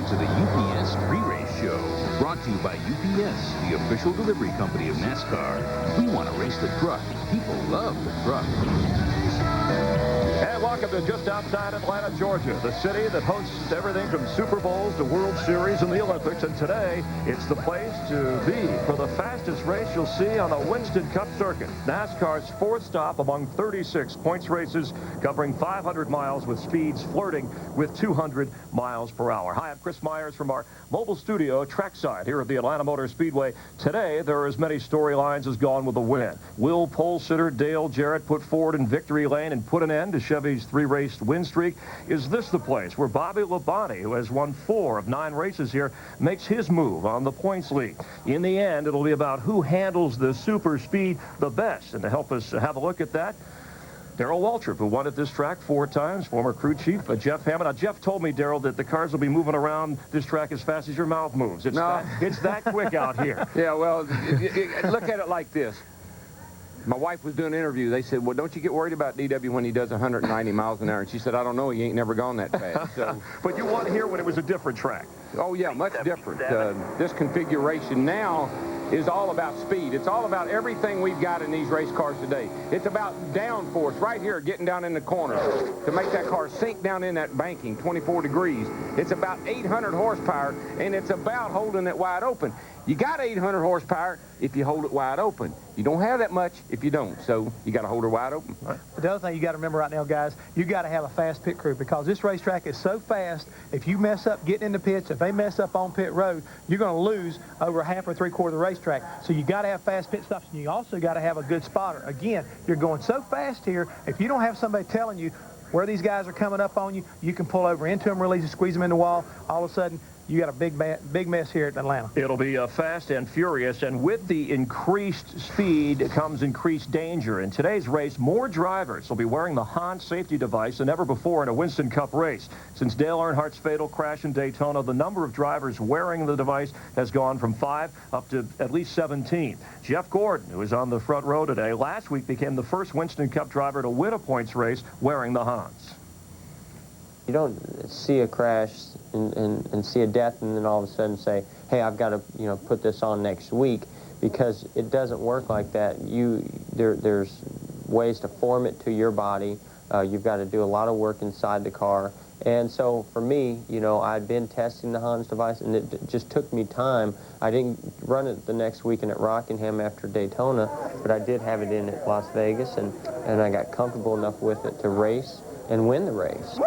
to the UPS Pre-Race Show, brought to you by UPS, the official delivery company of NASCAR. We want to race the truck. People love the truck. And welcome to just outside Atlanta, Georgia, the city that hosts everything from Super Bowls to World Series and the Olympics. And today, it's the place to be for the fastest race you'll see on the Winston Cup circuit. NASCAR's fourth stop among 36 points races, covering 500 miles with speeds flirting with 200 miles per hour. Hi, I'm Chris Myers from our mobile studio trackside here at the Atlanta Motor Speedway. Today, there are as many storylines as Gone with the Wind. Will pole sitter Dale Jarrett put forward in victory lane and put an end to Chevy's three-race win streak? Is this the place where Bobby Labonte, who has won 4 of 9 races here, makes his move on the points lead? In the end, it'll be about who handles the super speed the best. And to help us have a look at that, Darrell Waltrip, who won at this track 4 times, former crew chief Jeff Hammond. Now, Jeff told me, Darrell, that the cars will be moving around this track as fast as your mouth moves. It's that quick out here. Yeah, well, look at it like this. My wife was doing an interview. They said, well, don't you get worried about DW when he does 190 miles an hour? And she said, I don't know. He ain't never gone that fast. So. But you won here when it was a different track. Oh, yeah, much different. This configuration now is all about speed. It's all about everything we've got in these race cars today. It's about downforce right here, getting down in the corner to make that car sink down in that banking, 24 degrees. It's about 800 horsepower, and it's about holding it wide open. You got 800 horsepower if you hold it wide open. You don't have that much if you don't, so you got to hold her wide open. But the other thing you got to remember right now, guys, you got to have a fast pit crew, because this racetrack is so fast. If you mess up getting in the pits, if they mess up on pit road, you're going to lose over half or three-quarters of the racetrack. So you got to have fast pit stops, and you also got to have a good spotter. Again, you're going so fast here, if you don't have somebody telling you where these guys are coming up on you, you can pull over into them, release them, squeeze them in the wall. All of a sudden, you got a big mess here at Atlanta. It'll be fast and furious, and with the increased speed comes increased danger. In today's race, more drivers will be wearing the Hans safety device than ever before in a Winston Cup race. Since Dale Earnhardt's fatal crash in Daytona, the number of drivers wearing the device has gone from 5 up to at least 17. Jeff Gordon, who is on the front row today, last week became the first Winston Cup driver to win a points race wearing the Hans. You don't see a crash and see a death and then all of a sudden say, hey, I've got to, put this on next week, because it doesn't work like that. There's ways to form it to your body. You've got to do a lot of work inside the car. And so for me, I'd been testing the Hans device, and it just took me time. I didn't run it the next weekend at Rockingham after Daytona, but I did have it in at Las Vegas, and I got comfortable enough with it to race and win the race.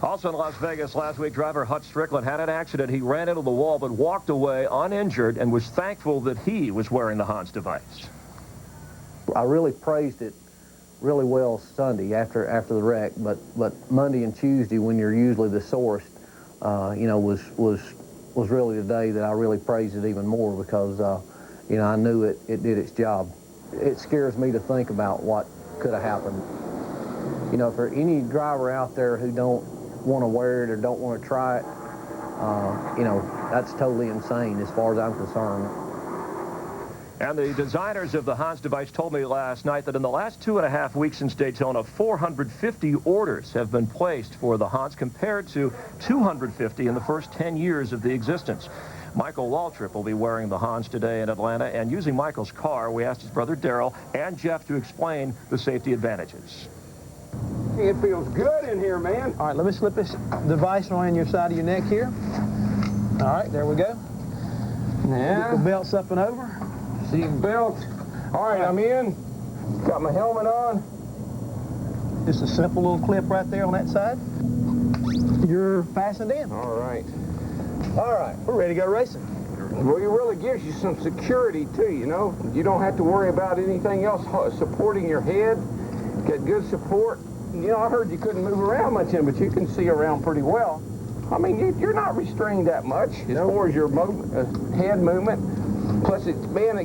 Also in Las Vegas last week, driver Hut Strickland had an accident. He ran into the wall but walked away uninjured and was thankful that he was wearing the Hans device. I really praised it really well Sunday after the wreck, but Monday and Tuesday, when you're usually the sorest, was really the day that I really praised it even more, because I knew it did its job. It scares me to think about what could have happened. For any driver out there who don't want to wear it or don't want to try it, that's totally insane as far as I'm concerned. And the designers of the Hans device told me last night that in the last 2.5 weeks since Daytona, 450 orders have been placed for the Hans, compared to 250 in the first 10 years of the existence. Michael Waltrip will be wearing the Hans today in Atlanta, and using Michael's car, we asked his brother Darrell and Jeff to explain the safety advantages. It feels good in here, man. All right, let me slip this device on your side of your neck here. All right, there we go. Yeah. Get the belts up and over. Seat belt. All right, I'm in. Got my helmet on. Just a simple little clip right there on that side. You're fastened in. All right. All right, we're ready to go racing. Well, it really gives you some security, too, You don't have to worry about anything else supporting your head. Get good support. I heard you couldn't move around much in, but you can see around pretty well. I mean, you're not restrained that much as far as your head movement. Plus, it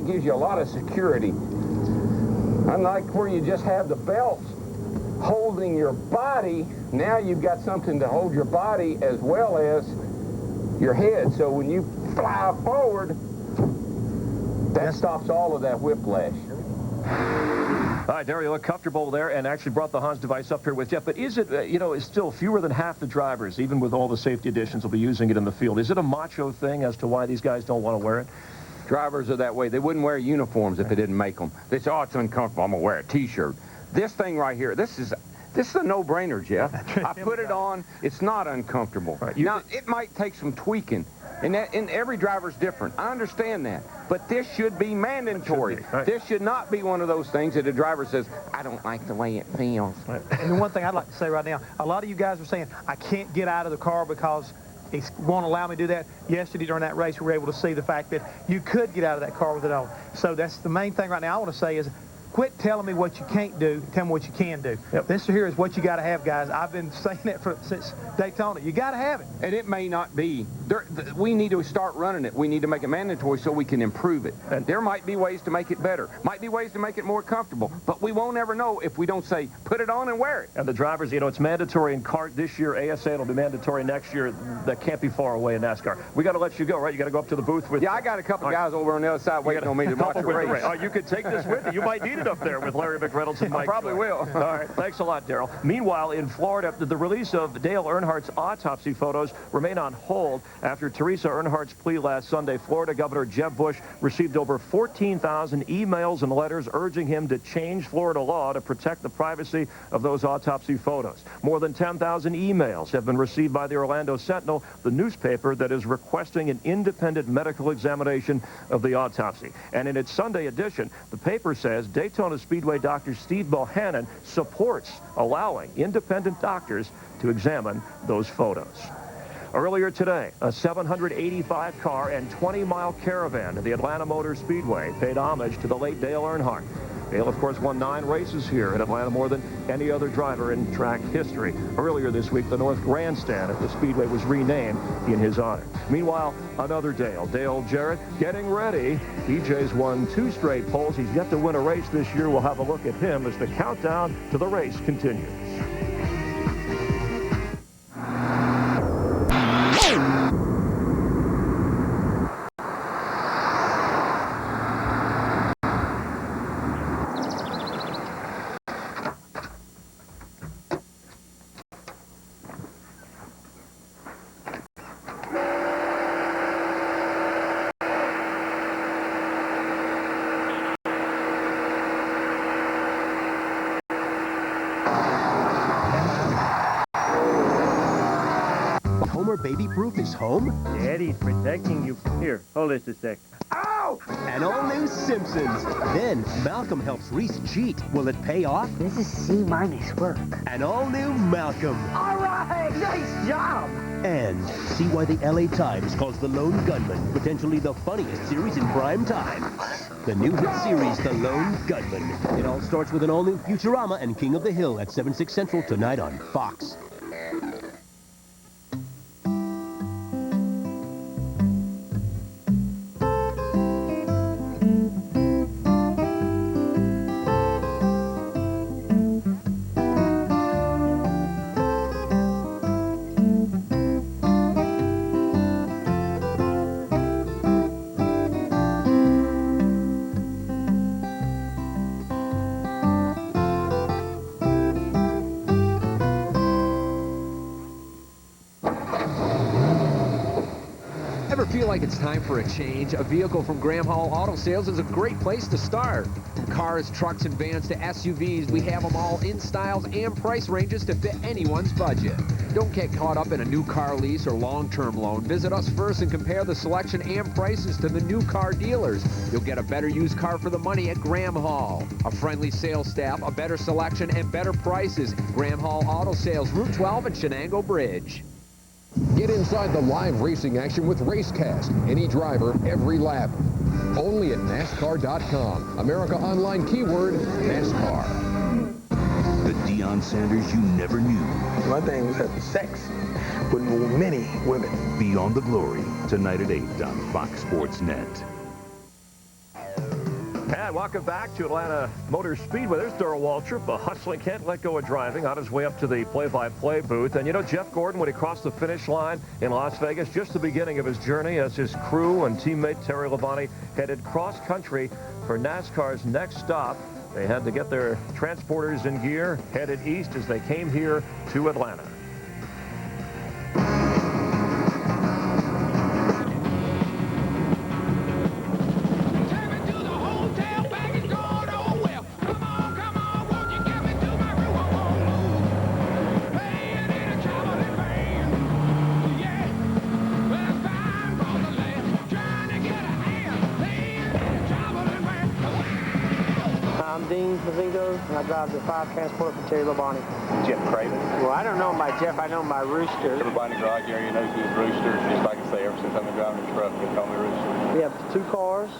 gives you a lot of security. Unlike where you just have the belts holding your body, now you've got something to hold your body as well as your head. So when you fly forward, that stops all of that whiplash. All right, Darryl, you look comfortable there and actually brought the Hans device up here with Jeff. But is it, you know, it's still fewer than half the drivers, even with all the safety additions, will be using it in the field. Is it a macho thing as to why these guys don't want to wear it? Drivers are that way. They wouldn't wear uniforms if they didn't make them. They say, oh, it's uncomfortable. I'm going to wear a T-shirt. This thing right here, this is a no-brainer, Jeff. I put it on. It's not uncomfortable. Right, now, it might take some tweaking, and every driver's different. I understand that. But this should be mandatory. Right. This should not be one of those things that a driver says, I don't like the way it feels. Right. And the one thing I'd like to say right now, a lot of you guys are saying, I can't get out of the car because it won't allow me to do that. Yesterday during that race, we were able to see the fact that you could get out of that car with it on. So that's the main thing right now I want to say is, quit telling me what you can't do. Tell me what you can do. Yep. This here is what you got to have, guys. I've been saying that since Daytona. You got to have it. And it may not be. We need to start running it. We need to make it mandatory so we can improve it. And there might be ways to make it better. Might be ways to make it more comfortable. But we won't ever know if we don't say, put it on and wear it. And the drivers, you know, it's mandatory in kart this year. ASA, it'll be mandatory next year. That can't be far away in NASCAR. We got to let you go, right? You got to go up to the booth with... Yeah, I got a couple guys over on the other side waiting on me to watch the race. Oh, you could take this with you. You might need it up there with Larry McReynolds and Mike. I probably will. All right. Thanks a lot, Darryl. Meanwhile, in Florida, the release of Dale Earnhardt's autopsy photos remain on hold after Teresa Earnhardt's plea last Sunday. Florida Governor Jeb Bush received over 14,000 emails and letters urging him to change Florida law to protect the privacy of those autopsy photos. More than 10,000 emails have been received by the Orlando Sentinel, the newspaper that is requesting an independent medical examination of the autopsy. And in its Sunday edition, the paper says Daytona Speedway Dr. Steve Bohannon supports allowing independent doctors to examine those photos. Earlier today, a 785-car and 20-mile caravan at the Atlanta Motor Speedway paid homage to the late Dale Earnhardt. Dale, of course, won 9 races here in Atlanta, more than any other driver in track history. Earlier this week, the North Grandstand at the Speedway was renamed in his honor. Meanwhile, another Dale Jarrett, getting ready. DJ's won 2 straight poles. He's yet to win a race this year. We'll have a look at him as the countdown to the race continues. Baby-proof is home? Daddy's protecting you. Here, hold this a sec. Ow! An all-new Simpsons. Then Malcolm helps Reese cheat. Will it pay off? This is C- work. An all-new Malcolm. All right! Nice job! And see why the LA Times calls The Lone Gunman potentially the funniest series in prime time. The new hit series, The Lone Gunman. It all starts with an all-new Futurama and King of the Hill at 7/6 Central tonight on Fox. Ever feel like it's time for a change? A vehicle from Graham Hall Auto Sales is a great place to start. From cars, trucks, and vans to SUVs, we have them all in styles and price ranges to fit anyone's budget. Don't get caught up in a new car lease or long-term loan. Visit us first and compare the selection and prices to the new car dealers. You'll get a better used car for the money at Graham Hall. A friendly sales staff, a better selection, and better prices. Graham Hall Auto Sales, Route 12 and Shenango Bridge. Get inside the live racing action with RaceCast. Any driver, every lap. Only at NASCAR.com. America Online keyword, NASCAR. The Deion Sanders you never knew. My thing was having sex with many women. Beyond the Glory, tonight at 8 on Fox Sports Net. And welcome back to Atlanta Motor Speedway. There's Darrell Waltrip, a hustling, can't let go of driving, on his way up to the play-by-play booth. And you know, Jeff Gordon, when he crossed the finish line in Las Vegas, just the beginning of his journey as his crew and teammate Terry Labonte headed cross-country for NASCAR's next stop They had to get their transporters in gear, headed east as they came here to Atlanta. And I drive the 5 transporter for Terry Labonte. Jeff Craven. Well, I don't know him by Jeff. I know him by Rooster. Everybody in the garage area knows me as Rooster. Just like I say, ever since I've been driving the truck, they call me Rooster. We have 2 cars,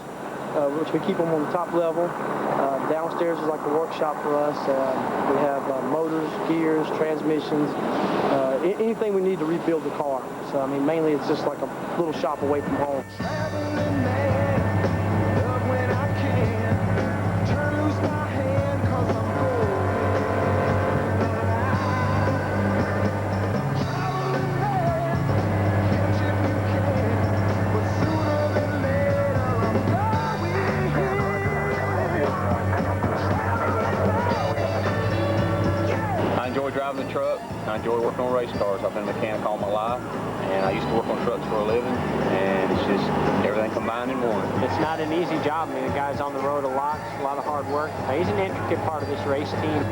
which we keep them on the top level. Downstairs is like a workshop for us. We have motors, gears, transmissions, anything we need to rebuild the car. So, I mean, mainly it's just like a little shop away from home. Driving the truck. I enjoy working on race cars. I've been a mechanic all my life, and I used to work on trucks for a living, and it's just everything combined in one. It's not an easy job. I mean, the guy's on the road a lot of hard work. He's an intricate part of this race team.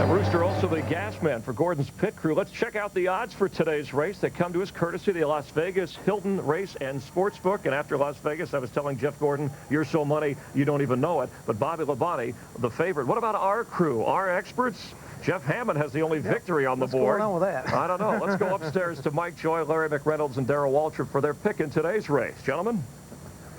Rooster also the gas man for Gordon's pit crew. Let's check out the odds for today's race that come to us courtesy of the Las Vegas Hilton Race and Sportsbook. And after Las Vegas, I was telling Jeff Gordon, you're so money you don't even know it. But Bobby Labonte, the favorite. What about our crew, our experts? Jeff Hammond has the only victory on the board. What's going on with that? I don't know. Let's go upstairs to Mike Joy, Larry McReynolds, and Darrell Waltrip for their pick in today's race. Gentlemen?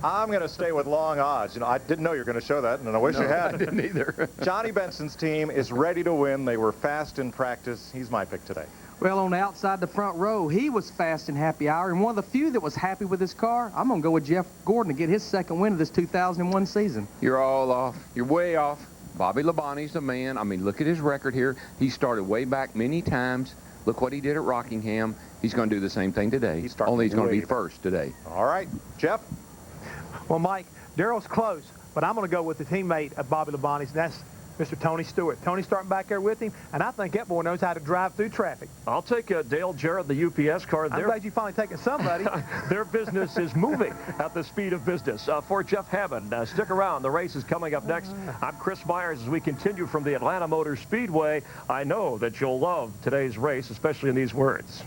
I'm going to stay with long odds. You know, I didn't know you were going to show that, and I wish you had. I didn't either. Johnny Benson's team is ready to win. They were fast in practice. He's my pick today. Well, on the outside the front row, he was fast in happy hour, and one of the few that was happy with his car. I'm going to go with Jeff Gordon to get his second win of this 2001 season. You're all off. You're way off. Bobby Labonte's the man. I mean, look at his record here. He started way back many times. Look what he did at Rockingham. He's going to do the same thing today. Only he's going to be first today. All right. Jeff? Well, Mike, Darrell's close, but I'm going to go with the teammate of Bobby Labonte's, and that's Mr. Tony Stewart. Tony's starting back there with him, and I think that boy knows how to drive through traffic. I'll take Dale Jarrett, the UPS car. I'm glad you finally taken somebody. Their business is moving at the speed of business. For Jeff Hammond, stick around. The race is coming up next. I'm Chris Myers as we continue from the Atlanta Motor Speedway. I know that you'll love today's race, especially in these words.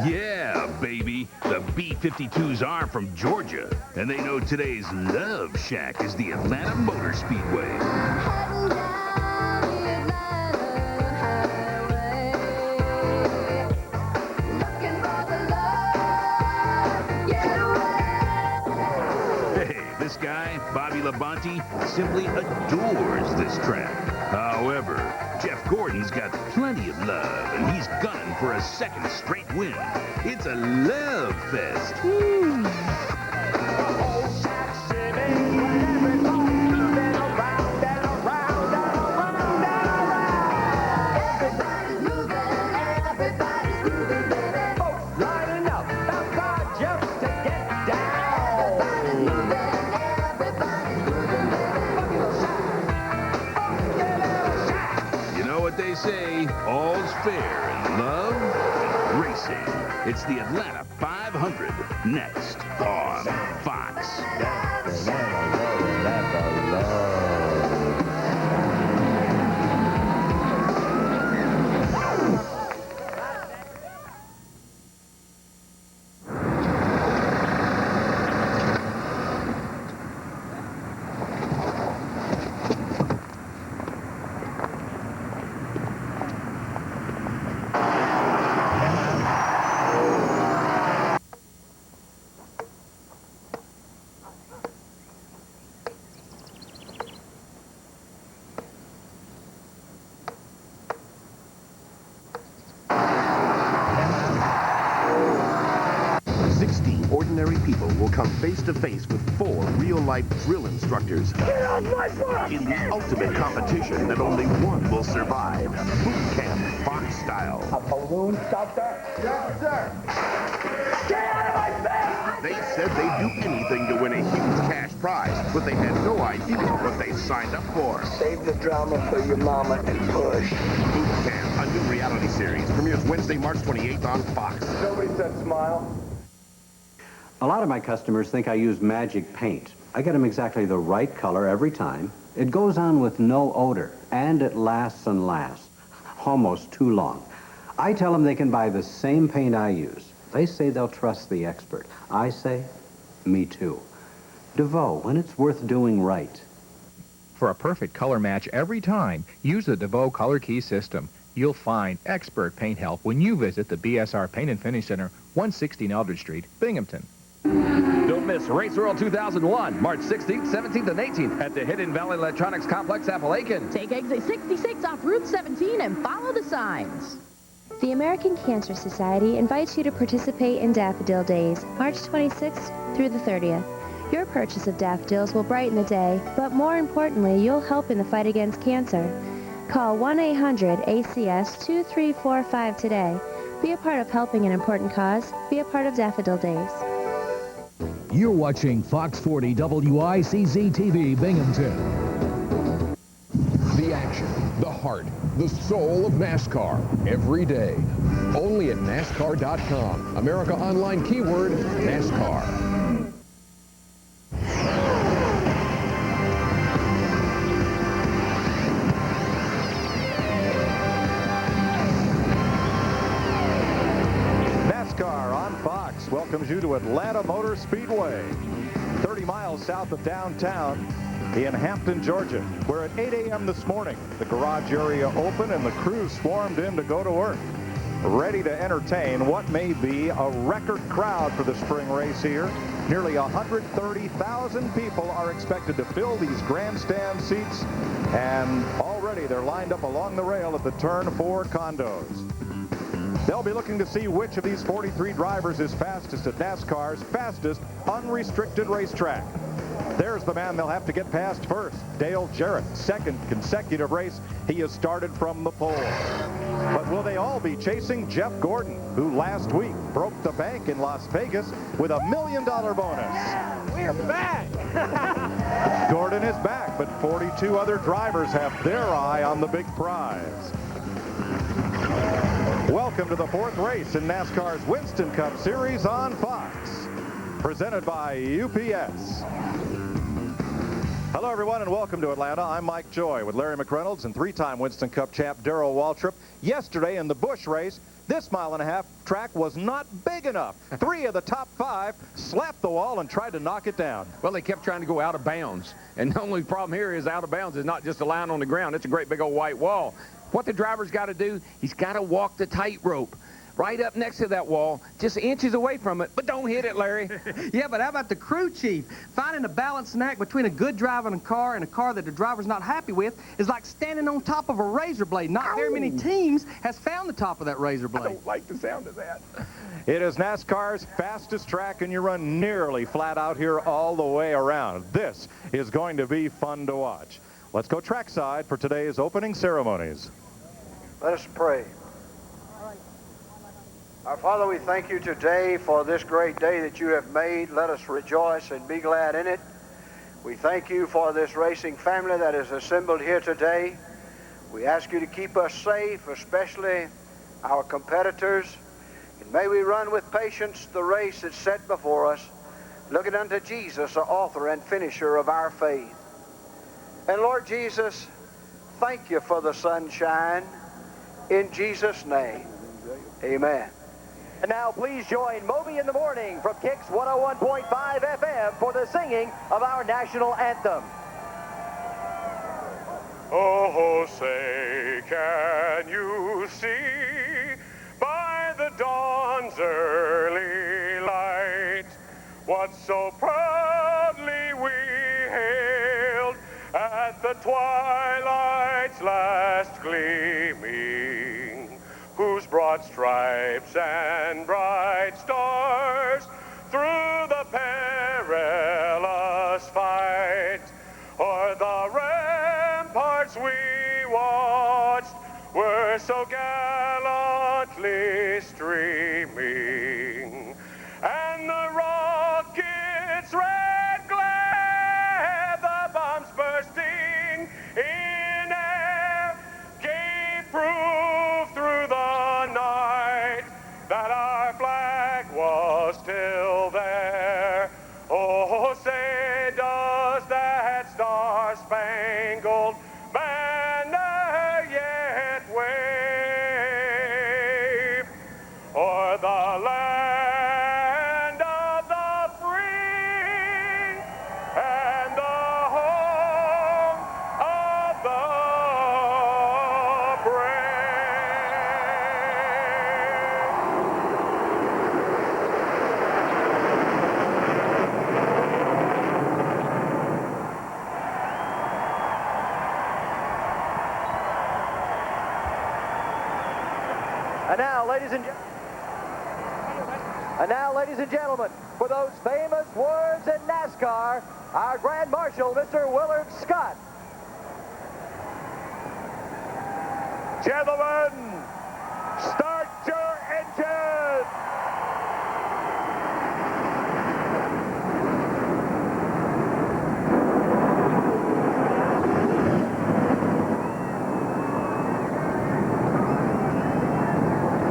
Yeah, baby. The B-52s are from Georgia, and they know today's Love Shack is the Atlanta Motor Speedway. Hey, this guy, Bobby Labonte, simply adores this track. However, Jeff Gordon's got plenty of love, and he's gunning for a second straight win. It's a love fest. They say all's fair in love and racing. It's the Atlanta 500 next on Fox. Ordinary people will come face to face with 4 real-life drill instructors. Get off my foot! In the ultimate competition that only one will survive. Boot camp. Fox style. A balloon shelter? Yes, sir. Get out of my face! They said they'd do anything to win a huge cash prize, but they had no idea what they signed up for. Save the drama for your mama and push. Boot Camp, a new reality series, premieres Wednesday, March 28th on Fox. Nobody said smile. A lot of my customers think I use magic paint. I get them exactly the right color every time. It goes on with no odor, and it lasts and lasts, almost too long. I tell them they can buy the same paint I use. They say they'll trust the expert. I say, me too. DeVoe, when it's worth doing right. For a perfect color match every time, use the DeVoe Color Key system. You'll find expert paint help when you visit the BSR Paint and Finish Center, 116 Eldridge Street, Binghamton. Don't miss Race World 2001, March 16th, 17th, and 18th at the Hidden Valley Electronics Complex, Appalachian. Take exit 66 off Route 17 and follow the signs. The American Cancer Society invites you to participate in Daffodil Days, March 26th through the 30th. Your purchase of daffodils will brighten the day, but more importantly, you'll help in the fight against cancer. Call 1-800-ACS-2345 today. Be a part of helping an important cause. Be a part of Daffodil Days. You're watching Fox 40 WICZ-TV Binghamton. The action, the heart, the soul of NASCAR, every day. Only at NASCAR.com. America Online keyword, NASCAR. NASCAR on Fox welcomes you to Atlanta Motor Speedway, 30 miles south of downtown in Hampton, Georgia, where at 8 a.m. this morning, the garage area opened and the crew swarmed in to go to work, ready to entertain what may be a record crowd for the spring race here. Nearly 130,000 people are expected to fill these grandstand seats, and already they're lined up along the rail at the turn 4 condos. They'll be looking to see which of these 43 drivers is fastest at NASCAR's fastest unrestricted racetrack. There's the man they'll have to get past first, Dale Jarrett. Second consecutive race, he has started from the pole. But will they all be chasing Jeff Gordon, who last week broke the bank in Las Vegas with $1 million bonus? We're back! Gordon is back, but 42 other drivers have their eye on the big prize. Welcome to the 4th race in NASCAR's Winston Cup Series on Fox, presented by UPS. Hello, everyone, and welcome to Atlanta. I'm Mike Joy with Larry McReynolds and 3-time Winston Cup champ Darrell Waltrip. Yesterday in the Busch race, this 1.5-mile track was not big enough. 3 of the top 5 slapped the wall and tried to knock it down. Well, they kept trying to go out of bounds. And the only problem here is out of bounds is not just a line on the ground. It's a great big old white wall. What the driver's got to do, he's got to walk the tightrope right up next to that wall, just inches away from it, but don't hit it, Larry. Yeah, but how about the crew chief? Finding a balancing act between a good driving car and a car that the driver's not happy with is like standing on top of a razor blade. Not very many teams has found the top of that razor blade. I don't like the sound of that. It is NASCAR's fastest track, and you run nearly flat out here all the way around. This is going to be fun to watch. Let's go trackside for today's opening ceremonies. Let us pray. Our Father, we thank you today for this great day that you have made. Let us rejoice and be glad in it. We thank you for this racing family that is assembled here today. We ask you to keep us safe, especially our competitors. And may we run with patience the race that's set before us, looking unto Jesus, the author and finisher of our faith. And Lord Jesus, thank you for the sunshine. In Jesus' name, amen. And now please join Moby in the Morning from Kicks 101.5 FM for the singing of our national anthem. Oh, say, can you see by the dawn's early light what so proudly we hailed at the twilight's last gleaming, whose broad stripes and bright stars through the perilous fight o'er the ramparts we watched were so gallant And now, ladies and gentlemen, for those famous words in NASCAR, our Grand Marshal, Mr. Willard Scott. Gentlemen, start your engine!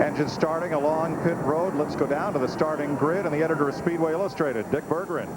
Engine starting along pit road. Let's go down to the starting grid and the editor of Speedway Illustrated, Dick Bergeron.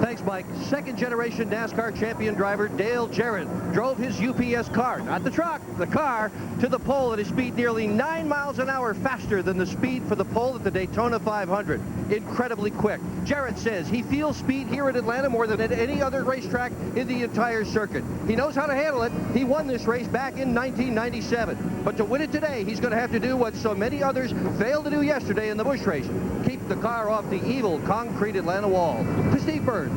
Thanks, Mike. Second-generation NASCAR champion driver Dale Jarrett drove his UPS car, not the truck, the car, to the pole at a speed nearly 9 miles an hour faster than the speed for the pole at the Daytona 500. Incredibly quick. Jarrett says he feels speed here at Atlanta more than at any other racetrack in the entire circuit. He knows how to handle it. He won this race back in 1997. But to win it today, he's going to have to do what so many others failed to do yesterday in the Busch race. Keep the car off the evil concrete Atlanta wall. To Steve Burns.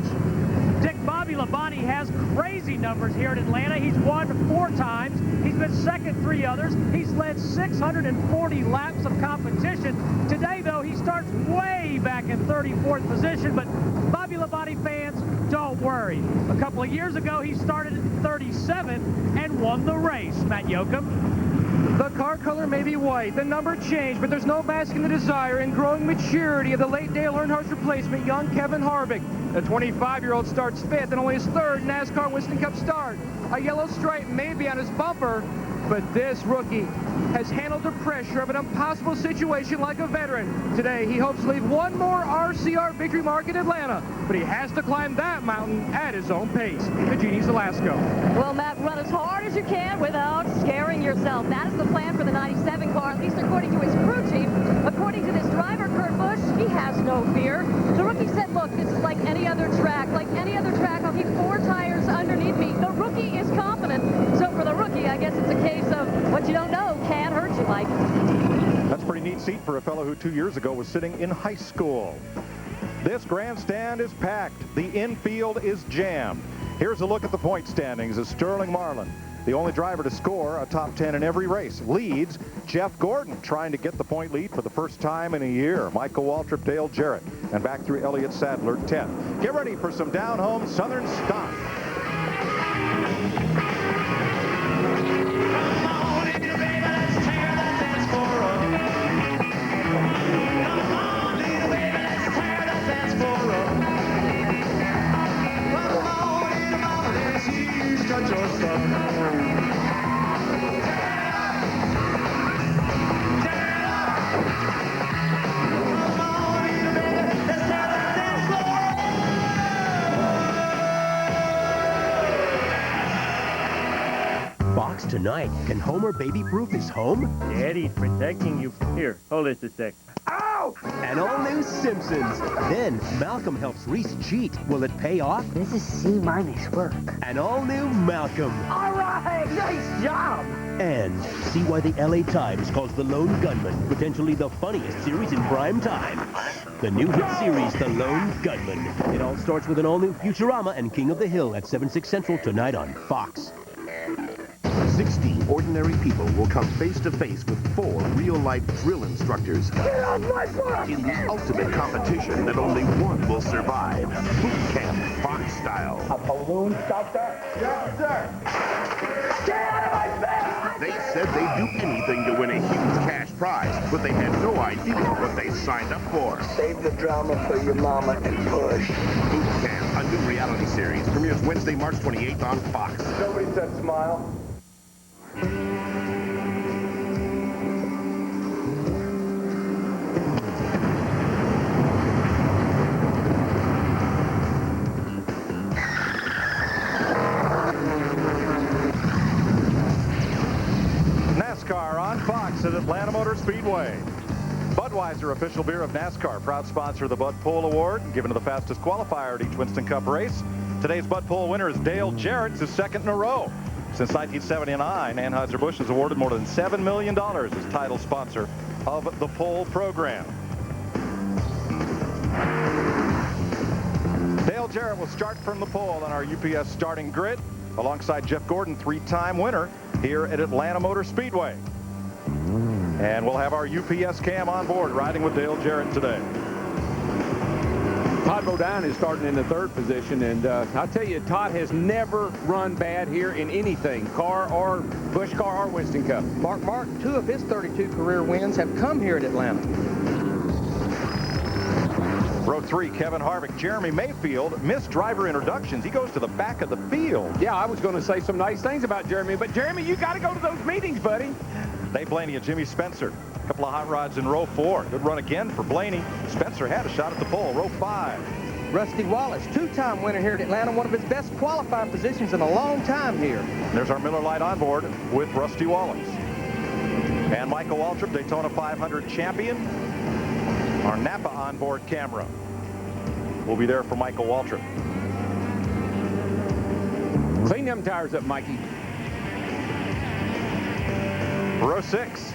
Dick, Bobby Labonte has crazy numbers here in Atlanta. He's won 4 times. He's been second 3 others. He's led 640 laps of competition. Today, though, he starts way back in 34th position. But Bobby Labonte fans, don't worry. A couple of years ago, he started at 37 and won the race. Matt Yoakum. The car color may be white, the number changed, but there's no masking the desire and growing maturity of the late Dale Earnhardt's replacement, young Kevin Harvick. The 25-year-old starts 5th and only his 3rd NASCAR Winston Cup start. A yellow stripe may be on his bumper, but this rookie has handled the pressure of an impossible situation like a veteran. Today, he hopes to leave one more RCR victory mark in Atlanta, but he has to climb that mountain at his own pace. The Genie's Alaska. Well, Matt, run as hard as you can without scaring yourself. That is the plan for the 97 car, at least according to his crew chief. According to this driver, Kurt Busch, he has no fear. The rookie said, look, this is like any other track. Like any other track, I'll keep 4 tires underneath me. The rookie is confident. So for the rookie, I guess it's a case of what you don't know can't hurt you, Mike. That's a pretty neat seat for a fellow who 2 years ago was sitting in high school. This grandstand is packed. The infield is jammed. Here's a look at the point standings as Sterling Marlin, the only driver to score a top 10 in every race, leads Jeff Gordon, trying to get the point lead for the first time in a year. Michael Waltrip, Dale Jarrett, and back through Elliott Sadler, 10th. Get ready for some down-home Southern stock. Fox tonight. Can Homer baby-proof his home? Daddy's protecting you. Here, hold this a sec. Ow! An all-new Simpsons. Then Malcolm helps Reese cheat. Will it pay off? This is C-minus work. An all-new Malcolm. All right, nice job. And see why the LA Times calls The Lone Gunman potentially the funniest series in prime time. The new hit series, The Lone Gunman. It all starts with an all-new Futurama and King of the Hill at 7/6 Central tonight on Fox. 60 ordinary people will come face-to-face with 4 real-life drill instructors. Get off my butt! In the ultimate competition that only one will survive. Boot camp, Fox style. A balloon sculptor? Yes, sir. Get out of my face! They said they'd do anything to win a huge cash prize, but they had no idea what they signed up for. Save the drama for your mama and push. Boot camp, a new reality series, premieres Wednesday, March 28th on Fox. Nobody said smile. NASCAR on Fox at Atlanta Motor Speedway. Budweiser, official beer of NASCAR, proud sponsor of the Bud Poll Award, given to the fastest qualifier at each Winston Cup race. Today's Bud Poll winner is Dale Jarrett, his 2nd in a row. Since 1979, Anheuser-Busch has awarded more than $7 million as title sponsor of the Poll program. Dale Jarrett will start from the pole on our UPS starting grid, alongside Jeff Gordon, 3-time winner here at Atlanta Motor Speedway. And we'll have our UPS cam on board riding with Dale Jarrett today. Todd Bodine is starting in the 3rd position, and I'll tell you, Todd has never run bad here in anything, car or Busch car or Winston Cup. Mark, 2 of his 32 career wins have come here at Atlanta. Row 3, Kevin Harvick. Jeremy Mayfield missed driver introductions. He goes to the back of the field. Yeah, I was going to say some nice things about Jeremy, but Jeremy, you got to go to those meetings, buddy. Dave Blaney and Jimmy Spencer. A couple of hot rods in row 4. Good run again for Blaney. Spencer had a shot at the pole. Row 5. Rusty Wallace, 2-time winner here at Atlanta, one of his best qualifying positions in a long time here. There's our Miller Lite on board with Rusty Wallace. And Michael Waltrip, Daytona 500 champion. Our Napa onboard camera will be there for Michael Waltrip. Clean them tires up, Mikey. Row 6.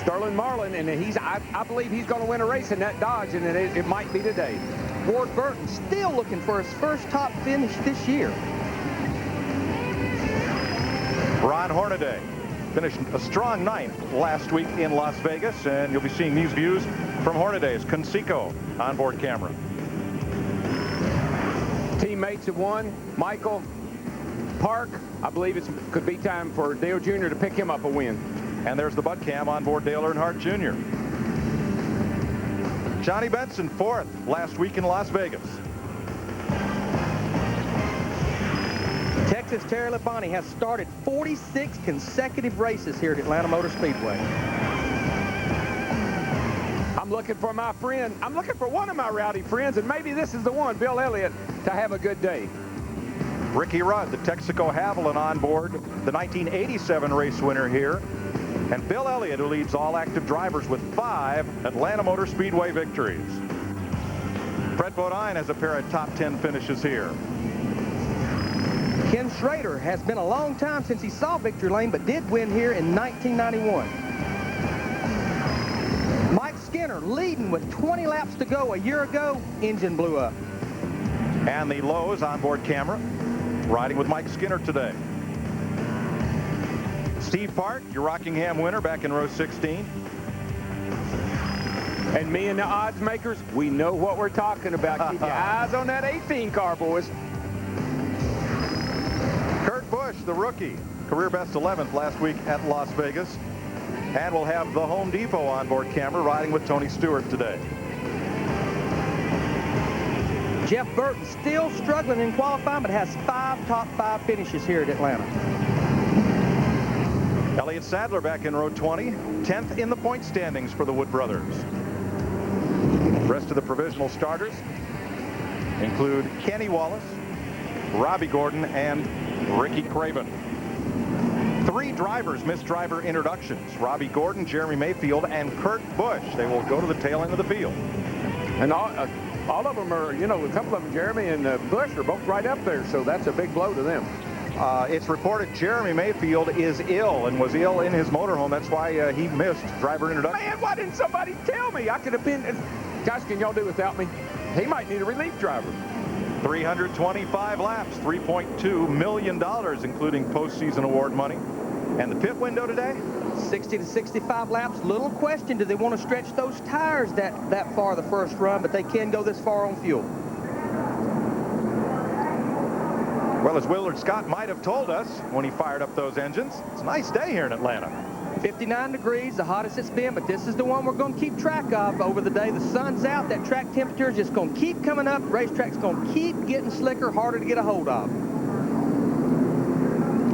Sterling Marlin, and I believe he's going to win a race in that Dodge, and it might be today. Ward Burton still looking for his first top finish this year. Ron Hornaday finished a strong 9th last week in Las Vegas, and you'll be seeing these views from Hornaday's Conseco onboard camera. Teammates have won. Michael Park, I believe it could be time for Dale Jr. to pick him up a win. And there's the Bud Cam on board Dale Earnhardt Jr. Johnny Benson, 4th last week in Las Vegas. Texas Terry Labonte has started 46 consecutive races here at Atlanta Motor Speedway. I'm looking for my friend. I'm looking for one of my rowdy friends, and maybe this is the one, Bill Elliott, to have a good day. Ricky Rudd, the Texaco Haviland on board, the 1987 race winner here. And Bill Elliott, who leads all active drivers with 5 Atlanta Motor Speedway victories. Fred Bodine has a pair of top 10 finishes here. Ken Schrader has been a long time since he saw victory lane, but did win here in 1991. Mike Skinner leading with 20 laps to go. A year ago, engine blew up. And the Lowe's onboard camera riding with Mike Skinner today. Steve Park, your Rockingham winner back in row 16. And me and the odds makers, we know what we're talking about. Keep your eyes on that 18 car, boys. Kurt Busch, the rookie, career best 11th last week at Las Vegas. And we'll have the Home Depot onboard camera riding with Tony Stewart today. Jeff Burton still struggling in qualifying, but has 5 top 5 finishes here at Atlanta. Elliott Sadler back in row 20, 10th in the point standings for the Wood brothers. Rest of the provisional starters include Kenny Wallace, Robbie Gordon, and Ricky Craven. 3 drivers missed driver introductions: Robbie Gordon, Jeremy Mayfield, and Kurt Busch. They will go to the tail end of the field. And all of them are, you know, a couple of them, Jeremy and Busch, are both right up there, so that's a big blow to them. It's reported Jeremy Mayfield is ill and was ill in his motorhome. That's why he missed driver introduction. Man, why didn't somebody tell me? I could have been... Guys, can y'all do without me? He might need a relief driver. 325 laps, $3.2 million, including postseason award money. And the pit window today? 60 to 65 laps. Little question, do they want to stretch those tires that far the first run, but they can go this far on fuel. Well, as Willard Scott might have told us when he fired up those engines, it's a nice day here in Atlanta. 59 degrees, the hottest it's been, but this is the one we're going to keep track of over the day. The sun's out, that track temperature is just going to keep coming up. Racetrack's going to keep getting slicker, harder to get a hold of.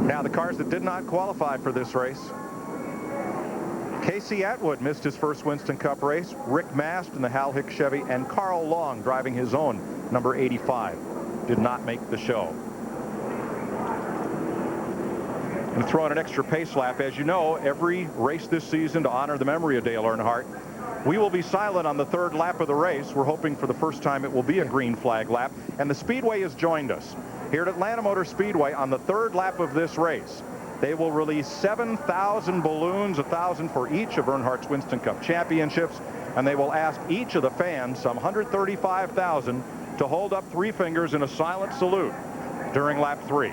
Now, the cars that did not qualify for this race. Casey Atwood missed his first Winston Cup race. Rick Mast in the Hal Hicks Chevy, and Carl Long driving his own number 85 did not make the show. I'm going to throw in an extra pace lap. As you know, every race this season, to honor the memory of Dale Earnhardt, we will be silent on the 3rd lap of the race. We're hoping for the first time it will be a green flag lap. And the Speedway has joined us. Here at Atlanta Motor Speedway, on the 3rd lap of this race, they will release 7,000 balloons, 1,000 for each of Earnhardt's Winston Cup championships. And they will ask each of the fans, some 135,000, to hold up 3 fingers in a silent salute during lap 3.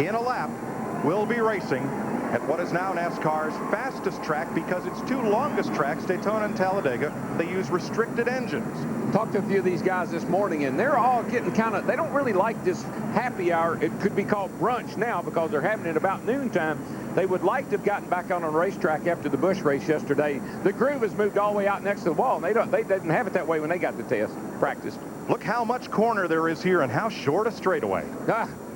In a lap, we'll be racing At what is now NASCAR's fastest track because its two longest tracks, Daytona and Talladega, they use restricted engines. Talked to a few of these guys this morning, and they're all getting kind of, they don't really like this happy hour. It could be called brunch now because they're having it about noontime. They would like to have gotten back on a racetrack after the Busch race yesterday. The groove has moved all the way out next to the wall, and they didn't have it that way when they got to practice. Look how much corner there is here and how short a straightaway.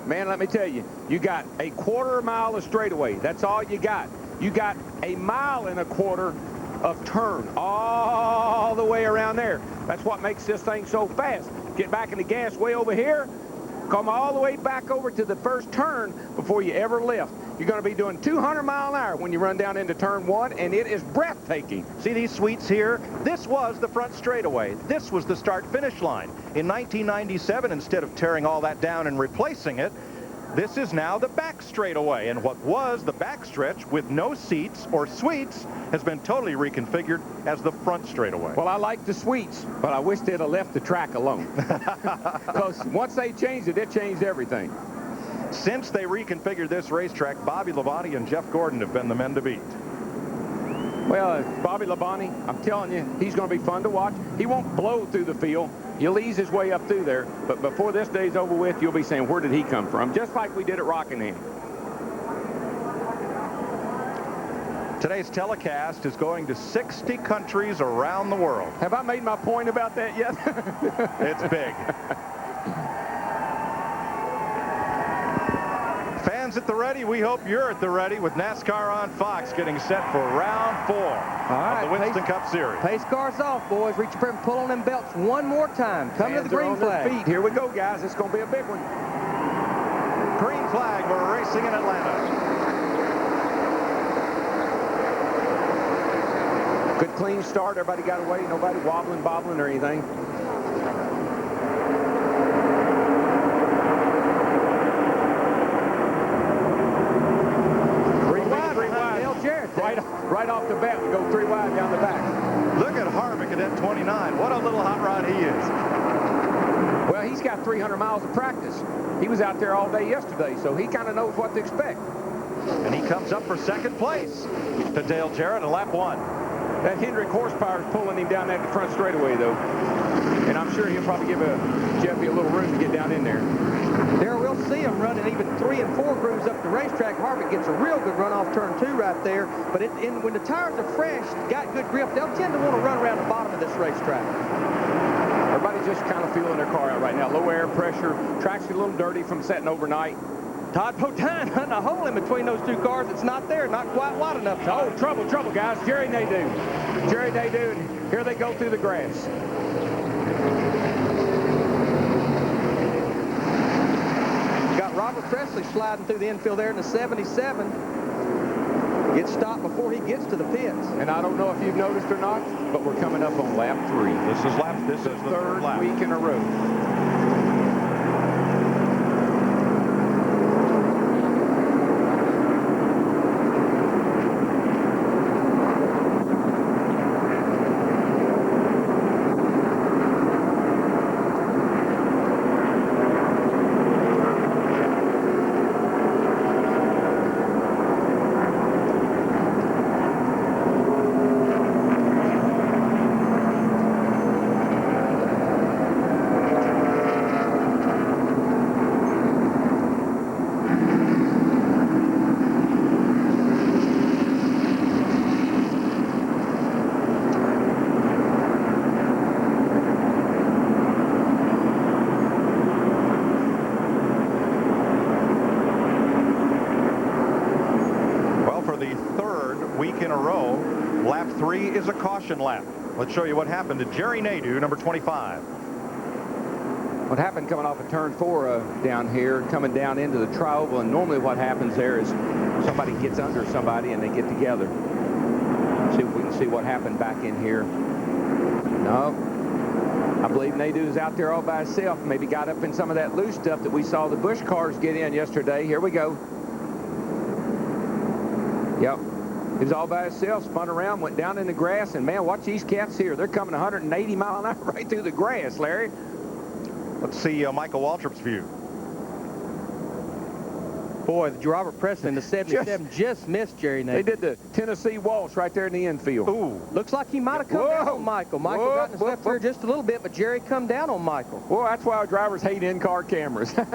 Man, let me tell you, you got a quarter mile of straightaway. That's all you got. You got a mile and a quarter of turn all the way around there. That's what makes this thing so fast. Get back in the gas way over here, come all the way back over to the first turn before you ever lift. You're going to be doing 200 miles an hour when you run down into turn 1, and it is breathtaking. See these suites here? This was the front straightaway. This was the start-finish line. In 1997, instead of tearing all that down and replacing it, this is now the back straightaway. And what was the backstretch with no seats or suites has been totally reconfigured as the front straightaway. Well, I like the suites, but I wish they'd have left the track alone. Because once they changed it, it changed everything. Since they reconfigured this racetrack, Bobby Labonte and Jeff Gordon have been the men to beat. Well, Bobby Labonte, I'm telling you, he's going to be fun to watch. He won't blow through the field. He'll ease his way up through there. But before this day's over with, you'll be saying, where did he come from? Just like we did at Rockingham. Today's telecast is going to 60 countries around the world. Have I made my point about that yet? It's big. Fans at the ready, we hope you're at the ready with NASCAR on Fox getting set for round 4 of the Winston Cup Series. Pace cars off, boys. Reach up and pull on them belts one more time. Come to the green flag. Here we go, guys. It's going to be a big one. Green flag, we're racing in Atlanta. Good clean start. Everybody got away. Nobody wobbling, bobbling, or anything. Right off the bat, we go 3 wide down the back. Look at Harvick at that 29. What a little hot rod he is. Well, he's got 300 miles of practice. He was out there all day yesterday, so he kind of knows what to expect. And he comes up for second place to Dale Jarrett in lap 1. That Hendrick horsepower is pulling him down that front straightaway, though. And I'm sure he'll probably give Jeffy a little room to get down in there. There, we'll see him running even 3 and 4 grooves up the racetrack. Harvick gets a real good run off turn 2 right there. But when the tires are fresh, got good grip, they'll tend to want to run around the bottom of this racetrack. Everybody's just kind of feeling their car out right now. Low air pressure. Track's a little dirty from setting overnight. Todd Bodine hunting a hole in between those 2 cars. It's not there, not quite wide enough. Oh, trouble, guys. Jerry Nadeau. Jerry Nadeau, and here they go through the grass. Robert Presley sliding through the infield there in the 77. Gets stopped before he gets to the pits. And I don't know if you've noticed or not, but we're coming up on lap 3. This is the third lap. week in a row. Is a caution lap. Let's show you what happened to Jerry Nadeau, number 25. What happened coming off of turn 4 down here, coming down into the tri-oval, and normally what happens there is somebody gets under somebody and they get together. See if we can see what happened back in here. No, I believe Nadeau's out there all by himself. Maybe got up in some of that loose stuff that we saw the Busch cars get in yesterday. Here we go. Yep. He was all by himself, spun around, went down in the grass, and man, watch these cats here. They're coming 180 miles an hour right through the grass, Larry. Let's see Michael Waltrip's view. Boy, Robert Preston in the 77 just missed Jerry Nate. They did the Tennessee Waltz right there in the infield. Ooh. Looks like he might have come down on Michael. Michael got in his left rear just a little bit, but Jerry come down on Michael. Well, that's why our drivers hate in-car cameras. From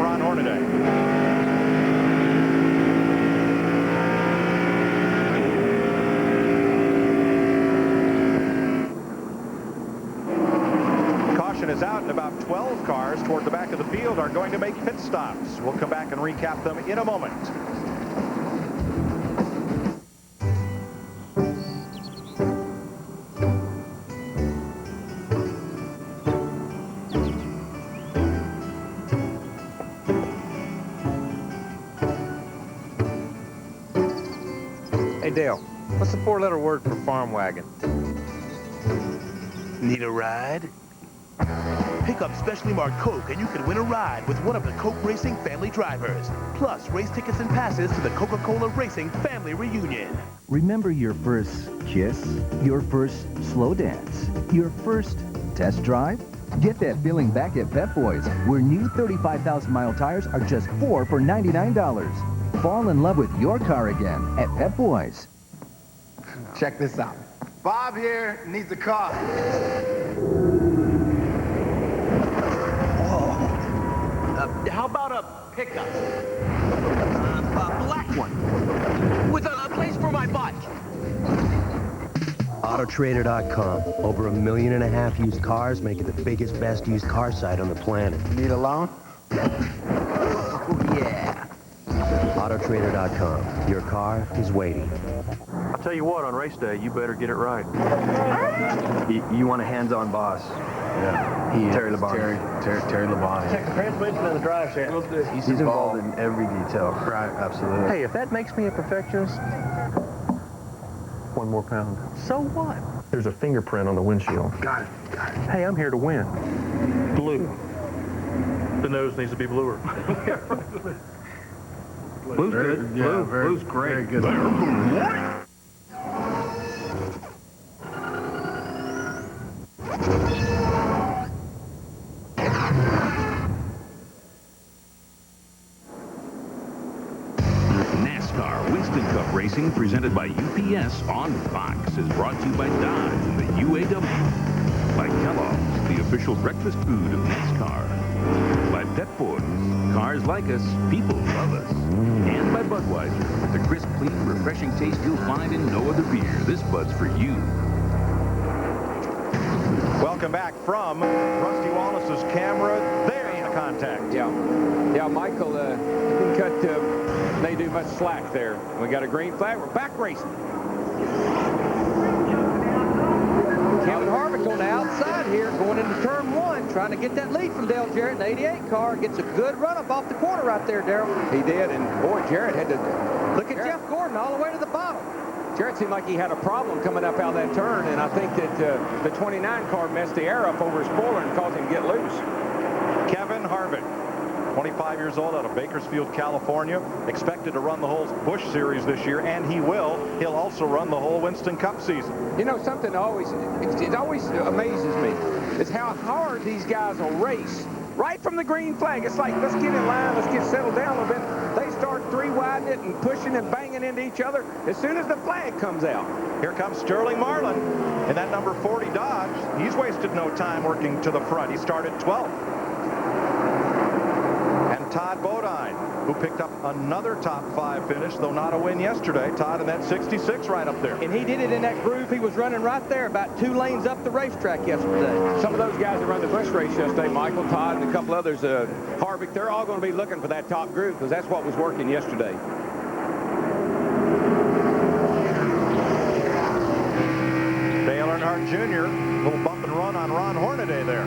Ron Hornaday. Is out, and about 12 cars toward the back of the field are going to make pit stops. We'll come back and recap them in a moment. Hey Dale, what's the 4-letter word for farm wagon? Need a ride? Pick up specially marked Coke and you can win a ride with one of the Coke Racing family drivers. Plus, race tickets and passes to the Coca-Cola Racing family reunion. Remember your first kiss, your first slow dance, your first test drive? Get that feeling back at Pep Boys, where new 35,000-mile tires are just $4 for $99. Fall in love with your car again at Pep Boys. Check this out. Bob here needs a car. How about a pickup? A black one. With a place for my bike. Autotrader.com. Over 1.5 million used cars, make it the biggest, best used car site on the planet. Need a loan? Oh, yeah. Autotrader.com. Your car is waiting. I'll tell you what, on race day, you better get it right. You want a hands-on boss. Yeah. Terry Labonte. Terry Labonte. Check the transmission and the drive shaft. He's involved in every detail. Right. Absolutely. Hey, if that makes me a perfectionist, 1 more pound. so what? There's a fingerprint on the windshield. Got it. Hey, I'm here to win. Blue. The nose needs to be bluer. Blue's good. Yeah, Blue's great. Very good. NASCAR Winston Cup Racing, presented by UPS on Fox, is brought to you by Dodge and the UAW. By Kellogg's, the official breakfast food of NASCAR. By Pep Boys, cars like us, people love us. And by Budweiser, the crisp, clean, refreshing taste you'll find in no other beer. This Bud's for you. Welcome back from Rusty Wallace's camera. There's the contact. Yeah, Michael, didn't cut they do much slack there. We got a green flag. We're back racing. Kevin Harvick on the outside here, going into turn 1, trying to get that lead from Dale Jarrett. The 88 car gets a good run up off the corner right there, Darrell. He did, and boy, Jarrett had to... Look at Jeff Gordon all the way to the bottom. Jarrett seemed like he had a problem coming up out of that turn, and I think that the 29 car messed the air up over his spoiler and caused him to get loose. Kevin Harvick, 25 years old, out of Bakersfield, California, expected to run the whole Busch Series this year, and he will. He'll also run the whole Winston Cup season. You know, something it always amazes me is how hard these guys will race right from the green flag. It's like, let's get in line, let's get settled down a little bit. They start three-widening it and pushing and banging into each other as soon as the flag comes out. Here comes Sterling Marlin in that number 40 Dodge. He's wasted no time working to the front. He started 12th. And Todd Bodine, who picked up another top 5 finish, though not a win yesterday. Todd in that 66 right up there. And he did it in that groove. He was running right there about 2 lanes up the racetrack yesterday. Some of those guys that run the Busch race yesterday, Michael, Todd, and a couple others, Harvick, they're all going to be looking for that top groove because that's what was working yesterday. Dale Earnhardt Jr., a little bump and run on Ron Hornaday there.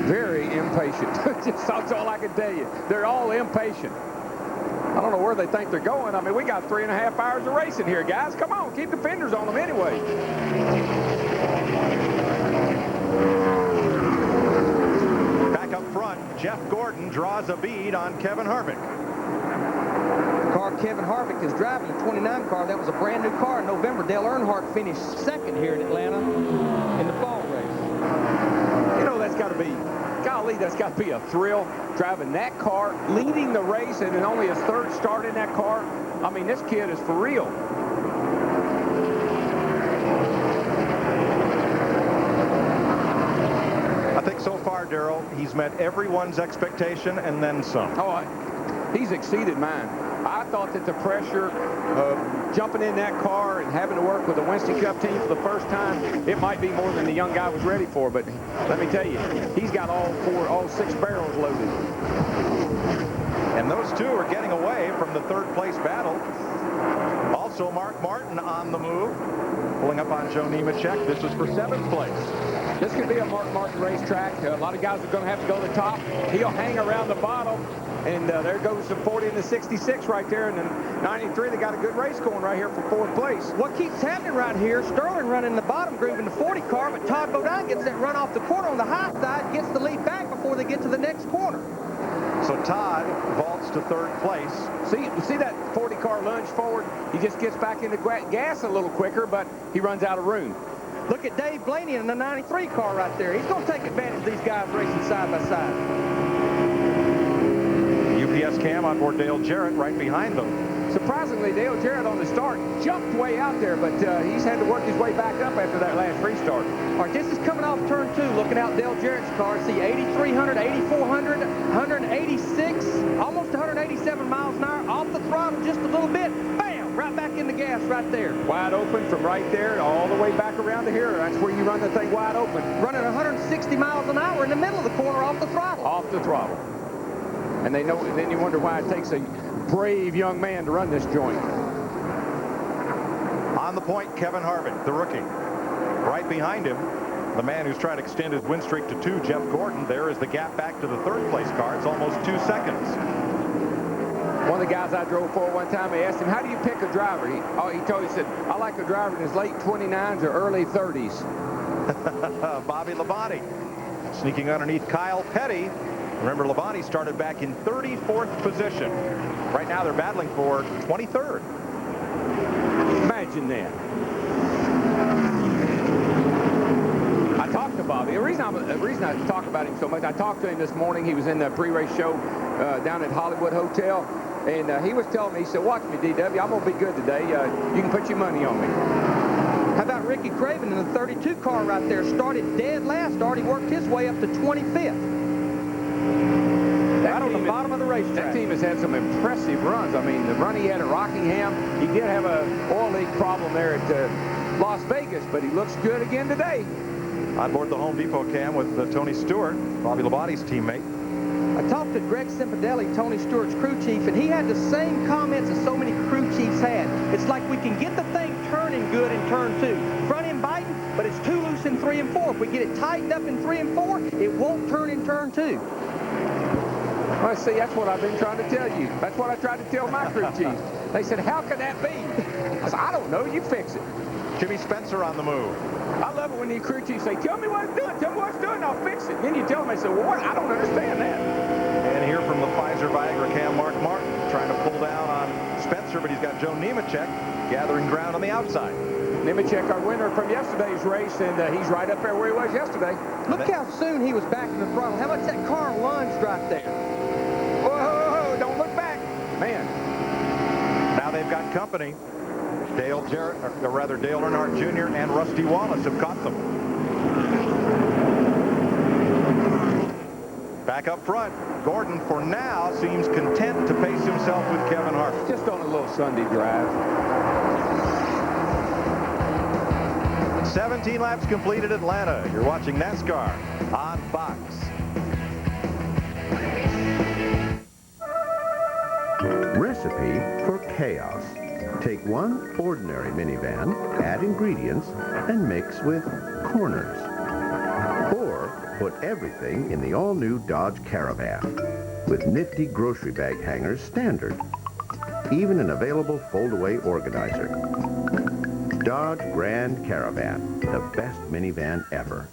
Very impatient. That's all I can tell you. They're all impatient. I don't know where they think they're going. I mean, we got 3.5 hours of racing here, guys. Come on, keep the fenders on them anyway. Back up front, Jeff Gordon draws a bead on Kevin Harvick. The car Kevin Harvick is driving, the 29 car, that was a brand new car in November. Dale Earnhardt finished second here in Atlanta in the fall race. You know, that's got to be golly, that's got to be a thrill driving that car, leading the race, and then only his third start in that car. I mean, this kid is for real. I think so far, Darrell, he's met everyone's expectation and then some. Oh, he's exceeded mine. I thought that the pressure of jumping in that car and having to work with the Winston Cup team for the first time, it might be more than the young guy was ready for. But let me tell you, he's got all 6 barrels loaded. And those two are getting away from the third-place battle. Also, Mark Martin on the move, pulling up on Joe Nemechek. This is for 7th place. This could be a Mark Martin racetrack. A lot of guys are going to have to go to the top. He'll hang around the bottom. And there goes the 40 and the 66 right there. And then 93, they got a good race going right here for 4th place. What keeps happening right here, Sterling running the bottom groove in the 40 car, but Todd Bodine gets that run off the corner on the high side, gets the lead back before they get to the next corner. So Todd vaults to 3rd place. See that 40 car lunge forward? He just gets back into gas a little quicker, but he runs out of room. Look at Dave Blaney in the 93 car right there. He's going to take advantage of these guys racing side by side. UPS Cam on board Dale Jarrett right behind them. Surprisingly, Dale Jarrett on the start jumped way out there, but he's had to work his way back up after that last restart. All right, this is coming off turn 2, looking out Dale Jarrett's car. See 8,300, 8,400, 186, almost 187 miles an hour, off the throttle just a little bit. Bam! Right back in the gas right there. Wide open from right there all the way back around to here. That's where you run the thing wide open. Running 160 miles an hour in the middle of the corner off the throttle. Off the throttle. And they know, then you wonder why it takes a brave young man to run this joint. On the point, Kevin Harvick, the rookie. Right behind him, the man who's trying to extend his win streak to 2, Jeff Gordon. There is the gap back to the 3rd place car. It's almost 2 seconds. One of the guys I drove for one time, I asked him, how do you pick a driver? He said, I like a driver in his late 29s or early 30s. Bobby Labonte sneaking underneath Kyle Petty. Remember, Labonte started back in 34th position. Right now, they're battling for 23rd. Imagine that. I talked to Bobby. The reason I talk about him so much, I talked to him this morning. He was in the pre-race show down at Hollywood Hotel. And he was telling me, he said, watch me, DW. I'm going to be good today. You can put your money on me. How about Ricky Craven in the 32 car right there? Started dead last. Already worked his way up to 25th. Right on the bottom of the racetrack. That team has had some impressive runs. I mean, the run he had at Rockingham, he did have an oil leak problem there at Las Vegas, but he looks good again today. On board the Home Depot Cam with Tony Stewart, Bobby Labonte's teammate. I talked to Greg Simpedelli, Tony Stewart's crew chief, and he had the same comments as so many crew chiefs had. It's like we can get the thing turning good in turn 2. Front end biting, but it's too loose in 3 and 4. If we get it tightened up in 3 and 4, it won't turn in turn 2. Well, see, that's what I've been trying to tell you. That's what I tried to tell my crew chief. They said, how could that be? I said, I don't know. You fix it. Jimmy Spencer on the move. I love it when the crew chiefs say, tell me what it's doing. Tell me what it's doing. I'll fix it. Then you tell them, I say, well, what? I don't understand that. And here from the Pfizer Viagra Cam, Mark Martin trying to pull down on Spencer, but he's got Joe Nemechek gathering ground on the outside. Nemechek, our winner from yesterday's race, and he's right up there where he was yesterday. Look how soon he was back in the throttle. How much that car lunged right there. Whoa, don't look back. Man. Now they've got company. Dale Jarrett, or rather Dale Earnhardt Jr. and Rusty Wallace have caught them. Back up front, Gordon for now seems content to pace himself with Kevin Harvick. Just on a little Sunday drive. 17 laps completed at Atlanta. You're watching NASCAR on Fox. Recipe for chaos. Take one ordinary minivan, add ingredients, and mix with corners. Or put everything in the all-new Dodge Caravan with nifty grocery bag hangers standard. Even an available fold-away organizer. Dodge Grand Caravan, the best minivan ever.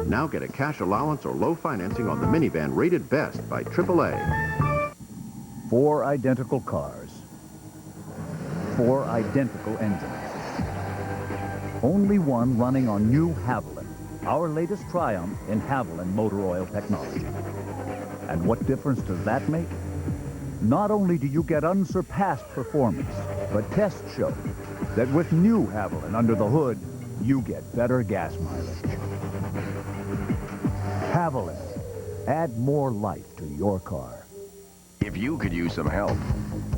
Now get a cash allowance or low financing on the minivan rated best by AAA. 4 identical cars. 4 identical engines. Only one running on new Haviland. our latest triumph in Haviland motor oil technology. And what difference does that make? Not only do you get unsurpassed performance, but tests show that with new Haviland under the hood, you get better gas mileage. Haviland. Add more life to your car. If you could use some help,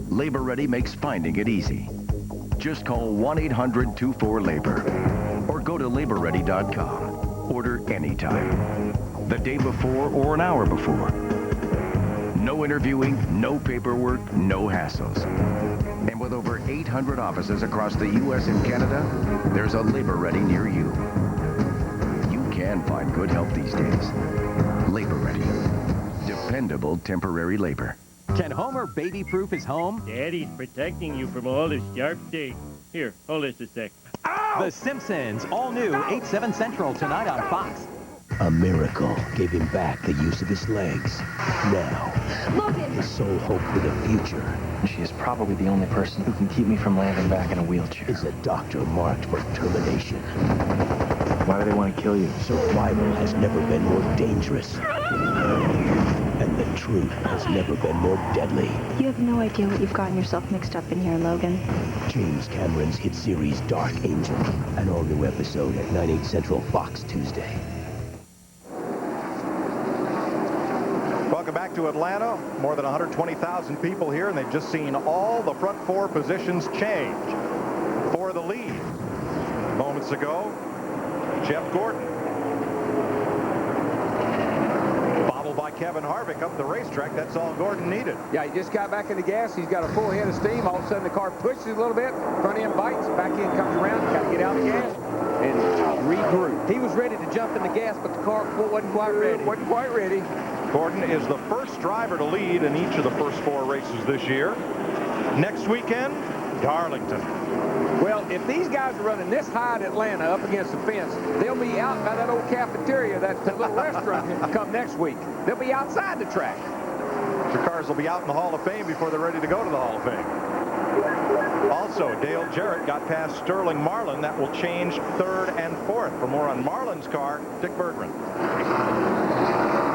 Labor Ready makes finding it easy. Just call 1-800-24-LABOR or go to laborready.com. Order anytime. The day before or an hour before. No interviewing, no paperwork, no hassles. And with over 800 offices across the U.S. and Canada, there's a Labor Ready near you. You can find good help these days. Labor Ready. Dependable temporary labor. Can Homer baby-proof his home? Daddy's protecting you from all the sharp things. Here, hold this a sec. The Simpsons, all new, 8/7 Central tonight on Fox. A miracle gave him back the use of his legs. Now, his sole hope for the future. She is probably the only person who can keep me from landing back in a wheelchair. Is a doctor marked for termination. Why do they want to kill you? Survival has never been more dangerous. And the truth has never been more deadly. You have no idea what you've gotten yourself mixed up in here, Logan. James Cameron's hit series Dark Angel. An all-new episode at 9/8 Central Fox Tuesday. Welcome back to Atlanta. More than 120,000 people here, and they've just seen all the front four positions change. For the lead, moments ago, Jeff Gordon. Bobbled by Kevin Harvick up the racetrack. That's all Gordon needed. Yeah, he just got back in the gas. He's got a full head of steam. All of a sudden, the car pushes a little bit. Front end bites. Back end comes around. Got to get out of the gas and regroup. He was ready to jump in the gas, but the car wasn't quite ready. Wasn't quite ready. Gordon is the first driver to lead in each of the first four races this year. Next weekend, Darlington. Well, if these guys are running this high in Atlanta up against the fence, they'll be out by that old cafeteria, that little restaurant, come next week. They'll be outside the track. The cars will be out in the Hall of Fame before they're ready to go to the Hall of Fame. Also, Dale Jarrett got past Sterling Marlin. That will change third and fourth. For more on Marlin's car, Dick Bergman.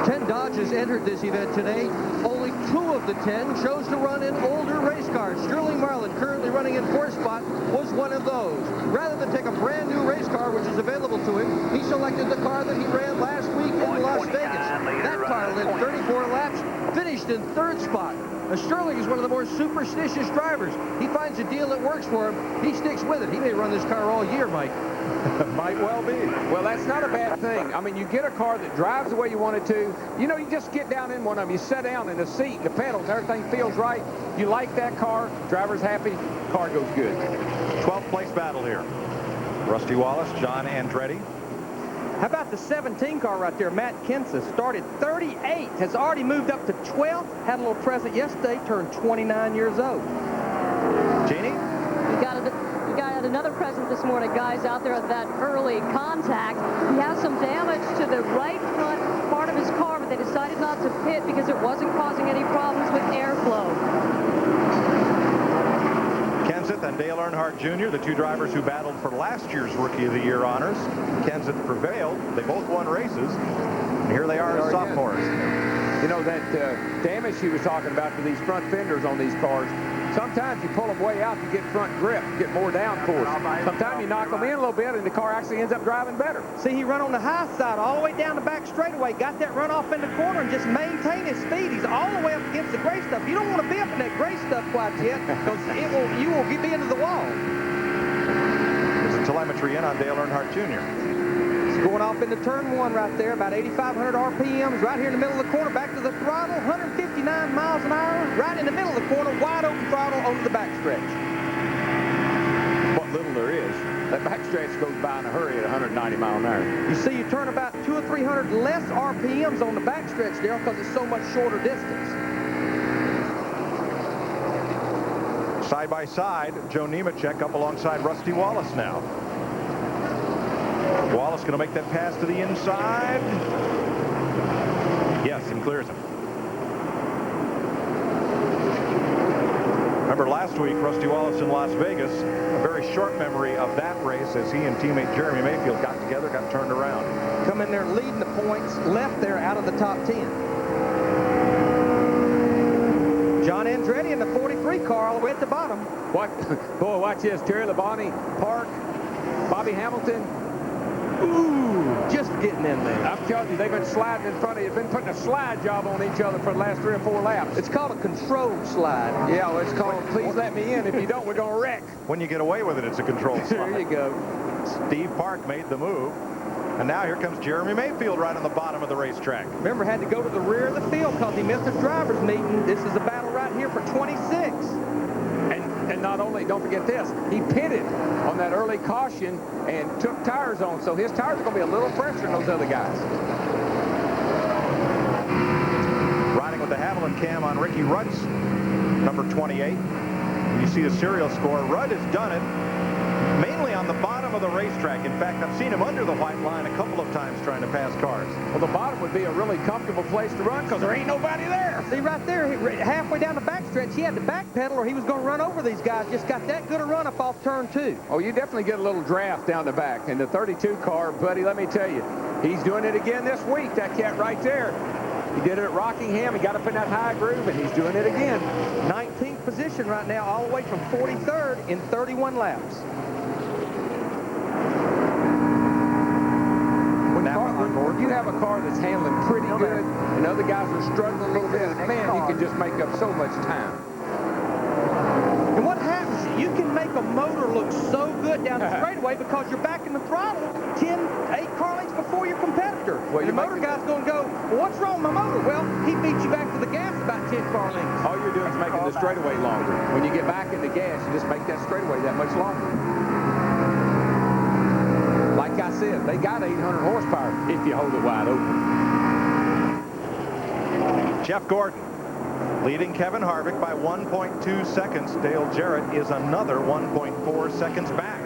10 Dodges entered this event today. Only 2 of the 10 chose to run in older race cars. Sterling Marlin, currently running in 4th spot, was one of those. Rather than take a brand new race car, which is available to him, he selected the car that he ran last week in Las Vegas. That car led 34 laps, finished in 3rd spot. Now, Sterling is one of the more superstitious drivers. He finds a deal that works for him. He sticks with it. He may run this car all year, Mike. Might well be. Well, that's not a bad thing. I mean, you get a car that drives the way you want it to. You know, you just get down in one of them. You sit down in the seat, the pedals, and everything feels right. You like that car. Driver's happy. Car goes good. 12th place battle here. Rusty Wallace, John Andretti. How about the 17 car right there? Matt Kenseth started 38, has already moved up to 12th, had a little present yesterday, turned 29 years old. Jeannie? We got another present this morning, guys, out there at that early contact. He has some damage to the right front part of his car, but they decided not to pit because it wasn't causing any problems with airflow. Kenseth and Dale Earnhardt Jr., the 2 drivers who battled for last year's Rookie of the Year honors. Kenseth prevailed. They both won races. And here they are as sophomores. You know, that damage he was talking about to these front fenders on these cars, sometimes you pull them way out to get front grip, get more downforce. Sometimes you knock them in a little bit, and the car actually ends up driving better. See, he run on the high side all the way down the back straightaway, got that run off in the corner, and just maintain his speed. He's all the way up against the gray stuff. You don't want to be up in that gray stuff quite yet, because you will be into the wall. There's a telemetry in on Dale Earnhardt Jr. It's going off into turn 1 right there, about 8,500 RPMs, right here in the middle of the corner, back to the throttle, 159 miles an hour, right in the middle of the corner, wide open throttle onto the backstretch. What little there is, that backstretch goes by in a hurry at 190 miles an hour. You see, you turn about 200 or 300 less RPMs on the backstretch there because it's so much shorter distance. Side by side, Joe Nemechek up alongside Rusty Wallace now. Wallace going to make that pass to the inside. Yes, and clears him. Remember last week, Rusty Wallace in Las Vegas, a very short memory of that race as he and teammate Jeremy Mayfield got together, got turned around. Come in there leading the points, left there out of the top 10. John Andretti in the 43 car all the way at the bottom. What? Boy, watch this. Terry Labonte, Park, Bobby Hamilton. Ooh, just getting in there. I'm telling you, they've been sliding in front of you. They've been putting a slide job on each other for the last 3 or 4 laps. It's called a controlled slide. Yeah, well, it's called please let me in. If you don't, we're going to wreck. When you get away with it, it's a controlled slide. There you go. Steve Park made the move. And now here comes Jeremy Mayfield right on the bottom of the racetrack. Remember, had to go to the rear of the field because he missed his driver's meeting. This is a battle right here for 26. And not only, don't forget this, he pitted on that early caution and took tires on, so his tires are going to be a little fresher than those other guys. Riding with the Haviland cam on Ricky Rudd's number 28. And you see the serial score. Rudd has done it mainly on the bottom of the racetrack. In fact, I've seen him under the white line a couple of times trying to pass cars. Well, the bottom would be a really comfortable place to run because there ain't nobody there. See, right there, halfway down the backstretch, he had to backpedal or he was going to run over these guys. Just got that good a run up off turn 2. Oh, you definitely get a little draft down the back. And the 32 car, buddy, let me tell you, he's doing it again this week, that cat right there. He did it at Rockingham. He got up in that high groove, and he's doing it again. 19th position right now, all the way from 43rd in 31 laps. When you have a car that's handling pretty good and other guys are struggling a little bit, man, you can just make up so much time. And what happens, you can make a motor look so good down the straightaway because you're back in the throttle 8 car lengths before your competitor. Well, the motor guy's going to go, well, what's wrong with my motor? Well, he beat you back to the gas about 10 car lengths. All you're doing is making the straightaway longer. When you get back in the gas, you just make that straightaway that much longer. Like I said, they got 800 horsepower if you hold it wide open. Jeff Gordon leading Kevin Harvick by 1.2 seconds. Dale Jarrett is another 1.4 seconds back.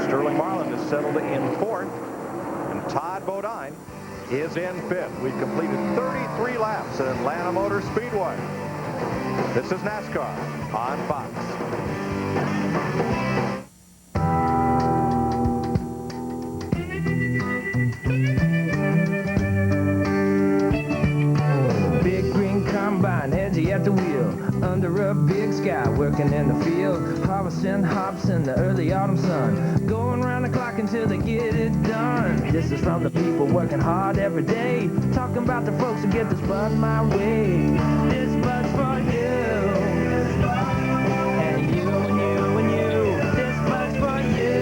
Sterling Marlin is settled in 4th, and Todd Bodine is in 5th. We've completed 33 laps at Atlanta Motor Speedway. This is NASCAR on Fox. At the wheel, under a big sky, working in the field, harvesting hops in the early autumn sun, going round the clock until they get it done. This is from the people working hard every day, talking about the folks who get this bud my way. This bud's for you, and you and you and you. This bud's for you,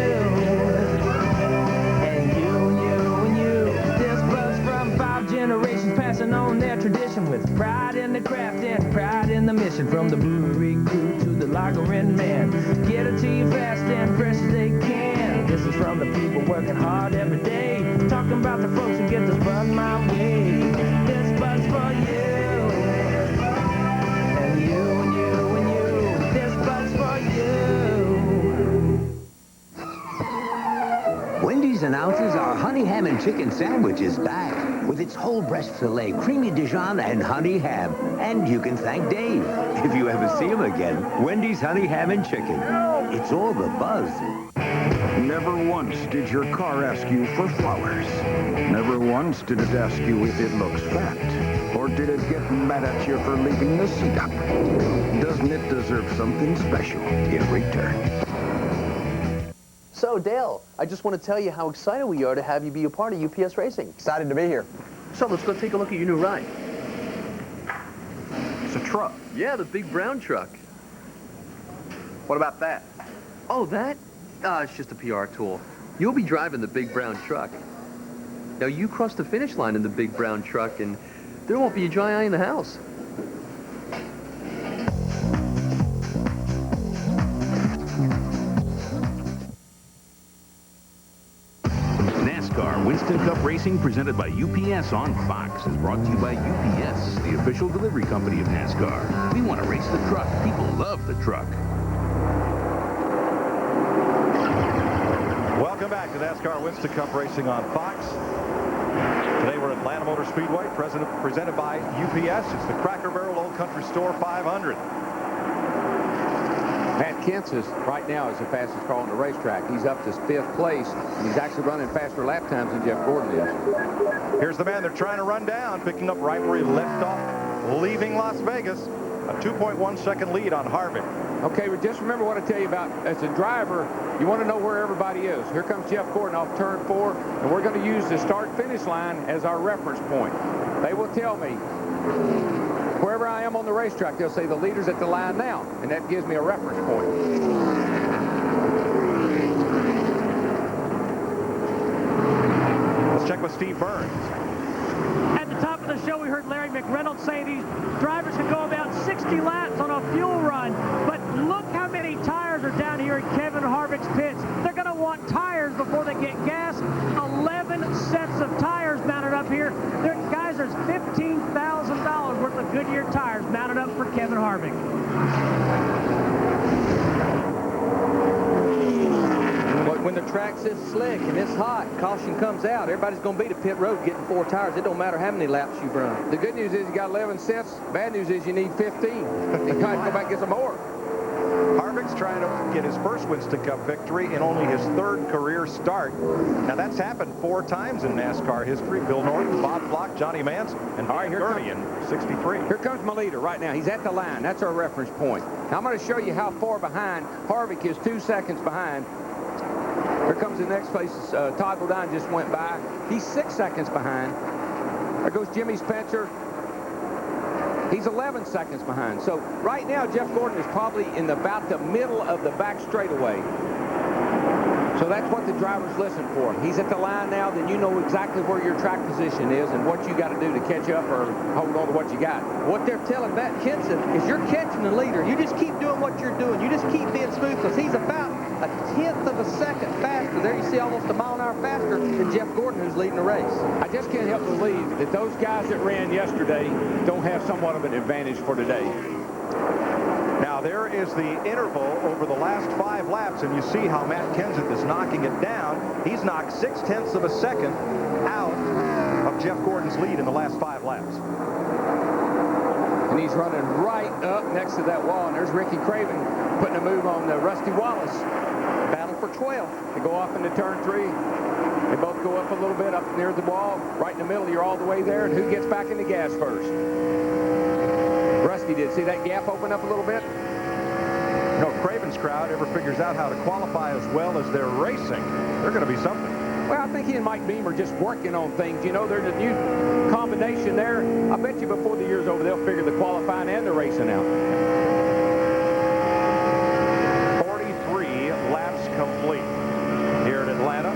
and you and you and you. This bud's from 5 generations passing on their tradition with pride in the craft and pride in the mission. From the brewery crew to the lager-in man, get it to you fast and fresh as they can. This is from the people working hard every day, talking about the folks who get this bud my way. This bud's for you, and you and you and you. This bud's for you. Wendy's announces our honey ham and chicken sandwich is back with its whole breast filet, creamy Dijon, and honey ham. And you can thank Dave if you ever see him again. Wendy's honey ham and chicken. It's all the buzz. Never once did your car ask you for flowers. Never once did it ask you if it looks fat. Or did it get mad at you for leaving the seat up? Doesn't it deserve something special in return? So, Dale, I just want to tell you how excited we are to have you be a part of UPS Racing. Excited to be here. So, let's go take a look at your new ride. It's a truck. Yeah, the big brown truck. What about that? Oh, that? It's just a PR tool. You'll be driving the big brown truck. Now, you cross the finish line in the big brown truck, and there won't be a dry eye in the house. NASCAR Winston Cup Racing, presented by UPS on Fox, is brought to you by UPS, the official delivery company of NASCAR. We want to race the truck. People love the truck. Welcome back to NASCAR Winston Cup Racing on Fox. Today we're at Atlanta Motor Speedway, presented by UPS. It's the Cracker Barrel Old Country Store 500. Matt Kenseth right now is the fastest car on the racetrack. He's up to 5th place, and he's actually running faster lap times than Jeff Gordon is. Here's the man they're trying to run down, picking up right where he left off, leaving Las Vegas. A 2.1-second lead on Harvick. Okay, but just remember what I tell you about as a driver, you want to know where everybody is. Here comes Jeff Gordon off turn 4, and we're going to use the start-finish line as our reference point. They will tell me, wherever I am on the racetrack, they'll say the leader's at the line now, and that gives me a reference point. Let's check with Steve Burns. At the top of the show, we heard Larry McReynolds say these drivers can go about 60 laps on a fuel run, but look how many tires are down here in Kevin Harvick's pits. They're going to want tires before they get gas. 11 sets of tires mounted up here. Guys, there's $15,000 worth of Goodyear tires mounted up for Kevin Harvick. When the track's this slick and it's hot, caution comes out, everybody's going to be to pit road getting 4 tires. It don't matter how many laps you've run. The good news is you got 11 sets. Bad news is you need 15. You got to go back and get some more. Harvick's trying to get his first Winston Cup victory in only his 3rd career start. Now, that's happened 4 times in NASCAR history. Bill Norton, Bob Flock, Johnny Mance, and Gurney in 63. Here comes my leader right now. He's at the line. That's our reference point. Now, I'm going to show you how far behind. Harvick is 2 seconds behind. Here comes the next place. Todd Bodine just went by. He's 6 seconds behind. There goes Jimmy Spencer. He's 11 seconds behind. So right now, Jeff Gordon is probably in about the middle of the back straightaway. So that's what the drivers listen for. He's at the line now, then you know exactly where your track position is and what you got to do to catch up or hold on to what you got. What they're telling Matt Kenseth is you're catching the leader. You just keep doing what you're doing. You just keep being smooth because he's about a 1/10 of a second faster. There you see almost a mile an hour faster than Jeff Gordon, who's leading the race. I just can't help believe that those guys that ran yesterday don't have somewhat of an advantage for today. Now, there is the interval over the last 5 laps, and you see how Matt Kenseth is knocking it down. He's knocked 0.6 of a second out of Jeff Gordon's lead in the last 5 laps. And he's running right up next to that wall, and there's Ricky Craven putting a move on Rusty Wallace. Battle for 12. They go off into turn 3. They both go up a little bit up near the wall. Right in the middle, you're all the way there, and who gets back in the gas first? Rusty did. See that gap open up a little bit? You know, if Craven's crowd ever figures out how to qualify as well as they're racing, they're going to be something. Well, I think he and Mike Beam are just working on things. You know, there's a new combination there. I bet you before the year's over, they'll figure the qualifying and the racing out. 43 laps complete here at Atlanta.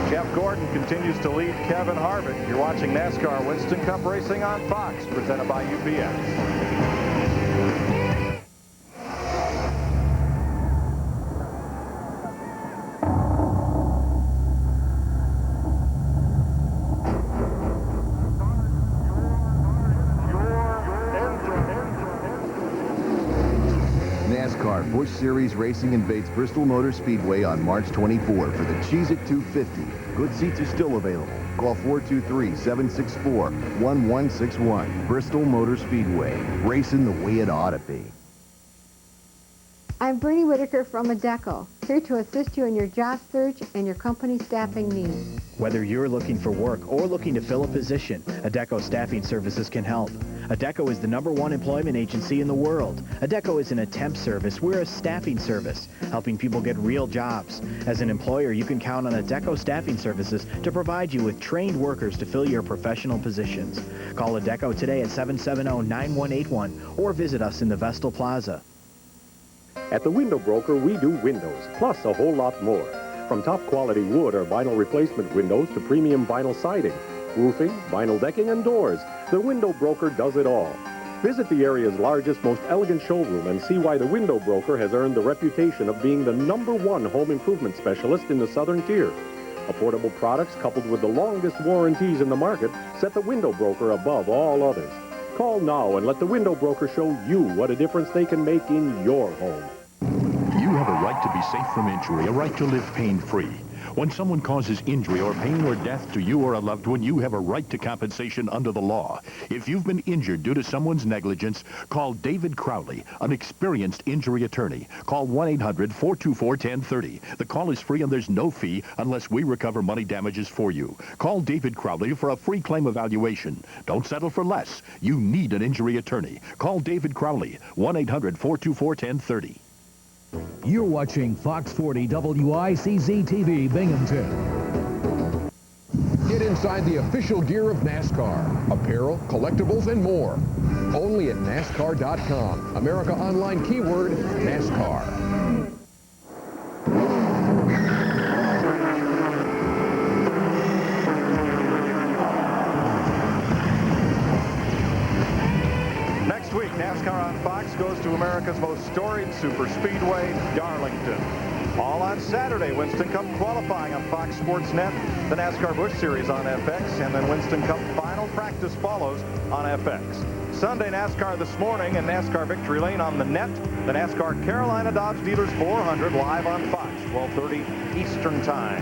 Jeff Gordon continues to lead Kevin Harvick. You're watching NASCAR Winston Cup Racing on Fox, presented by UPS. NASCAR Busch Series Racing invades Bristol Motor Speedway on March 24 for the Cheez-It 250. Good seats are still available. Call 423-764-1161. Bristol Motor Speedway. Racing the way it ought to be. I'm Bernie Whitaker from Adecco, here to assist you in your job search and your company staffing needs. Whether you're looking for work or looking to fill a position, Adecco Staffing Services can help. Adecco is the #1 employment agency in the world. Adecco isn't a temp service, we're a staffing service, helping people get real jobs. As an employer, you can count on Adecco Staffing Services to provide you with trained workers to fill your professional positions. Call Adecco today at 770-9181 or visit us in the Vestal Plaza. At the Window Broker, we do windows, plus a whole lot more. From top quality wood or vinyl replacement windows to premium vinyl siding, roofing, vinyl decking, and doors, the Window Broker does it all. Visit the area's largest, most elegant showroom and see why the Window Broker has earned the reputation of being the #1 home improvement specialist in the Southern Tier. Affordable products coupled with the longest warranties in the market set the Window Broker above all others. Call now and let the Window Broker show you what a difference they can make in your home. You have a right to be safe from injury, a right to live pain-free. When someone causes injury or pain or death to you or a loved one, you have a right to compensation under the law. If you've been injured due to someone's negligence, call David Crowley, an experienced injury attorney. Call 1-800-424-1030. The call is free and there's no fee unless we recover money damages for you. Call David Crowley for a free claim evaluation. Don't settle for less. You need an injury attorney. Call David Crowley, 1-800-424-1030. You're watching Fox 40 WICZ-TV Binghamton. Get inside the official gear of NASCAR. Apparel, collectibles, and more. Only at NASCAR.com. America Online keyword NASCAR. Next week, NASCAR on Fox goes to America's most storied superspeedway, Darlington. All on Saturday, Winston Cup qualifying on Fox Sports Net, the NASCAR Busch Series on FX, and then Winston Cup final practice follows on FX. Sunday, NASCAR This Morning and NASCAR Victory Lane on the net. The NASCAR Carolina Dodge Dealers 400 live on Fox, 12:30 Eastern Time.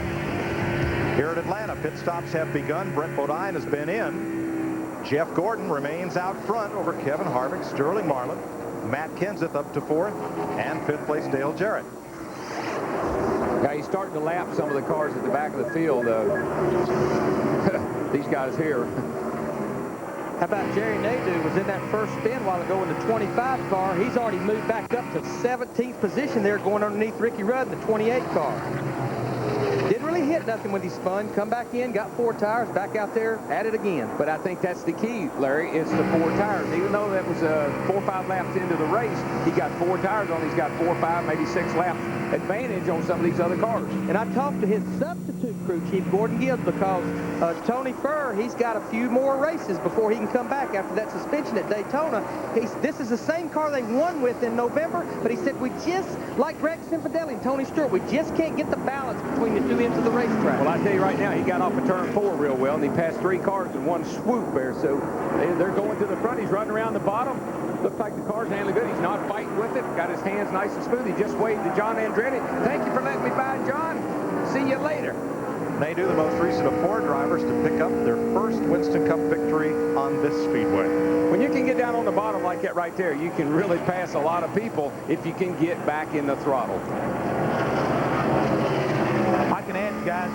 Here at Atlanta, pit stops have begun. Brett Bodine has been in. Jeff Gordon remains out front over Kevin Harvick, Sterling Marlin, Matt Kenseth up to fourth, and fifth place Dale Jarrett. Yeah, he's starting to lap some of the cars at the back of the field. These guys here. How about Jerry Nadeau was in that first spin a while ago in the 25 car. He's already moved back up to 17th position there going underneath Ricky Rudd in the 28 car. Didn't really hit nothing when he spun. Come back in, got 4 tires, back out there, at it again. But I think that's the key, Larry. It's the 4 tires. Even though that was 4 or 5 laps into the race, he got 4 tires on. He's got 4, 5, maybe 6 laps advantage on some of these other cars. And I talked to his substitute crew chief, Gordon Gibbs, because Tony Furr, he's got a few more races before he can come back after that suspension at Daytona. This is the same car they won with in November, but he said, we just, like Greg Cianfrocco and Tony Stewart, we just can't get the balance between the 2 ends of the racetrack. Well, I tell you right now, he got off of turn 4 real well, and he passed 3 cars in one swoop there. So they're going to the front. He's running around the bottom. Looks like the car's handling good. He's not fighting with it. Got his hands nice and smooth. He just waved to John Andretti. Thank you for letting me by, John. See you later. They do the most recent of 4 drivers to pick up their first Winston Cup victory on this speedway. When you can get down on the bottom like that right there, you can really pass a lot of people if you can get back in the throttle. I can add, guys,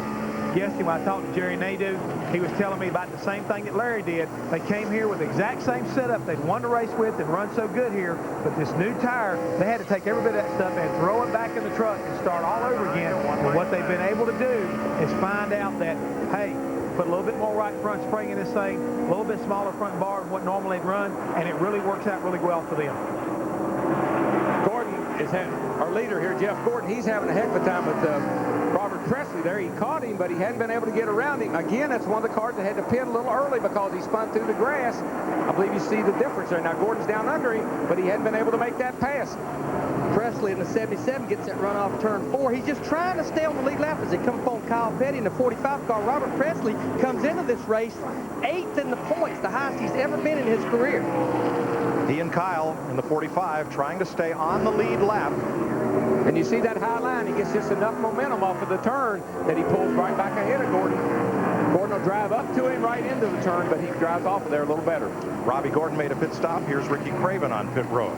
yesterday when I talked to Jerry Nadeau, he was telling me about the same thing that Larry did. They came here with the exact same setup they'd won the race with and run so good here, but this new tire, they had to take every bit of that stuff and throw it back in the truck and start all over again. And what they've been able to do is find out that, hey, put a little bit more right front spring in this thing, a little bit smaller front bar than what normally they'd run, and it really works out really well for them. Gordon is our leader here, Jeff Gordon. He's having a heck of a time with Robert Presley there. He caught him, but he hadn't been able to get around him. Again, that's one of the cars that had to pit a little early because he spun through the grass. I believe you see the difference there. Now, Gordon's down under him, but he hadn't been able to make that pass. Presley in the 77 gets that run off turn 4. He's just trying to stay on the lead lap as they come up on Kyle Petty in the 45 car. Robert Presley comes into this race 8th in the points, the highest he's ever been in his career. He and Kyle in the 45 trying to stay on the lead lap. And you see that high line, he gets just enough momentum off of the turn that he pulls right back ahead of Gordon. Gordon will drive up to him right into the turn, but he drives off of there a little better. Robbie Gordon made a pit stop. Here's Ricky Craven on pit road.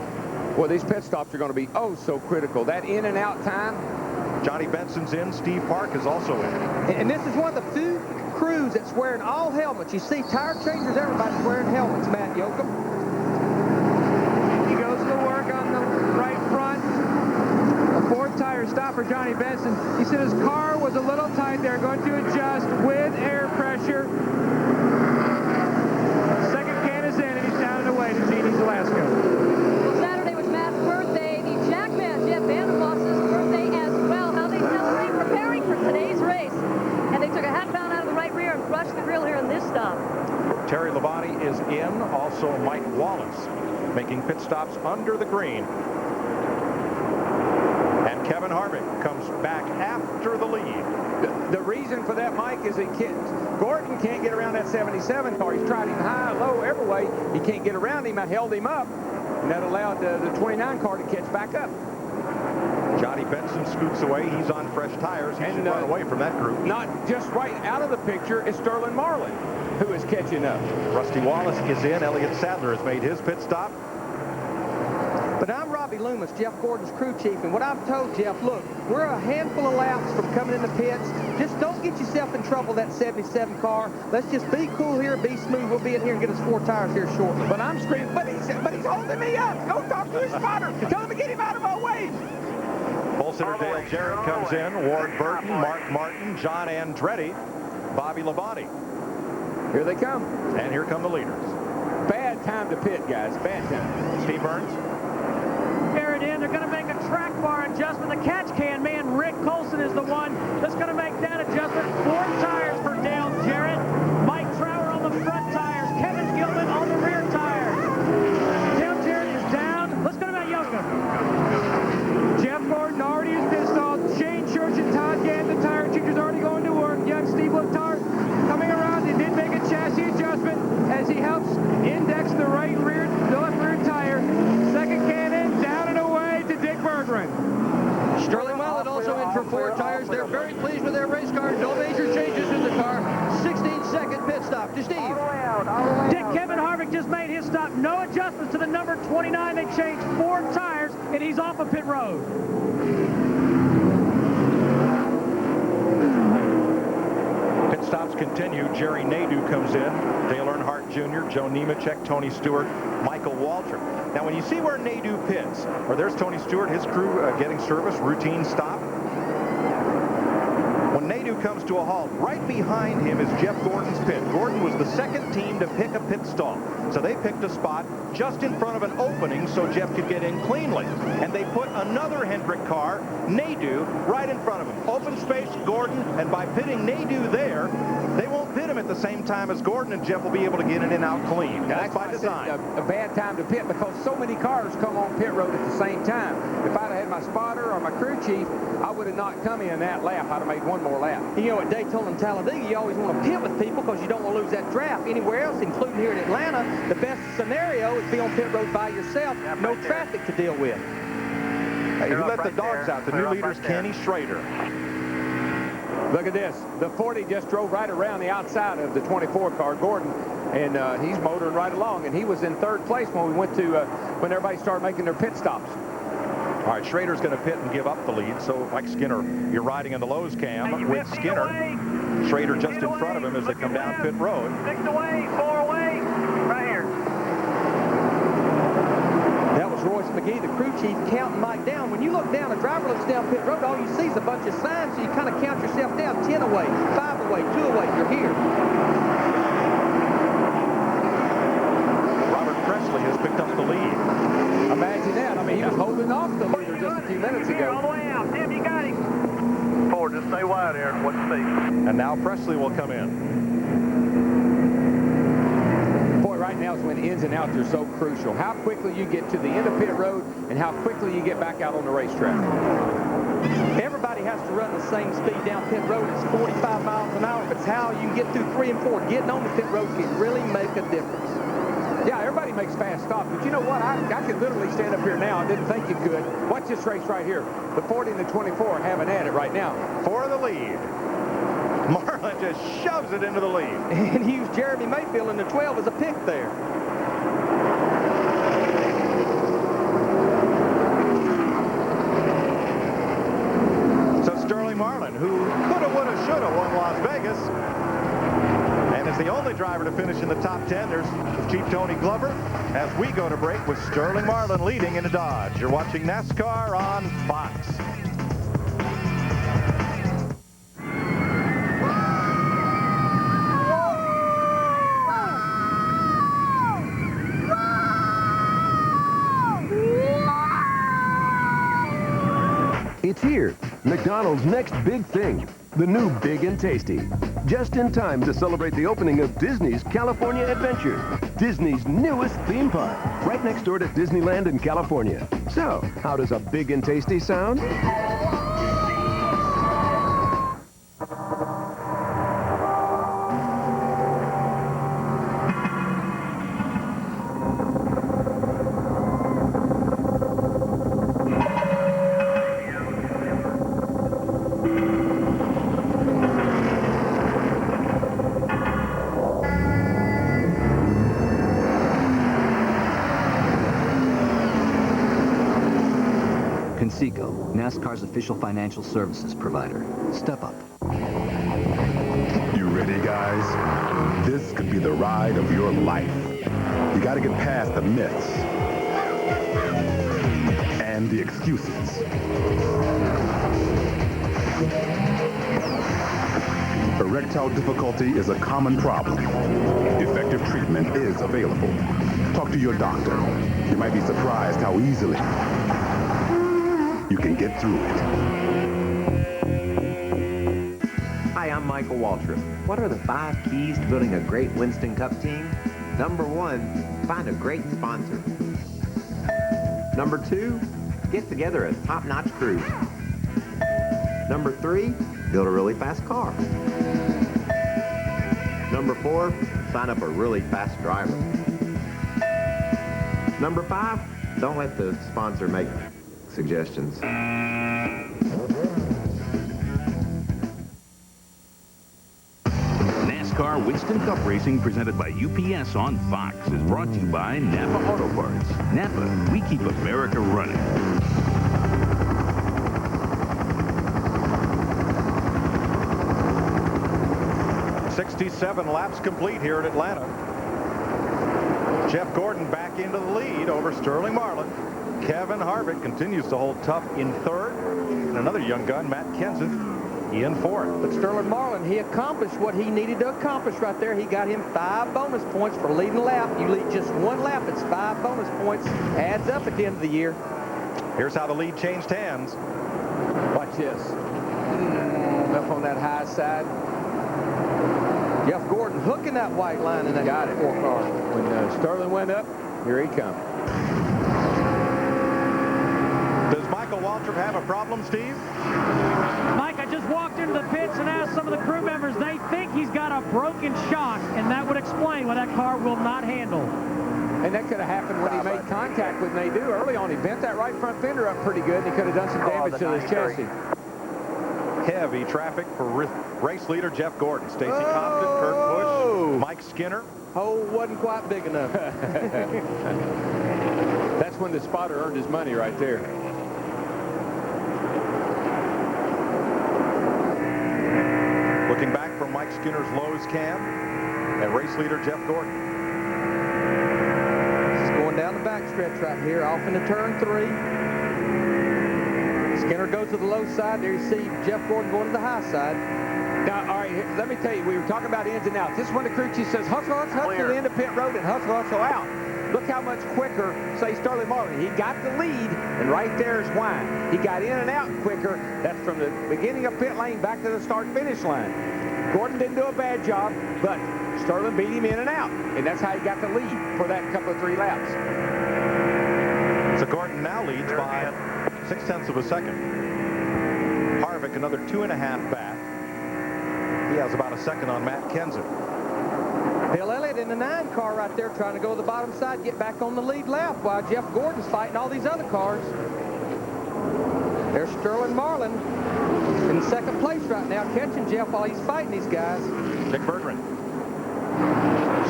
Well, these pit stops are going to be oh so critical. That in and out time. Johnny Benson's in. Steve Park is also in. And this is one of the few crews that's wearing all helmets. You see tire changers, everybody's wearing helmets, Matt Yoakum. He goes to work on the right front. A 4th tire stop for Johnny Benson. He said his car was a little tight. They're going to adjust with air pressure. Second can is in, and he's down and away to Genie's Alaska. Well, Saturday was Matt's birthday. The Jackman, Jeff Vandervoss's birthday as well. How they celebrate preparing for today's race. And they took a half pound out of the right rear and brushed the grill here in this stop. Terry Labonte is in. Also Mike Wallace making pit stops under the green. And Kevin Harvick comes back after the lead. The reason for that, Mike, is Gordon can't get around that 77 car. He's tried him high, low, every way. He can't get around him. I held him up, and that allowed the 29 car to catch back up. Johnny Benson scoots away. He's on fresh tires. He should run away from that group. Not just right out of the picture is Sterling Marlin, who is catching up. Rusty Wallace is in. Elliott Sadler has made his pit stop. But I'm Robbie Loomis, Jeff Gordon's crew chief, and what I've told Jeff, look, we're a handful of laps from coming in the pits. Just don't get yourself in trouble, that 77 car. Let's just be cool here, be smooth. We'll be in here and get us 4 tires here shortly. But I'm screaming, but he's holding me up. Go talk to his spotter. Tell him to get him out of my way. Pole sitter Dale Jarrett comes in. Ward Burton, Mark Martin, John Andretti, Bobby Labonte. Here they come. And here come the leaders. Bad time to pit, guys. Bad time. Steve Burns. Carried in. They're going to make a track bar adjustment. The catch can man, Rick Colson, is the one that's going to make that adjustment. 4 tires for Dale Jarrett. Mike Trower on the front tires. Kevin Gilman on the rear tires. Dale Jarrett is down. Let's go to Matt Yoakum. Jeff Gordon already is pit stalled. Shane Church and Todd Gann, the tire teacher's already going to work. Young Steve Letarte coming around. They did make a chassis adjustment as he helps index the left rear tire. Second can in, down and away to Dick Berggren. Sterling Marlin also in for 4 tires. They're very pleased with their race car. No major changes in the car. 16-second pit stop to Steve. Kevin Harvick just made his stop. No adjustments to the number 29. They changed 4 tires, and he's off of pit road. Pit stops continue. Jerry Nadeau comes in. Dale Earnhardt Jr., Joe Nemechek, Tony Stewart, Michael Waltrip. Now, when you see where Nadeau pits, or there's Tony Stewart, his crew getting service, routine stop. When Nadeau comes to a halt, right behind him is Jeff Gordon's pit. Gordon was the second team to pick a pit stall. So they picked a spot just in front of an opening so Jeff could get in cleanly. And they put another Hendrick car, Nadeau, right in front of him. Open space, Gordon, and by pitting Nadeau there, they won't pit him at the same time as Gordon, and Jeff will be able to get in and out clean. That's by design. A bad time to pit because so many cars come on pit road at the same time. If I'd have had my spotter or my crew chief, I would have not come in that lap. I'd have made one more lap. You know, at Daytona and Talladega, you always want to pit with people because you don't want to lose that draft. Anywhere else, including here in Atlanta, the best scenario is be on pit road by yourself. No traffic to deal with. Hey, who let the dogs out? The new leader's Kenny Schrader. Look at this. The 40 just drove right around the outside of the 24 car, Gordon, and he's motoring right along. And he was in 3rd place when we went to when everybody started making their pit stops. All right, Schrader's going to pit and give up the lead. So, Mike Skinner, you're riding in the Lowe's cam with Skinner. Schrader just in front of him as they come down pit road. 6 away, 4 away, right here. That was Royce McGee, the crew chief, counting Mike down. When you look down, a driver looks down pit road, all you see is a bunch of signs, so you kind of count yourself down. 10 away, 5 away, 2 away, you're here. Robert Presley has picked up the lead. Imagine that. I mean, he was holding off the leader just a few minutes ago. All the way out. Tim, you got him. Ford, just stay wide there. What's the speed? And now Presley will come in. Boy, right now is when ins and outs are so crucial. How quickly you get to the end of pit road and how quickly you get back out on the racetrack. Everybody has to run the same speed down pit road. It's 45 miles an hour. It's how you get through 3 and 4. Getting on the pit road can really make a difference. Yeah, everybody makes fast stops, but you know what? I could literally stand up here now. I didn't think you could. Watch this race right here. The 40 and the 24 are having at it right now. For the lead. Marlin just shoves it into the lead. And he used Jeremy Mayfield in the 12 as a pick there. So Sterling Marlin, who coulda, woulda, shoulda won Las Vegas, and is the only driver to finish in the top 10. There's Chief Tony Glover as we go to break with Sterling Marlin leading into Dodge. You're watching NASCAR on Fox. It's here, McDonald's next big thing, the new Big and Tasty. Just in time to celebrate the opening of Disney's California Adventure, Disney's newest theme park, right next door to Disneyland in California. So, how does a Big and Tasty sound? NASCAR's official financial services provider. Step up. You ready, guys? This could be the ride of your life. You got to get past the myths and the excuses. Erectile difficulty is a common problem. Effective treatment is available. Talk to your doctor. You might be surprised how easily you can get through it. Hi, I'm Michael Waltrip. What are the 5 keys to building a great Winston Cup team? Number 1, find a great sponsor. Number 2, get together a top-notch crew. Number 3, build a really fast car. Number 4, sign up a really fast driver. Number 5, don't let the sponsor make suggestions. NASCAR Winston Cup Racing, presented by UPS on Fox, is brought to you by Napa Auto Parts. Napa, we keep America running. 67 laps complete here at Atlanta. Jeff Gordon back into the lead over Sterling Marlin. Kevin Harvick continues to hold tough in third. And another young gun, Matt Kenseth, in fourth. But Sterling Marlin, he accomplished what he needed to accomplish right there. He got him 5 bonus points for leading a lap. You lead just 1 lap, it's 5 bonus points. Adds up at the end of the year. Here's how the lead changed hands. Watch this. Up on that high side. Jeff Gordon hooking that white line in that got it. 4 car. When Sterling went up, here he comes. Does Michael Waltrip have a problem, Steve? Mike, I just walked into the pits and asked some of the crew members. They think he's got a broken shock, and that would explain why that car will not handle. And that could have happened when he made contact with Nadeau early on. He bent that right front fender up pretty good, and he could have done some damage to his chassis. Heavy traffic for race leader Jeff Gordon. Stacy Compton, Kurt Busch, Mike Skinner. Hole wasn't quite big enough. That's when the spotter earned his money right there. Looking back from Mike Skinner's Lowe's cam at race leader Jeff Gordon. This is going down the backstretch right here, off into turn 3. Skinner goes to the low side. There you see Jeff Gordon going to the high side. Now, all right, let me tell you, we were talking about ins and outs. This is when the crew chief says, hustle, hustle, hustle to the end of pit road and hustle, hustle out. Look how much quicker, say, Sterling Marlin. He got the lead, and right there is why. He got in and out quicker. That's from the beginning of pit lane back to the start-finish line. Gordon didn't do a bad job, but Sterling beat him in and out, and that's how he got the lead for that couple of 3 laps. So Gordon now leads by 0.6 of a second. Harvick another 2.5 back. He has about a second on Matt Kenseth. Bill Elliott in the 9 car right there trying to go to the bottom side, get back on the lead lap while Jeff Gordon's fighting all these other cars. There's Sterling Marlin in second place right now, catching Jeff while he's fighting these guys. Dick Berggren.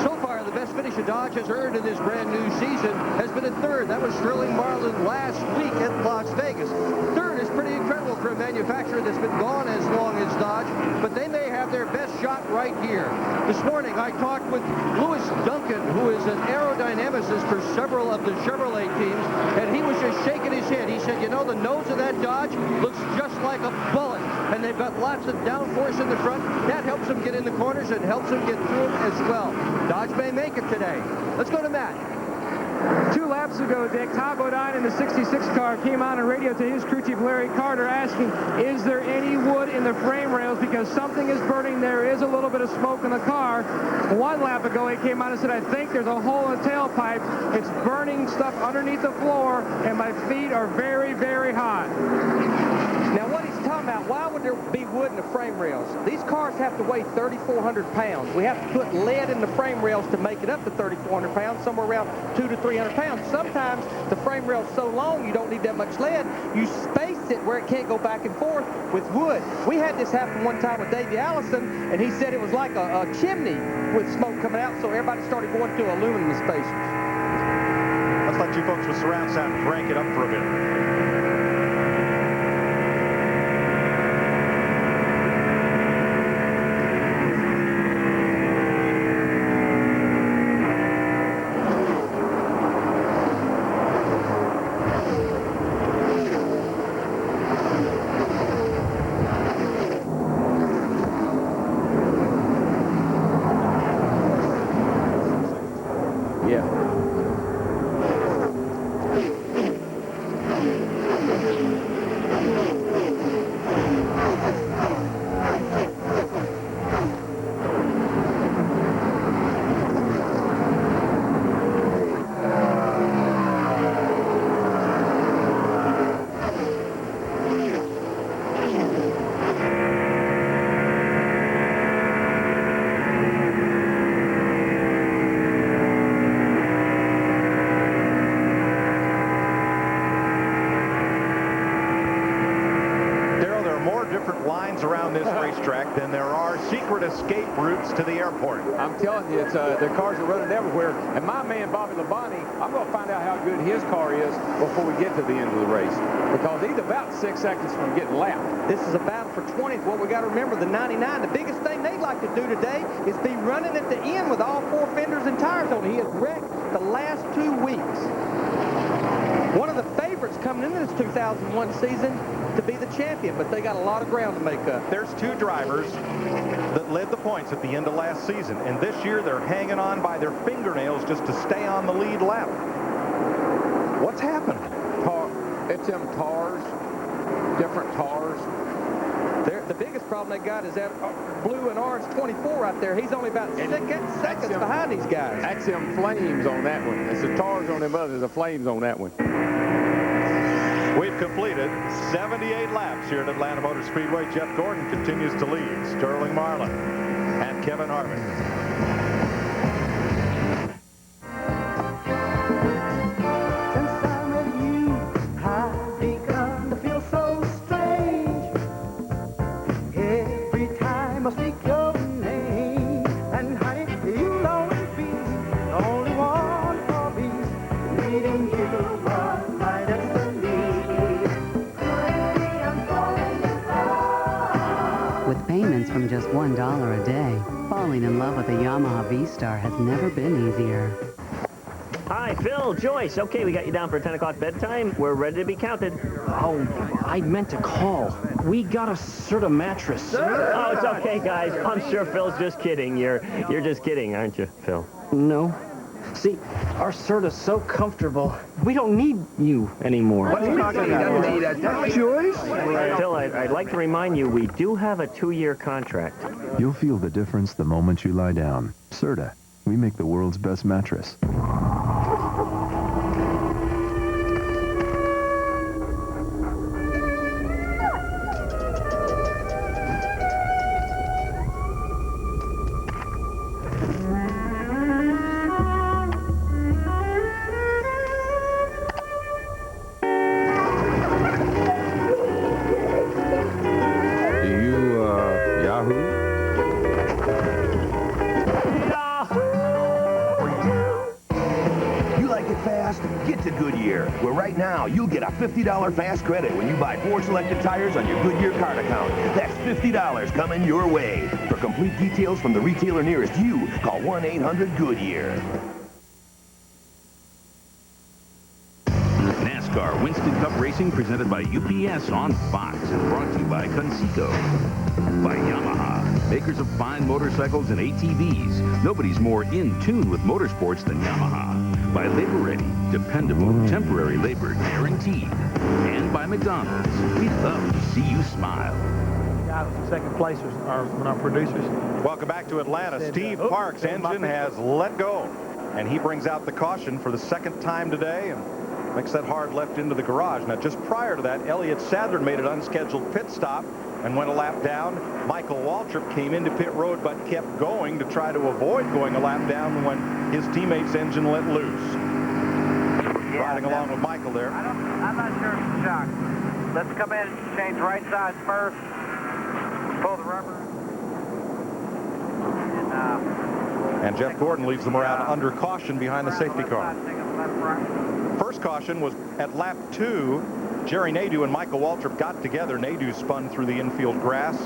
So far, the best finish a Dodge has earned in this brand new season has been a 3rd. That was Sterling Marlin last week at Las Vegas. 3rd is pretty incredible for a manufacturer that's been gone as long as Dodge, but they may have their best shot right here. This morning, I talked with Louis Duncan, who is an aerodynamicist for several of the Chevrolet teams, and he was just shaking his head. He said, you know, the nose of that Dodge looks just like a bullet, and they've got lots of downforce in the front. That helps them get in the corners and helps them get through them as well. Dodge may make it today. Let's go to Matt. 2 laps ago, Dick, Tom Bodine in the 66 car came on radio to his crew chief Larry Carter asking, is there any wood in the frame rails because something is burning? There is a little bit of smoke in the car. 1 lap ago, he came on and said, I think there's a hole in the tailpipe. It's burning stuff underneath the floor, and my feet are very, very hot. Now, what he's talking about, why would there be wood in the frame rails? These cars have to weigh 3,400 pounds. We have to put lead in the frame rails to make it up to 3,400 pounds, somewhere around 200 to 300 pounds. Sometimes the frame rail's so long you don't need that much lead. You space it where it can't go back and forth with wood. We had this happen one time with Davey Allison, and he said it was like a chimney with smoke coming out, so everybody started going to aluminum spacers. Let's let you folks with surround sound crank it up for a bit. on this racetrack than there are secret escape routes to the airport. I'm telling you, it's their cars are running everywhere. And my man, Bobby Labonte, I'm going to find out how good his car is before we get to the end of the race, because he's about 6 seconds from getting lapped. This is a battle for 20th. What we got to remember, the 99, the biggest thing they'd like to do today is be running at the end with all 4 fenders and tires on. He has wrecked the last 2 weeks. One of the favorites coming into this 2001 season to be the champion, but they got a lot of ground to make up. There's 2 drivers that led the points at the end of last season, and this year they're hanging on by their fingernails just to stay on the lead lap. What's happened? It's them tars, different tars. The biggest problem they got is that blue and orange 24 right there. He's only about seconds behind these guys. That's them flames on that one. It's the tars on them others, the flames on that one. We've completed 78 laps here at Atlanta Motor Speedway. Jeff Gordon continues to lead. Sterling Marlin and Kevin Harvick. From just $1 a day, falling in love with a Yamaha V-Star has never been easier. Hi, Phil, Joyce. Okay, we got you down for 10 o'clock bedtime. We're ready to be counted. Oh, I meant to call. We got a Serta mattress. Oh, it's okay, guys. I'm sure Phil's just kidding. You're just kidding, aren't you, Phil? No. See, our Serta's so comfortable, we don't need you anymore. What are you talking about? Joyce? Phil, I'd like to remind you, we do have a 2-year contract. You'll feel the difference the moment you lie down. Serta, we make the world's best mattress. You'll get a $50 fast credit when you buy 4 selected tires on your Goodyear card account. That's $50 coming your way. For complete details from the retailer nearest you, call 1-800-GOODYEAR. NASCAR Winston Cup Racing presented by UPS on Fox and brought to you by Conseco. By Yamaha, makers of fine motorcycles and ATVs. Nobody's more in tune with motorsports than Yamaha. By Labor Ready, dependable, temporary labor guaranteed. And by McDonald's, we love to see you smile. Second placers are our producers. Welcome back to Atlanta. Steve Parks' engine has let go, and he brings out the caution for the 2nd time today and makes that hard left into the garage. Now, just prior to that, Elliott Sadler made an unscheduled pit stop and went a lap down. Michael Waltrip came into pit road but kept going to try to avoid going a lap down when his teammate's engine let loose. Riding along with Michael there. I'm not sure it's a shock. Let's come in and change right side first. Pull the rubber. And Jeff Gordon leaves them around under caution behind the safety car. First caution was at lap 2. Jerry Nadeau and Michael Waltrip got together. Nadeau spun through the infield grass.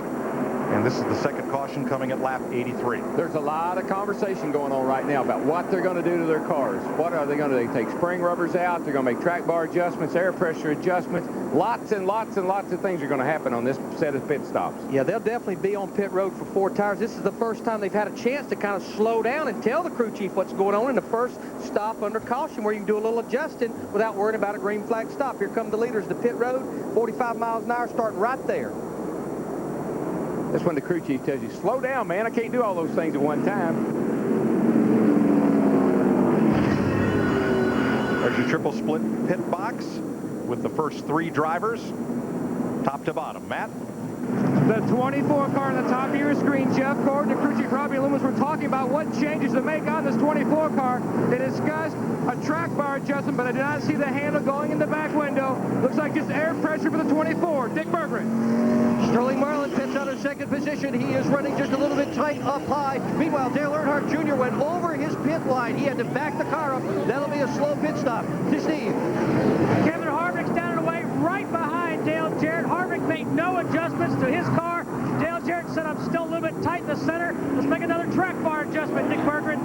And this is the 2nd caution coming at lap 83. There's a lot of conversation going on right now about what they're going to do to their cars. What are they going to do? They take spring rubbers out. They're going to make track bar adjustments, air pressure adjustments. Lots and lots and lots of things are going to happen on this set of pit stops. Yeah, they'll definitely be on pit road for 4 tires. This is the first time they've had a chance to kind of slow down and tell the crew chief what's going on in the first stop under caution, where you can do a little adjusting without worrying about a green flag stop. Here come the leaders to pit road, 45 miles an hour, starting right there. That's when the crew chief tells you, slow down, man. I can't do all those things at one time. There's your triple split pit box with the first 3 drivers, top to bottom. Matt? The 24 car on the top of your screen, Jeff Gordon and crew chief Robbie Loomis were talking about what changes to make on this 24 car. They discussed a track bar adjustment, but I did not see the handle going in the back window. Looks like just air pressure for the 24. Dick Berggren. Sterling Marlin pits out of for second position. He is running just a little bit tight up high. Meanwhile, Dale Earnhardt Jr. went over his pit line. He had to back the car up. That'll be a slow pit stop. To Steve. Kevin Harvick's down and away right behind Dale Jarrett. Harvick made no adjustments to his car. Dale Jarrett said, I'm still a little bit tight in the center. Let's make another track bar adjustment, Dick Berggren.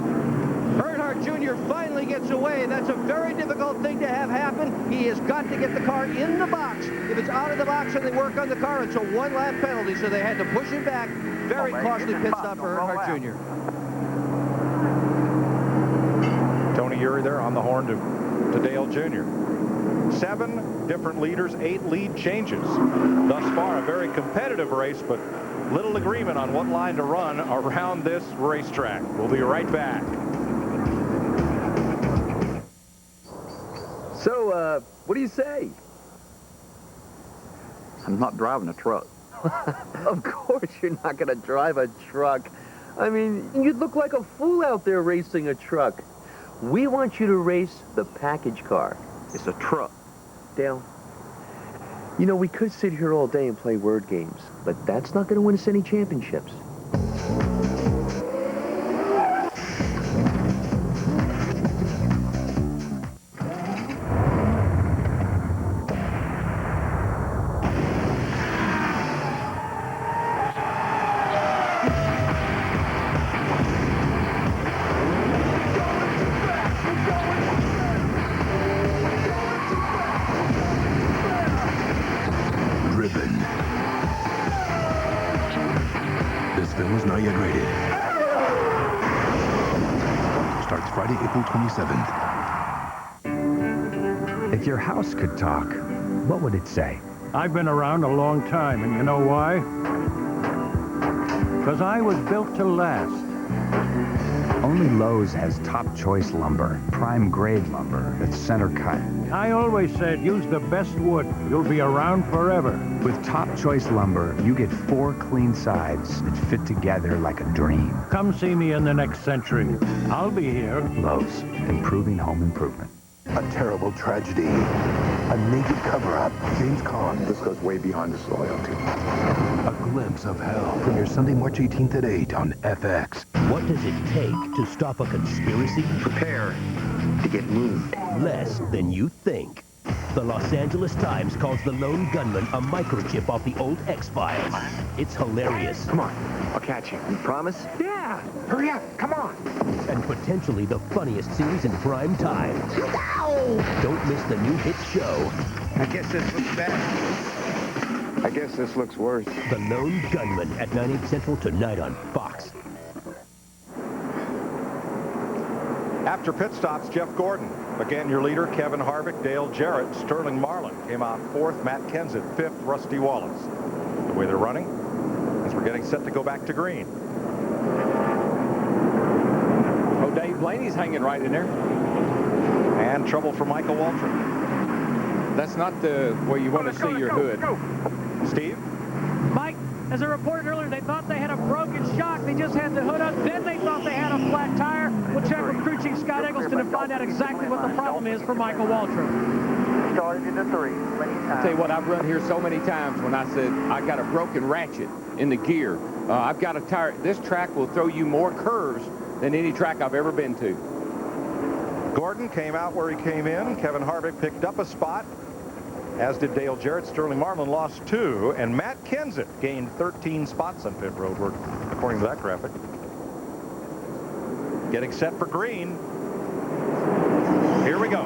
Earnhart Jr. finally gets away. That's a very difficult thing to have happen. He has got to get the car in the box. If it's out of the box and they work on the car, it's a one-lap penalty, so they had to push him back. Very costly pit stop for Earnhardt Jr. Tony Eury there on the horn to Dale Jr. 7 different leaders, 8 lead changes. Thus far, a very competitive race, but little agreement on what line to run around this racetrack. We'll be right back. So, what do you say? I'm not driving a truck. Of course you're not going to drive a truck. I mean, you'd look like a fool out there racing a truck. We want you to race the package car. It's a truck. Dale, you know, we could sit here all day and play word games, but that's not going to win us any championships. This film is not yet rated. Starts Friday, April 27th. If your house could talk, what would it say? I've been around a long time, and you know why? Because I was built to last. Only Lowe's has top choice lumber, prime grade lumber that's center cut. I always said use the best wood. You'll be around forever. With top choice lumber, you get 4 clean sides that fit together like a dream. Come see me in the next century. I'll be here. Lowe's, improving home improvement. A terrible tragedy. A naked cover-up. James Caan. This goes way beyond disloyalty. A glimpse of hell. Premiere Sunday, March 18th at 8 on FX. What does it take to stop a conspiracy? Prepare to get moved. Less than you think. The Los Angeles Times calls the lone gunman a microchip off the old X-Files. It's hilarious. Come on, I'll catch you. You promise? Yeah! Hurry up, come on! And potentially the funniest series in prime time. Don't miss the new hit show. I guess this looks bad. I guess this looks worse. The Lone Gunman at 9/8 Central tonight on Fox. After pit stops, Jeff Gordon. Again, your leader, Kevin Harvick, Dale Jarrett, Sterling Marlin came out 4th, Matt Kenseth 5th, Rusty Wallace. The way they're running as we're getting set to go back to green. Oh, Dave Blaney's hanging right in there. And trouble for Michael Waltrip. That's not the way you want to see your hood. Steve? Mike, as I reported earlier, they thought they had a broken shock. They just had the hood up. Then they thought they had a flat tire. We'll check with crew chief Scott Eggleston and find out exactly what the problem is for Michael Waltrip. Started into 3. I'll tell you what, I've run here so many times when I said I got a broken ratchet in the gear. I've got a tire. This track will throw you more curves than any track I've ever been to. Gordon came out where he came in. Kevin Harvick picked up a spot, as did Dale Jarrett. Sterling Marlin lost 2, and Matt Kenseth gained 13 spots on pit road work, according to that graphic. Getting set for green. Here we go.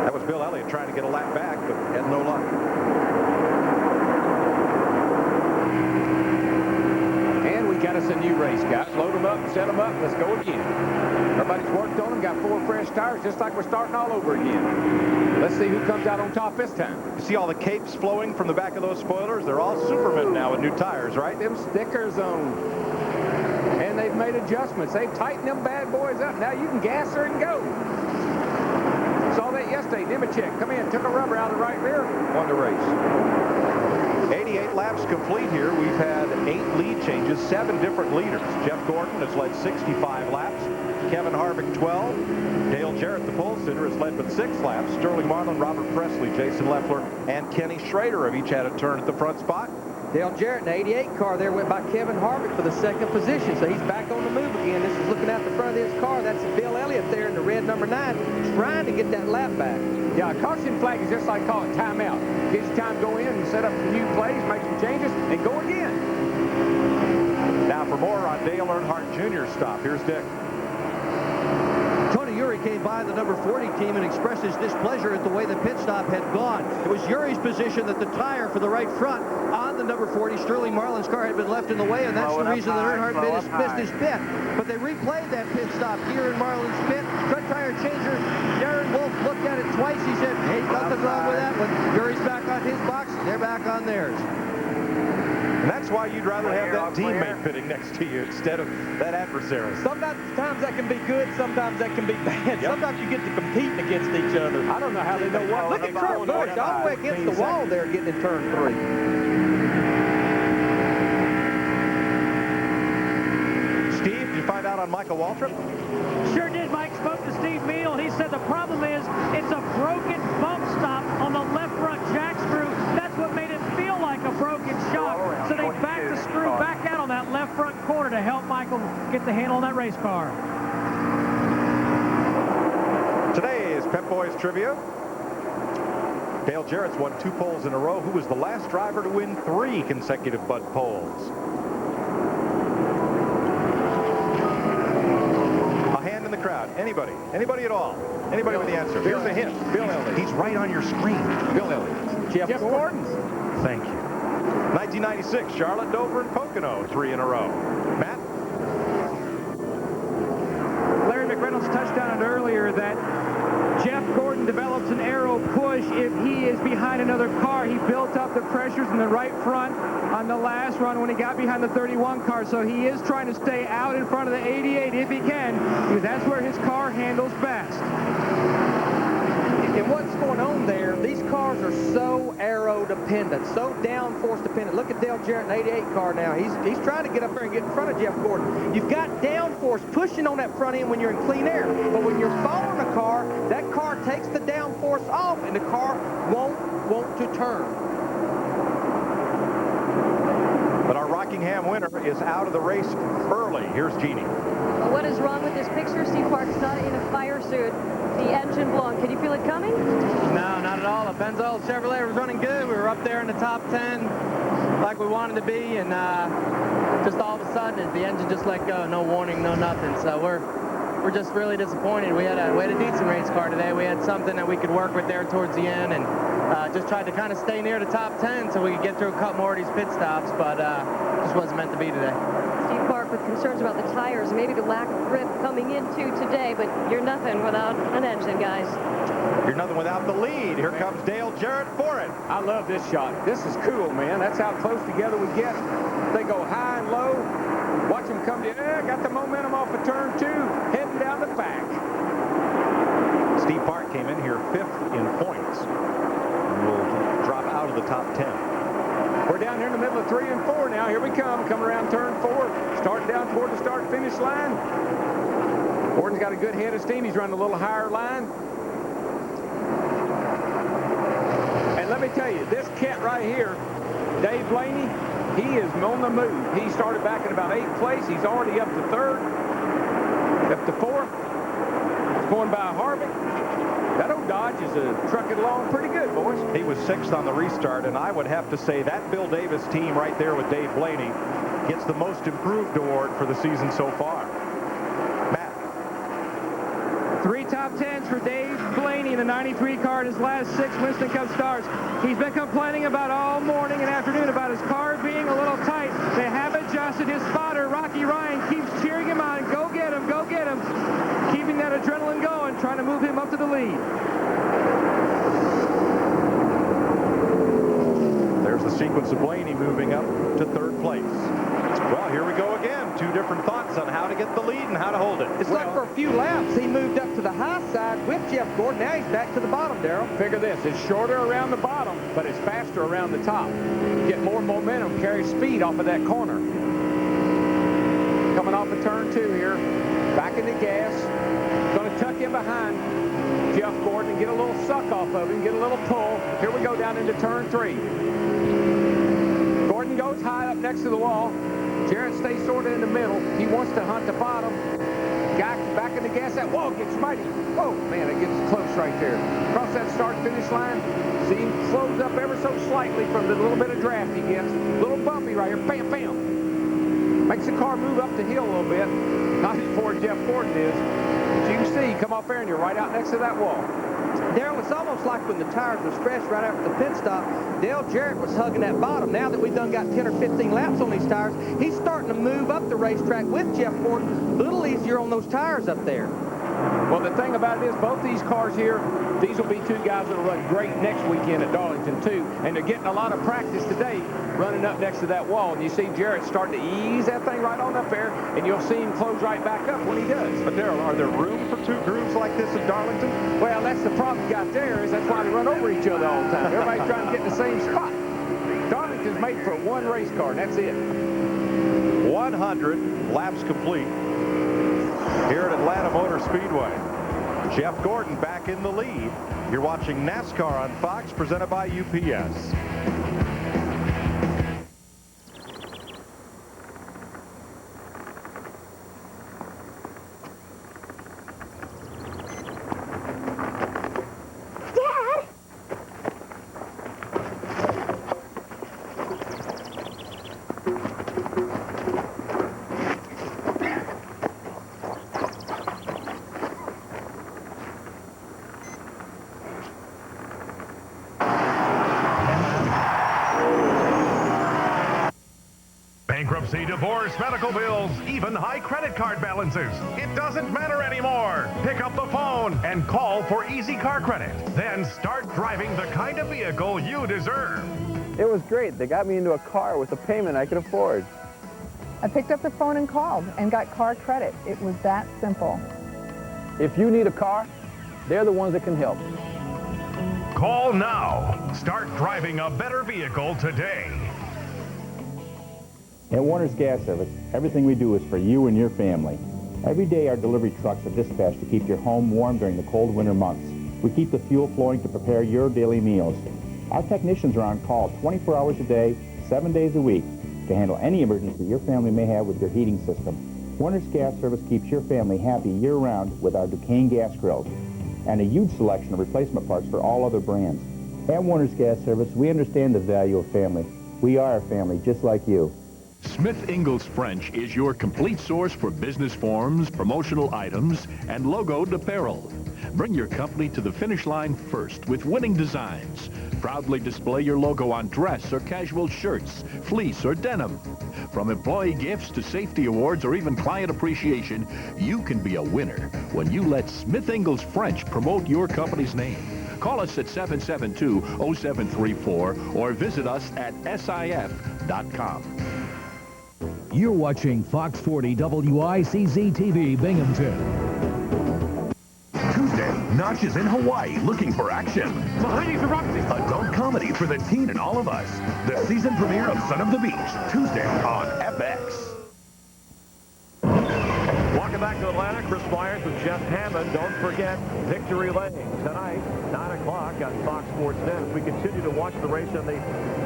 That was Bill Elliott trying to get a lap back, but had no luck. And we got us a new race, guys. Load them up, set them up, let's go again. Everybody's worked on them, got 4 fresh tires, just like we're starting all over again. Let's see who comes out on top this time. You see all the capes flowing from the back of those spoilers? They're all Supermen now with new tires, right? Them stickers on. And they've made adjustments. They've tightened them bad boys up. Now you can gas her and go. Saw that yesterday. Nemechek come in, took a rubber out of the right rear, won the race. 88 laps complete here. We've had 8 lead changes, 7 different leaders. Jeff Gordon has led 65 laps. Kevin Harvick 12. Dale Jarrett, the pole sitter, has led with 6 laps. Sterling Marlin, Robert Presley, Jason Leffler, and Kenny Schrader have each had a turn at the front spot. Dale Jarrett in the 88 car there went by Kevin Harvick for the 2nd position, so he's back on the move again. This is looking out the front of his car. That's Bill Elliott there in the red number 9, trying to get that lap back. Yeah, a caution flag is just like calling timeout. Gives you time to go in and set up some new plays, make some changes, and go again. Now for more on Dale Earnhardt Jr.'s stop, here's Dick. Tony Eury came by the number 40 team and expressed his displeasure at the way the pit stop had gone. It was Eury's position that the tire for the right front on the number 40 Sterling Marlin's car had been left in the way, and that's the reason that Earnhardt missed his pit. But they replayed that pit stop here in Marlin's pit. Front tire changer, Darren Wolf looked at it twice. He said, hey, nothing wrong with that one. Eury's back on his box. They're back on theirs. And that's why you'd rather have that teammate pitting next to you instead of that adversary. Sometimes that can be good, sometimes that can be bad. Yep. Sometimes you get to competing against each other. I don't know how they know what. Look at Kurt Busch all the way against the wall there getting in turn 3. Steve, did you find out on Michael Waltrip? Sure did. Mike spoke to Steve Meal. He said the problem is it's a broken bump stop on the left front jack screw. That's what made it feel like a broken shock. So they backed the screw back out on that left front corner to help Michael get the handle on that race car. Today is Pep Boys Trivia. Dale Jarrett's won 2 poles in a row. Who was the last driver to win 3 consecutive Bud poles? A hand in the crowd. Anybody? Anybody at all? Anybody with the answer? Here's a hint. Bill Elliott. He's right on your screen. Bill Elliott. Jeff Gordon. Thank you. 1996, Charlotte, Dover, and Pocono, 3 in a row. Matt? Larry McReynolds touched on it earlier that Jeff Gordon develops an aero push if he is behind another car. He built up the pressures in the right front on the last run when he got behind the 31 car, so he is trying to stay out in front of the 88 if he can, because that's where his car handles best. And what's going on there, these cars are so aero dependent, so downforce dependent. Look at Dale Jarrett in the 88 car now. He's trying to get up there and get in front of Jeff Gordon. You've got downforce pushing on that front end when you're in clean air, but when you're following a car, that car takes the downforce off and the car won't want to turn. But our Rockingham winner is out of the race early. Here's Jeannie. Well, what is wrong with this picture? Steve Park's not in a fire suit. The engine blown. Can you feel it coming? No, not at all. The Benzola Chevrolet was running good. We were up there in the top 10 like we wanted to be, and just all of a sudden the engine just let go. No warning, no nothing. So we're just really disappointed. We had a decent race car today. We had something that we could work with there towards the end, and just tried to kind of stay near the top 10 so we could get through a couple more of these pit stops, but just wasn't meant to be today. Steve Park with concerns about the tires and maybe the lack of grip coming into today, but you're nothing without an engine, guys. You're nothing without the lead. Here comes Dale Jarrett for it. I love this shot. This is cool, man. That's how close together we get. They go high and low. Watch them come to, got the momentum off of turn 2, heading down the back. Steve Park came in here 5th in points. And will drop out of the top 10. We're down here in the middle of 3 and 4 now. Here we come. Coming around turn 4. Starting down toward the start-finish line. Gordon's got a good head of steam. He's running a little higher line. And let me tell you, this cat right here, Dave Blaney, he is on the move. He started back in about 8th place. He's already up to 3rd, up to 4th. He's going by Harvick. That old Dodge is trucking along pretty good, boys. He was 6th on the restart, and I would have to say that Bill Davis team right there with Dave Blaney gets the most improved award for the season so far. Matt. 3 top 10s for Dave Blaney in the 93 car in his last 6 Winston Cup starts. He's been complaining about all morning and afternoon about his car being a little tight. They have adjusted. His spotter, Rocky Ryan, keeps cheering him on. Go get him, go get him. Keeping that adrenaline going, trying to move him up to the lead. There's the sequence of Blaney moving up to 3rd place. Well, here we go again. 2 different thoughts on how to get the lead and how to hold it. It's like for a few laps, he moved up to the high side with Jeff Gordon. Now he's back to the bottom, Darrell. Figure this. It's shorter around the bottom, but it's faster around the top. Get more momentum, carry speed off of that corner. Coming off of turn 2 here. Back in the plenty of gas. Going to tuck in behind Jeff Gordon and get a little suck off of him, get a little pull. Here we go down into turn 3. Gordon goes high up next to the wall. Jarrett stays sort of in the middle. He wants to hunt the bottom. Guy back in the gas. That wall gets mighty. Oh, man, it gets close right there. Across that start-finish line. See him slows up ever so slightly from the little bit of draft he gets. A little bumpy right here. Bam, bam. Makes the car move up the hill a little bit. Not as far as Jeff Gordon is. But you can see, come up there and you're right out next to that wall. Darryl, it's almost like when the tires were stretched right after the pit stop, Dale Jarrett was hugging that bottom. Now that we've done got 10 or 15 laps on these tires, he's starting to move up the racetrack with Jeff Gordon. A little easier on those tires up there. Well, the thing about it is both these cars here, these will be 2 guys that will run great next weekend at Darlington, too. And they're getting a lot of practice today running up next to that wall. And you see Jarrett starting to ease that thing right on up there, and you'll see him close right back up when he does. But Darryl, are there room for 2 grooves like this at Darlington? Well, that's the problem you got there, is that's why they run over each other all the time. Everybody's trying to get in the same spot. Darlington's made for one race car, and that's it. 100 laps complete here at Atlanta Motor Speedway. Jeff Gordon back in the lead. You're watching NASCAR on Fox, presented by UPS. Bankruptcy, divorce, medical bills, even high credit card balances. It doesn't matter anymore. Pick up the phone and call for Easy Car Credit. Then start driving the kind of vehicle you deserve. It was great. They got me into a car with a payment I could afford. I picked up the phone and called and got car credit. It was that simple. If you need a car, they're the ones that can help. Call now. Start driving a better vehicle today. At Warner's Gas Service, everything we do is for you and your family. Every day our delivery trucks are dispatched to keep your home warm during the cold winter months. We keep the fuel flowing to prepare your daily meals. Our technicians are on call 24 hours a day, 7 days a week to handle any emergency your family may have with your heating system. Warner's Gas Service keeps your family happy year-round with our Duquesne gas grills and a huge selection of replacement parts for all other brands. At Warner's Gas Service, we understand the value of family. We are a family just like you. Smith Ingalls French is your complete source for business forms, promotional items, and logoed apparel. Bring your company to the finish line first with winning designs. Proudly display your logo on dress or casual shirts, fleece or denim. From employee gifts to safety awards or even client appreciation, you can be a winner when you let Smith Ingalls French promote your company's name. Call us at 772-0734 or visit us at SIF.com. You're watching Fox 40 WICZ-TV Binghamton. Tuesday, Notch is in Hawaii looking for action. Adult comedy for the teen and all of us. The season premiere of Son of the Beach, Tuesday on FX. Welcome back to Atlanta. Chris Myers with Jeff Hammond. Don't forget Victory Lane tonight, 9 o'clock on Fox Sports Net. As we continue to watch the race and the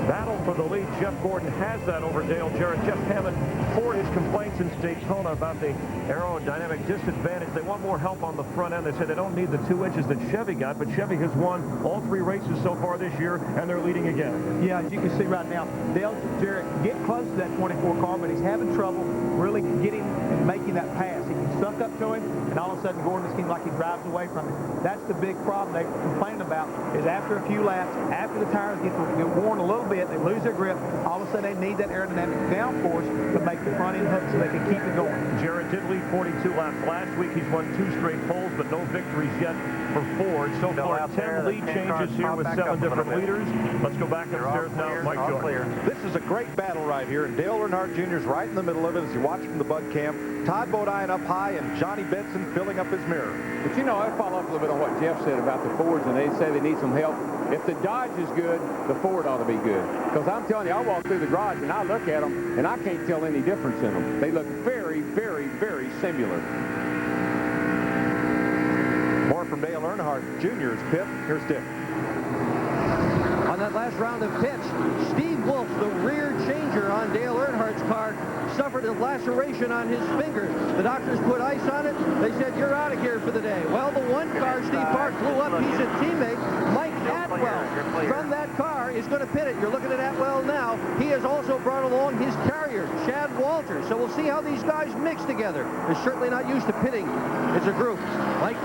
battle for the lead, Jeff Gordon has that over Dale Jarrett. Jeff Hammond, for his complaints in Daytona about the aerodynamic disadvantage, they want more help on the front end. They say they don't need the 2 inches that Chevy got, but Chevy has won all 3 races so far this year, and they're leading again. Yeah, as you can see right now, Dale Jarrett get close to that 24 car, but he's having trouble really getting and making that pass. He can suck up to him, and all of a sudden Gordon seems like he drives away from him. That's the big problem they complain about, is after a few laps, after the tires get worn a little bit, they lose their grip, all of a sudden they need that aerodynamic downforce to make the front end hook so they can keep it going. Jarrett did lead 42 laps last week. He's won 2 straight poles, but no victories yet for Ford. So far, 10 lead changes here with 7 different leaders. Let's go back upstairs now. Mike Joy. This is a great battle right here, and Dale Earnhardt Jr. is right in the middle of it as you watch from the Bud Cam. Todd Bodine up high and Johnny Benson filling up his mirror. But you know, I follow up a little bit on what Jeff said about the Fords, and they say they need some help. If the Dodge is good, the Ford ought to be good. Because I'm telling you, I walk through the garage and I look at them, and I can't tell any difference in them. They look very, very, very similar. Earnhardt Jr.'s pit. Here's Dick. On that last round of pits, Steve Wolf, the rear changer on Dale Earnhardt's car, suffered a laceration on his finger. The doctors put ice on it. They said, you're out of here for the day. Well, the one car Steve Park flew up, he's a teammate. Mike Atwell from that car is going to pit it. You're looking at Atwell now. He has also brought along his carrier, Chad Walter. So we'll see how these guys mix together. They're certainly not used to pitting as a group. Mike?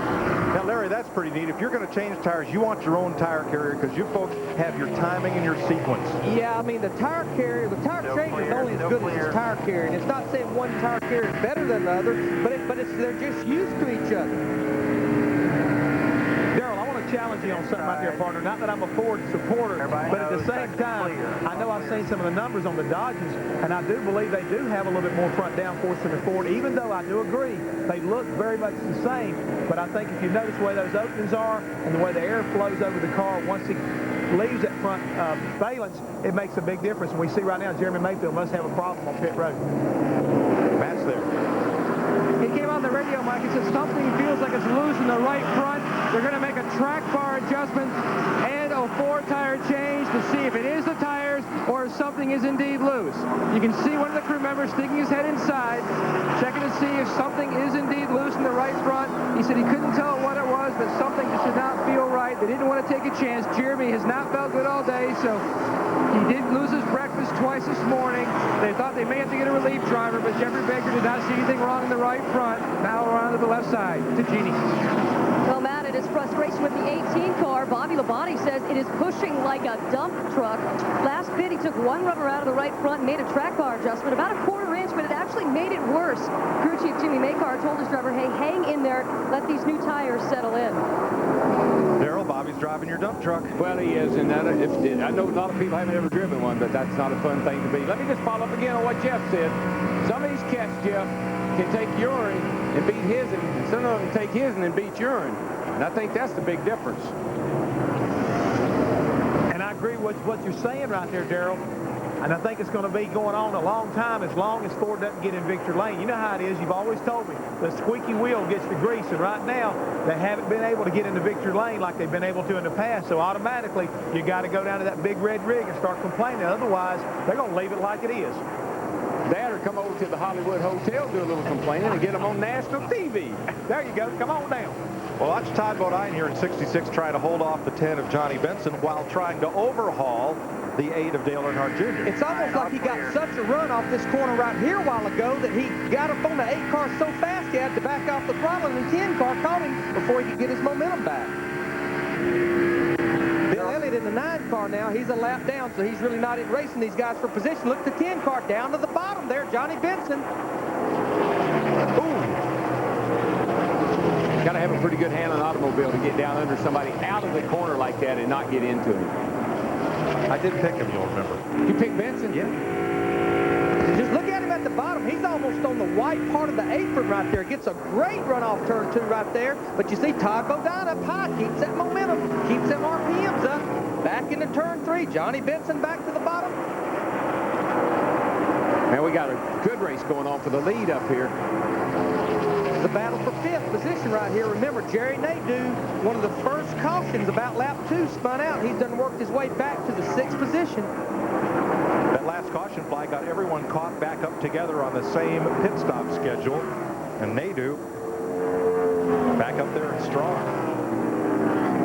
Now, Larry, that's pretty neat. If you're going to change tires, you want your own tire carrier because you folks have your timing and your sequence. Yeah, I mean, the tire carrier, the tire changer is only as good as his tire carrier. And it's not saying one tire carrier is better than the other, but they're just used to each other. Challenge you on something right there, partner. Not that I'm a Ford supporter, but at the same time, I know I've seen some of the numbers on the Dodges, and I do believe they do have a little bit more front downforce than the Ford, even though I do agree they look very much the same. But I think if you notice the way those openings are and the way the air flows over the car once it leaves that front valence, it makes a big difference. And we see right now Jeremy Mayfield must have a problem on pit road. Matt's there. He came on the radio, Mike. He said something feels like it's loose in the right front. They're going to make a track bar adjustment and a 4-tire change to see if it is the tires or if something is indeed loose. You can see one of the crew members sticking his head inside, checking to see if something is indeed loose in the right front. He said he couldn't tell what it was, but something just did not feel right. They didn't want to take a chance. Jeremy has not felt good all day, so he did lose his breakfast twice this morning. They thought they may have to get a relief driver, but Jeffrey Baker did not see anything wrong in the right front. Now around to the left side to Jeannie. Well, Matt, it is frustration with the 18 car. Bobby Labonte says it is pushing like a dump truck. Last pit, he took one rubber out of the right front and made a track bar adjustment, about a 1/4 inch, but it actually made it worse. Crew chief Jimmy Maycar told his driver, hey, hang in there, let these new tires settle in. Daryl, Bobby's driving your dump truck. Well, he is, and I know a lot of people haven't ever driven one, but that's not a fun thing to be. Let me just follow up again on what Jeff said. Some of these cats, Jeff, can take urine and beat his, and some of them take his and then beat urine. And I think that's the big difference. And I agree with what you're saying right there, Daryl. And I think it's going to be going on a long time as long as Ford doesn't get in victory lane. You know how it is. You've always told me the squeaky wheel gets the grease. And right now, they haven't been able to get into victory lane like they've been able to in the past. So automatically, you got to go down to that big red rig and start complaining. Otherwise, they're going to leave it like it is. Dad, or come over to the Hollywood Hotel, do a little complaining, and get them on national TV. There you go. Come on down. Well, watch Todd Bodine here in 66 try to hold off the 10 of Johnny Benson while trying to overhaul the 8 of Dale Earnhardt Jr. It's almost like he got such a run off this corner right here a while ago that he got up on the 8 car so fast he had to back off the throttle, and the 10 car caught him before he could get his momentum back. Bill Elliott in the 9 car now, he's a lap down, so he's really not in racing these guys for position. Look at the 10 car down to the bottom there, Johnny Benson. Got to have a pretty good hand on an automobile to get down under somebody out of the corner like that and not get into him. I did pick him, you'll remember. You picked Benson? Yeah. Just look at him at the bottom. He's almost on the white part of the apron right there. Gets a great run off turn 2 right there. But you see Todd Bodine up high. Keeps that momentum. Keeps them RPMs up. Back into turn 3. Johnny Benson back to the bottom. Man, we got a good race going on for the lead up here. The battle for 5th position right here. Remember, Jerry Nadeau, one of the first cautions about lap 2, spun out. He's done worked his way back to the 6th position. That last caution flag got everyone caught back up together on the same pit stop schedule. And Nadeau back up there and strong.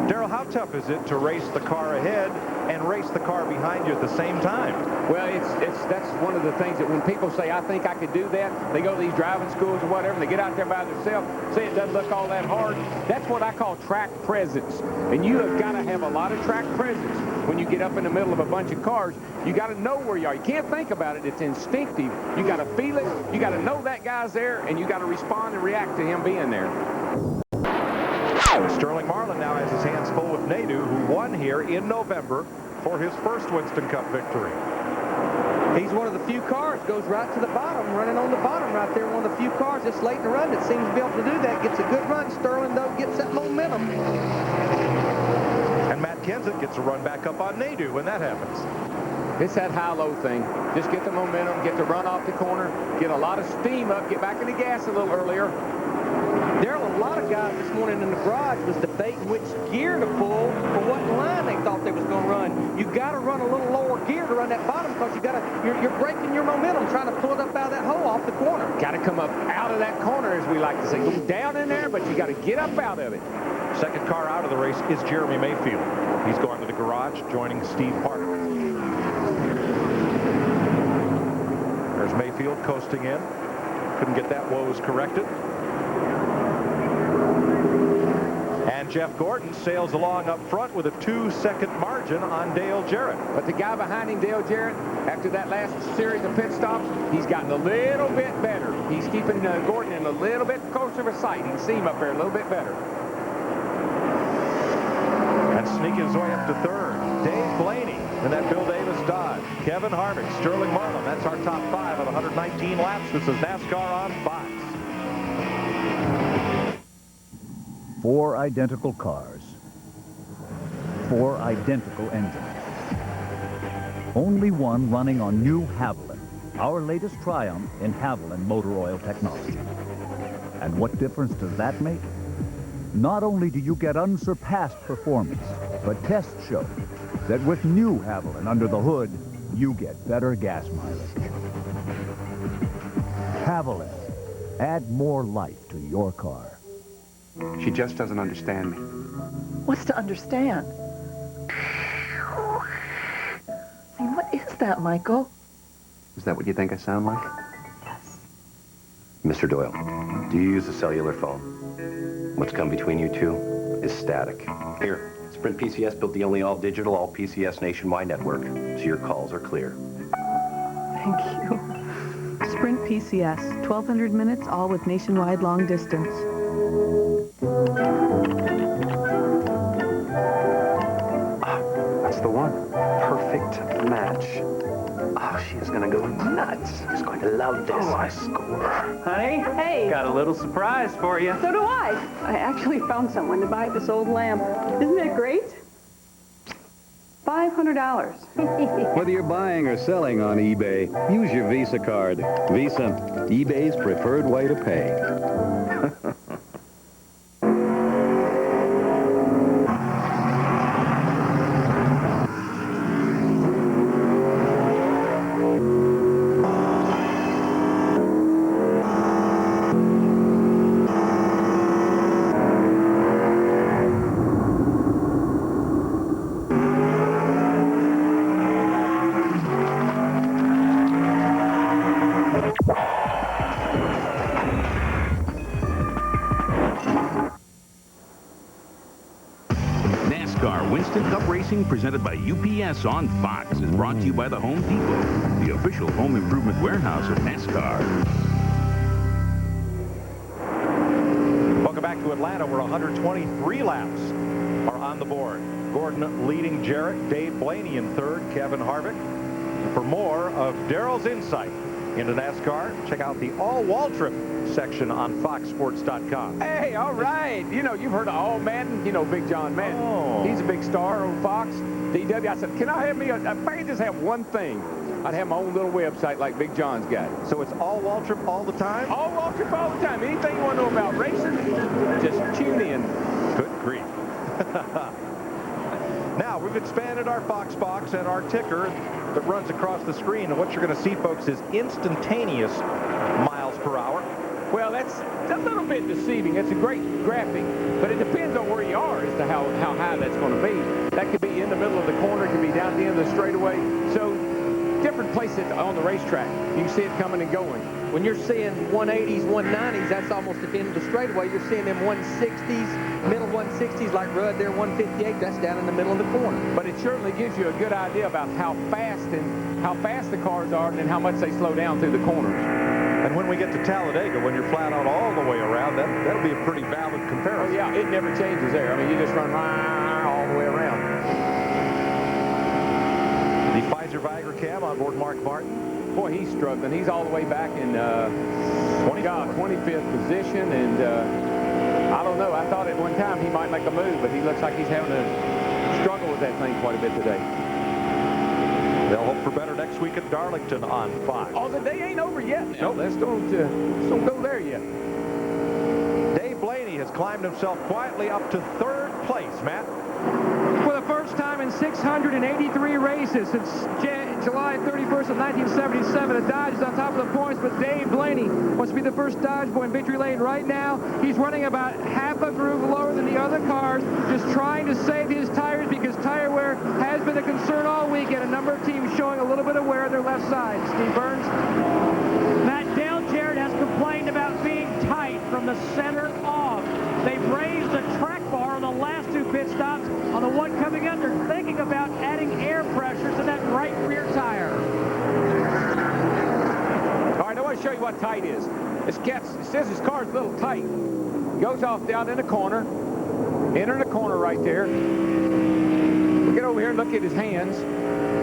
Daryl, how tough is it to race the car ahead and race the car behind you at the same time? Well, that's one of the things that when people say, I think I could do that, they go to these driving schools or whatever, and they get out there by themselves, say it doesn't look all that hard. That's what I call track presence. And you have got to have a lot of track presence when you get up in the middle of a bunch of cars. You got to know where you are. You can't think about it. It's instinctive. You got to feel it. You got to know that guy's there, and you got to respond and react to him being there. Sterling Marlin now has his hands full with Nadeau, who won here in November for his first Winston Cup victory. He's one of the few cars, goes right to the bottom, running on the bottom right there. One of the few cars this late in the run that seems to be able to do that. Gets a good run. Sterling, though, gets that momentum. And Matt Kenseth gets a run back up on Nadeau when that happens. It's that high-low thing. Just get the momentum, get the run off the corner, get a lot of steam up, get back in the gas a little earlier. Daryl, a a lot of guys this morning in the garage was debating which gear to pull for what line they thought they was going to run. You got to run a little lower gear to run that bottom because you're breaking your momentum trying to pull it up out of that hole off the corner. Got to come up out of that corner, as we like to say. Go down in there, but you got to get up out of it. Second car out of the race is Jeremy Mayfield. He's going to the garage, joining Steve Parker. There's Mayfield coasting in. Couldn't get that woes corrected. And Jeff Gordon sails along up front with a 2-second margin on Dale Jarrett. But the guy behind him, Dale Jarrett, after that last series of pit stops, he's gotten a little bit better. He's keeping Gordon in a little bit closer of a sight. You can see him up there a little bit better. And sneaking his way up to third, Dave Blaney in that Bill Davis Dodge. Kevin Harvick, Sterling Marlin. That's our top 5 of 119 laps. This is NASCAR on Fox. 4 identical cars. 4 identical engines. Only one running on new Haviland, our latest triumph in Haviland motor oil technology. And what difference does that make? Not only do you get unsurpassed performance, but tests show that with new Haviland under the hood, you get better gas mileage. Haviland. Add more life to your car. She just doesn't understand me. What's to understand? I mean, what is that, Michael? Is that what you think I sound like? Yes. Mr. Doyle, do you use a cellular phone? What's come between you two is static. Here, Sprint PCS built the only all-digital, all-PCS nationwide network, so your calls are clear. Thank you. Sprint PCS, 1,200 minutes, all with nationwide long distance. That's the one. Perfect match. Oh, she is going to go nuts. She's going to love this. Oh, I score. Honey? Hey. Got a little surprise for you. So do I. I actually found someone to buy this old lamp. Isn't that great? $500. Whether you're buying or selling on eBay, use your Visa card. Visa, eBay's preferred way to pay. Winston Cup Racing, presented by UPS on Fox, is brought to you by the Home Depot, the official home improvement warehouse of NASCAR. Welcome back to Atlanta, where 123 laps are on the board. Gordon leading Jarrett, Dave Blaney in third, Kevin Harvick. For more of Darrell's insight into NASCAR, check out the All Waltrip section on foxsports.com. Hey, all right. You know, you've heard of All Madden. You know Big John Madden. Oh. He's a big star on Fox. DW, I said, can I have me if I could just have one thing, I'd have my own little website like Big John's got. So it's All Waltrip all the time? All Waltrip all the time. Anything you want to know about racing, just tune in. Good grief. Now, we've expanded our Fox box and our ticker that runs across the screen. And what you're going to see, folks, is instantaneous miles per hour. Well, that's a little bit deceiving. It's a great graphic, but it depends on where you are as to how high that's going to be. That could be in the middle of the corner. It could be down at the end of the straightaway. So different places on the racetrack. You can see it coming and going. When you're seeing 180s, 190s, that's almost at the end of the straightaway. You're seeing them 160s, middle 160s like Rudd there, 158. That's down in the middle of the corner. But it certainly gives you a good idea about how fast the cars are and how much they slow down through the corners. And when we get to Talladega, when you're flat out all the way around, that'll be a pretty valid comparison. Oh, yeah, it never changes there. I mean, you just run all the way around. The Pfizer Viagra cam on board Mark Martin. Boy, he's struggling. He's all the way back in 25th position, and I don't know. I thought at one time he might make a move, but he looks like he's having to struggle with that thing quite a bit today. They'll hope for better next week at Darlington on Fox. Oh, the day ain't over yet. No, let's don't go there yet. Dave Blaney has climbed himself quietly up to 3rd place, Matt. For the first time in 683 races since July 31st of 1977, the Dodge is on top of the points, but Dave Blaney wants to be the first Dodge boy in victory lane right now. He's running about half a groove lower than the other cars, just trying to save his tires because tire wear has been a concern all weekend. A number of teams showing a little bit of wear on their left side. Steve Burns. Matt, Dale Jarrett has complained about being tight from the center off. They've raised the track bar on the last 2 pit stops. On the one coming up, they're thinking about adding air pressure to that right rear tire. All right, I want to show you what tight is. It says his car's a little tight. Goes off down in the corner. Enter the corner right there. Get over here and look at his hands.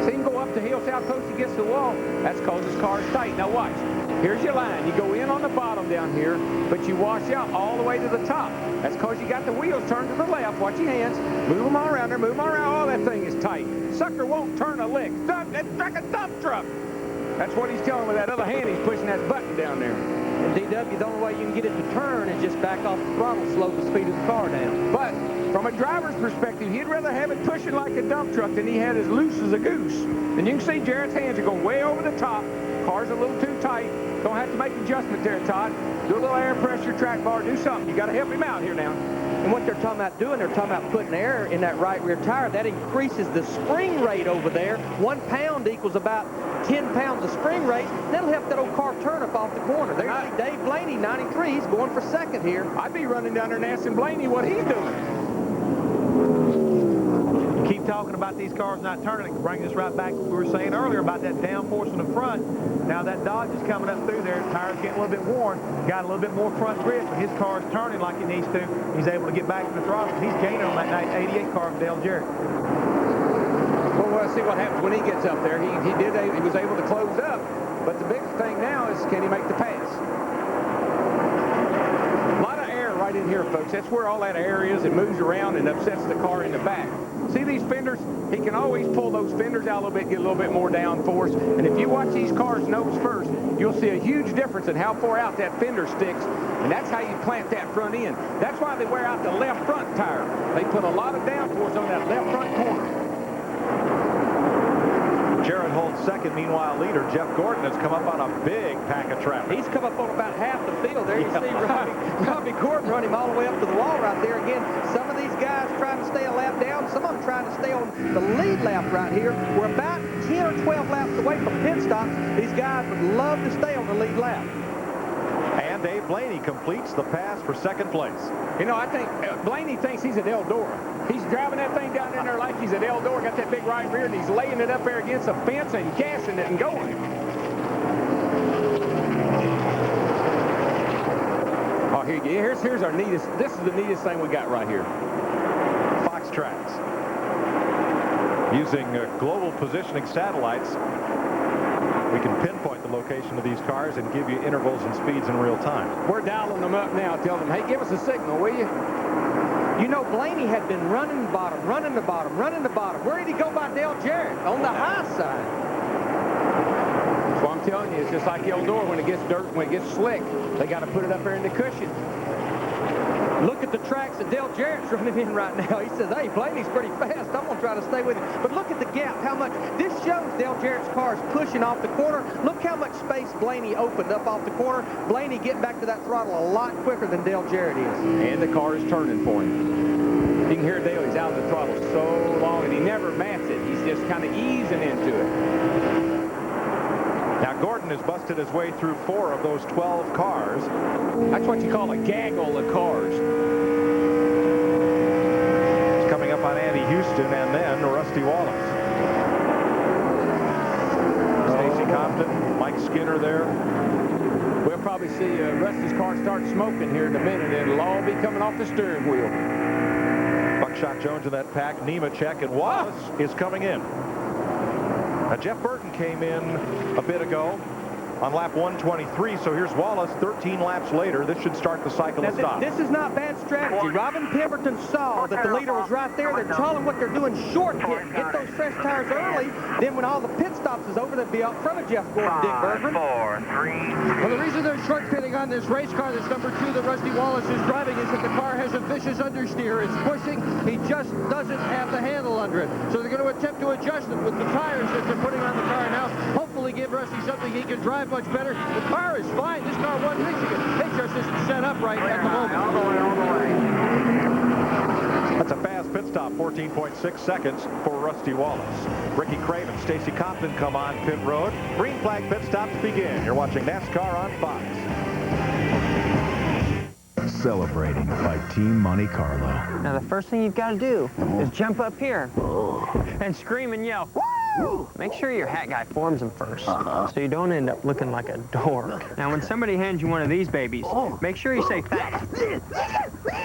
See him go up the hill, see how close he gets to the wall? That's because his car's tight. Now watch. Here's your line. You go in on the bottom down here, but you wash out all the way to the top. That's because you got the wheels turned to the left. Watch your hands. Move them all around there. Move them all around. Oh, that thing is tight. Sucker won't turn a lick. It's like a dump truck. That's what he's telling with that other hand. He's pushing that button down there. And DW, the only way you can get it to turn is just back off the throttle, slow the speed of the car down. But from a driver's perspective, he'd rather have it pushing like a dump truck than he had as loose as a goose. And you can see Jarrett's hands are going way over the top. Car's a little too tight. Don't have to make adjustment there, Todd. Do a little air pressure, track bar, do something. You got to help him out here now. And what they're talking about doing, they're talking about putting air in that right rear tire. That increases the spring rate over there. 1 pound equals about 10 pounds of spring rate. That'll help that old car turn up off the corner. There's Dave Blaney, 93. He's going for 2nd here. I'd be running down there and asking Blaney what he's doing. Keep talking about these cars not turning. It brings us right back to what we were saying earlier about that downforce in the front. Now that Dodge is coming up through there. Tires getting a little bit worn. Got a little bit more front grip, but his car's turning like it needs to. He's able to get back to the throttle. He's gaining on that 88 car of Dale Jarrett. Well, we'll see what happens when he gets up there. He was able to close up. But the big thing now is, can he make the pass? A lot of air right in here, folks. That's where all that air is. It moves around and upsets the car in the back. See these fenders? He can always pull those fenders out a little bit, get a little bit more downforce. And if you watch these cars nose first, you'll see a huge difference in how far out that fender sticks. And that's how you plant that front end. That's why they wear out the left front tire. They put a lot of downforce on that left front corner. Jarrett holds 2nd. Meanwhile, leader Jeff Gordon has come up on a big pack of traffic. He's come up on about half the field. There you see Robbie Gordon run him all the way up to the wall right there. Again, some of these guys trying to stay a lap down. Some of them trying to stay on the lead lap right here. We're about 10 or 12 laps away from pit stops. These guys would love to stay on the lead lap. And Dave Blaney completes the pass for 2nd place. You know, I think Blaney thinks he's at Eldora. He's driving that thing down in there like he's at Eldora, got that big right rear, and he's laying it up there against the fence and gassing it and going. Oh, here's our neatest. This is the neatest thing we got right here. Fox Tracks. Using global positioning satellites, we can pinpoint the location of these cars and give you intervals and speeds in real time. We're dialing them up now, telling them, hey, give us a signal, will you? You know, Blaney had been running the bottom, running the bottom, running the bottom. Where did he go by Dale Jarrett? On the high side. That's what I'm telling you. It's just like Eldora when it gets dirt, when it gets slick. They got to put it up there in the cushion. Look at the tracks that Dale Jarrett's running in right now. He says, hey, Blaney's pretty fast. I'm going to try to stay with him. But look at the gap, how much. This shows Dale Jarrett's car is pushing off the corner. Look how much space Blaney opened up off the corner. Blaney getting back to that throttle a lot quicker than Dale Jarrett is. And the car is turning for him. You can hear Dale, he's out of the throttle so long, and he never mats it. He's just kind of easing into it. Now, Gordon has busted his way through 4 of those 12 cars. That's what you call a gaggle of cars. It's coming up on Andy Houston and then Rusty Wallace. Stacy Compton, Mike Skinner there. We'll probably see Rusty's car start smoking here in a minute, and it'll all be coming off the steering wheel. Buckshot Jones in that pack, Nemechek, and Wallace is coming in. Now, Jeff Burton came in a bit ago on lap 123, so here's Wallace 13 laps later. This should start the cycle of stops. This is not bad strategy. Robin Pemberton saw that the leader was right there. They're telling what they're doing short pit. Get those fresh tires early. Then when all the pit stops is over, they'll be out front of Jeff Gordon, Dick Bergman. 5, 4, 3. Well, the reason they're short pitting on this race car that's number 2 that Rusty Wallace is driving is that the car has a vicious understeer. It's pushing. He just doesn't have the handle under it. So they're going to attempt to adjust it with the tires that they're putting on the car now. Hopefully give Rusty something he can drive much better. The car is fine. This car won Michigan. It just isn't set up right at the moment. All the way. That's a fast pit stop, 14.6 seconds for Rusty Wallace. Ricky Craven, Stacy Compton come on pit road. Green flag pit stops begin. You're watching NASCAR on Fox. Celebrating by Team Monte Carlo. Now, the first thing you've got to do is jump up here and scream and yell, woo! Make sure your hat guy forms them first, so you don't end up looking like a dork. Now, when somebody hands you one of these babies, make sure you say thanks.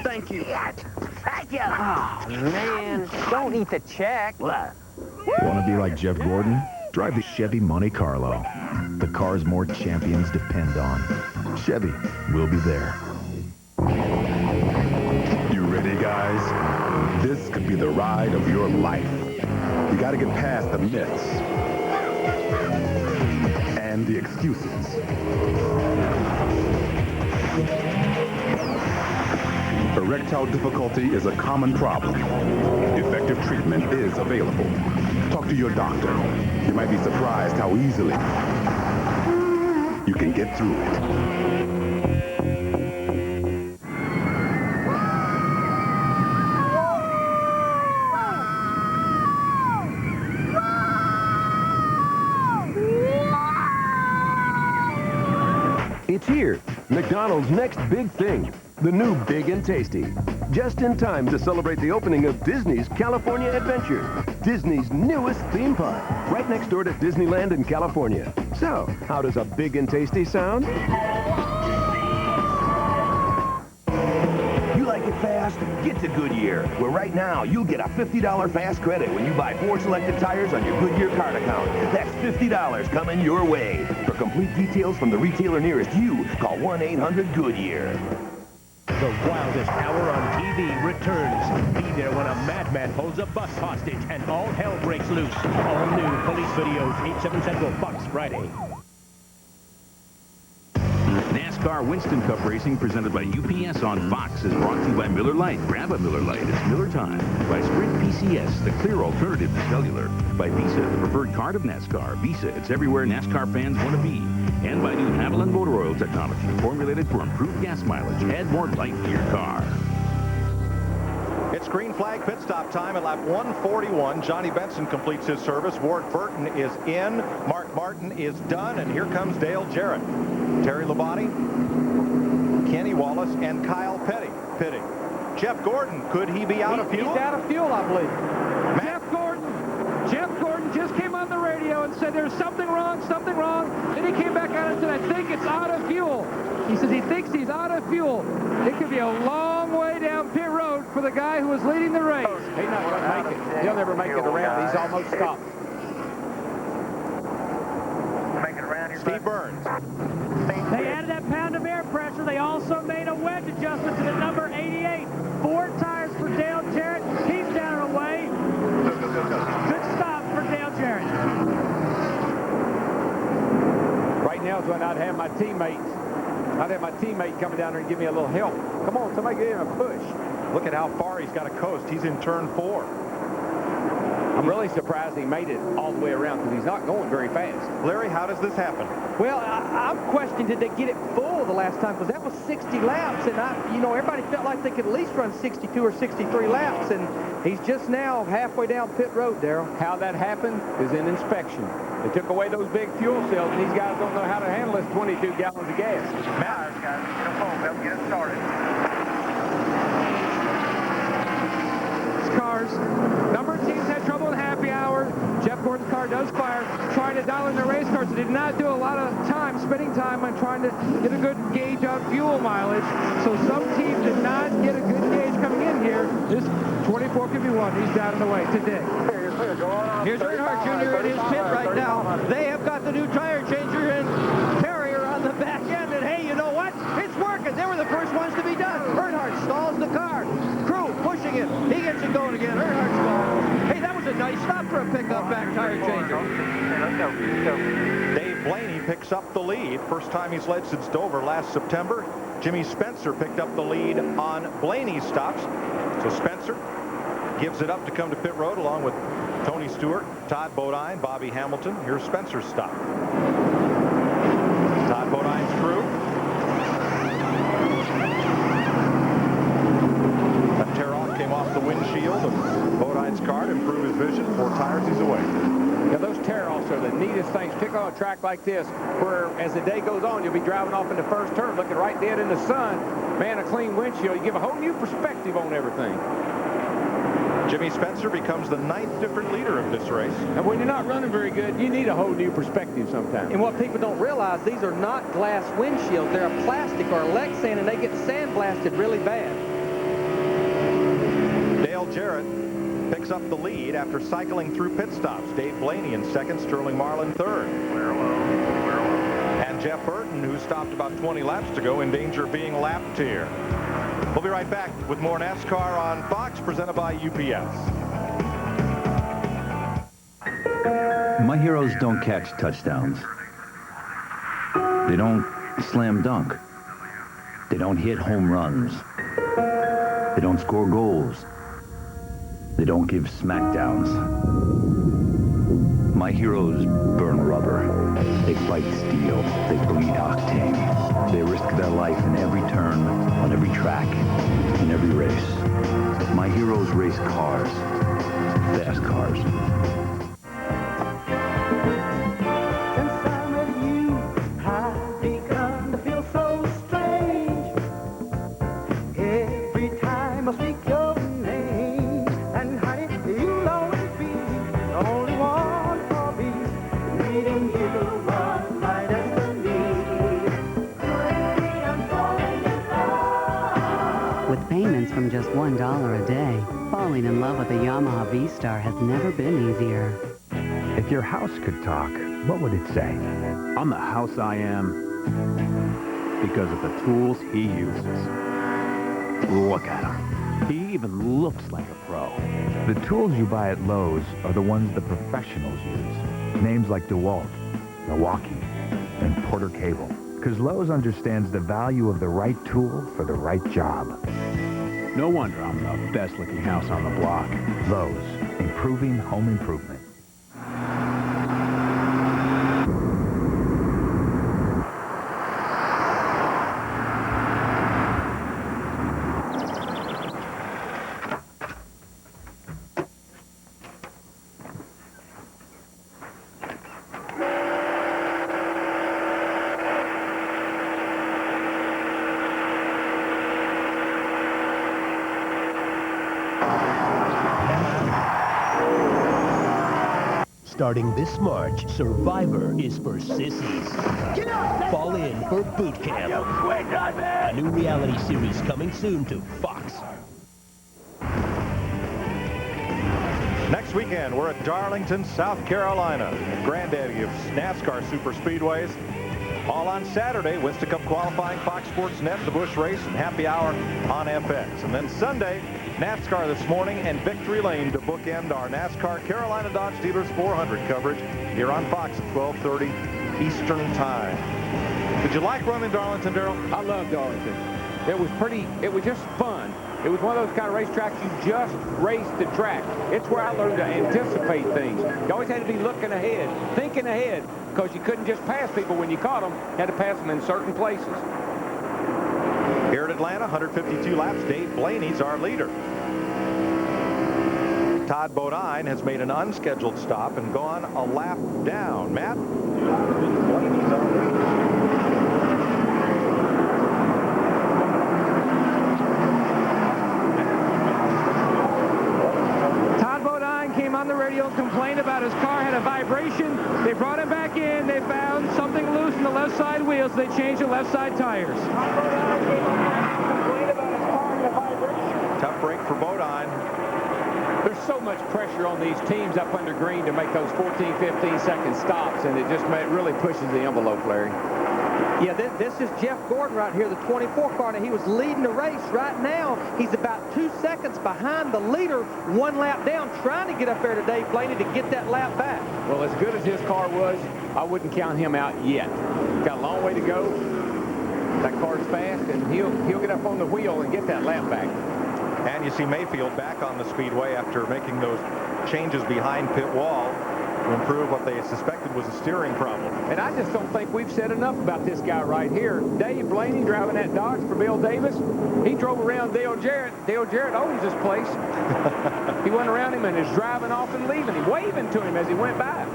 Thank you. Thank you. Oh, man. Don't eat the check. Want to be like Jeff Gordon? Drive the Chevy Monte Carlo. The cars more champions depend on. Chevy will be there. You ready, guys? This could be the ride of your life. You got to get past the myths and the excuses. Erectile difficulty is a common problem. Effective treatment is available. Talk to your doctor. You might be surprised how easily you can get through it. It's here, McDonald's next big thing, the new Big and Tasty. Just in time to celebrate the opening of Disney's California Adventure, Disney's newest theme park, right next door to Disneyland in California. So, how does a Big and Tasty sound? You like it fast? Get to Goodyear, where right now you'll get a $50 fast credit when you buy 4 selected tires on your Goodyear card account. That's $50 coming your way. For complete details from the retailer nearest you, call 1-800-GOODYEAR. The wildest hour on TV returns. Be there when a madman holds a bus hostage and all hell breaks loose. All new police videos, 8/7 Central, Fox, Friday. NASCAR Winston Cup Racing presented by UPS on Fox is brought to you by Miller Lite. Grab a Miller Lite. It's Miller time. By Sprint PCS, the clear alternative to cellular. By Visa, the preferred card of NASCAR. Visa, it's everywhere NASCAR fans want to be. And by new Haviland Motor Oil technology, formulated for improved gas mileage. Add more life to your car. It's green flag pit stop time at lap 141. Johnny Benson completes his service. Ward Burton is in. Mark Martin is done. And here comes Dale Jarrett. Terry Labonte, Kenny Wallace, and Kyle Petty pitting. Jeff Gordon, could he be out of fuel? He's out of fuel, I believe. Jeff Gordon just came on the radio and said there's something wrong, something wrong. Then he came back out and said, I think it's out of fuel. He says he thinks he's out of fuel. It could be a long way down pit road for the guy who was leading the race. He's not going to make it. He'll never make it around. He's almost stopped. Steve Burns. They added that pound of air pressure. They also made a wedge adjustment to the number 88. 4 tires for Dale Jarrett. He's down and away. Good stop for Dale Jarrett. Right now is when I'd have my teammate coming down there and give me a little help. Come on, somebody give him a push. Look at how far he's got to coast. He's in turn 4. I'm really surprised he made it all the way around because he's not going very fast. Larry, how does this happen? Well, I'm questioning, did they get it full the last time? Because that was 60 laps, and everybody felt like they could at least run 62 or 63 laps, and he's just now halfway down pit road, Darrell. How that happened is in inspection. They took away those big fuel cells, and these guys don't know how to handle this 22 gallons of gas. Matt, guys, get a phone belt, get it started. Cars. Number of teams had trouble in happy hour. Jeff Gordon's car does fire, trying to dial in their race cars. They did not do a lot of time, spending time on trying to get a good gauge on fuel mileage. So some teams did not get a good gauge coming in here. This 24 could be one. He's down and away today. Here's Earnhardt Jr. in his pit right now. They have got the new tire changer and carrier on the back end. And hey, you know what? It's working. They were the first ones to be done. Earnhardt stalls the car. it going again. Earnhardt's gone. Hey, that was a nice stop for a pickup back tire changer. Let's go. Dave Blaney picks up the lead. First time he's led since Dover last September. Jimmy Spencer picked up the lead on Blaney's stops. So Spencer gives it up to come to pit road along with Tony Stewart, Todd Bodine, Bobby Hamilton. Here's Spencer's stop. Todd Bodine's crew. That tear-off came off the windshield of Bodine's car to improve his vision. 4 tires, he's away. Yeah, those tear-offs are the neatest things, particularly on a track like this, where as the day goes on, you'll be driving off in the first turn, looking right dead in the sun. Man, a clean windshield, you give a whole new perspective on everything. Jimmy Spencer becomes the 9th different leader of this race. And when you're not running very good, you need a whole new perspective sometimes. And what people don't realize, these are not glass windshields. They're a plastic or a Lexan, and they get sandblasted really bad. Dale Jarrett picks up the lead after cycling through pit stops. Dave Blaney in second, Sterling Marlin third. And Jeff Burton, who stopped about 20 laps to go, in danger of being lapped here. We'll be right back with more NASCAR on Fox, presented by UPS. My heroes don't catch touchdowns. They don't slam dunk. They don't hit home runs. They don't score goals. They don't give smackdowns. My heroes burn rubber. They fight steel. They bleed octane. They risk their life in every turn, on every track, in every race. My heroes race cars. Fast cars. From just $1 a day, falling in love with a Yamaha V-Star has never been easier. If your house could talk, what would it say? I'm the house I am because of the tools he uses. Look at him. He even looks like a pro. The tools you buy at Lowe's are the ones the professionals use. Names like DeWalt, Milwaukee, and Porter Cable. Because Lowe's understands the value of the right tool for the right job. No wonder I'm the best-looking house on the block. Lowe's, improving home improvement. Starting this March, Survivor is for sissies. Fall in for boot camp. A new reality series coming soon to Fox. Next weekend, we're at Darlington, South Carolina, granddaddy of NASCAR superspeedways. All on Saturday, Winston Cup qualifying, Fox Sports Net, the Busch Race, and happy hour on FX. And then Sunday, NASCAR this morning and Victory Lane to bookend our NASCAR Carolina Dodge Dealers 400 coverage here on Fox at 12:30 Eastern Time. Did you like running Darlington, Darrell? I love Darlington. It was just fun. It was one of those kind of racetracks you just race the track. It's where I learned to anticipate things. You always had to be looking ahead, thinking ahead, because you couldn't just pass people when you caught them. You had to pass them in certain places. Here at Atlanta, 152 laps, Dave Blaney's our leader. Todd Bodine has made an unscheduled stop and gone a lap down. Matt? Blaney's our leader. On the radio, complained about his car had a vibration. They brought him back in. They found something loose in the left side wheels. They changed the left side tires. Tough break for Bodine. There's so much pressure on these teams up under green to make those 14, 15-second stops, and it just really pushes the envelope, Larry. Yeah, this is Jeff Gordon right here, the 24 car. Now, he was leading the race. Right now, he's about 2 seconds behind the leader, 1 lap down, trying to get up there to Dave Blaney to get that lap back. Well, as good as his car was, I wouldn't count him out yet. Got a long way to go. That car's fast, and he'll get up on the wheel and get that lap back. And you see Mayfield back on the speedway after making those changes behind pit wall to improve what they suspected was a steering problem. And I just don't think we've said enough about this guy right here. Dave Blaney driving that Dodge for Bill Davis. He drove around Dale Jarrett. Dale Jarrett owns this place. He went around him and is driving off and leaving him, waving to him as he went by.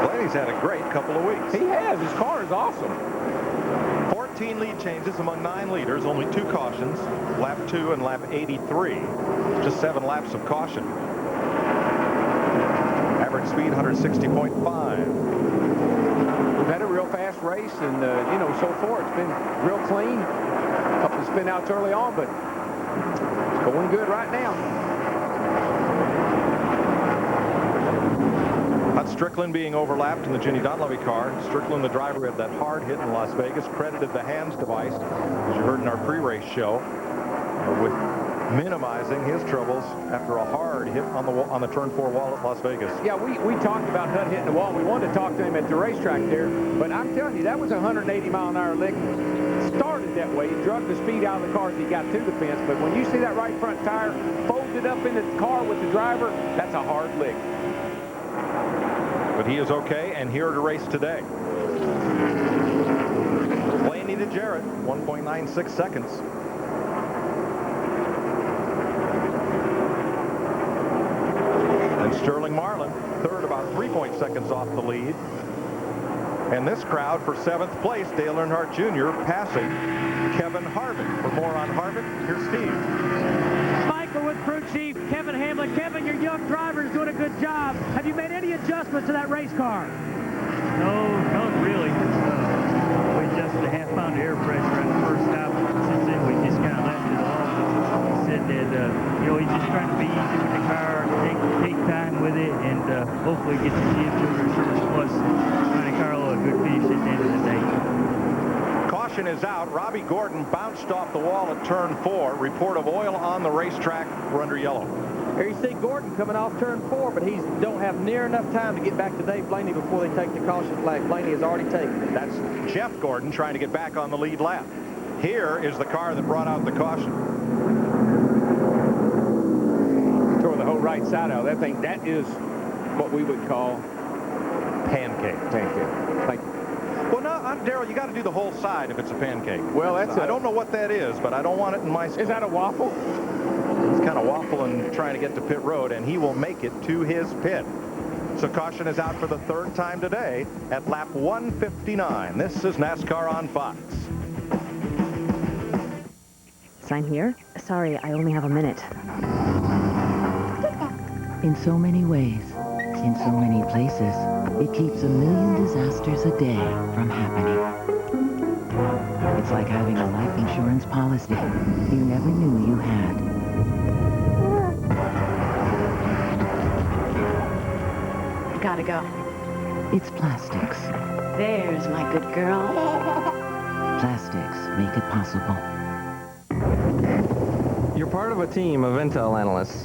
Blaney's had a great couple of weeks. He has. His car is awesome. 14 lead changes among 9 leaders, only 2 cautions, lap 2 and lap 83. Just 7 laps of caution. Average speed 160.5. We've had a real fast race, and you know, so far it's been real clean. Up the spin outs early on, but it's going good right now. Hutt Strickland being overlapped in the Ginny Dunleavy car. Strickland, the driver of that hard hit in Las Vegas, credited the hands device, as you heard in our pre-race show, with minimizing his troubles after a hard hit on the turn 4 wall at Las Vegas. Yeah, we talked about Hutt hitting the wall. We wanted to talk to him at the racetrack there, but I'm telling you, that was a 180-mile-an-hour lick. Started that way. He drug the speed out of the car as he got to the fence, but when you see that right front tire folded up in the car with the driver, that's a hard lick. But he is okay and here to race today. Blaney to Jarrett, 1.96 seconds. And Sterling Marlin, third, about 3 seconds off the lead. And this crowd for 7th place, Dale Earnhardt Jr. passing Kevin Harvick. For more on Harvick, here's Steve. Michael with crew chief Kevin Hamlin. Kevin, your young driver is doing a good job. Have you made any adjustments to that race car? No, not really. We adjusted a half-pound of air pressure at the first stop. Since then, we just kind of left it alone. He said that, you know, he's just trying to be easy with the car, take time with it, and hopefully get the GM2 Service Plus Monte Carlo a good finish at the end of the day. Caution is out. Robbie Gordon bounced off the wall at turn 4. Report of oil on the racetrack. We're under yellow. Here you see Gordon coming off turn 4, but he don't have near enough time to get back to Dave Blaney before they take the caution flag. Blaney has already taken it. That's Jeff Gordon trying to get back on the lead lap. Here is the car that brought out the caution. Tore the whole right side out. That thing, that is what we would call pancake. Pancake. Thank you. Well, no, Darrell, you got to do the whole side if it's a pancake. Well, that's I don't know what that is, but I don't want it in my... Is that a waffle? He's kind of waffling trying to get to pit road, and he will make it to his pit. So caution is out for the 3rd time today at lap 159. This is NASCAR on Fox. Sign here? Sorry, I only have a minute. In so many ways, in so many places, it keeps a million disasters a day from happening. It's like having a life insurance policy you never knew you had. Gotta go. It's plastics. There's my good girl. Plastics make it possible. You're part of a team of intel analysts.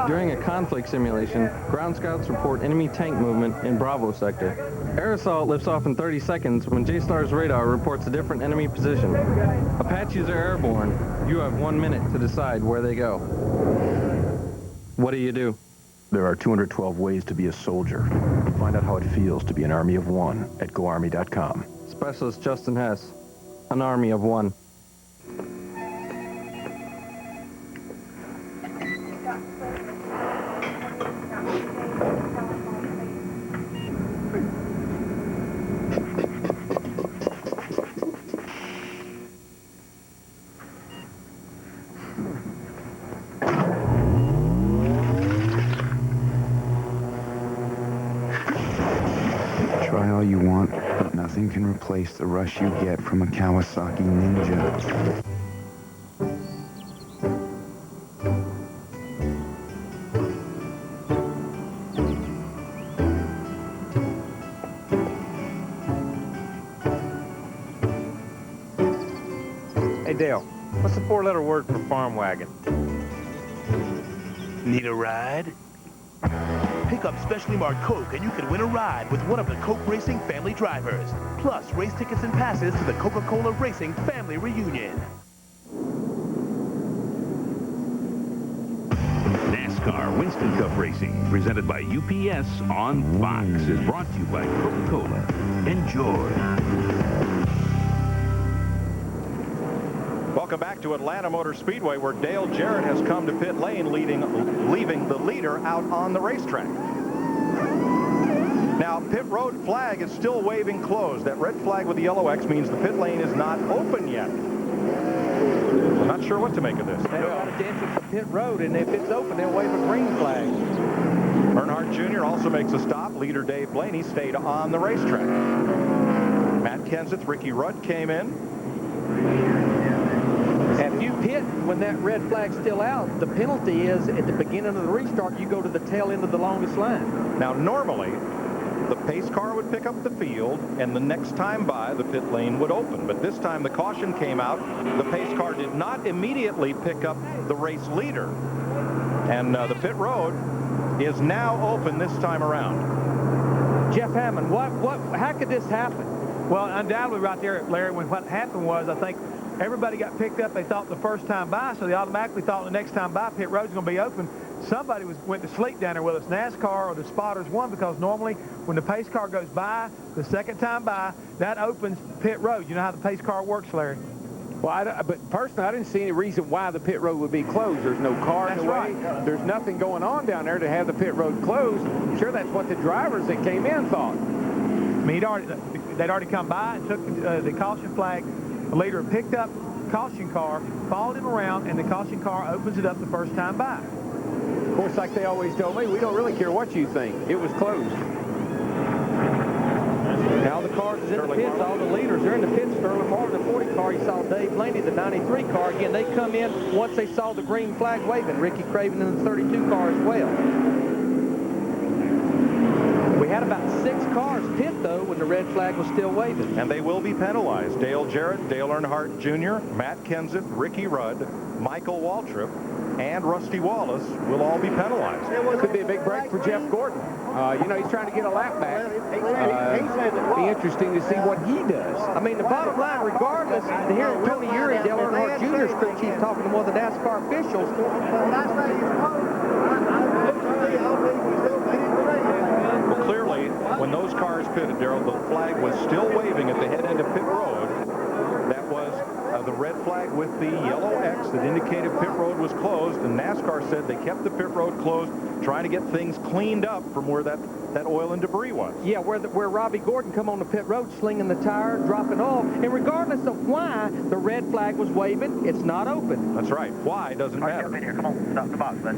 During a conflict simulation, ground scouts report enemy tank movement in Bravo sector. Air assault lifts off in 30 seconds when J-Star's radar reports a different enemy position. Apaches are airborne. You have 1 minute to decide where they go. What do? There are 212 ways to be a soldier. Find out how it feels to be an army of one at GoArmy.com. Specialist Justin Hess, an army of one. Try all you want, but nothing can replace the rush you get from a Kawasaki Ninja. Hey, Dale, what's the 4-letter word for farm wagon? Need a ride? Pick up specially marked Coke and you can win a ride with one of the Coke Racing family drivers. Plus, race tickets and passes to the Coca-Cola Racing Family Reunion. NASCAR Winston Cup Racing, presented by UPS on Fox, is brought to you by Coca-Cola. Enjoy. Welcome back to Atlanta Motor Speedway, where Dale Jarrett has come to pit lane, leaving the leader out on the racetrack. Now, pit road flag is still waving closed. That red flag with the yellow X means the pit lane is not open yet. I'm not sure what to make of this. They've got to enter the pit road, and if it's open, they'll wave a green flag. Earnhardt Jr. also makes a stop. Leader Dave Blaney stayed on the racetrack. Matt Kenseth, Ricky Rudd came in. If you pit when that red flag's still out, the penalty is at the beginning of the restart, you go to the tail end of the longest line. Now, normally, the pace car would pick up the field, and the next time by, the pit lane would open. But this time, the caution came out. The pace car did not immediately pick up the race leader. And the pit road is now open this time around. Jeff Hammond, how could this happen? Well, undoubtedly right there, Larry, when what happened was, I think everybody got picked up. They thought the first time by, so they automatically thought the next time by pit road's going to be open. Somebody went to sleep down there, whether it's NASCAR or the spotters won, because normally when the pace car goes by, the second time by, that opens pit road. You know how the pace car works, Larry? Well, but personally, I didn't see any reason why the pit road would be closed. There's no car in the way. Right. There's nothing going on down there to have the pit road closed. I'm sure that's what the drivers that came in thought. I mean, they'd already come by and took the caution flag. The leader picked up caution car, followed him around, and the caution car opens it up the first time by. Of course, like they always told me, we don't really care what you think. It was closed. Now the cars is in the pits. All the leaders are in the pits. Sterling Martin, the 40 car. You saw Dave Blaney, the 93 car. Again, they come in once they saw the green flag waving. Ricky Craven in the 32 car as well. We had about 6 cars pit, though, when the red flag was still waving. And they will be penalized. Dale Jarrett, Dale Earnhardt Jr., Matt Kenseth, Ricky Rudd, Michael Waltrip, and Rusty Wallace will all be penalized. Could be a big break for Jeff Gordon. You know, he's trying to get a lap back. Be interesting to see what he does. I mean, the bottom line, regardless, to hear Tony Uri, Dale Earnhardt Jr.'s crew chief talking to one of the NASCAR officials. Well, clearly, when those cars pitted, Darrell, the flag was still waving at the head end of pit road. That was the red flag with the yellow X that indicated pit road was closed, and NASCAR said they kept the pit road closed, trying to get things cleaned up from where that oil and debris was. Yeah, where Robbie Gordon come on the pit road, slinging the tire, dropping off, and regardless of why the red flag was waving, it's not open. That's right. Why doesn't matter. Here. Come on, stop the box, bud.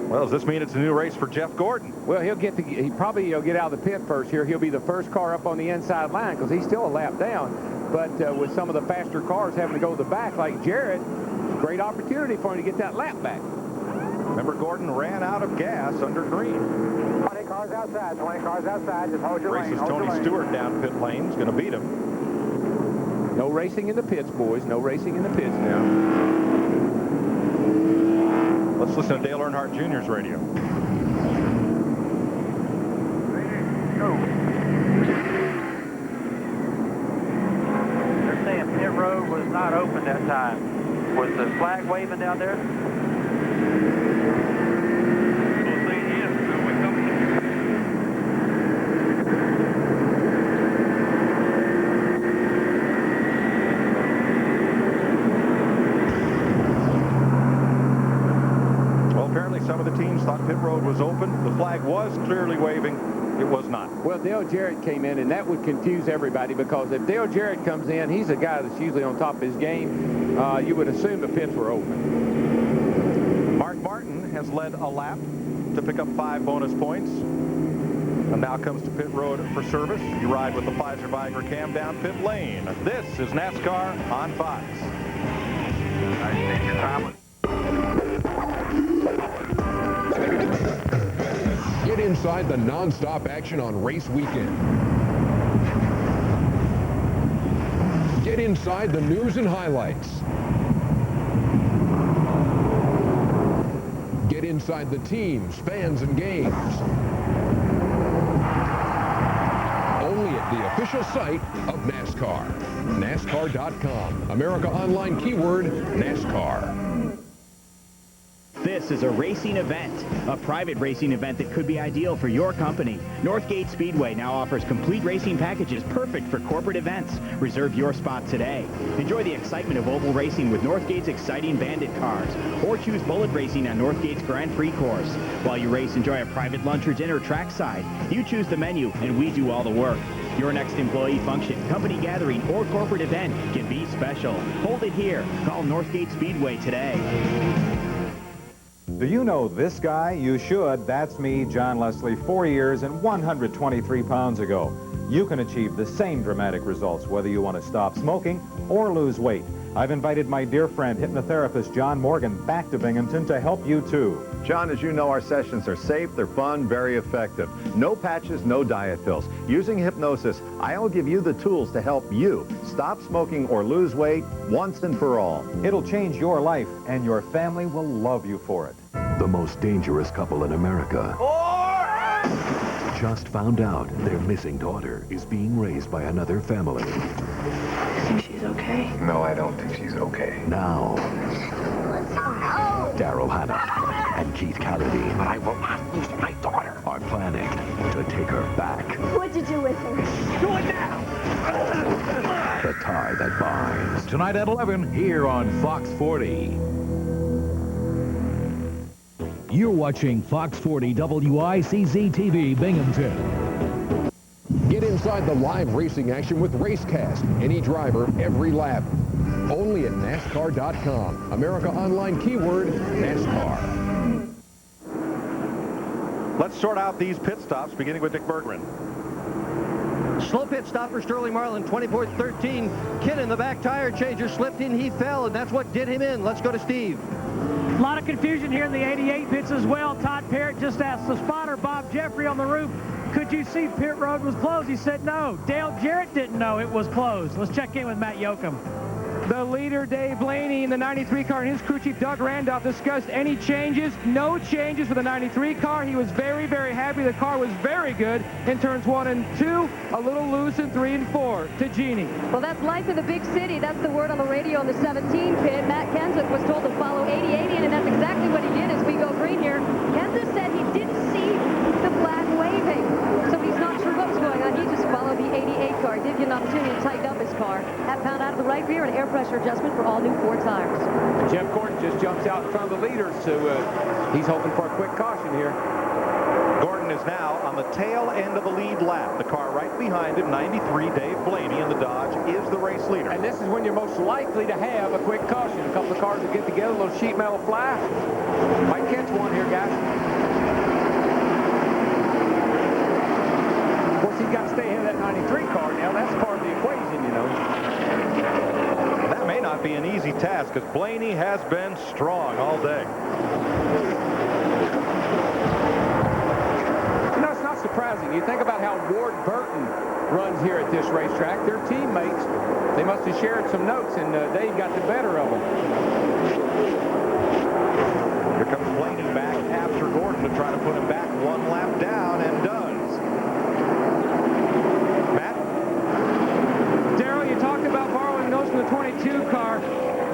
Well, does this mean it's a new race for Jeff Gordon? Well, he probably get out of the pit first here. He'll be the first car up on the inside line because he's still a lap down. But with some of the faster cars having to go to the back like Jarrett, it's a great opportunity for him to get that lap back. Remember, Gordon ran out of gas under green. 20 cars outside, 20 cars outside. Just hold your lane. Races Tony Stewart down pit lane. He's going to beat him. No racing in the pits, boys. No racing in the pits now. Let's listen to Dale Earnhardt Jr.'s radio. They're saying pit road was not open that time. Was the flag waving down there? Some of the teams thought pit road was open. The flag was clearly waving. It was not. Well, Dale Jarrett came in, and that would confuse everybody because if Dale Jarrett comes in, he's a guy that's usually on top of his game. You would assume the pits were open. Mark Martin has led a lap to pick up 5 bonus points. And now comes to pit road for service. You ride with the Pfizer Viagra cam down pit lane. This is NASCAR on Fox. Get inside the non-stop action on race weekend. Get Get inside the news and highlights. Get inside the teams, fans, and games. Only at the official site of NASCAR. NASCAR.com. America Online keyword NASCAR. This is a racing event, a private racing event that could be ideal for your company. Northgate Speedway now offers complete racing packages perfect for corporate events. Reserve your spot today. Enjoy the excitement of oval racing with Northgate's exciting bandit cars, or choose bullet racing on Northgate's Grand Prix course. While you race, enjoy a private lunch or dinner trackside. You choose the menu, and we do all the work. Your next employee function, company gathering, or corporate event can be special. Hold it here. Call Northgate Speedway today. Do you know this guy? You should. That's me, John Leslie, 4 years and 123 pounds ago. You can achieve the same dramatic results whether you want to stop smoking or lose weight. I've invited my dear friend, hypnotherapist John Morgan, back to Binghamton to help you too. John, as you know, our sessions are safe, they're fun, very effective. No patches, no diet pills. Using hypnosis, I'll give you the tools to help you stop smoking or lose weight once and for all. It'll change your life, and your family will love you for it. The most dangerous couple in America just found out their missing daughter is being raised by another family. I think she's okay. No, I don't think she's okay. Now, Daryl Hannah and Keith Carradine, But I will not lose my daughter. are planning to take her back. What'd you do with her? Do it now! The tie that binds. Tonight at 11 here on Fox 40. You're watching Fox 40 WICZ-TV Binghamton. Get inside the live racing action with RaceCast. Any driver, every lap. Only at NASCAR.com. America Online keyword NASCAR. Let's sort out these pit stops, beginning with Dick Bergman. Slow pit stop for Sterling Marlin, 24-13. Kinnon, the back tire changer, slipped in, he fell, and that's what did him in. Let's go to Steve. A lot of confusion here in the 88 pits as well. Todd Parrott just asked the spotter, Bob Jeffrey, on the roof, could you see pit road was closed? He said no. Dale Jarrett didn't know it was closed. Let's check in with Matt Yoakum. The leader, Dave Blaney, in the 93 car, and his crew chief, Doug Randolph, discussed any changes. No changes for the 93 car. He was very, very happy. The car was very good in turns 1 and 2, a little loose in 3 and 4. To Jeannie. Well, that's life in the big city. That's the word on the radio in the 17 pit. Matt Kenseth was told to follow 80-80, and that's exactly what he did as we go green here. Kenseth said he didn't see the flag waving, so he's not sure what was going on. He just followed the 88 car. He did get an opportunity to tighten up his car. Half-pound out of the right rear and air pressure adjustment for all new Ford tires. Jeff Gordon just jumps out in front of the leaders, so he's hoping for a quick caution here. Gordon is now on the tail end of the lead lap. The car right behind him, 93, Dave Blaney in the Dodge, is the race leader. And this is when you're most likely to have a quick caution. A couple of cars will get together, a little sheet metal fly. Might catch one here, guys. Of course, he's got to stay ahead of that 93 car now. That's part of the equation, you know. That may not be an easy task, because Blaney has been strong all day. You know, it's not surprising. You think about how Ward Burton runs here at this racetrack. Their teammates, they must have shared some notes, and Dave got the better of them. Here comes Blaney back after Gordon to try to put him back one lap down, and does. Matt? Darrell, you talked about borrowing notes from the 22 car.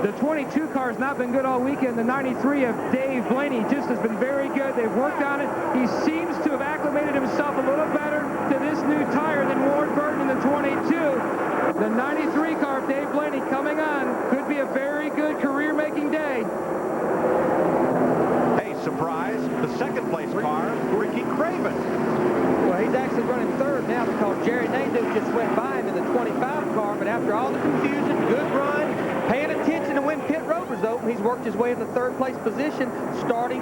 The 22 car has not been good all weekend. The 93 of Dave Blaney just has been very good. They've worked on it. He seems to have acclimated himself a little better to this new tire than Ward Burton in the 22. The 93 car of Dave Blaney coming on could be a very good career-making day. Hey, surprise, the second place car, Ricky Craven. Well, he's actually running third now because Jerry Nadeau just went by him in the 25 car, but after all the confusion, good run, paying attention to when pit road was open, he's worked his way in the third place position, starting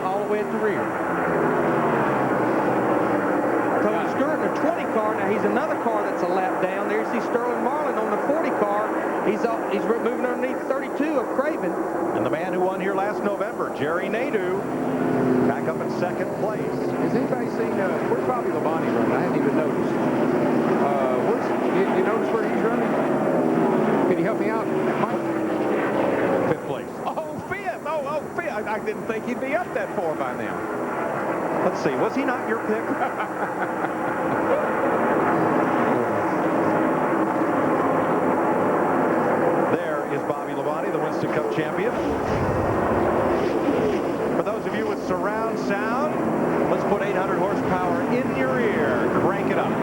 all the way at the rear. Tony Stewart in the 20 car, now he's another car that's a lap down. There you see Sterling Marlin on the 40 car. He's moving underneath 32 of Craven. And the man who won here last November, Jerry Nadeau, back up in second place. Has anybody seen, where's Bobby Labonte running? I haven't even noticed. You notice where he's running? I didn't think he'd be up that far by now. Let's see, was he not your pick? There is Bobby Labonte, the Winston Cup champion. For those of you with surround sound, let's put 800 horsepower in your ear. Crank it up.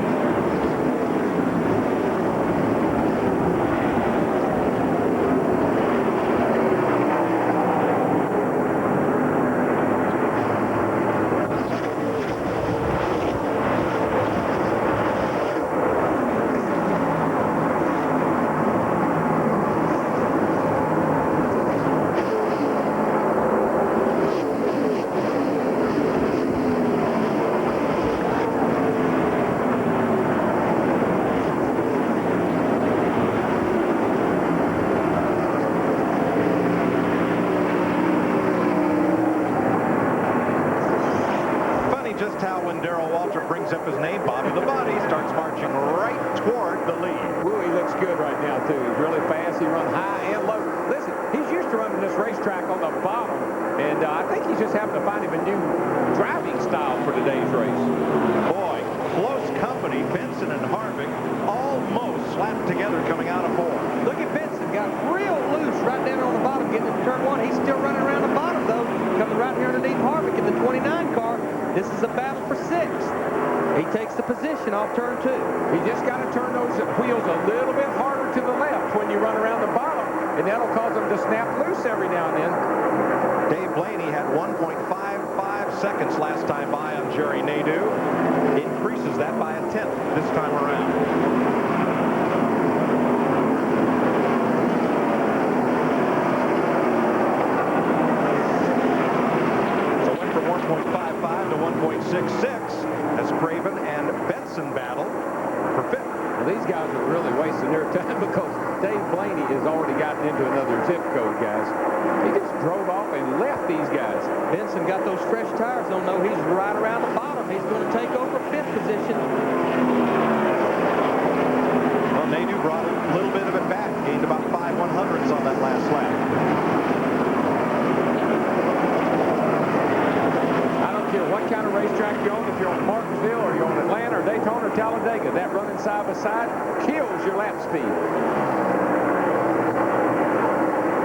Just how when Darrell Waltrip brings up his name, Bobby Labonte starts marching right toward the lead. Ooh, he looks good right now, too. He's really fast. He runs high and low. Listen, he's used to running this racetrack on the bottom, and I think he's just having to find him a new driving style for today's race. Boy, close company. Benson and Harvick almost slapped together coming out of 4. Look at Benson. Got real loose right down on the bottom, getting into turn 1. He's still running around the bottom, though, coming right here underneath Harvick in the 29 car. This is a battle for 6th. He takes the position off turn 2. He just got to turn those wheels a little bit harder to the left when you run around the bottom, and that'll cause them to snap loose every now and then. Dave Blaney had 1.55 seconds last time by on Jerry Nadeau. Increases that by a 10th this time around. to 1.66 as Craven and Benson battle for 5th. Well, these guys are really wasting their time because Dave Blaney has already gotten into another zip code, guys. He just drove off and left these guys. Benson got those fresh tires on, though. He's right around the bottom. He's going to take over 5th position. Well, Nadeau brought a little bit of it back. Gained about 5/100ths on that last lap. What kind of racetrack you're on, if you're on Martinsville or you're on Atlanta or Daytona or Talladega, that running side by side kills your lap speed.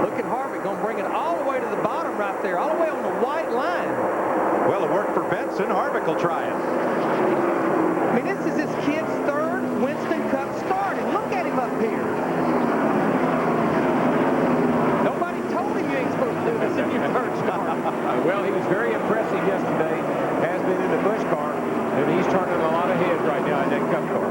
Look at Harvick, going to bring it all the way to the bottom right there, all the way on the white line. Well, it worked for Benson. Harvick will try it. I mean, this is his kid's 3rd Winston Cup start, and look at him up here. Nobody told him you ain't supposed to do this in your 3rd start. Well, he was very impressive yesterday, has been in the Busch car, and he's turning a lot of heads right now in that Cup car.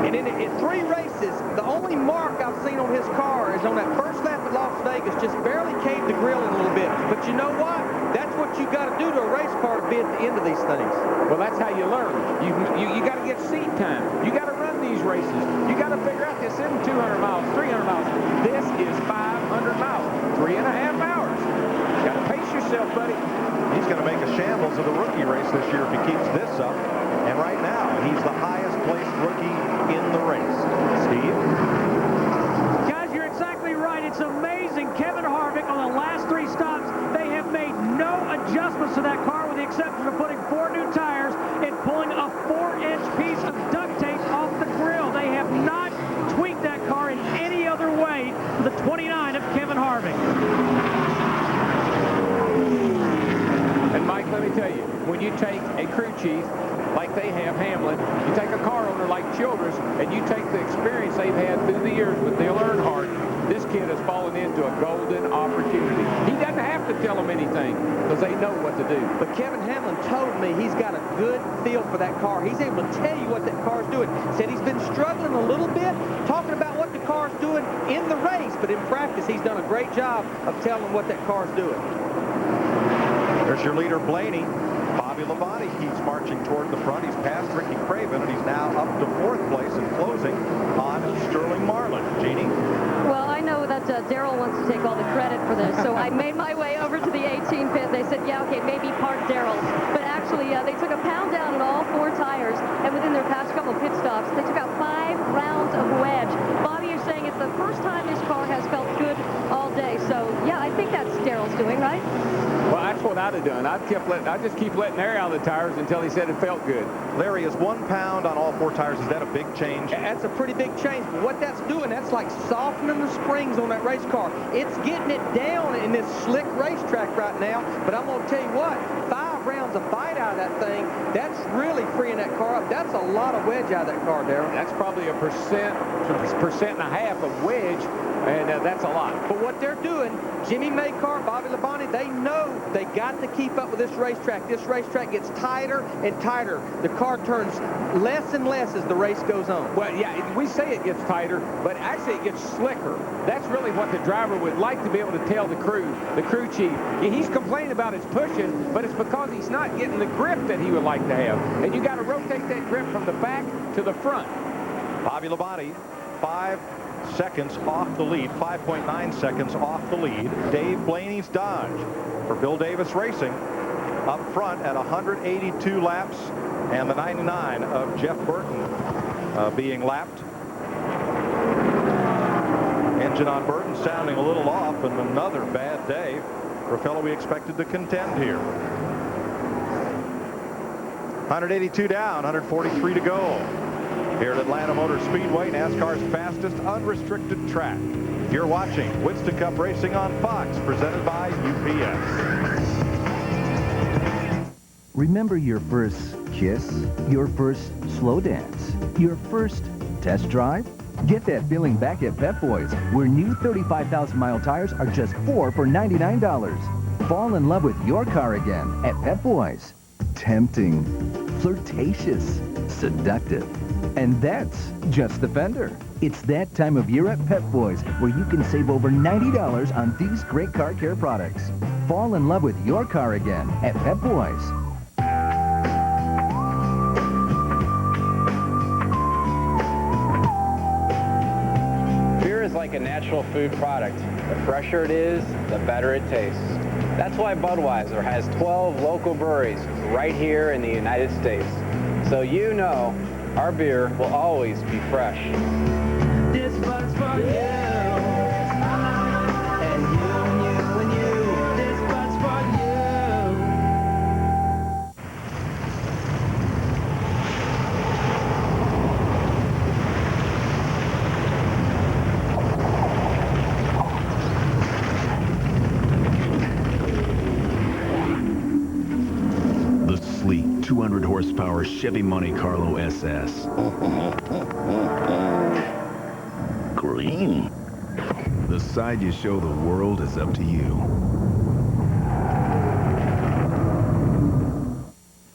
And in 3 races, the only mark I've seen on his car is on that first lap at Las Vegas, just barely caved the grill in a little bit. But you know what? That's what you got to do to a race car to be at the end of these things. Well, that's how you learn. You got to get seat time. You got to run these races. You got to figure out this isn't 200 miles, 300 miles. This is 500 miles, 3.5 hours. Got to pace yourself, buddy. He's going to make a shambles of the rookie race this year if he keeps this up. And right now, he's the highest placed rookie in the race. Steve? Guys, you're exactly right. It's amazing. Kevin Harvick on the last 3 stops, they have made no adjustments to that car with the exception of putting 4 new tires and pulling a 4-inch piece of duct tape off the grill. They have not tweaked that car in any other way for the 29 of Kevin Harvick. And Mike, let me tell you, when you take a crew chief like they have Hamlin, you take a car owner like Childress, and you take the experience they've had through the years with Dale Earnhardt, this kid has fallen into a golden opportunity. He doesn't have to tell them anything because they know what to do. But Kevin Hamlin told me he's got a good feel for that car. He's able to tell you what that car's doing. Said he's been struggling a little bit, talking about what the car's doing in the race, but in practice, he's done a great job of telling what that car's doing. There's your leader, Blaney. Bobby Labonte keeps marching toward the front. He's passed Ricky Craven, and he's now up to 4th place and closing on Sterling Marlin. Jeannie? Well, I know that Darrell wants to take all the credit for this, so I made my way over to the 18 pit. They said, yeah, okay, maybe part Darrell. But actually, they took a pound down on all 4 tires, and within their past couple of pit stops, they took out 5 rounds of wedge. Bobby is saying it's the first time his car has felt good all day. So, yeah, I think that's Daryl's doing, right? Well, that's what I'd have done. I'd just keep letting air out of the tires until he said it felt good. Larry, is 1 pound on all 4 tires, is that a big change? That's a pretty big change, but what that's doing, that's like softening the springs on that race car. It's getting it down in this slick racetrack right now, but I'm going to tell you what, 5 rounds of bite out of that thing, that's really freeing that car up. That's a lot of wedge out of that car, Darryl. That's probably a percent and a half of wedge, and that's a lot. But what they're doing, Jimmy Maycar, Bobby Labonte, they know they got to keep up with this racetrack. This racetrack gets tighter and tighter. The car turns less and less as the race goes on. Well, yeah, we say it gets tighter, but actually it gets slicker. That's really what the driver would like to be able to tell the crew chief. He's complaining about his pushing, but it's because he's not getting the grip that he would like to have. And you got to rotate that grip from the back to the front. Bobby Labonte, 5 seconds off the lead, 5.9 seconds off the lead. Dave Blaney's Dodge for Bill Davis Racing up front at 182 laps, and the 99 of Jeff Burton being lapped. Engine on Burton sounding a little off, and another bad day for a fellow we expected to contend here. 182 down, 143 to go. Here at Atlanta Motor Speedway, NASCAR's fastest unrestricted track. You're watching Winston Cup Racing on Fox, presented by UPS. Remember your first kiss, your first slow dance, your first test drive? Get that feeling back at Pep Boys, where new 35,000-mile tires are just $4 for $99. Fall in love with your car again at Pep Boys. Tempting, flirtatious, seductive. And that's just the fender. It's that time of year at Pep Boys where you can save over $90 on these great car care products. Fall in love with your car again at Pep Boys. Beer is like a natural food product. The fresher it is, the better it tastes. That's why Budweiser has 12 local breweries right here in the United States. So you know our beer will always be fresh. This one's for you. And you. This one's for you. The sleek 200 horsepower Chevy Monte Carlo SS. Green. The side you show the world is up to you.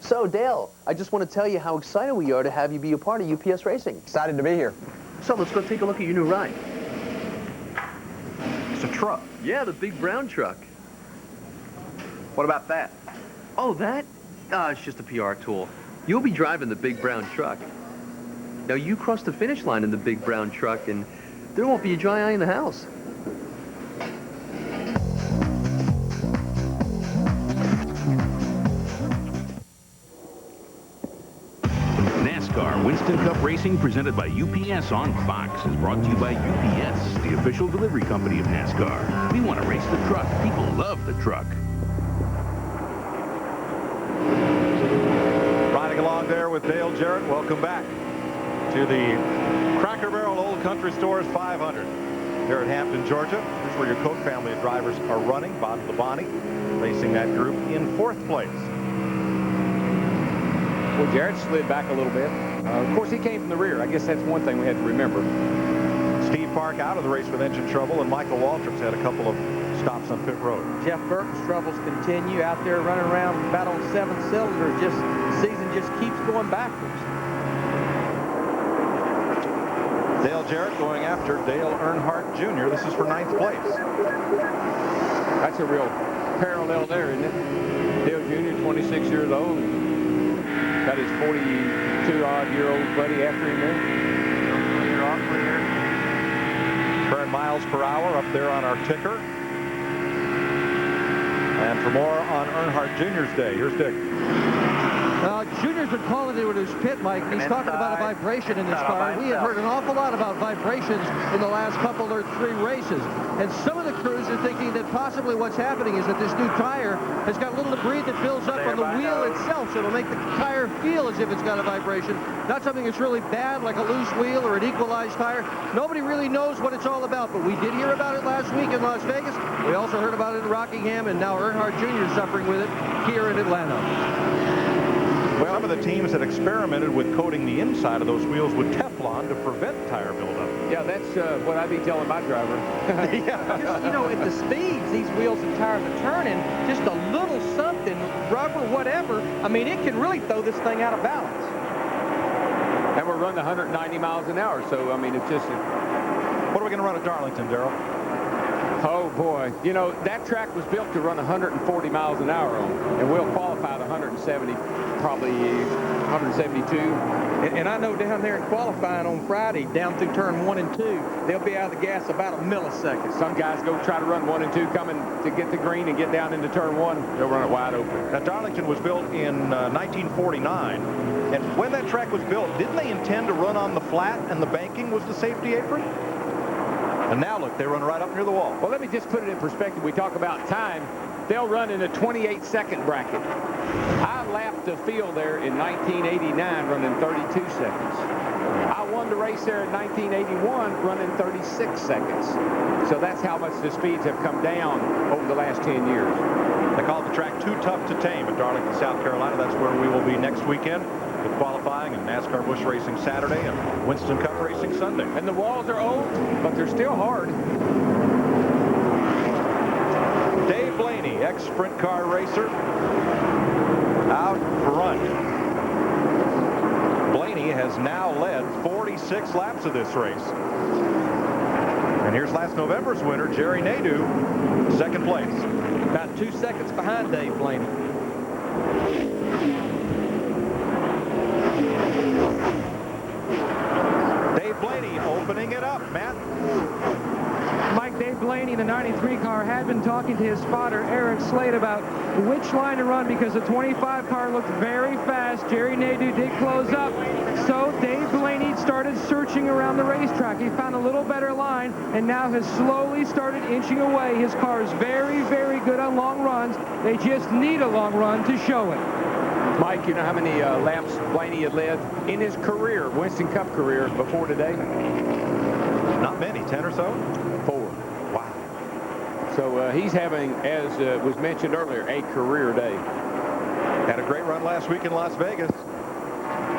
So, Dale, I just want to tell you how excited we are to have you be a part of UPS Racing. Excited to be here. So, let's go take a look at your new ride. It's a truck. Yeah, the big brown truck. What about that? Oh, that? It's just a PR tool. You'll be driving the big brown truck. Now, you cross the finish line in the big brown truck, and there won't be a dry eye in the house. NASCAR Winston Cup Racing, presented by UPS on Fox, is brought to you by UPS, the official delivery company of NASCAR. We want to race the truck. People love the truck. Riding along there with Dale Jarrett. Welcome back to the Cracker Barrel Old Country Stores 500 here at Hampton, Georgia. This is where your Koch family of drivers are running. Bobby Labonte racing that group in 4th place. Well, Jarrett slid back a little bit. Of course, he came from the rear. I guess that's one thing we had to remember. Steve Park out of the race with engine trouble, and Michael Waltrip's had a couple of stops on pit road. Jeff Burton's troubles continue out there running around about on 7 cylinders. Just the season just keeps going backwards. Dale Jarrett going after Dale Earnhardt Jr. This is for 9th place. That's a real parallel there, isn't it? Dale Jr., 26 years old, got his 42-odd-year-old buddy after him there. Current miles per hour up there on our ticker. And for more on Earnhardt Jr.'s day, here's Dick. Junior's been calling into his pit, Mike, and he's talking about a vibration in this car. We have heard an awful lot about vibrations in the last couple or 3 races. And some of the crews are thinking that possibly what's happening is that this new tire has got a little debris that builds up on the wheel itself, so it'll make the tire feel as if it's got a vibration. Not something that's really bad, like a loose wheel or an equalized tire. Nobody really knows what it's all about, but we did hear about it last week in Las Vegas. We also heard about it in Rockingham, and now Earnhardt Jr. is suffering with it here in Atlanta. Well, some of the teams that experimented with coating the inside of those wheels with Teflon to prevent tire buildup. Yeah, that's what I'd be telling my driver. Just, you know, at the speeds these wheels and tires are turning, just a little something, rubber, whatever, I mean, it can really throw this thing out of balance. And we're running 190 miles an hour, so, I mean, it's just... What are we going to run at Darlington, Darrell? Oh, boy. You know, that track was built to run 140 miles an hour on, and we'll qualify at 170, probably 172. And I know down there in qualifying on Friday, down through turn 1 and 2, they'll be out of the gas about a millisecond. Some guys go try to run 1 and 2 coming to get the green and get down into turn 1. They'll run it wide open. Now, Darlington was built in 1949. And when that track was built, didn't they intend to run on the flat and the banking was the safety apron? And now, look, they run right up near the wall. Well, let me just put it in perspective. We talk about time. They'll run in a 28-second bracket. I lapped the field there in 1989 running 32 seconds. I won the race there in 1981 running 36 seconds. So that's how much the speeds have come down over the last 10 years. They call the track too tough to tame at Darlington, South Carolina. That's where we will be next weekend with qualifying and NASCAR Busch Racing Saturday and Winston Cup Racing Sunday. And the walls are old, but they're still hard. Dave Blaney, ex-sprint car racer, out front. Blaney has now led 46 laps of this race. And here's last November's winner, Jerry Nadeau, second place. About 2 seconds behind Dave Blaney. Dave Blaney opening it up, Matt. Mike, Dave Blaney in the 93 car had been talking to his spotter, Eric Slade, about which line to run because the 25 car looked very fast. Jerry Nadeau did close up. So Dave Blaney started searching around the racetrack. He found a little better line and now has slowly started inching away. His car is very, very good on long runs. They just need a long run to show it. Mike, you know how many laps Blaney had led in his career, Winston Cup career, before today? Not many, 10 or so? 4. Wow. So he's having, as was mentioned earlier, a career day. Had a great run last week in Las Vegas.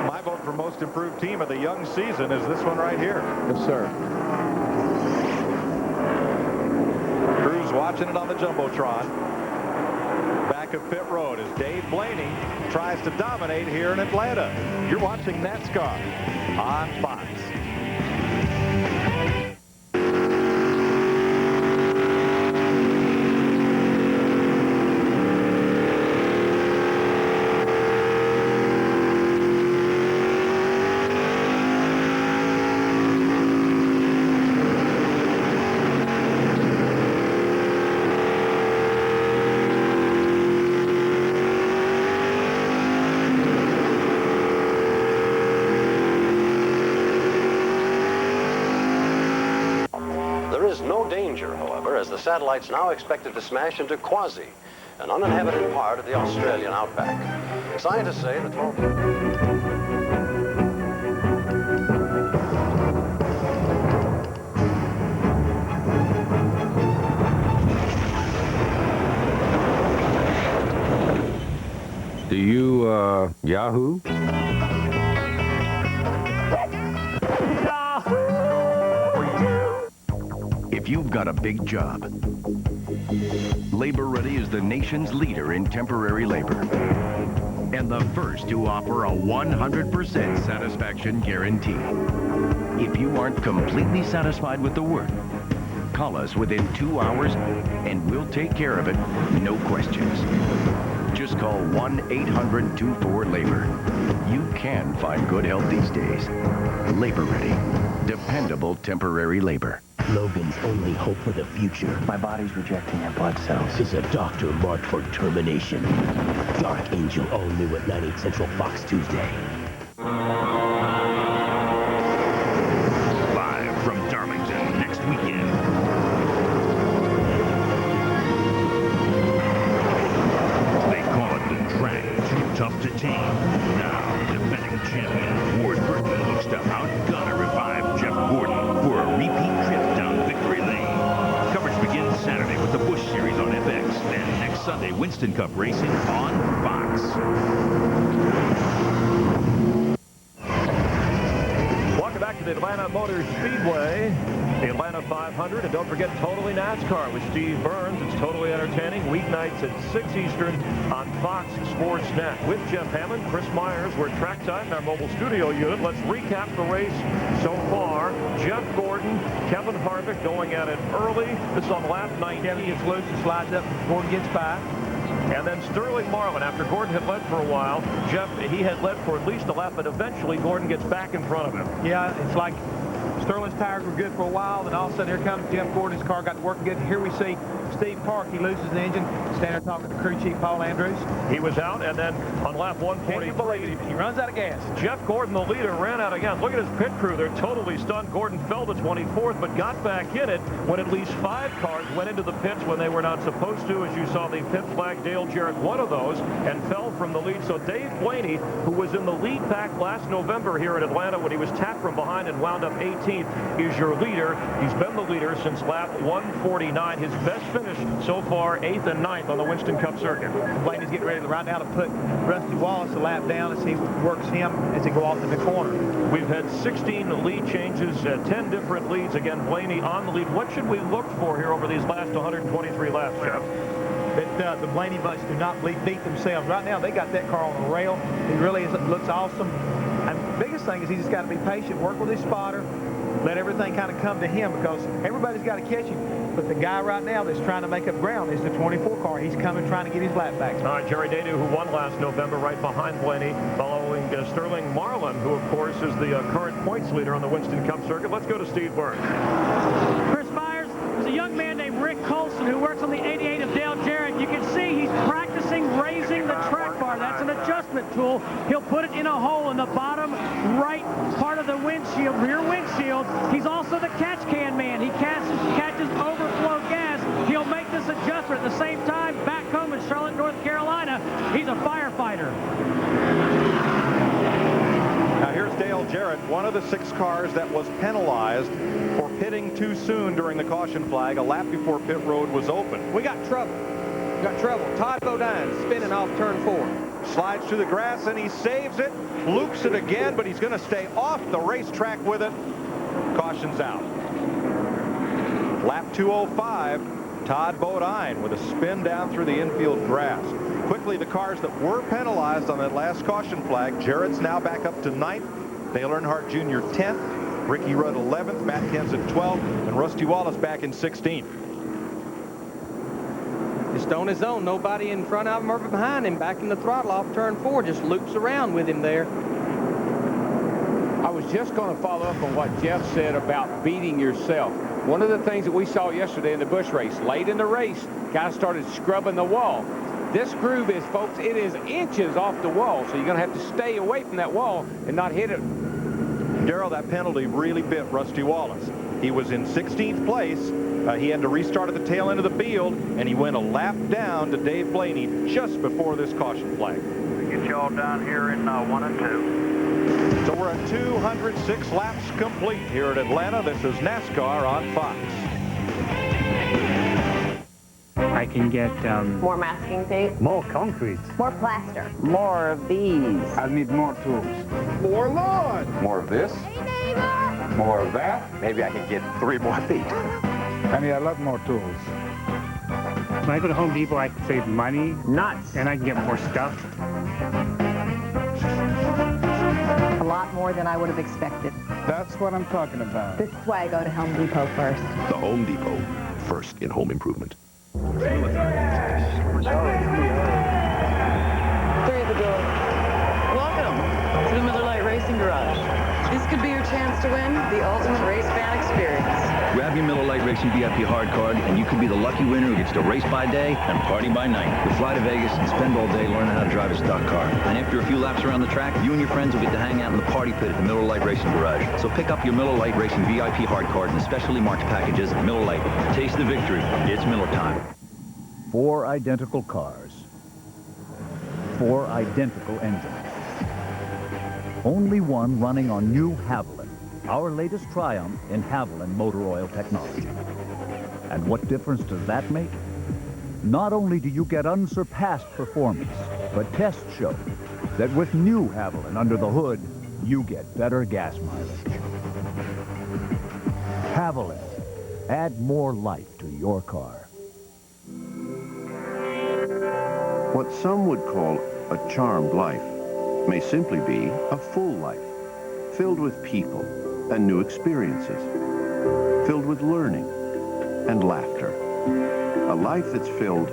My vote for most improved team of the young season is this one right here. Yes, sir. Crews watching it on the Jumbotron. Back of pit road as Dave Blaney tries to dominate here in Atlanta. You're watching NASCAR on Fox. Danger, however, as the satellite's now expected to smash into Quasi, an uninhabited part of the Australian outback. Scientists say the 12... Do you, Yahoo? If you've got a big job, Labor Ready is the nation's leader in temporary labor and the first to offer a 100% satisfaction guarantee. If you aren't completely satisfied with the work, call us within 2 hours and we'll take care of it, no questions. Just call 1-800-24-LABOR. You can find good help these days. Labor Ready. Dependable temporary labor. Logan's only hope for the future. My body's rejecting your blood cells. Is a doctor marked for termination. Dark Angel, all new at 9/8 Central Fox Tuesday. Live from Darlington next weekend. They call it the track, too tough to tame. Now, defending champion Ward Burton looks to outgun and revive Jeff Gordon for a repeat trip down Victory Lane. Coverage begins Saturday with the Busch Series on FX, and next Sunday, Winston Cup racing on Fox. Welcome back to the Atlanta Motor Speedway, the Atlanta 500, and don't forget Totally NASCAR with Steve Burns. It's totally entertaining, weeknights at 6 Eastern on Fox Sports Net. With Jeff Hammond, Chris Myers, we're trackside in our mobile studio unit. Let's recap the race so far. Jeff Gordon, Kevin Harvick going at it early. This is on lap 19. Kevin gets loose and slides up. Gordon gets by. And then Sterling Marlin, after Gordon had led for a while, Jeff, he had led for at least a lap, but eventually Gordon gets back in front of him. Yeah, it's like Sterling's tires were good for a while, then all of a sudden here comes Jeff Gordon. His car got to working good. Here we see Steve Park. He loses the engine. Standing there talking to crew chief Paul Andrews. He was out, and then on lap 143, Can you believe it? He runs out of gas. Jeff Gordon, the leader, ran out again. Look at his pit crew. They're totally stunned. Gordon fell to 24th, but got back in it when at least 5 cars went into the pits when they were not supposed to. As you saw, the pit flag, Dale Jarrett, one of those, and fell from the lead. So Dave Blaney, who was in the lead pack last November here in Atlanta when he was tapped from behind and wound up 18th, is your leader. He's been the leader since lap 149. His best finish so far, 8th and 9th on the Winston Cup circuit. Blaney's getting ready right now to put Rusty Wallace a lap down as he works him as he go off in the corner. We've had 16 lead changes, 10 different leads. Again, Blaney on the lead. What should we look for here over these last 123 laps, Jeff? That the Blaney bunch do not beat themselves. Right now, they got that car on a rail. It really looks awesome. And the biggest thing is he just got to be patient, work with his spotter, let everything kind of come to him, because everybody's got to catch him. But the guy right now that's trying to make up ground is the 24 car. He's coming trying to get his lap back. All right, Jerry Dadu, who won last November, right behind Blaney, following Sterling Marlin, who, of course, is the current points leader on the Winston Cup circuit. Let's go to Steve Burns. Chris Myers, there's a young man named Rick Colson who works on the 88 of Dale Jarrett. You can see he's practicing raising the track bar. That's an adjustment tool. He'll put it in a hole in the bottom right part of the windshield, rear windshield. He's also the catch can man. He catches overflow gas. He'll make this adjustment. At the same time, back home in Charlotte, North Carolina, he's a firefighter. Now here's Dale Jarrett, one of the 6 cars that was penalized for pitting too soon during the caution flag, a lap before pit road was open. We got trouble. Todd Bodine spinning off turn 4. Slides through the grass and he saves it, loops it again, but he's going to stay off the racetrack with it. Caution's out. Lap 205, Todd Bodine with a spin down through the infield grass. Quickly, the cars that were penalized on that last caution flag, Jarrett's now back up to 9th, Dale Earnhardt Jr. 10th, Ricky Rudd 11th, Matt Kenseth 12th, and Rusty Wallace back in 16th. Just on his own, nobody in front of him or behind him, back in the throttle off turn 4, just loops around with him there. I was just going to follow up on what Jeff said about beating yourself. One of the things that we saw yesterday in the Busch race, late in the race, guys started scrubbing the wall. This groove is, folks, it is inches off the wall, so you're going to have to stay away from that wall and not hit it. Darrell, that penalty really bit Rusty Wallace. He was in 16th place. He had to restart at the tail end of the field, and he went a lap down to Dave Blaney just before this caution flag. Get y'all down here in 1 and 2. So we're at 206 laps complete here at Atlanta. This is NASCAR on Fox. I can get more masking tape, more concrete, more plaster, more of these. I need more tools. More lawn. More of this. Hey, neighbor. More of that. Maybe I can get 3 more feet. I need a lot more tools. When I go to Home Depot, I can save money. Nuts. And I can get more stuff. A lot more than I would have expected. That's what I'm talking about. This is why I go to Home Depot first. The Home Depot, first in home improvement. the door. Welcome to the Miller Lite Racing Garage. This could be your chance to win the ultimate race fan experience. Grab your Miller Lite Racing VIP hard card, and you could be the lucky winner who gets to race by day and party by night. You'll fly to Vegas and spend all day learning how to drive a stock car. And after a few laps around the track, you and your friends will get to hang out in the party pit at the Miller Lite Racing Garage. So pick up your Miller Lite Racing VIP hard card in the specially marked packages at Miller Lite. Taste the victory. It's Miller time. 4 identical cars. 4 identical engines. Only one running on new Haviland, our latest triumph in Haviland motor oil technology. And what difference does that make? Not only do you get unsurpassed performance, but tests show that with new Haviland under the hood, you get better gas mileage. Haviland, add more life to your car. What some would call a charmed life may simply be a full life, filled with people and new experiences, filled with learning and laughter. A life that's filled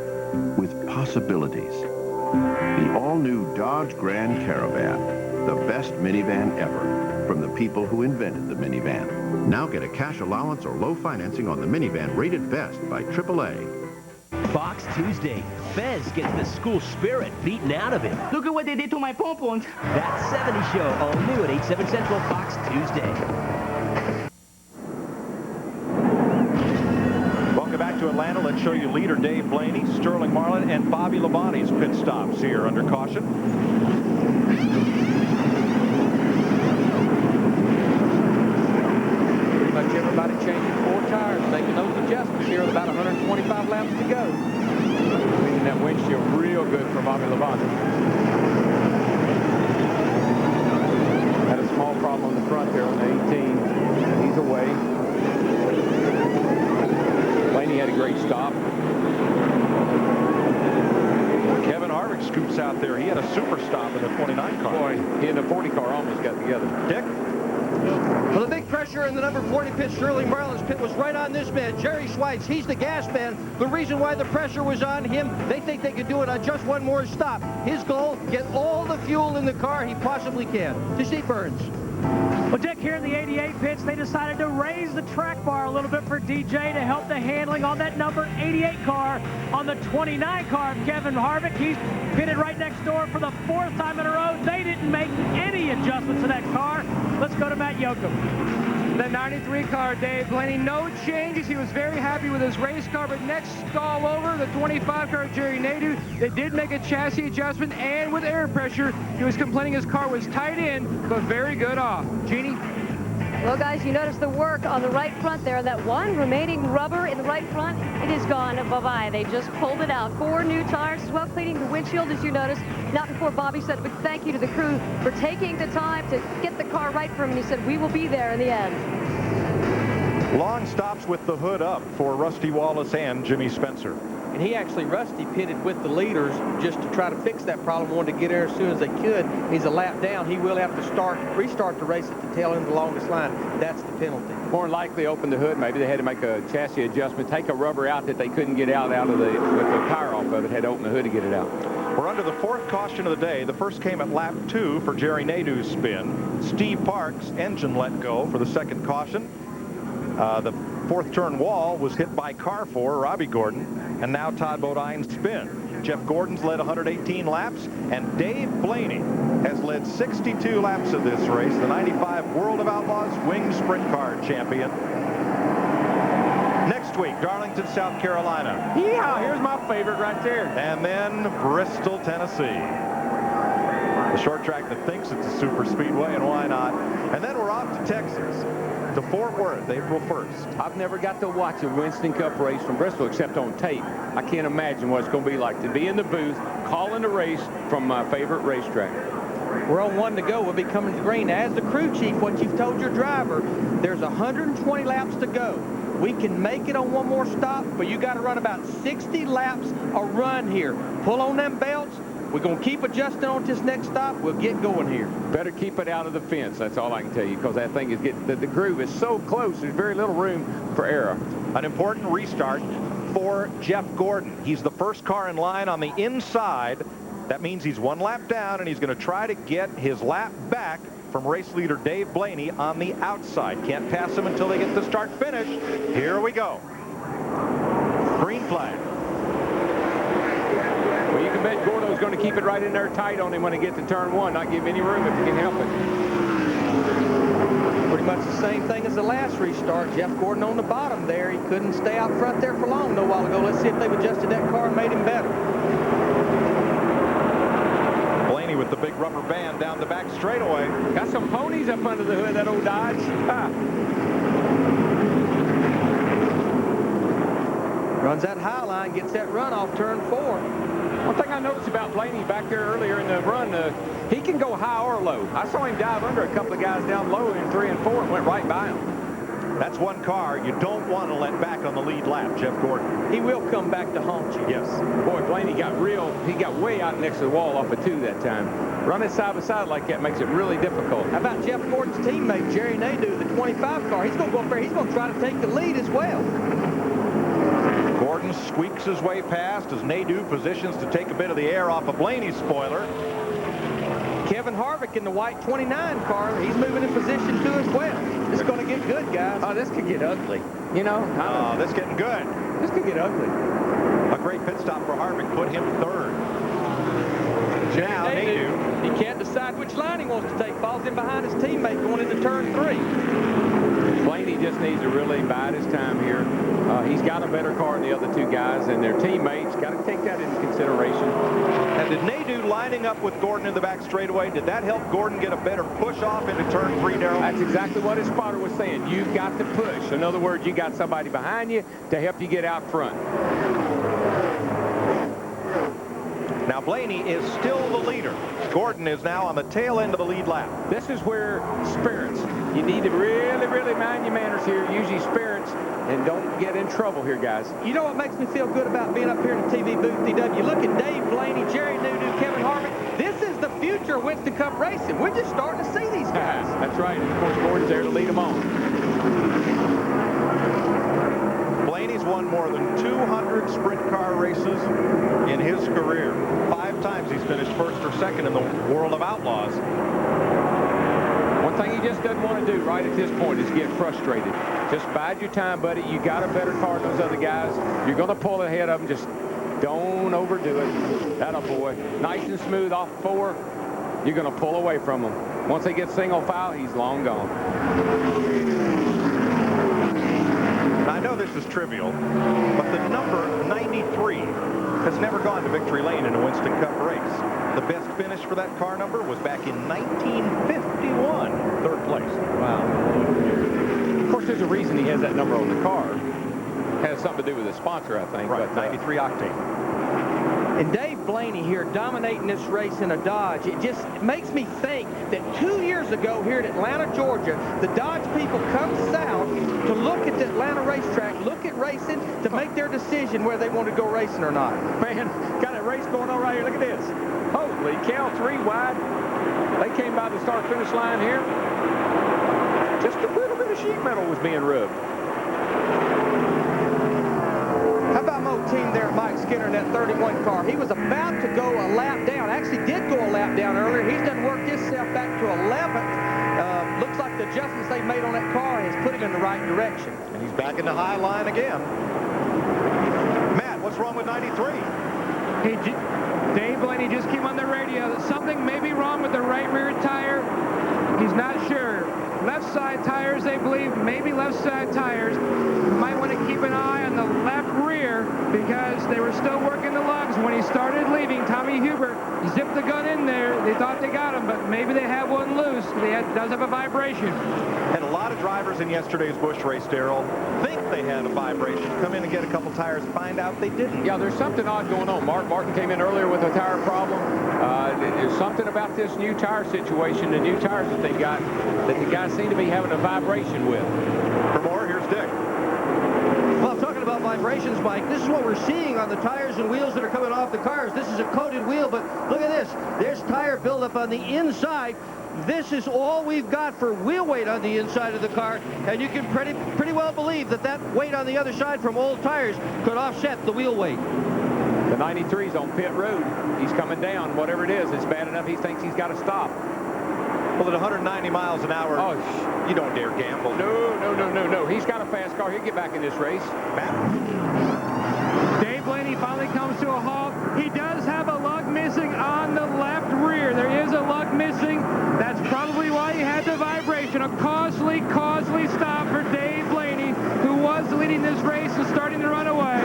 with possibilities. The all-new Dodge Grand Caravan, the best minivan ever, from the people who invented the minivan. Now get a cash allowance or low financing on the minivan rated best by AAA. Fox Tuesday. Fez gets the school spirit beaten out of him. Look at what they did to my pom-poms. That 70 show, all new at 8, 7 Central, Fox Tuesday. Welcome back to Atlanta. Let's show you leader Dave Blaney, Sterling Marlin, and Bobby Labonte's pit stops here under caution. Pretty much everybody changing 4 tires, making those adjustments here with about 125 laps to go. Cleaning that windshield real good for Bobby Labonte. Had a small problem on the front there on the 18. He's away. Blaney had a great stop. Kevin Harvick scoops out there. He had a super stop in the 29 car. Boy, he and the 40 car almost got together. Dick? Well, the big pressure in the number 40 pit, Sterling Marlin's pit, was right on this man, Jerry Schweitz. He's the gas man. The reason why the pressure was on him, they think they could do it on just one more stop. His goal, get all the fuel in the car he possibly can. To Steve Burns. Well, Dick, here in the 88 pits, they decided to raise the track bar a little bit for DJ to help the handling on that number 88 car. On the 29 car of Kevin Harvick, he's pitted right next door for the 4th time in a row. They didn't make any adjustments to that car. Let's go to Matt Yoakum. The 93 car, Dave Blaney, no changes. He was very happy with his race car, but next stall over, the 25 car, Jerry Nadeau, they did make a chassis adjustment, and with air pressure, he was complaining his car was tight in, but very good off. Jeannie? Well, guys, you notice the work on the right front there. That one remaining rubber in the right front, it is gone. Bye-bye. They just pulled it out. 4 new tires as well, cleaning the windshield, as you noticed. Not before Bobby said a big thank you to the crew for taking the time to get the car right for him. And he said, we will be there in the end. Long stops with the hood up for Rusty Wallace and Jimmy Spencer. And he actually, Rusty, pitted with the leaders just to try to fix that problem, wanted to get there as soon as they could. He's a lap down. He will have to restart the race at the tail end of the longest line. That's the penalty. More than likely open the hood. Maybe they had to make a chassis adjustment, take a rubber out that they couldn't get out of with the tire off of it, had to open the hood to get it out. We're under the 4th caution of the day. The first came at lap 2 for Jerry Nadeau's spin. Steve Parks, engine let go for the 2nd caution. The 4th turn wall was hit by car 4, Robbie Gordon, and now Todd Bodine's spin. Jeff Gordon's led 118 laps, and Dave Blaney has led 62 laps of this race, the 95 World of Outlaws Wing Sprint Car champion. Next week, Darlington, South Carolina. Yeah, here's my favorite right there. And then Bristol, Tennessee. The short track that thinks it's a super speedway, and why not? And then we're off to Texas, to Fort Worth, April 1st. I've never got to watch a Winston Cup race from Bristol except on tape. I can't imagine what it's going to be like to be in the booth, calling the race from my favorite racetrack. We're on 1 to go. We'll be coming to the green. As the crew chief, what you've told your driver, there's 120 laps to go. We can make it on one more stop, but you got to run about 60 laps a run here. Pull on them belts. We're going to keep adjusting on this next stop. We'll get going here. Better keep it out of the fence. That's all I can tell you, because that thing is getting, the groove is so close. There's very little room for error. An important restart for Jeff Gordon. He's the first car in line on the inside That means he's 1 lap down, and he's going to try to get his lap back from race leader Dave Blaney on the outside. Can't pass him until they get the start-finish. Here we go. Green flag. Well, you can bet Gordo's going to keep it right in there tight on him when he gets to turn 1, not give him any room if he can help it. Pretty much the same thing as the last restart. Jeff Gordon on the bottom there. He couldn't stay out front there for long a while ago. Let's see if they've adjusted that car and made him better. Blaney with the big rubber band down the back straightaway. Got some ponies up under the hood of that old Dodge. Runs that high line, gets that run off turn 4. One thing I noticed about Blaney back there earlier in the run, he can go high or low. I saw him dive under a couple of guys down low in 3 and 4 and went right by him. That's one car you don't want to let back on the lead lap, Jeff Gordon. He will come back to haunt you. Yes. Boy, Blaney he got way out next to the wall off of 2 that time. Running side by side like that makes it really difficult. How about Jeff Gordon's teammate, Jerry Nadeau, the 25 car? He's going to go up there. He's going to try to take the lead as well. Gordon squeaks his way past as Nadeau positions to take a bit of the air off of Blaney's spoiler. Kevin Harvick in the white 29 car, he's moving in position too as well. This is going to get good, guys. Oh, this could get ugly. You know? Oh, this getting good. This could get ugly. A great pit stop for Harvick put him 3rd. Now, Nadeau. He can't decide which line he wants to take. Falls in behind his teammate going into turn 3. Blaney just needs to really bide his time here. He's got a better car than the other 2 guys, and their teammates got to take that into consideration. And did Nadeau lining up with Gordon in the back straightaway, did that help Gordon get a better push off into turn 3, Darrell? That's exactly what his spotter was saying. You've got to push. In other words, you got somebody behind you to help you get out front. Now Blaney is still the leader. Gordon is now on the tail end of the lead lap. This is where spirits. You need to really, really mind your manners here. Use your spirits and don't get in trouble here, guys. You know what makes me feel good about being up here in the TV booth, DW? You look at Dave Blaney, Jerry Nadeau, Kevin Harvick. This is the future of Winston Cup racing. We're just starting to see these guys. That's right. And of course, Gordon's there to lead them on. Blaney's won more than 200 sprint car races in his career. 5 times he's finished 1st or 2nd in the world of outlaws. One thing he just doesn't want to do right at this point is get frustrated. Just bide your time, buddy. You got a better car than those other guys. You're going to pull ahead of them. Just don't overdo it. Atta boy. Nice and smooth off 4. You're going to pull away from them. Once they get single file, he's long gone. I know this is trivial, but the number 93 has never gone to victory lane in a Winston Cup race. The best finish for that car number was back in 1951, 3rd place. Wow. Of course, there's a reason he has that number on the car. Has something to do with the sponsor, I think. Right, but, 93 octane. And Dave Blaney here dominating this race in a Dodge. It just makes me think that 2 years ago here at Atlanta, Georgia, the Dodge people come south to look at the Atlanta racetrack, look at racing, to make their decision whether they want to go racing or not. Man, got a race going on right here. Look at this. Holy cow, 3 wide. They came by the start-finish line here. Just a little bit of sheet metal was being rubbed. How about my old team there, Mike Skinner, in that 31 car? He was about to go a lap down. Actually did go a lap down earlier. He's done worked himself back to 11th. Looks like the adjustments they made on that car has put him in the right direction. And he's back in the high line again. Matt, what's wrong with 93? Hey, Dave Blaney just came on the radio that something may be wrong with the right rear tire. He's not sure. Left side tires, they believe, maybe left side tires. You might want to keep an eye on the left rear because they were still working the lugs when he started leaving. Tommy Huber zipped the gun in there. They thought they got him, but maybe they have one loose. Does have a vibration. Had a lot of drivers in yesterday's Busch race, Darrell, think they had a vibration. Come in and get a couple tires, find out they didn't. Yeah, there's something odd going on. Mark Martin came in earlier with a tire problem. There's something about this new tire situation, the new tires that they got, that the guys seem to be having a vibration with. For more, here's Dick. Well, talking about vibrations, Mike, this is what we're seeing on the tires and wheels that are coming off the cars. This is a coated wheel, but look at this. There's tire buildup on the inside. This is all we've got for wheel weight on the inside of the car, and you can pretty well believe that that weight on the other side from old tires could offset the wheel weight. The 93's on pit road. He's coming down. Whatever it is, it's bad enough he thinks he's got to stop. Well, at 190 miles an hour, you don't dare gamble. No. He's got a fast car. He'll get back in this race. Dave Blaney finally comes to a halt. He does have a lug missing on the left rear. There is a lug missing. That's probably why he had the vibration. A costly stop for Dave Blaney, who was leading this race and starting to run away.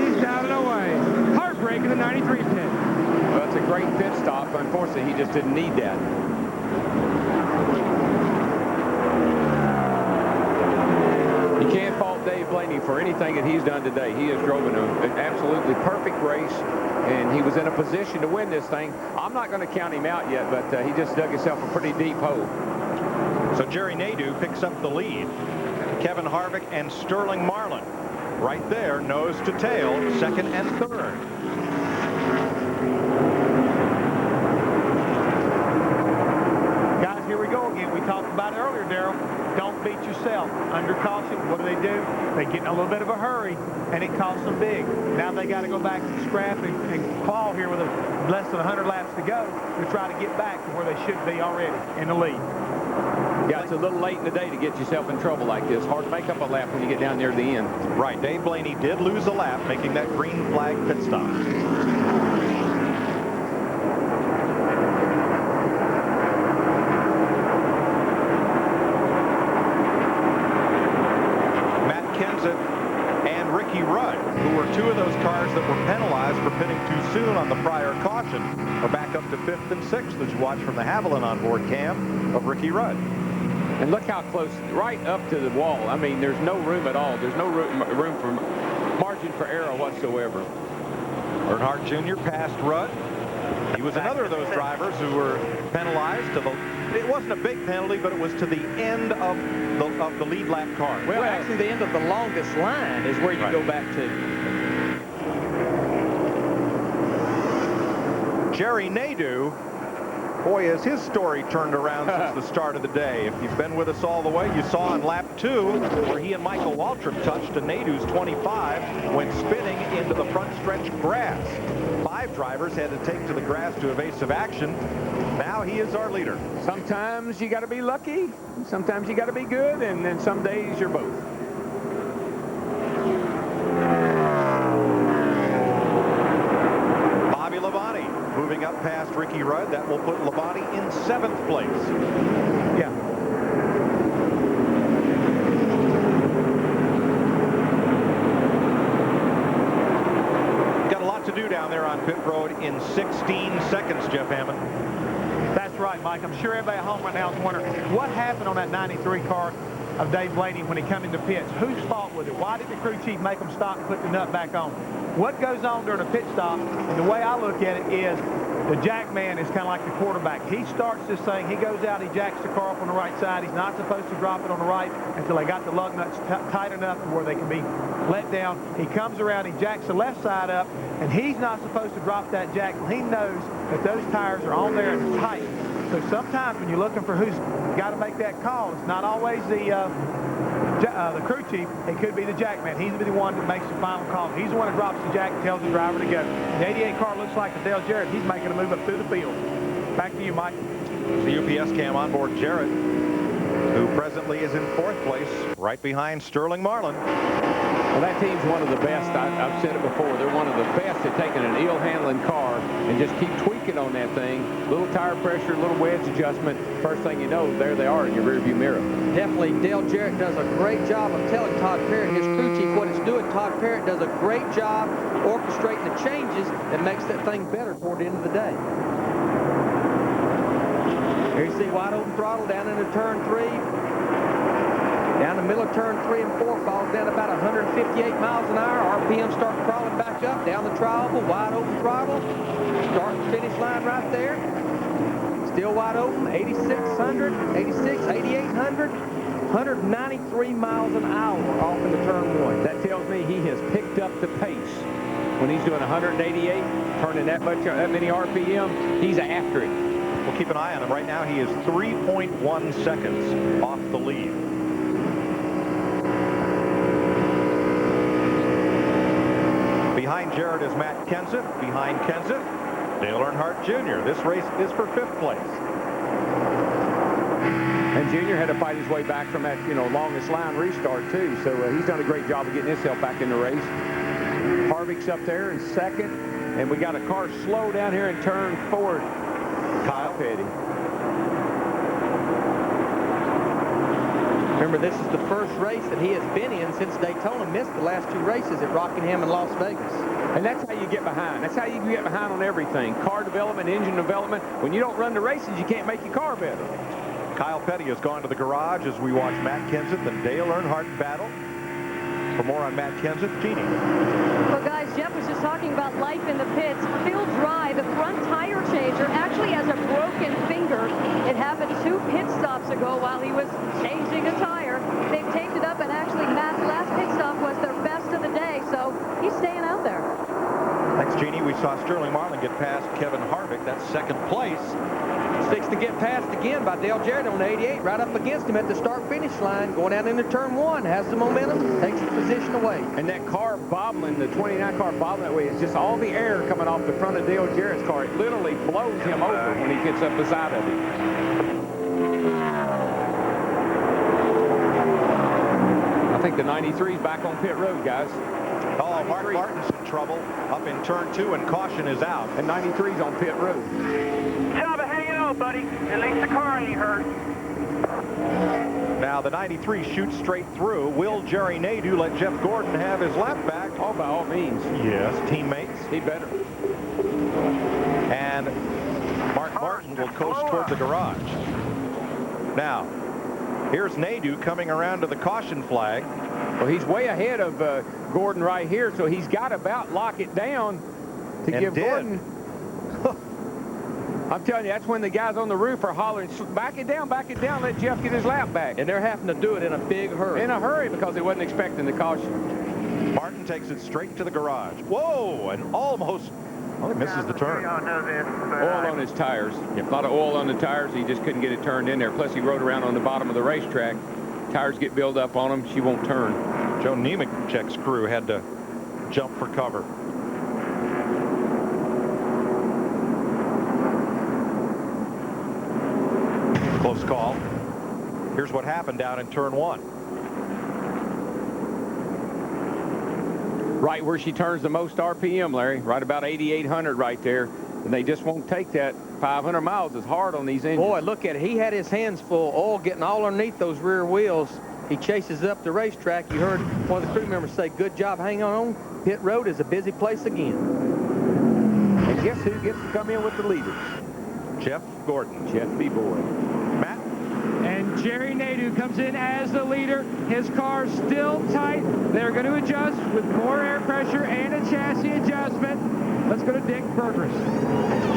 He's down and away. Heartbreak in the 93 pit. Well, that's a great pit stop. Unfortunately, he just didn't need that. You can't fault Dave Blaney for anything that he's done today. He has driven an absolutely perfect race, and he was in a position to win this thing. I'm not going to count him out yet, but he just dug himself a pretty deep hole. So Jerry Nadeau picks up the lead. Kevin Harvick and Sterling Marlin right there, nose to tail, second and third. Guys, here we go again. We talked about it earlier, Darrell. Don't beat yourself. Under caution, what do? They get in a little bit of a hurry, and it costs them big. Now they got to go back and scrap and claw here with less than 100 laps to go to try to get back to where they should be already in the lead. Yeah, it's a little late in the day to get yourself in trouble like this. Hard to make up a lap when you get down near the end. Right. Dave Blaney did lose a lap, making that green flag pit stop. Who were two of those cars that were penalized for pitting too soon on the prior caution, are back up to 5th and 6th as you watch from the Haviland onboard cam of Ricky Rudd. And look how close, right up to the wall. I mean, there's no room at all. There's no room for margin for error whatsoever. Earnhardt Jr. passed Rudd. He was another of those drivers who were penalized. It wasn't a big penalty, but it was to the end of the lead lap car. Well, actually, the end of the longest line is where you go back to. Jerry Nadeau, boy, has his story turned around since the start of the day. If you've been with us all the way, you saw on lap 2 where he and Michael Waltrip touched, and Nadeau's 25 went spinning into the front stretch grass. 5 drivers had to take to the grass to evasive action. Now he is our leader. Sometimes you got to be lucky, sometimes you got to be good, and then some days you're both. Bobby Labonte moving up past Ricky Rudd. That will put Labonte in 7th place. Yeah. Got a lot to do down there on pit road in 16 seconds, Jeff Hammond. That's right, Mike. I'm sure everybody at home right now is wondering what happened on that 93 car of Dave Blaney when he come into pits. Whose fault was it? Why did the crew chief make him stop and put the nut back on? What goes on during a pit stop, and the way I look at it is the jack man is kind of like the quarterback. He starts this thing, he goes out, he jacks the car up on the right side. He's not supposed to drop it on the right until they got the lug nuts tight enough to where they can be let down. He comes around, he jacks the left side up, and he's not supposed to drop that jack. He knows that those tires are on there and tight. So sometimes when you're looking for who's got to make that call, it's not always the crew chief. It could be the jack man. He's the one that makes the final call. He's the one that drops the jack and tells the driver to go. The 88 car looks like a Dale Jarrett. He's making a move up through the field. Back to you, Mike. The UPS cam on board Jarrett, who presently is in 4th place, right behind Sterling Marlin. Well, that team's one of the best. I've said it before. They're one of the best at taking an ill-handling car and just keep tweaking on that thing. Little tire pressure, little wedge adjustment. First thing you know, there they are in your rearview mirror. Definitely, Dale Jarrett does a great job of telling Todd Parrott, his crew chief, what it's doing. Todd Parrott does a great job orchestrating the changes that makes that thing better toward the end of the day. Here you see wide open throttle down into turn 3. Down the middle of turn 3 and 4, falls down about 158 miles an hour. RPM start crawling back up, down the tri-oval, wide open throttle. Start and finish line right there. Still wide open, 8,600, 86, 8,800, 193 miles an hour off into turn 1. That tells me he has picked up the pace. When he's doing 188, turning that many RPM, he's after it. We'll keep an eye on him. Right now, he is 3.1 seconds off the lead. Behind Behind Jarrett is Matt Kenseth. Behind Kenseth, Dale Earnhardt Jr. This race is for 5th place. And Junior had to fight his way back from that, longest line restart, too. So he's done a great job of getting himself back in the race. Harvick's up there in 2nd. And we got a car slow down here in turn 4. Kyle Petty. Remember, this is the first race that he has been in since Daytona missed the last 2 races at Rockingham and Las Vegas. And that's how you get behind. That's how you get behind on everything. Car development, engine development. When you don't run the races, you can't make your car better. Kyle Petty has gone to the garage as we watch Matt Kenseth and Dale Earnhardt battle. For more on Matt Kenseth, Jeannie. Well, guys, Jeff was just talking about life in the pits. Phil Dry, the front tire changer, actually has a broken finger. It happened 2 pit stops ago while he was changing a tire. They've taped it up, and actually Matt's last pit stop was their best of the day, so he's staying out there. Thanks, Jeannie. We saw Sterling Marlin get past Kevin Harvick. That's 2nd place. 6 to get passed again by Dale Jarrett on 88, right up against him at the start-finish line, going out into turn 1, has the momentum, takes the position away. And that car bobbling, the 29 car bobbling that way, it's just all the air coming off the front of Dale Jarrett's car. It literally blows him over when he gets up beside of him. I think the 93's back on pit road, guys. Oh, Mark Martin's in trouble up in turn 2, and caution is out. And 93's on pit road. Job of hanging on, buddy. At least the car ain't hurt. Now the 93 shoots straight through. Will Jerry Nadeau let Jeff Gordon have his lap back? Oh, by all means. Yes, teammates. He better. And Mark Martin will coast toward the garage. Now, here's Nadeau coming around to the caution flag. Well, he's way ahead of Gordon right here, so he's got to about lock it down to give Gordon. I'm telling you, that's when the guys on the roof are hollering, back it down, let Jeff get his lap back. And they're having to do it in a big hurry. In a hurry, because they wasn't expecting the caution. Martin takes it straight to the garage. Whoa, and almost, well, he misses the turn. Oil on his tires. A lot of oil on the tires. He just couldn't get it turned in there. Plus, he rode around on the bottom of the racetrack. Tires get built up on him. She won't turn. Joe Nemechek's crew had to jump for cover. Close call. Here's what happened down in turn 1. Right where she turns the most RPM, Larry. Right about 8,800 right there. And they just won't take that. 500 miles is hard on these engines. Boy, look at it. He had his hands full, oil getting all underneath those rear wheels. He chases up the racetrack. You heard one of the crew members say, good job hanging on. Pit road is a busy place again. And guess who gets to come in with the leaders? Jeff Gordon. Jeff B-Boy. Matt? And Jerry Nadeau comes in as the leader. His car's still tight. They're going to adjust with more air pressure and a chassis adjustment. Let's go to Dick Burgers.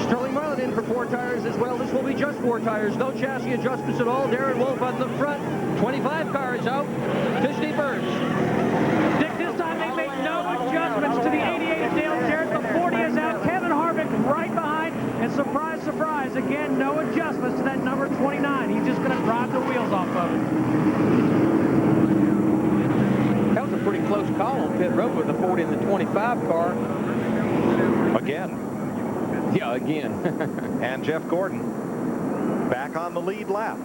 Sterling Marlin in for 4 tires as well. This will be just 4 tires. No chassis adjustments at all. Darren Wolf on the front. 25 cars out. Disney Burns. Dick, this time they make no adjustments to the 88 of Dale Jarrett. The 40 is out. Kevin Harvick right behind. And surprise, surprise, again, no adjustments to that number 29. He's just going to drive the wheels off of it. That was a pretty close call on pit road with the 40 and the 25 car. Again. Yeah, again. And Jeff Gordon back on the lead lap.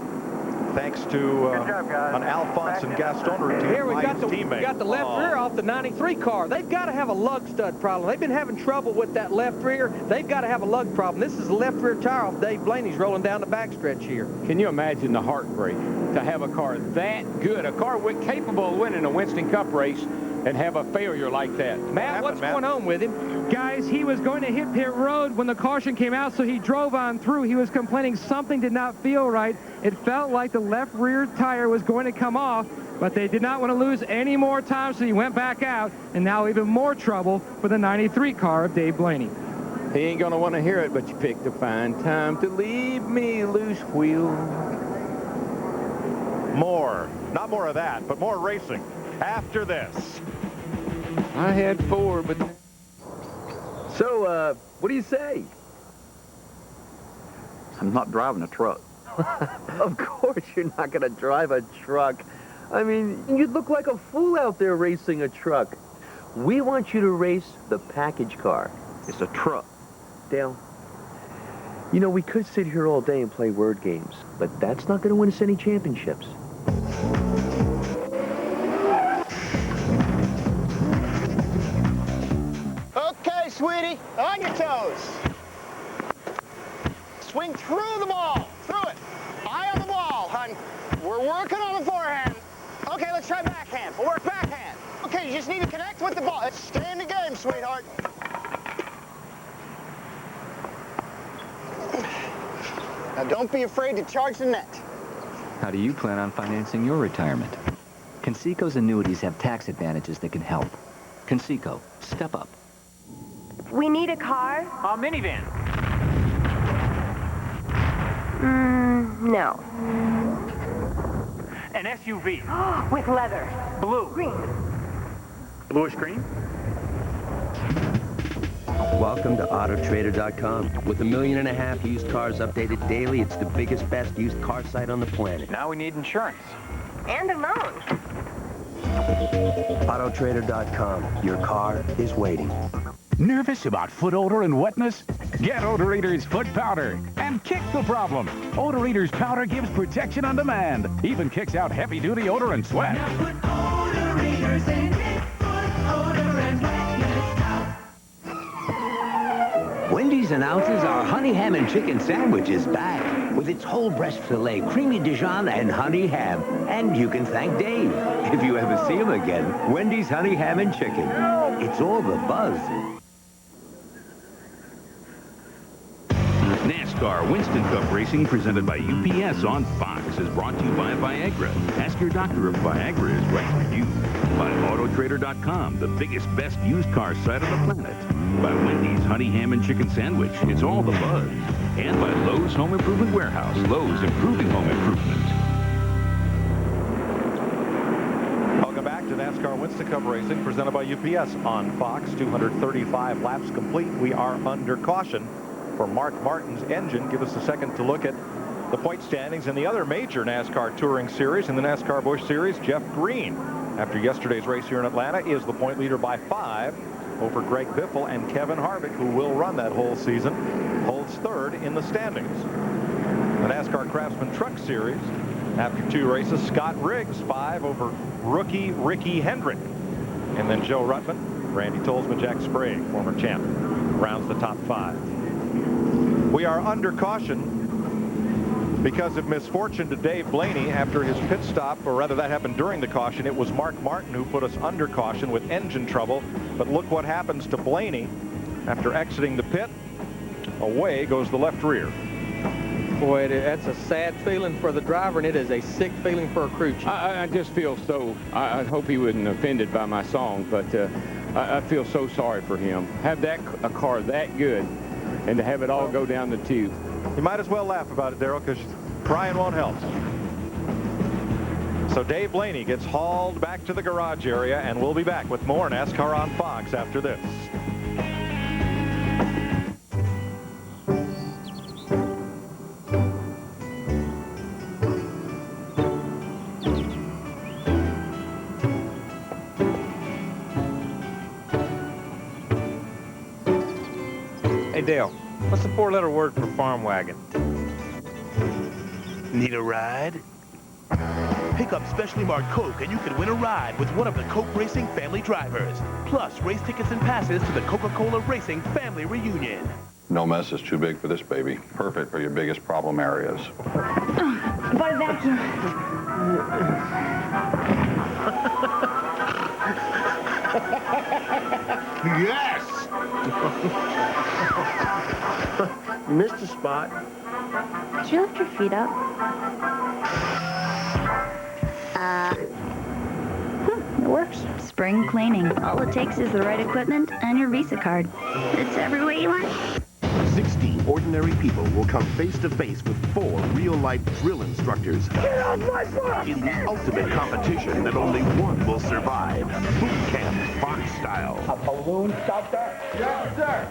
Thanks to an Alphonse and Gaston routine. Here we got the teammate. left rear off the 93 car. They've got to have a lug stud problem. They've been having trouble with that left rear. They've got to have a lug problem. This is the left rear tire off Dave Blaney's rolling down the backstretch here. Can you imagine the heartbreak to have a car that good, a car capable of winning a Winston Cup race, and have a failure like that? Matt, what's going on with him? Guys, he was going to hit pit road when the caution came out, so he drove on through. He was complaining something did not feel right. It felt like the left rear tire was going to come off, but they did not want to lose any more time, so he went back out, and now even more trouble for the 93 car of Dave Blaney. He ain't going to want to hear it, but you picked a fine time to leave me loose wheel. More. Not more of that, but more racing after this. I had 4, but... So, what do you say? I'm not driving a truck. Of course you're not going to drive a truck. I mean, you'd look like a fool out there racing a truck. We want you to race the package car. It's a truck. Dale, you know, we could sit here all day and play word games, but that's not going to win us any championships. Okay, sweetie, on your toes. Swing through the ball, through it. Eye on the ball, hon. We're working on the forehand. Okay, let's try backhand. We'll work backhand. Okay, you just need to connect with the ball. Let's stay in the game, sweetheart. Now, don't be afraid to charge the net. How do you plan on financing your retirement? Conseco's annuities have tax advantages that can help. Conseco, step up. We need a car? A minivan. No. An SUV. With leather. Blue. Green. Bluish green? Welcome to autotrader.com. With 1.5 million used cars updated daily, it's the biggest, best used car site on the planet. Now we need insurance. And a loan. Autotrader.com. Your car is waiting. Nervous about foot odor and wetness? Get Odor Eater's foot powder and kick the problem. Odor Eater's powder gives protection on demand. Even kicks out heavy-duty odor and sweat. Now put Odor Eaters in it. Foot odor and wetness out. Wendy's announces our honey ham and chicken sandwich is back with its whole breast filet, creamy Dijon, and honey ham. And you can thank Dave if you ever see him again. Wendy's honey ham and chicken. It's all the buzz. NASCAR Winston Cup Racing, presented by UPS on Fox, is brought to you by Viagra. Ask your doctor if Viagra is right for you. By autotrader.com, the biggest, best used car site on the planet. By Wendy's Honey Ham and Chicken Sandwich, it's all the buzz. And by Lowe's Home Improvement Warehouse, Lowe's improving home improvement. Welcome back to NASCAR Winston Cup Racing, presented by UPS on Fox. 235 laps complete. We are under caution for Mark Martin's engine. Give us a second to look at the point standings in the other major NASCAR Touring Series. In the NASCAR Busch Series, Jeff Green, after yesterday's race here in Atlanta, is the point leader by 5 over Greg Biffle, and Kevin Harvick, who will run that whole season, holds third in the standings. The NASCAR Craftsman Truck Series, after 2 races, Scott Riggs 5 over rookie Ricky Hendrick, and then Joe Ruttman, Randy Tolsma, Jack Sprague, former champ, rounds the top 5. We are under caution because of misfortune to Dave Blaney after his pit stop, or rather that happened during the caution. It was Mark Martin who put us under caution with engine trouble. But look what happens to Blaney after exiting the pit. Away goes the left rear. Boy, that's a sad feeling for the driver, and it is a sick feeling for a crew chief. I just feel so, I hope he wasn't offended by my song, but I feel so sorry for him. Have a car that good, and to have it all go down the tube. You might as well laugh about it, Darrell, because crying won't help. So Dave Blaney gets hauled back to the garage area, and we'll be back with more NASCAR on Fox after this. Hey, Dale, what's the 4-letter word for farm wagon? Need a ride? Pick up specially marked Coke and you could win a ride with one of the Coke Racing family drivers. Plus, race tickets and passes to the Coca-Cola Racing family reunion. No mess is too big for this baby. Perfect for your biggest problem areas. But a vacuum. Yes! You missed a spot. Did you lift your feet up? It works. Spring cleaning. All it takes is the right equipment and your Visa card. It's every way you want. 60 ordinary people will come face to face with 4 real-life drill instructors. Get off my foot! In the ultimate competition that only one will survive. Boot camp, Fox style. A balloon stop there? Yes, sir.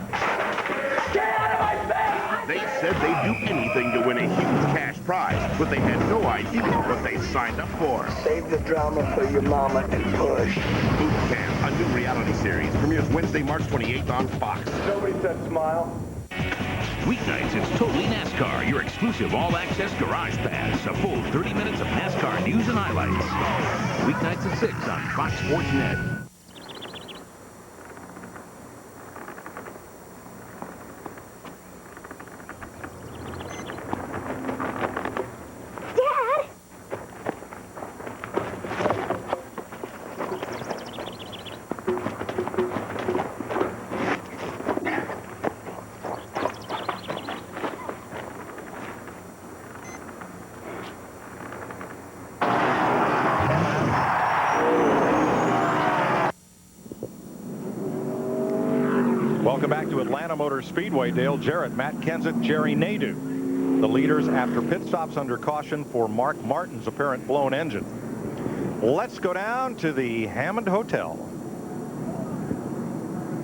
Get out of my face! They said they'd do anything to win a huge cash prize. prize, but they had no idea what they signed up for. Save the drama for your mama and push. Boot Camp, a new reality series, premieres Wednesday, March 28th on Fox. Nobody said smile. Weeknights, it's Totally NASCAR, your exclusive all-access garage pass. A full 30 minutes of NASCAR news and highlights. Weeknights at 6 on Fox Sports Net. Welcome back to Atlanta Motor Speedway. Dale Jarrett, Matt Kenseth, Jerry Nadeau, the leaders after pit stops under caution for Mark Martin's apparent blown engine. Let's go down to the Hammond Hotel.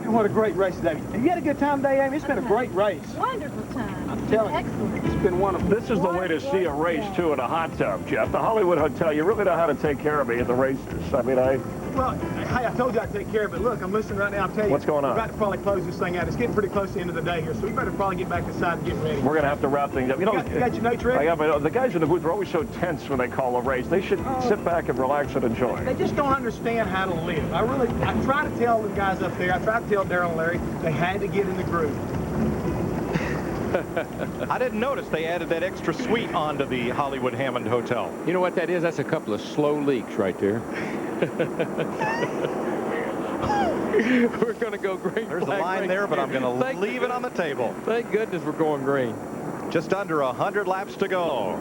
What a great race today. Have you had a good time today, Amy? It's been a great race. Wonderful time. I'm telling you. Excellent. It's been wonderful. This is the way to see a race, too, in a hot tub, Jeff. The Hollywood Hotel, you really know how to take care of me at the races. I mean, Well, hey, I told you I'd take care of it. Look, I'm listening right now. I'll tell you. What's going on? We're about to probably close this thing out. It's getting pretty close to the end of the day here, so we better probably get back inside and get ready. We're going to have to wrap things up. You know, you got your notes ready? Yeah, but the guys in the booth are always so tense when they call a race. They should sit back and relax and enjoy. They just don't understand how to live. I try to tell the guys up there, I try to tell Darryl and Larry, they had to get in the groove. I didn't notice they added that extra suite onto the Hollywood Hammond Hotel. You know what that is? That's a couple of slow leaks right there. We're going to go green. There's a line there, but I'm going to leave it on the table. Thank goodness we're going green. Just under 100 laps to go.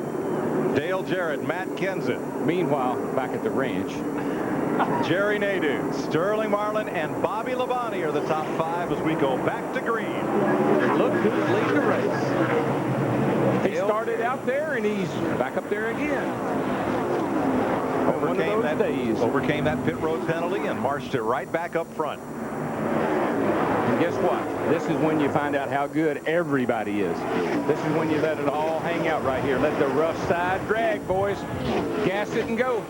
Dale Jarrett, Matt Kenseth. Meanwhile, back at the ranch, Jerry Nadeau, Sterling Marlin, and Bobby Labonte are the top 5 as we go back to green. Look who's leading the race. He started out there, and he's back up there again. Overcame that pit road penalty and marched it right back up front. And guess what? This is when you find out how good everybody is. This is when you let it all hang out right here. Let the rough side drag, boys. Gas it and go.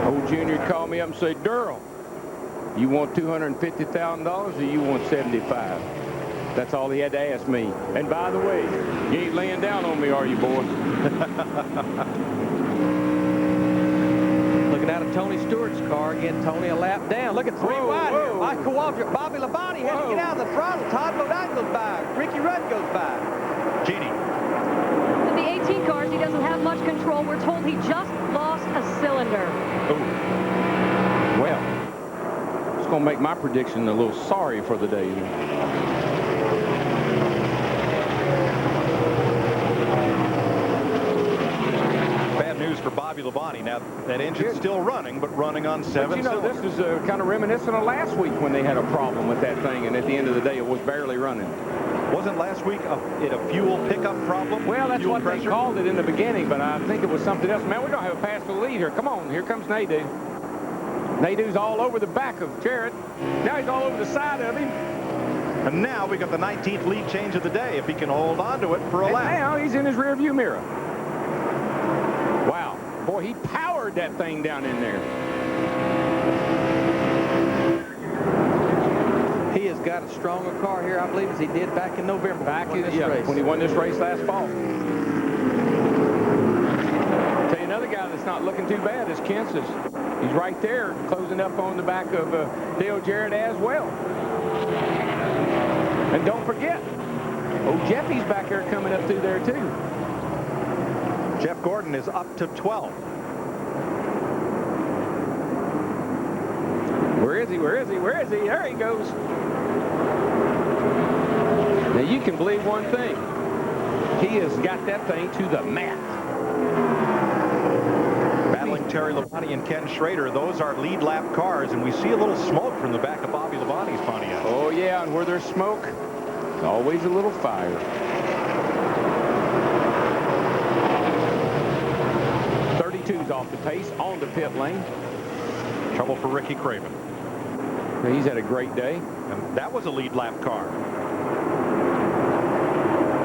Old Junior would call me up and say, Darryl, you want $250,000 or you want $75,000? That's all he had to ask me. And by the way, you ain't laying down on me, are you, boy? Looking out of Tony Stewart's car. Again, Tony a lap down. Look at 3 wide here. Michael Waltrip. Bobby Labonte had to get out of the throttle. Todd Bodine goes by. Ricky Rudd goes by. Jeannie. In the 18 cars, he doesn't have much control. We're told he just lost a cylinder. Well, it's going to make my prediction a little sorry for the day. Bad news for Bobby Labonte. Now, that engine's still running, but running on 7 But you know, this is kind of reminiscent of last week when they had a problem with that thing, and at the end of the day, it was barely running. Wasn't last week a fuel pickup problem? Well, that's fuel what pressure? they called it in the beginning, but I think it was something else. Man, we're going to have a pass to the lead here. Come on, here comes Nadeau. Nadeau's all over the back of Jarrett. Now he's all over the side of him. And now we got the 19th lead change of the day if he can hold on to it for a lap. Now he's in his rearview mirror. Wow. Boy, he powered that thing down in there. He has got a stronger car here, I believe, as he did back in November. When he won this race last fall. Tell you another guy that's not looking too bad is Kenseth. He's right there, closing up on the back of Dale Jarrett as well. And don't forget, Jeffy's back there coming up through there too. Jeff Gordon is up to 12. Where is he? Where is he? Where is he? There he goes. Now you can believe one thing. He has got that thing to the mat. Battling Terry Labonte and Ken Schrader. Those are lead lap cars, and we see a little smoke from the back of Bobby Labonte's Pontiac. Oh yeah, and where there's smoke, there's always a little fire. .32's off the pace on the pit lane. Trouble for Ricky Craven. He's had a great day. And that was a lead lap car.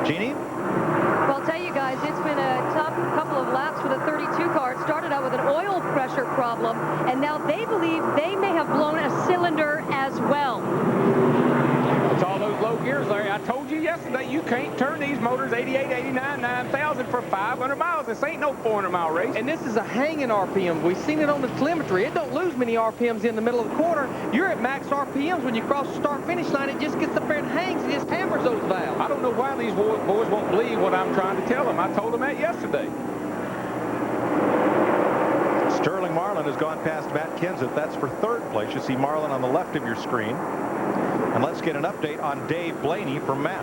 Jeannie? Well, I'll tell you guys, it's been a tough couple of laps for the 32 car. It started out with an oil pressure problem, and now they believe they may have blown a cylinder as well. It's all those low gears, Larry. I told you yesterday you can't turn these motors 88, 89, 9,000 for 500 miles. This ain't no 400-mile race. And this is a hanging RPM. We've seen it on the telemetry. It don't lose many RPMs in the middle of the corner. You're at max RPMs when you cross the start-finish line. It just gets up there and hangs. It just hammers those valves. I don't know why these boys won't believe what I'm trying to tell them. I told them that yesterday. Sterling Marlin has gone past Matt Kenseth. That's for third place. You see Marlin on the left of your screen. And let's get an update on Dave Blaney from Matt.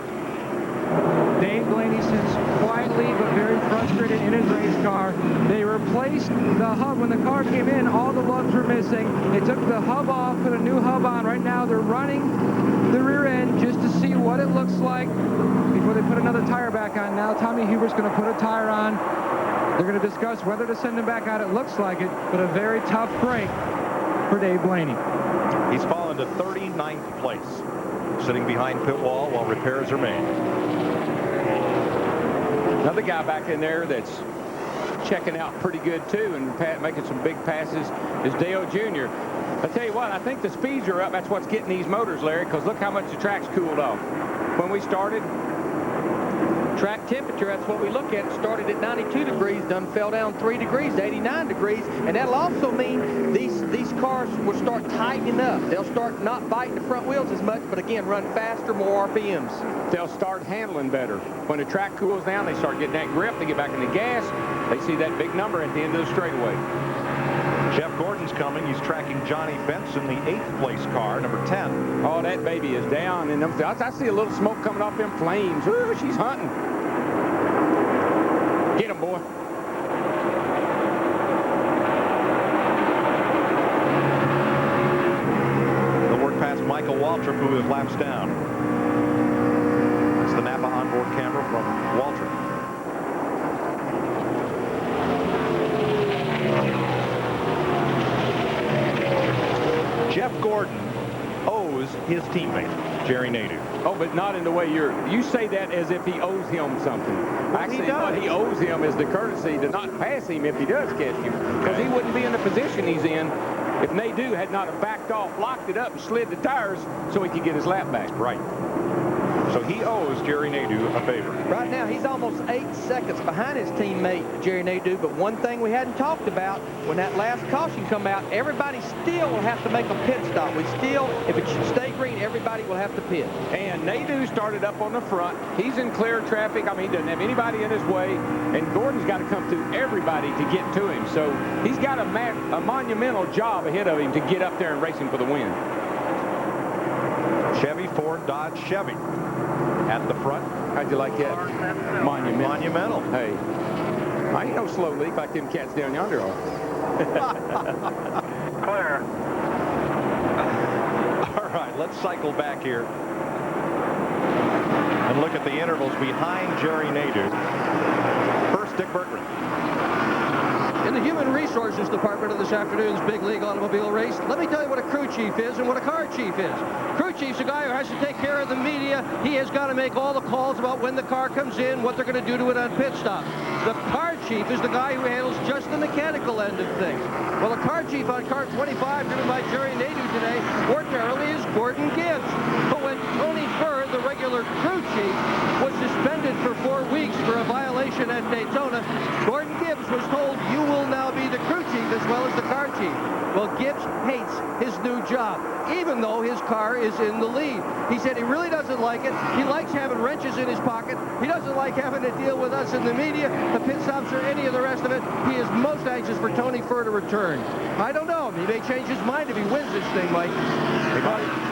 Dave Blaney sits quietly but very frustrated in his race car. They replaced the hub. When the car came in, all the lugs were missing. They took the hub off, put a new hub on. Right now they're running the rear end just to see what it looks like before they put another tire back on. Now Tommy Hubert's going to put a tire on. They're going to discuss whether to send him back out. It looks like it, but a very tough break for Dave Blaney. He's fallen to 39th place, sitting behind pit wall while repairs are made. Another guy back in there that's checking out pretty good too and making some big passes is Dale Jr. I tell you what, I think the speeds are up. That's what's getting these motors, Larry, because look how much the track's cooled off. When we started, track temperature, that's what we look at. It started at 92 degrees, done fell down 3 degrees to 89 degrees, and that'll also mean these cars will start tightening up. They'll start not biting the front wheels as much, but again, run faster, more RPMs. They'll start handling better. When the track cools down, they start getting that grip, they get back in the gas, they see that big number at the end of the straightaway. Jeff Gordon's coming. He's tracking Johnny Benson, the 8th place car, number 10. Oh, that baby is down. And I see a little smoke coming off them flames. Ooh, she's hunting. Get him, boy. They'll work past Michael Waltrip, who is laps down. It's the Napa onboard camera from Waltrip. Jeff Gordon owes his teammate, Jerry Nadeau. Oh, but not in the way you say that as if he owes him something. Well, actually, what he owes him is the courtesy to not pass him if he does catch him. Because he wouldn't be in the position he's in if Nadeau had not backed off, locked it up, and slid the tires so he could get his lap back. Right. So he owes Jerry Nadeau a favor. Right now, he's almost 8 seconds behind his teammate, Jerry Nadeau. But one thing we hadn't talked about, when that last caution come out, everybody still will have to make a pit stop. If it should stay green, everybody will have to pit. And Nadeau started up on the front. He's in clear traffic. I mean, he doesn't have anybody in his way. And Gordon's got to come through everybody to get to him. So he's got a monumental job ahead of him to get up there and race him for the win. Chevy, Ford, Dodge, Chevy. At the front. How'd you like that? Monumental. Monumental. Hey, I ain't no slow leak like them cats down yonder are. Clear. All right, let's cycle back here and look at the intervals behind Jerry Nadeau. First, Dick Bergman. In the Human Resources Department of this afternoon's Big League Automobile Race, let me tell you what a crew chief is and what a car chief is. Crew chief's a guy who has to take care of the media. He has got to make all the calls about when the car comes in, what they're going to do to it on pit stop. The car chief is the guy who handles just the mechanical end of things. Well, the car chief on car 25, driven by Jerry Nadeau today, ordinarily is Gordon Gibbs. But when Tony Furr, the regular crew chief, was suspended for 4 weeks for a violation at Daytona, Gordon Gibbs was told, you will now be the crew chief as well as the car chief. Well, Gibbs hates his new job, even though his car is in the lead. He said he really doesn't like it. He likes having wrenches in his pocket. He doesn't like having to deal with us in the media, the pit stops, or any of the rest of it. He is most anxious for Tony Furr to return. I don't know. He may change his mind if he wins this thing, Mike.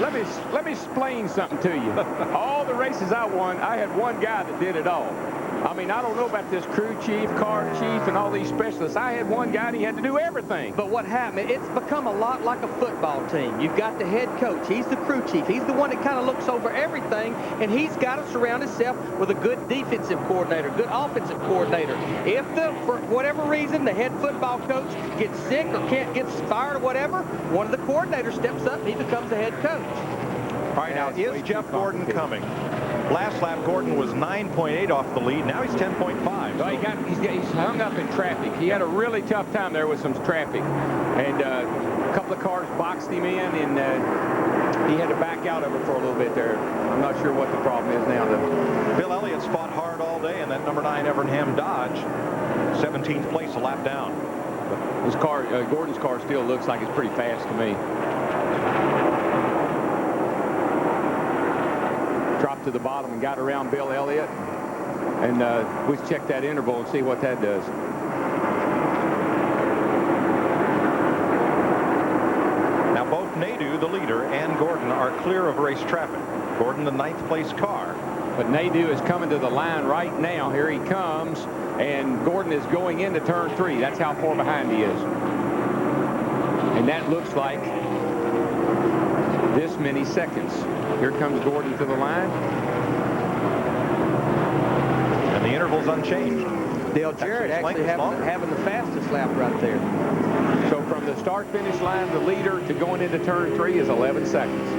Let me explain something to you. All the races I won, I had one guy that did it all. I mean, I don't know about this crew chief, car chief, and all these specialists. I had one guy and he had to do everything. But what happened, it's become a lot like a football team. You've got the head coach. He's the crew chief. He's the one that kind of looks over everything, and he's got to surround himself with a good defensive coordinator, good offensive coordinator. If, for whatever reason, the head football coach gets sick or gets fired or whatever, one of the coordinators steps up and he becomes the head coach. All right, now, is Jeff Gordon coming? Last lap, Gordon was 9.8 off the lead. Now he's 10.5. So he's hung up in traffic. He had a really tough time there with some traffic. And a couple of cars boxed him in, and he had to back out of it for a little bit there. I'm not sure what the problem is now, though. Bill Elliott's fought hard all day, and that number 9 Evernham Dodge, 17th place, a lap down. His car, Gordon's car, still looks like it's pretty fast to me. Dropped to the bottom and got around Bill Elliott. And we check that interval and see what that does. Now both Nadeau, the leader, and Gordon are clear of race traffic. Gordon, the 9th place car. But Nadeau is coming to the line right now. Here he comes. And Gordon is going into turn 3. That's how far behind he is. And that looks like this many seconds. Here comes Gordon to the line. And the interval's unchanged. Dale Jarrett actually having the fastest lap right there. So from the start-finish line, the leader to going into turn 3 is 11 seconds.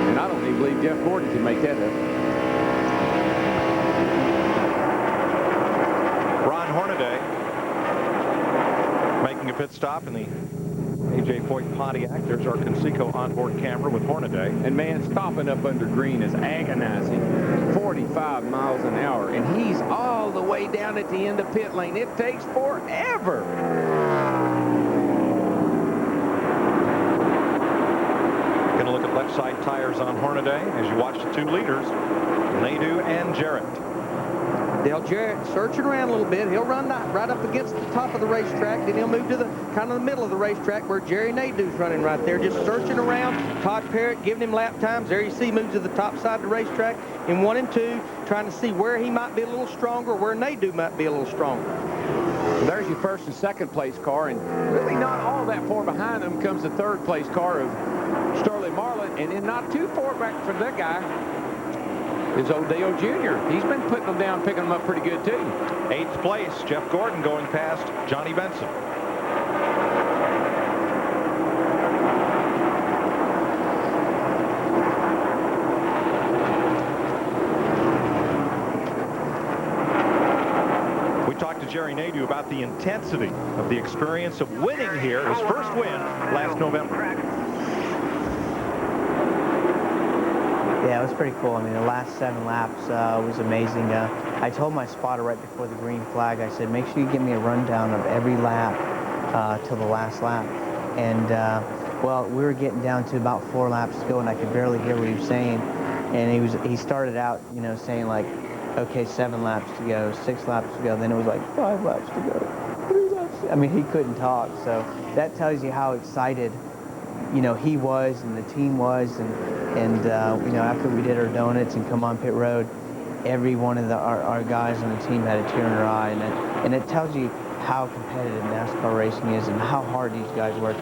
And I don't even believe Jeff Gordon can make that up. Hornaday making a pit stop in the A.J. Foyt Pontiac. There's our Conseco onboard camera with Hornaday. And man, stopping up under green is agonizing. 45 miles an hour, and he's all the way down at the end of pit lane. It takes forever. Going to look at left side tires on Hornaday as you watch the 2 leaders, Nadeau and Jarrett. Dale Jarrett searching around a little bit. He'll run right up against the top of the racetrack. Then he'll move to the kind of the middle of the racetrack where Jerry Nadeau's running right there, just searching around. Todd Parrott giving him lap times. There you see moves to the top side of the racetrack in 1 and 2, trying to see where he might be a little stronger, where Nadeau might be a little stronger. Well, there's your 1st and 2nd place car, and really not all that far behind them comes the 3rd place car of Sterling Marlin, and then not too far back from that guy is O'Dale Jr. He's been putting them down, picking them up pretty good, too. 8th place, Jeff Gordon going past Johnny Benson. We talked to Jerry Nadeau about the intensity of the experience of winning here, his first win last November. Yeah, it was pretty cool. I mean, the last 7 laps was amazing. I told my spotter right before the green flag, I said, make sure you give me a rundown of every lap till the last lap. And, well, we were getting down to about 4 laps to go, and I could barely hear what he was saying. And he started out, you know, saying, like, okay, 7 laps to go, 6 laps to go. Then it was like 5 laps to go, 3 laps. I mean, he couldn't talk. So that tells you how excited, you know, he was and the team was. And you know, after we did our donuts and come on pit road, every one of our guys on the team had a tear in their eye. And it tells you how competitive NASCAR racing is and how hard these guys work.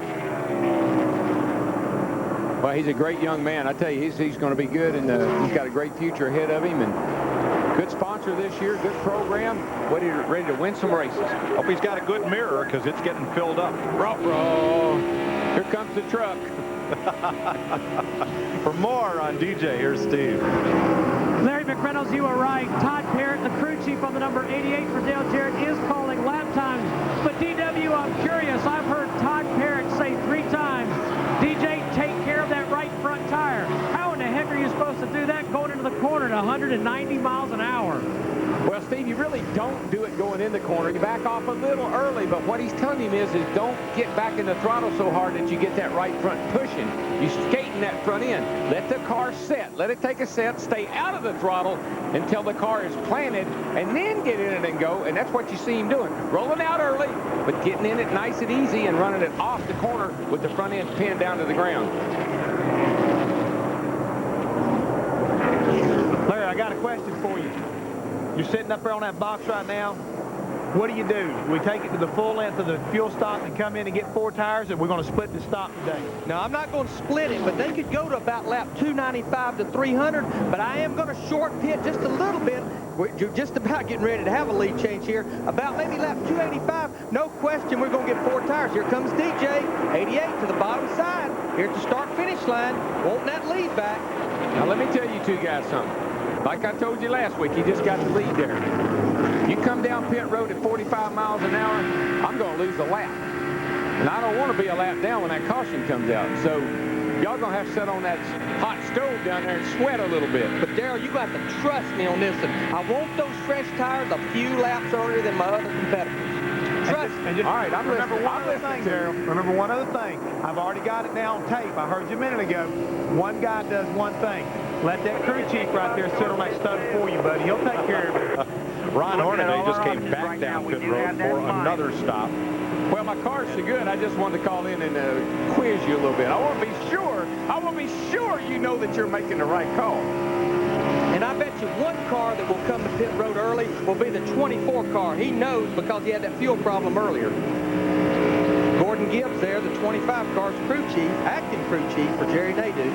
Well, he's a great young man. I tell you, he's going to be good, and he's got a great future ahead of him. And good sponsor this year, good program, ready to win some races. Hope he's got a good mirror because it's getting filled up. Ruh-roh. Here comes the truck. For more on DJ, here's Steve. Larry McReynolds, you are right. Todd Parrott, the crew chief on the number 88 for Dale Jarrett, is calling lap times. But DW, I'm curious. I've heard Todd Parrott say 3 times, DJ, take care of that right front tire. How in the heck are you supposed to do that going into the corner at 190 miles an hour? Well, Steve, you really don't do it going in the corner. You back off a little early, but what he's telling him is don't get back in the throttle so hard that you get that right front pushing. You skating that front end. Let the car set. Let it take a set. Stay out of the throttle until the car is planted, and then get in it and go, and that's what you see him doing. Rolling out early, but getting in it nice and easy and running it off the corner with the front end pinned down to the ground. Larry, I got a question for you. You're sitting up there on that box right now. What do? We take it to the full length of the fuel stop and come in and get 4 tires, and we're going to split the stop today? No, I'm not going to split it, but they could go to about lap 295 to 300, but I am going to short pit just a little bit We're just about getting ready to have a lead change here. About maybe lap 285. No question we're going to get 4 tires. Here comes DJ. 88 to the bottom side. Here at the start-finish line. Wanting that lead back. Now, let me tell you two guys something. Like I told you last week, he just got the lead there. You come down pit road at 45 miles an hour, I'm going to lose a lap. And I don't want to be a lap down when that caution comes out. So y'all going to have to sit on that hot stove down there and sweat a little bit. But, Darrell, you got to trust me on this. And I want those fresh tires a few laps earlier than my other competitors. Trust me. All right, remember one other thing, Darrell. Remember one other thing. I've already got it now on tape. I heard you a minute ago. One guy does one thing. Let that crew chief right there sit on that stove for you, buddy. He'll take care of it. Ron Hornaday just came back down pit road for another stop. Well, my car's so good, I just wanted to call in and quiz you a little bit. I want to be sure you know that you're making the right call. And I bet you one car that will come to pit road early will be the 24 car. He knows because he had that fuel problem earlier. Gordon Gibbs there, the 25 car's crew chief, acting crew chief for Jerry Nadeau.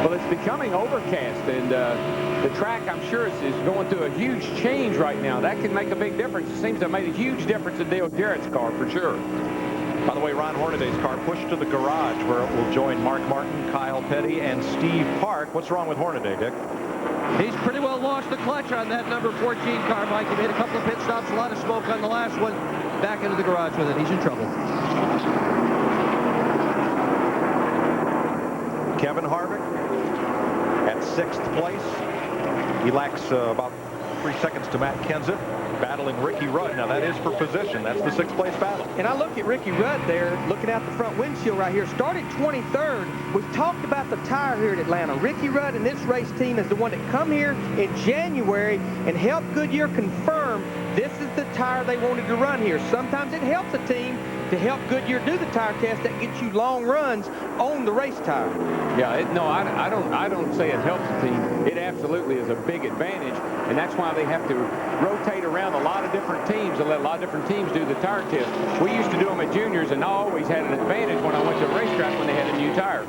Well, it's becoming overcast, and the track, I'm sure, is going through a huge change right now. That can make a big difference. It seems to have made a huge difference in Dale Jarrett's car, for sure. By the way, Ron Hornaday's car pushed to the garage where it will join Mark Martin, Kyle Petty, and Steve Park. What's wrong with Hornaday, Dick? He's pretty well lost the clutch on that number 14 car, Mike. He made a couple of pit stops, a lot of smoke on the last one. Back into the garage with it. He's in trouble. Kevin Harvick at 6th place. He lacks about 3 seconds to Matt Kenseth, battling Ricky Rudd. Now that is for position. That's the 6th place battle. And I look at Ricky Rudd there, looking out the front windshield right here. Started 23rd. We've talked about the tire here at Atlanta. Ricky Rudd and this race team is the one that come here in January and helped Goodyear confirm this is the tire they wanted to run here. Sometimes it helps a team to help Goodyear do the tire test that gets you long runs on the race tire. Yeah, I don't say it helps the team. It absolutely is a big advantage, and that's why they have to rotate around a lot of different teams and let a lot of different teams do the tire test. We used to do them at juniors, and I always had an advantage when I went to a racetrack when they had a new tire.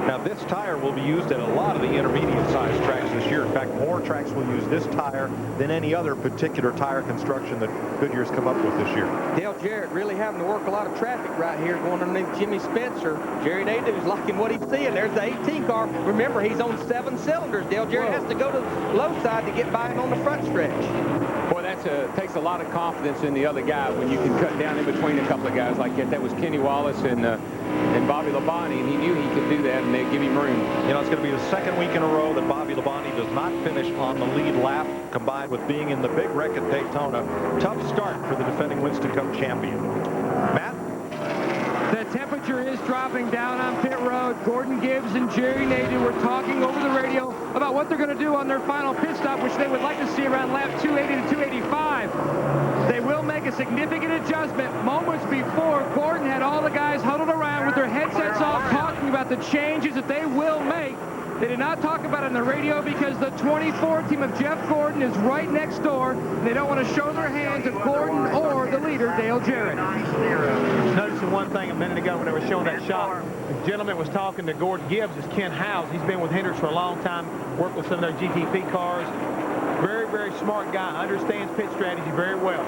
Now, this tire will be used at a lot of the intermediate-sized tracks this year. In fact, more tracks will use this tire than any other particular tire construction that Goodyear's come up with this year. Dale Jarrett really having to work a lot of traffic right here going underneath Jimmy Spencer. Jerry Nadeau's liking what he's seeing. There's the 18 car. Remember, he's on 7 cylinders. Dale Jarrett has to go to the low side to get by him on the front stretch. Boy, that takes a lot of confidence in the other guy when you can cut down in between a couple of guys like that. That was Kenny Wallace and Bobby Labonte, and he knew he could do that, and they'd give him room. You know, it's going to be the 2nd week in a row that Bobby Labonte does not finish on the lead lap, combined with being in the big wreck at Daytona. Tough start for the defending Winston Cup champion. Matt? The temperature is dropping down on pit road. Gordon Gibbs and Jerry Nadeau were talking over the radio about what they're going to do on their final pit stop, which they would like to see around lap 280 to 285. They will make a significant adjustment. Moments before, Gordon had all the guys huddled around with their headsets off, talking about the changes that they will make. They did not talk about it on the radio because the 24 team of Jeff Gordon is right next door. And they don't want to show their hand to Gordon or the leader, Dale Jarrett. Noticing one thing a minute ago when they were showing that shot. The gentleman was talking to Gordon Gibbs. Is Ken Howes. He's been with Hendricks for a long time, worked with some of their GTP cars. Very, very smart guy. Understands pit strategy very well.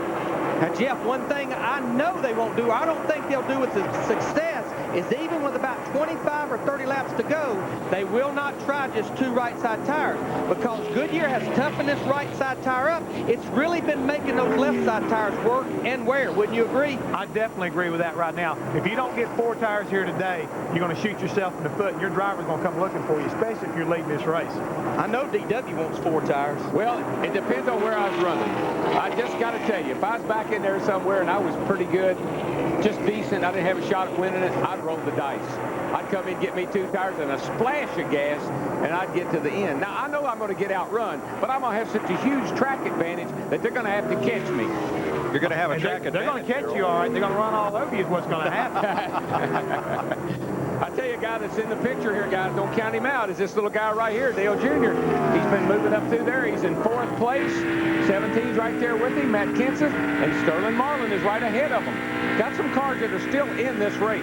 Now, Jeff, one thing I know they won't do, I don't think they'll do with success, is even with about 25 or 30 laps to go, they will not try just 2 right side tires, because Goodyear has toughened this right side tire up. It's really been making those left side tires work and wear. Wouldn't you agree? I definitely agree with that right now. If you don't get 4 tires here today, you're going to shoot yourself in the foot, and your driver's going to come looking for you, especially if you're leading this race. I know DW wants 4 tires. Well, it depends on where I was running. I just got to tell you, if I was back in there somewhere and I was pretty good, just decent, I didn't have a shot at winning it, I'd roll the dice. I'd come in, get me 2 tires and a splash of gas, and I'd get to the end. Now, I know I'm going to get outrun, but I'm going to have such a huge track advantage that they're going to have to catch me. You're going to have a track advantage. They're going to catch you, all right. They're going to run all over you is what's going to happen. I tell you, a guy that's in the picture here, guys, don't count him out, is this little guy right here, Dale Jr. He's been moving up through there. He's in 4th place. 17's right there with him, Matt Kenseth, and Sterling Marlin is right ahead of him. Got some cars that are still in this race.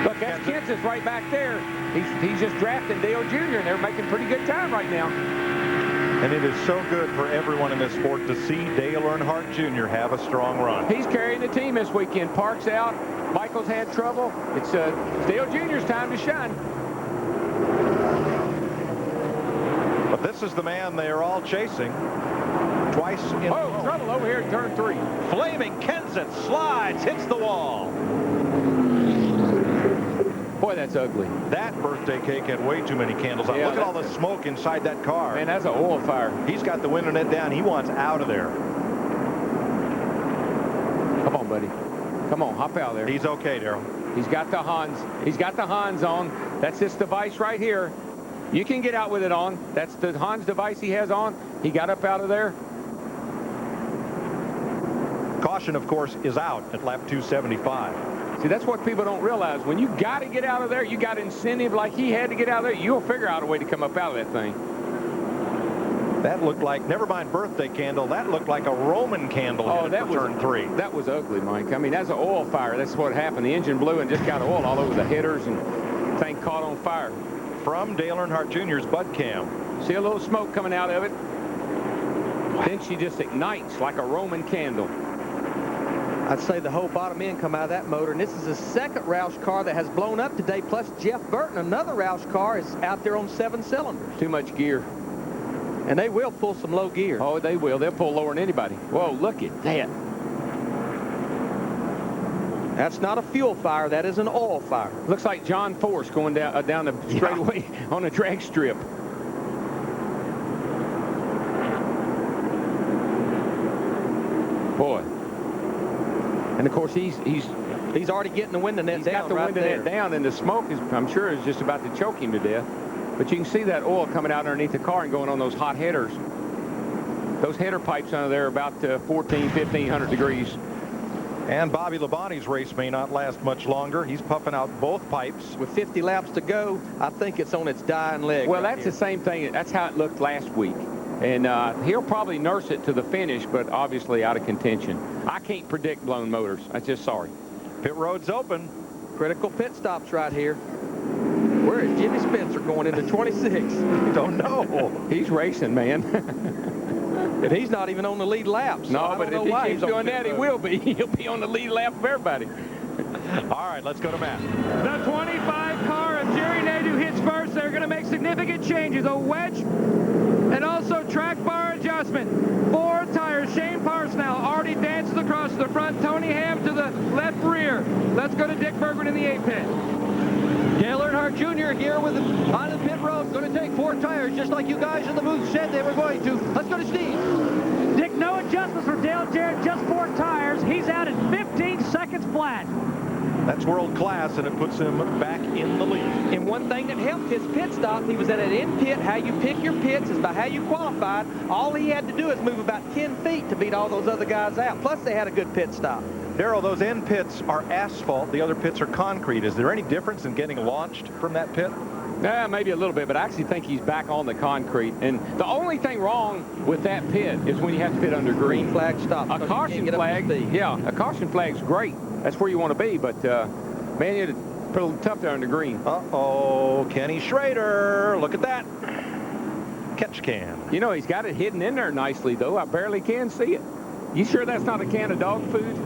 Look, that's Kenseth right back there. He's just drafting Dale Jr., and they're making pretty good time right now. And it is so good for everyone in this sport to see Dale Earnhardt Jr. have a strong run. He's carrying the team this weekend. Park's out. Michael's had trouble. It's Dale Jr.'s time to shine. But this is the man they are all chasing. Twice in a row. Trouble over here in turn 3. Flaming Kenseth slides, hits the wall. Boy, that's ugly. That birthday cake had way too many candles on. Yeah, Look at all the smoke inside that car. Man, that's an oil fire. He's got the window net down. He wants out of there. Come on, buddy. Come on, hop out of there. He's okay, Darrell. He's got the Hans. He's got the Hans on. That's this device right here. You can get out with it on. That's the Hans device he has on. He got up out of there. Caution, of course, is out at lap 275. See, that's what people don't realize. When you got to get out of there, you got incentive like he had to get out of there, you'll figure out a way to come up out of that thing. That looked like, never mind birthday candle, that looked like a Roman candle. Oh, that was turn 3. That was ugly, Mike. I mean, that's an oil fire. That's what happened. The engine blew and just got oil all over the headers, and the thing caught on fire. From Dale Earnhardt Jr.'s bud cam. See a little smoke coming out of it? Then she just ignites like a Roman candle. I'd say the whole bottom end come out of that motor, and this is the second Roush car that has blown up today, plus Jeff Burton, another Roush car, is out there on 7 cylinders. Too much gear. And they will pull some low gear. Oh, they will. They'll pull lower than anybody. Whoa, look at that. That's not a fuel fire. That is an oil fire. Looks like John Force going down the straightaway on a drag strip. Boy. And of course he's already getting the window net down. He's got the window net down, and the smoke is, I'm sure, is just about to choke him to death. But you can see that oil coming out underneath the car and going on those hot headers. Those header pipes under there are about 1,500 degrees. And Bobby Labonte's race may not last much longer. He's puffing out both pipes. With 50 laps to go, I think it's on its dying leg. Well, that's the same thing. That's how it looked last week. And he'll probably nurse it to the finish, but obviously out of contention. I can't predict blown motors. I'm just sorry. Pit road's open. Critical pit stops right here. Where is Jimmy Spencer going into 26? Don't know. He's racing, man. And he's not even on the lead lap. So no, but if he keeps doing that, he will be. He'll be on the lead lap of everybody. All right, let's go to Matt. The 25 car of Jerry Nadeau hits first. They're going to make significant changes. A wedge and also track bar adjustment. 4 tires. Shane Parsnell already dances across the front. Tony Ham to the left rear. Let's go to Dick Bergman in the 8 pit. Dale Earnhardt Jr. here with him on the pit road. Going to take 4 tires, just like you guys in the booth said they were going to. Let's go to Steve. Dick, no adjustments for Dale Jarrett, just 4 tires. He's out at 15 seconds flat. That's world class, and it puts him back in the lead. And one thing that helped his pit stop, he was at an end pit. How you pick your pits is by how you qualified. All he had to do is move about 10 feet to beat all those other guys out. Plus, they had a good pit stop. Darrell, those end pits are asphalt. The other pits are concrete. Is there any difference in getting launched from that pit? Yeah, maybe a little bit, but I actually think he's back on the concrete. And the only thing wrong with that pit is when you have to pit under green. Flag stop. A caution flag, yeah, a caution flag's great. That's where you want to be, but man, it's a little tough there under green. Uh-oh, Kenny Schrader, look at that. Catch can. You know, he's got it hidden in there nicely, though. I barely can see it. You sure that's not a can of dog food?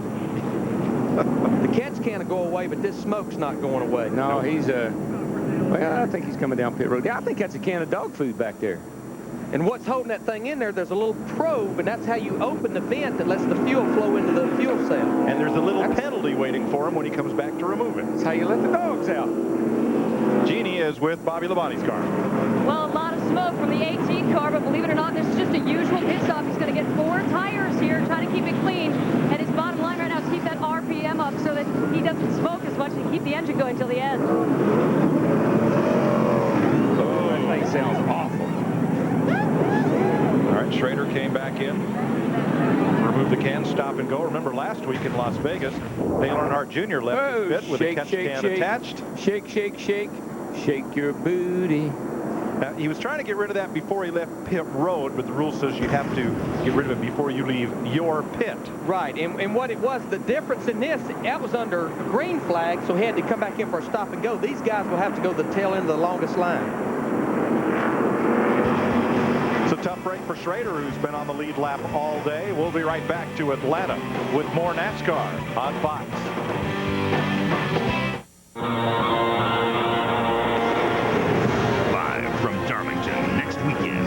The cat's can't go away, but this smoke's not going away. No, he's well, I think he's coming down pit road. Yeah, I think that's a can of dog food back there. And what's holding that thing in there, there's a little probe, and that's how you open the vent that lets the fuel flow into the fuel cell. And there's a little penalty waiting for him when he comes back to remove it. That's how you let the dogs out. Jeannie is with Bobby Labonte's car. Well, a lot of smoke from the 18 car, but believe it or not, this is just a usual pit stop. He's going to get 4 tires here, trying to keep it clean. And his bottom line right now is keep that RPM up so that he doesn't smoke as much and keep the engine going till the end. Oh, that thing sounds awful. All right, Schrader came back in. Remove the can, stop and go. Remember last week in Las Vegas, Dale Earnhardt Jr. left his pit with a catch can attached. Shake, shake, shake. Shake your booty. Now, he was trying to get rid of that before he left pit road, but the rule says you have to get rid of it before you leave your pit. Right, and what it was, the difference in this, that was under green flag, so he had to come back in for a stop and go. These guys will have to go to the tail end of the longest line. It's a tough break for Schrader, who's been on the lead lap all day. We'll be right back to Atlanta with more NASCAR on Fox. Live from Darlington next weekend.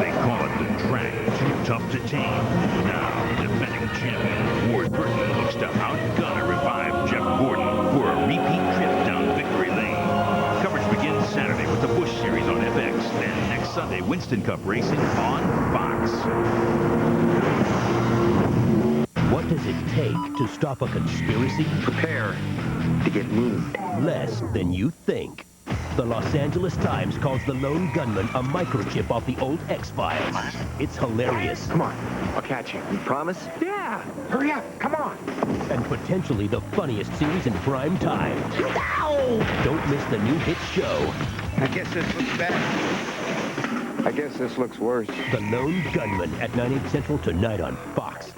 They call it the track, too tough to tame. Now, defending champion Ward Burton looks to outgun and revive Jeff Gordon for a repeat trip down victory lane. Coverage begins Saturday with the Busch Series on FX. Then next Sunday, Winston Cup racing on Fox. What does it take to stop a conspiracy? Prepare to get moved. Less than you think. The Los Angeles Times calls the lone gunman a microchip off the old X-Files. It's hilarious. Come on, I'll catch you. You promise? Yeah, hurry up, come on. And potentially the funniest series in prime time. Ow! Don't miss the new hit show. I guess this looks bad. I guess this looks worse. The Lone Gunman at 9/8 Central tonight on Fox.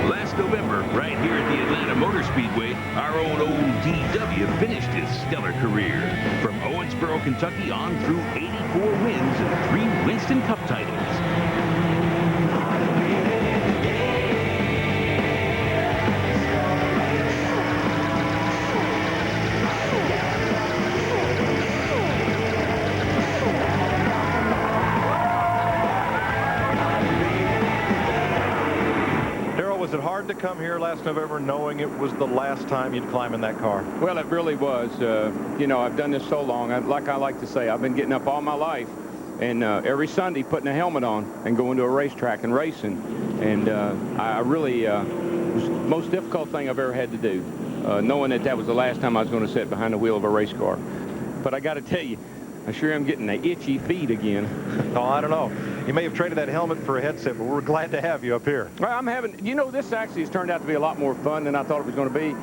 Last November, right here at the Atlanta Motor Speedway, our own old DW finished his stellar career. From Owensboro, Kentucky on through 84 wins and 3 Winston Cup titles. Was it hard to come here last November knowing it was the last time you'd climb in that car? Well, it really was. You know, I've done this so long. Like I like to say, I've been getting up all my life and every Sunday putting a helmet on and going to a racetrack and racing. And I really, it was the most difficult thing I've ever had to do, knowing that that was the last time I was going to sit behind the wheel of a race car. But I got to tell you, I sure am getting the itchy feet again. Oh, I don't know. You may have traded that helmet for a headset, but we're glad to have you up here. Well, I'm having, you know, this actually has turned out to be a lot more fun than I thought it was going to be.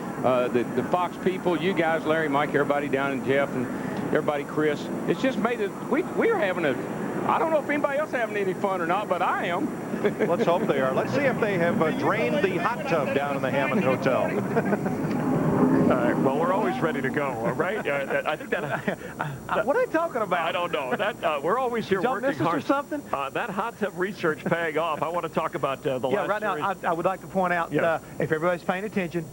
The Fox people, you guys, Larry, Mike, everybody down and Jeff and everybody, Chris, it's just made it, we're having a, I don't know if anybody else having any fun or not, but I am. Let's hope they are. Let's see if they have drained the hot tub down in the Hammond Hotel. Well, we're always ready to go, right? I think that... what are they talking about? I don't know. That we're always here working hard. Or something? That hot tub research paying off. I want to talk about the last right now, I would like to point out, if everybody's paying attention,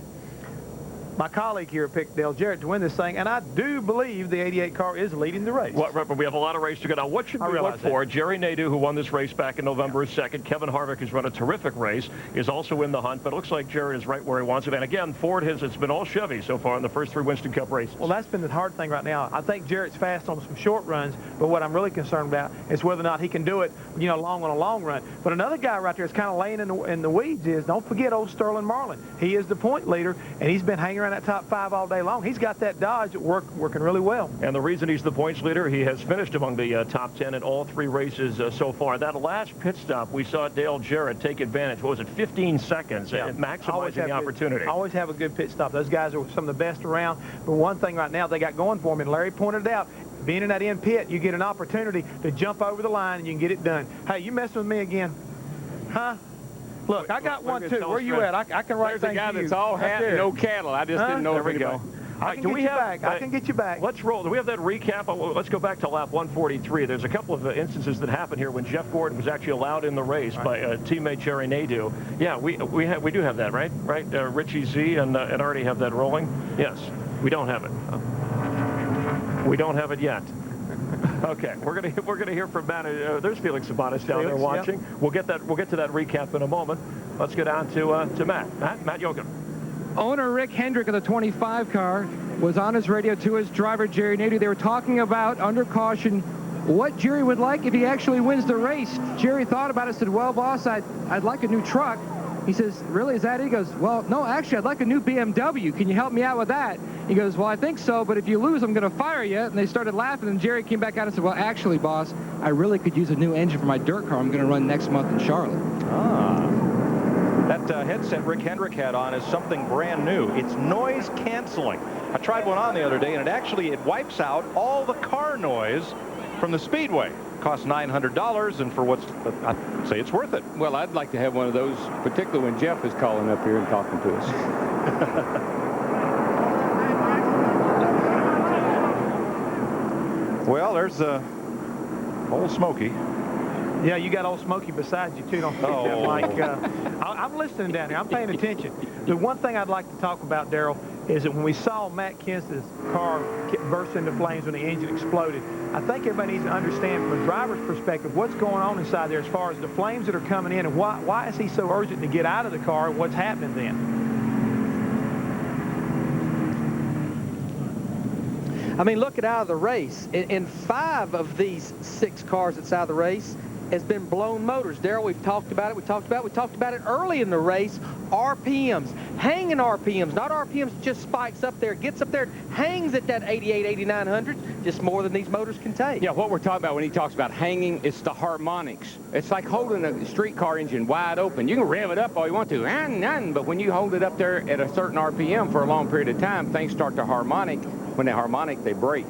my colleague here picked Dale Jarrett to win this thing, and I do believe the 88 car is leading the race. Well, remember, we have a lot of race to go. Now, what should we look for? Jerry Nadeau, who won this race back in November, is second. Kevin Harvick, who's run a terrific race, is also in the hunt, but it looks like Jerry is right where he wants it. And again, Ford it's been all Chevy so far in the first 3 Winston Cup races. Well, that's been the hard thing right now. I think Jarrett's fast on some short runs, but what I'm really concerned about is whether or not he can do it, you know, long on a long run. But another guy right there is kind of laying in the weeds is, don't forget old Sterling Marlin. He is the point leader, and he's been hanging around that top 5 all day long. He's got that Dodge working really well. And the reason he's the points leader, he has finished among the top 10 in all 3 races so far. That last pit stop, we saw Dale Jarrett take advantage. What was it, 15 seconds, maximizing the opportunity. Always have a good pit stop. Those guys are some of the best around. But one thing right now they got going for them, and Larry pointed it out, being in that end pit, you get an opportunity to jump over the line and you can get it done. Hey, you messing with me again? Huh? Look, I got one too. Where you at? I can write things. There's a guy that's all hat and no cattle. I just didn't know. There we go. I can get you back. I can get you back. Let's roll. Do we have that recap? Let's go back to lap 143. There's a couple of instances that happened here when Jeff Gordon was actually allowed in the race by teammate Jerry Nadeau. Yeah, we do have that, right? Right? Richie Z and already have that rolling. Yes, we don't have it. We don't have it yet. Okay, we're gonna hear from Matt. There's Felix Sabatis down there watching. Yep. We'll get to that recap in a moment. Let's go down to Matt. Matt Yoakum. Owner Rick Hendrick of the 25 car was on his radio to his driver, Jerry Nadeau. They were talking about, under caution, what Jerry would like if he actually wins the race. Jerry thought about it, said, well, boss, I'd like a new truck. He says, really, is that it? He goes, well, no, actually, I'd like a new BMW. Can you help me out with that? He goes, well, I think so, but if you lose, I'm going to fire you. And they started laughing, and Jerry came back out and said, well, actually, boss, I really could use a new engine for my dirt car I'm going to run next month in Charlotte. That headset Rick Hendrick had on is something brand new. It's noise canceling. I tried one on the other day, and it wipes out all the car noise from the Speedway. Costs $900, and for what's, I'd say it's worth it. Well, I'd like to have one of those, particularly when Jeff is calling up here and talking to us. Well, there's old Smokey. Yeah, you got old Smokey beside you, too. Don't forget that, Mike. I'm listening down here. I'm paying attention. The one thing I'd like to talk about, Darrell, is that when we saw Matt Kenseth's car burst into flames when the engine exploded, I think everybody needs to understand from a driver's perspective what's going on inside there as far as the flames that are coming in, and why is he so urgent to get out of the car, and what's happening then? I mean, look at out of the race. In 5 of these 6 cars that's out of the race has been blown motors. Darrell, we've talked about it. We talked about it early in the race. RPMs, hanging RPMs, not RPMs just spikes up there, gets up there, hangs at that 88, 8900, just more than these motors can take. Yeah, what we're talking about when he talks about hanging, it's the harmonics. It's like holding a streetcar engine wide open. You can rev it up all you want to, but when you hold it up there at a certain RPM for a long period of time, things start to harmonic. When they harmonic, they break.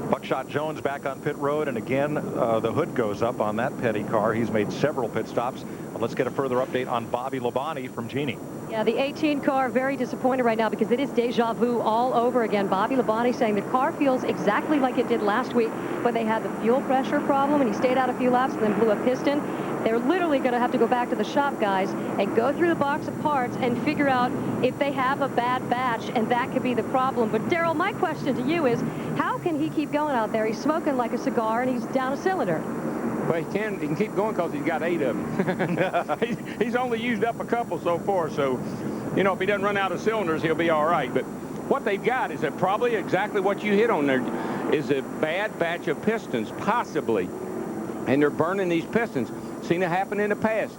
Buckshot Jones back on pit road, and again, the hood goes up on that Petty car. He's made several pit stops. Let's get a further update on Bobby Labonte from Jeannie. Yeah, the 18 car very disappointed right now because it is deja vu all over again. Bobby Labonte saying the car feels exactly like it did last week when they had the fuel pressure problem and he stayed out a few laps and then blew a piston. They're literally going to have to go back to the shop, guys, and go through the box of parts and figure out if they have a bad batch, and that could be the problem. But, Darrell, my question to you is, how can he keep going out there? He's smoking like a cigar, and he's down a cylinder. Well, he can keep going because he's got 8 of them. He's only used up a couple so far, so, you know, if he doesn't run out of cylinders, he'll be all right. But what they've got is that probably exactly what you hit on there is a bad batch of pistons, possibly, and they're burning these pistons. Seen it happen in the past.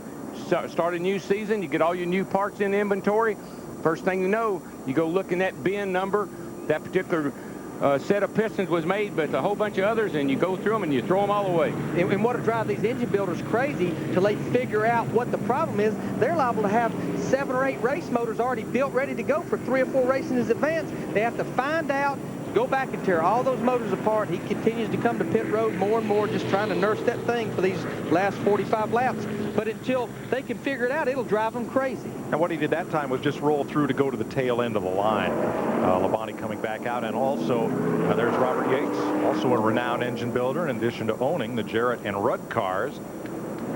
Start a new season, you get all your new parts in inventory. First thing you know, you go look in that bin number. That particular set of pistons was made, but a whole bunch of others, and you go through them and you throw them all away. And what will drive these engine builders crazy till they figure out what the problem is, they're liable to have 7 or 8 race motors already built, ready to go for 3 or 4 races in advance. They have to find out, go back and tear all those motors apart. He continues to come to pit road more and more, just trying to nurse that thing for these last 45 laps. But until they can figure it out, it'll drive them crazy. And what he did that time was just roll through to go to the tail end of the line. Labonte coming back out, and also there's Robert Yates, also a renowned engine builder, in addition to owning the Jarrett and Rudd cars.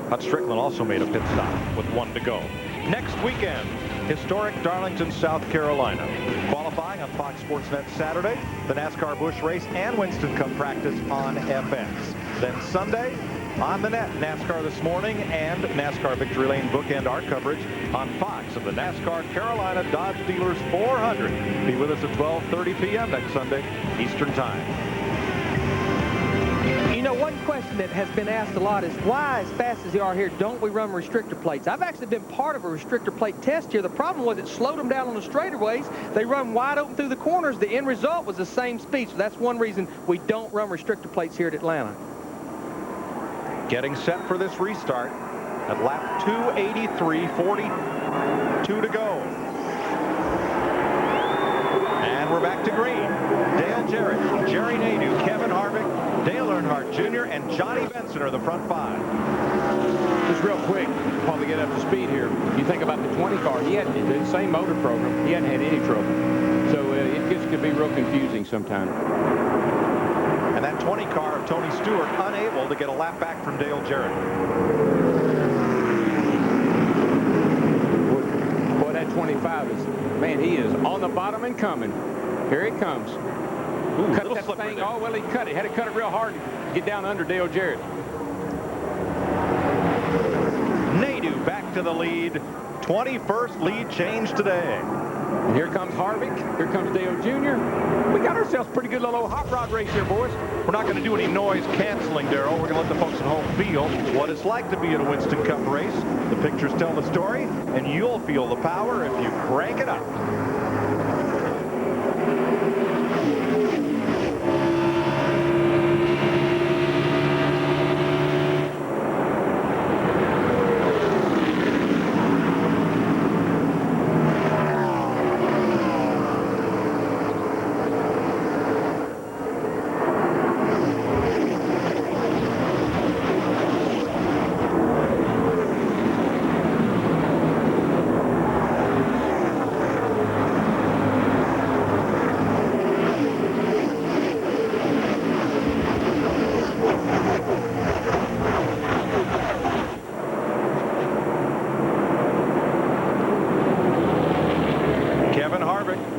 Hut Strickland also made a pit stop with 1 to go. Next weekend, historic Darlington, South Carolina. Qualifying on Fox Sports Net Saturday, the NASCAR Busch Race and Winston Cup practice on FX. Then Sunday, on the net, NASCAR This Morning and NASCAR Victory Lane bookend our coverage on Fox of the NASCAR Carolina Dodge Dealers 400. Be with us at 12:30 p.m. next Sunday, Eastern Time. You know, one question that has been asked a lot is why, as fast as they are here, don't we run restrictor plates? I've actually been part of a restrictor plate test here. The problem was it slowed them down on the straightaways. They run wide open through the corners. The end result was the same speed. So that's one reason we don't run restrictor plates here at Atlanta. Getting set for this restart at lap 283, 42 to go. And we're back to green. Dale Jarrett, Jerry Nadeau, Kevin Harvick, Dale Earnhardt Jr., and Johnny Benson are the front 5. Just real quick, while we get up to speed here, you think about the 20 car. He had the same motor program. He hadn't had any trouble. So it just could be real confusing sometimes. And that 20 car of Tony Stewart unable to get a lap back from Dale Jarrett. Boy, that 25 is, man, he is on the bottom and coming. Here he comes. Ooh, cut that thing. there. Oh, well, he cut it. Had to cut it real hard to get down under Dale Jarrett. Nadeau back to the lead. 21st lead change today. And here comes Harvick. Here comes Dale Jr. We got ourselves a pretty good little hot rod race here, boys. We're not going to do any noise canceling, Darrell. We're going to let the folks at home feel what it's like to be at a Winston Cup race. The pictures tell the story, and you'll feel the power if you crank it up.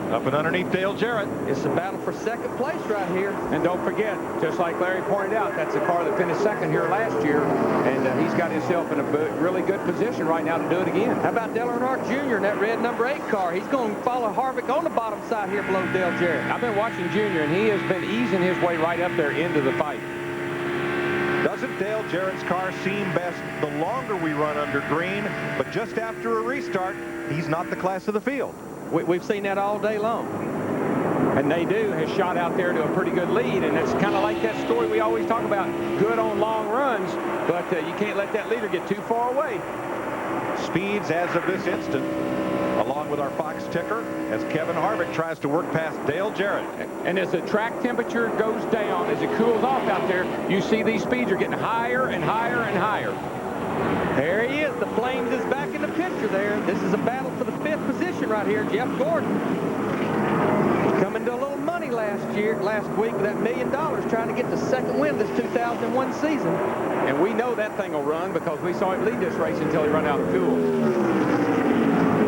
Up and underneath Dale Jarrett. It's a battle for second place right here. And don't forget, just like Larry pointed out, that's a car that finished second here last year, and he's got himself in a really good position right now to do it again. How about Dale Earnhardt Jr. in that red number 8 car? He's going to follow Harvick on the bottom side here below Dale Jarrett. I've been watching Junior, and he has been easing his way right up there into the fight. Doesn't Dale Jarrett's car seem best the longer we run under green, but just after a restart, he's not the class of the field. We've seen that all day long. And Nadeau has shot out there to a pretty good lead, and it's kind of like that story we always talk about, good on long runs, but you can't let that leader get too far away. Speeds as of this instant, along with our Fox ticker, as Kevin Harvick tries to work past Dale Jarrett. And as the track temperature goes down, as it cools off out there, you see these speeds are getting higher and higher and higher. There he is. The Flames is back in the picture there. This is a battle for the 5th position right here. Jeff Gordon coming to a little money last week with that $1 million trying to get the second win this 2001 season. And we know that thing will run because we saw him lead this race until he ran out of fuel.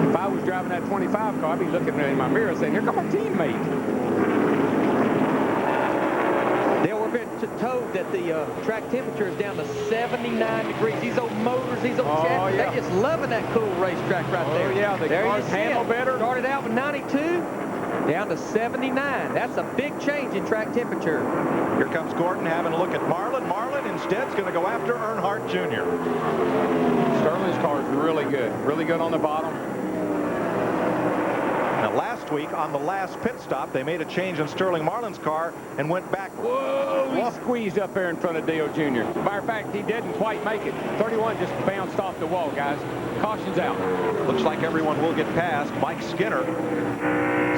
If I was driving that 25 car, I'd be looking in my mirror saying, here come my teammate. We've been told that the track temperature is down to 79 degrees. These old motors, these old chassis, they're just loving that cool racetrack right there. Oh, yeah, the cars handle better. Started out with 92, down to 79. That's a big change in track temperature. Here comes Gordon having a look at Marlin. Marlin instead's going to go after Earnhardt Jr. Sterling's car is really good on the bottom. Now, last week on the last pit stop, they made a change in Sterling Marlin's car and went backwards. Whoa, he squeezed up there in front of Dale Jr. Matter of fact, he didn't quite make it. 31 just bounced off the wall, guys. Caution's out. Looks like everyone will get past Mike Skinner.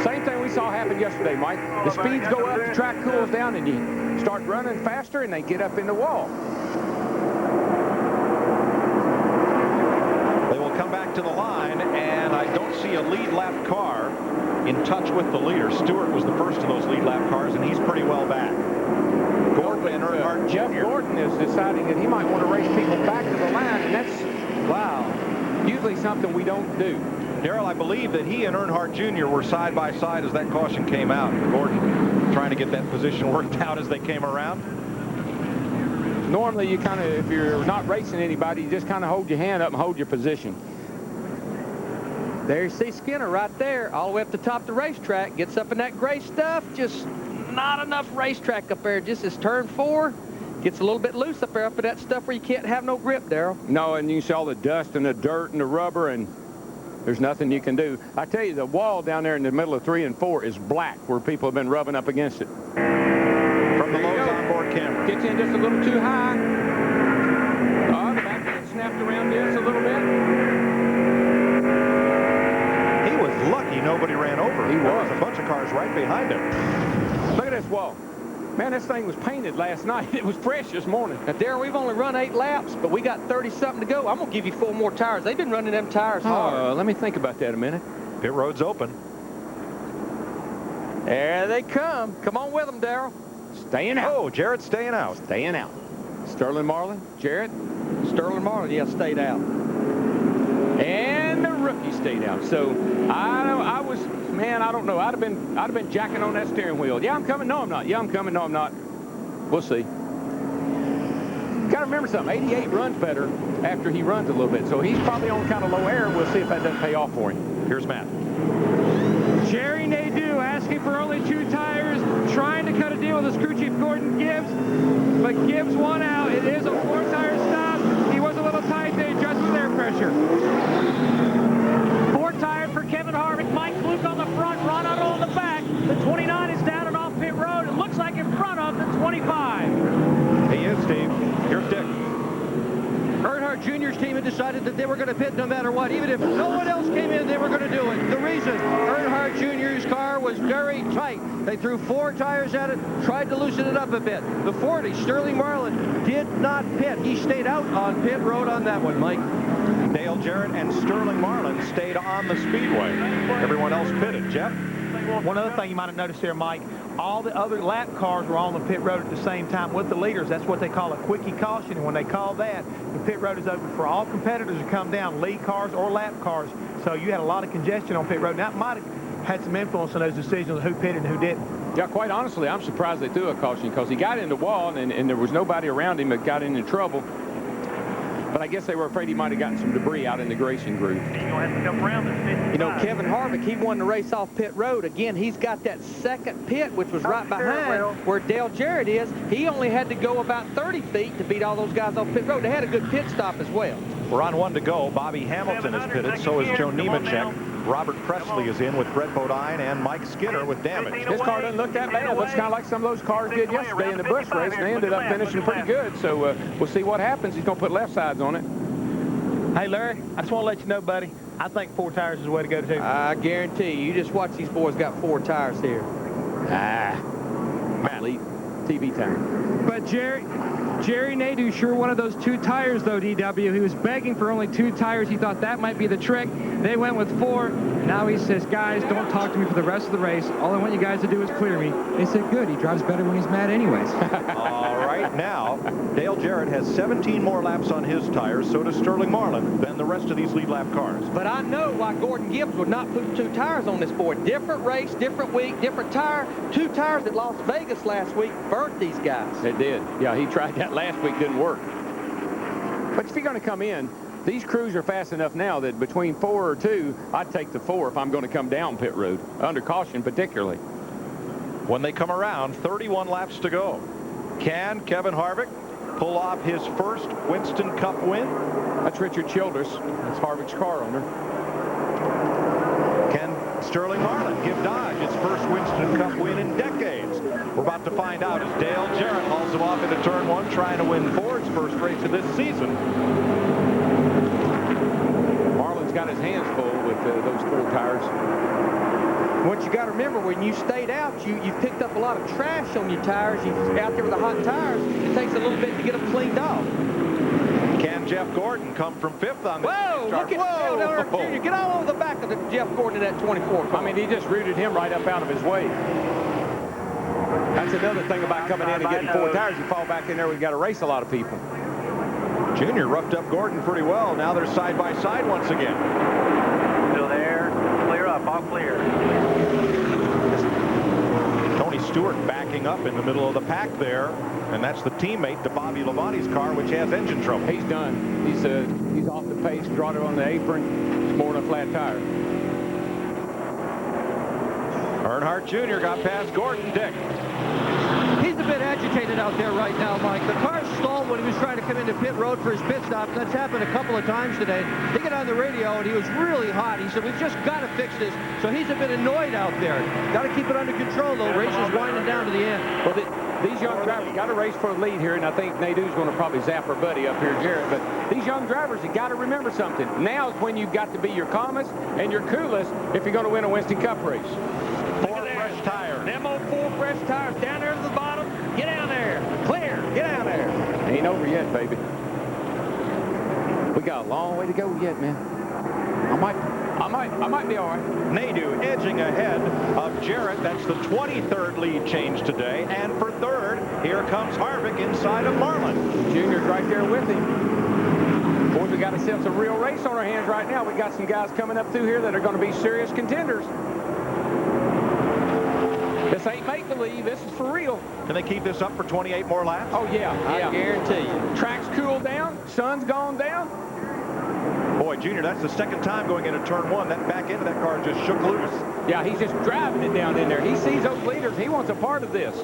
Same thing we saw happen yesterday, Mike. The speeds go up, the track cools down, and you start running faster, and they get up in the wall. They will come back to the line, and I don't see a lead lap car in touch with the leader. Stewart was the first of those lead lap cars, and he's pretty well back. Gordon and Earnhardt Jr. Jeff Gordon is deciding that he might want to race people back to the line, and that's, wow, usually something we don't do. Darrell, I believe that he and Earnhardt Jr. were side by side as that caution came out. Gordon trying to get that position worked out as they came around. Normally, you kind of, if you're not racing anybody, you just kind of hold your hand up and hold your position. There you see Skinner right there, all the way up the top of the racetrack. Gets up in that gray stuff. Just not enough racetrack up there. Just as turn 4, gets a little bit loose up there, up in that stuff where you can't have no grip, Darrell. No, and you see all the dust and the dirt and the rubber, and there's nothing you can do. I tell you, the wall down there in the middle of 3 and 4 is black where people have been rubbing up against it. From the Lowe's onboard camera. Gets in just a little too high. Oh, the back end snapped around this a little bit. He was lucky nobody ran over him. There was a bunch of cars right behind him. Look at this wall. Man, this thing was painted last night. It was fresh this morning. Now, Darrell, we've only run 8 laps, but we got 30-something to go. I'm going to give you 4 more tires. They've been running them tires hard. Let me think about that a minute. Pit road's open. There they come. Come on with them, Darrell. Staying out. Oh, Jarrett's staying out. Staying out. Sterling Marlin, Jarrett. Sterling Marlin, yeah, stayed out. And the rookie stayed out. So I was, man, I don't know. I'd have been jacking on that steering wheel. Yeah, I'm coming. No, I'm not. Yeah, I'm coming. No, I'm not. We'll see. Got to remember something. 88 runs better after he runs a little bit. So he's probably on kind of low air. We'll see if that doesn't pay off for him. Here's Matt. deal with his crew chief, Gordon Gibbs. But Gibbs won out. It is a 4-tire stop. He was a little tight. They adjusted with air pressure. 4 tires for Kevin Harvick. Mike Fluke on the front, Ronaldo on the back. The 29 is down and off pit road. It looks like in front of the 25. He is, Steve. Here's Dick. Earnhardt Jr.'s team had decided that they were going to pit no matter what. Even if no one else came in, they were going to do it. The reason, Earnhardt Jr.'s car was very tight. They threw 4 tires at it, tried to loosen it up a bit. The 40, Sterling Marlin, did not pit. He stayed out on pit road on that one, Mike. Dale Jarrett and Sterling Marlin stayed on the speedway. Everyone else pitted. Jeff? One other thing you might have noticed there, Mike, all the other lap cars were on the pit road at the same time with the leaders. That's what they call a quickie caution, and when they call that, the pit road is open for all competitors to come down, lead cars or lap cars. So you had a lot of congestion on pit road. That might have had some influence on those decisions of who pitted and who didn't. Yeah, quite honestly, I'm surprised they threw a caution because he got in the wall and there was nobody around him that got into trouble. But I guess they were afraid he might have gotten some debris out in the racing groove. You know, Kevin Harvick, he won the race off pit road. Again, he's got that second pit, which was right behind where Dale Jarrett is. He only had to go about 30 feet to beat all those guys off pit road. They had a good pit stop as well. We're on 1 to go. Bobby Hamilton is pitted. So is Joe Nemechek. Robert Presley is in with Brett Bodine and Mike Skinner with damage. His car doesn't look that bad. It looks kind of like some of those cars did yesterday in the Busch race, and they ended up finishing pretty good. So we'll see what happens. He's going to put left sides on it. Hey, Larry, I just want to let you know, buddy, I think 4 tires is the way to go, too. I guarantee you. You just watch these boys got 4 tires here. Matt Lee, TV time. But Jerry Nadeau sure wanted those 2 tires, though, DW. He was begging for only 2 tires. He thought that might be the trick. They went with 4. Now he says, guys, don't talk to me for the rest of the race. All I want you guys to do is clear me. They said, good. He drives better when he's mad anyways. All right, now, Dale Jarrett has 17 more laps on his tires. So does Sterling Marlin than the rest of these lead lap cars. But I know why Gordon Gibbs would not put 2 tires on this board. Different race, different week, different tire. 2 tires at Las Vegas last week burnt these guys. It did. Yeah, he tried that last week. Didn't work. But if you're going to come in, these crews are fast enough now that between 4 or 2, I'd take the 4 if I'm going to come down pit road, under caution particularly. When they come around, 31 laps to go. Can Kevin Harvick pull off his first Winston Cup win? That's Richard Childress. That's Harvick's car owner. Can Sterling Marlin give Dodge its first Winston Cup win in decades? We're about to find out as Dale Jarrett hauls him off into turn 1, trying to win Ford's first race of this season. Marlin's got his hands full with those 4 tires. What you got to remember, when you stayed out, you picked up a lot of trash on your tires. You're out there with the hot tires. It takes a little bit to get them cleaned off. Can Jeff Gordon come from 5th on this? Whoa! Look at Earnhardt Jr. Get all over the back of the Jeff Gordon in that 24 car. I mean, he just rooted him right up out of his way. That's another thing about coming in and getting 4 tires. You fall back in there, we've got to race a lot of people. Junior roughed up Gordon pretty well. Now they're side by side once again. Still there. Clear up. All clear. Tony Stewart backing up in the middle of the pack there. And that's the teammate to Bobby Labonte's car, which has engine trouble. He's done. He's off the pace, brought it on the apron. It's more than a flat tire. Earnhardt Jr. got past Gordon. Dick. He's a bit agitated out there right now, Mike. The car stalled when he was trying to come into pit road for his pit stop. That's happened a couple of times today. He got on the radio, and he was really hot. He said, we've just got to fix this. So he's a bit annoyed out there. Got to keep it under control, though. Race is winding down to the end. Well, these young drivers got to race for a lead here, and I think Nadeau's going to probably zap her buddy up here, Jarrett. But these young drivers have got to remember something. Now is when you've got to be your calmest and your coolest if you're going to win a Winston Cup race. 4 fresh tires. Them old 4 fresh tires down there to the bottom. Get down there. Clear. Get down there. Ain't over yet, baby. We got a long way to go yet, man. I might be all right. Nadeau edging ahead of Jarrett. That's the 23rd lead change today. And for 3rd, here comes Harvick inside of Marlin. Junior's right there with him. Boys, we got ourselves a real race on our hands right now. We got some guys coming up through here that are going to be serious contenders. This ain't make-believe. This is for real. Can they keep this up for 28 more laps? Oh, yeah. I guarantee you. Track's cooled down. Sun's gone down. Boy, Junior, that's the second time going into turn one. That back end of that car just shook loose. Yeah, he's just driving it down in there. He sees those leaders. He wants a part of this.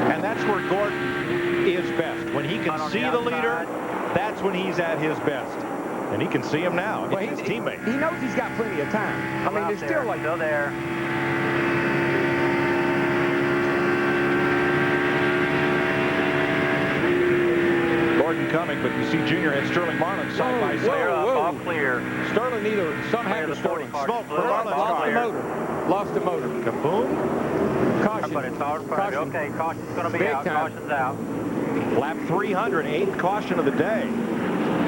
And that's where Gordon is best. When he can see the leader, that's when he's at his best. And he can see him now. Well, It's his teammate. He knows he's got plenty of time. I mean, there's still like... Still there. Gordon coming, but you see Junior and Sterling Marlin side by side. Clear up, all clear. Sterling either somehow the Sterling smoke for Marlin's lost car. the motor. Lost the motor. Kaboom. Caution. Caution. Okay, caution's going to be Big out. time. Caution's out. Lap 300, 8th caution of the day.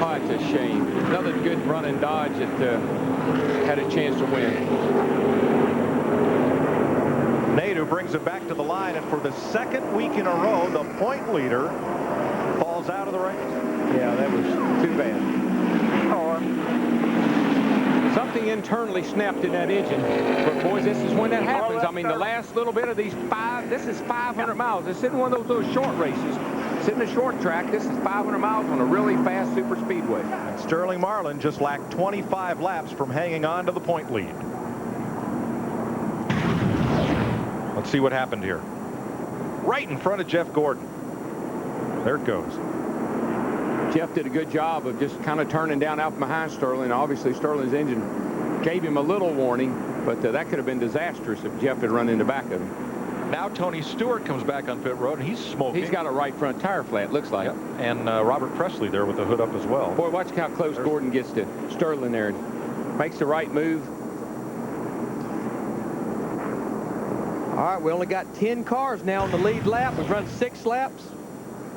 Oh, it's a shame. Another good running Dodge that had a chance to win. Nadeau brings it back to the line, and for the second week in a row, the point leader falls out of the race. Yeah, that was too bad. Something internally snapped in that engine. But, boys, this is when that happens. I mean, the last little bit of these this is 500 miles. It's in one of those little short races. It's in the short track. This is 500 miles on a really fast super speedway. And Sterling Marlin just lacked 25 laps from hanging on to the point lead. Let's see what happened here. Right in front of Jeff Gordon. There it goes. Jeff did a good job of just kind of turning down out behind Sterling. Obviously, Sterling's engine gave him a little warning, but that could have been disastrous if Jeff had run in the back of him. Now Tony Stewart comes back on pit road, and he's smoking. He's got a right front tire flat, looks like. Yep. And Robert Presley there with the hood up as well. Boy, watch how close Gordon gets to Sterling there. Makes the right move. All right, we only got 10 cars now on the lead lap. We've run 6 laps.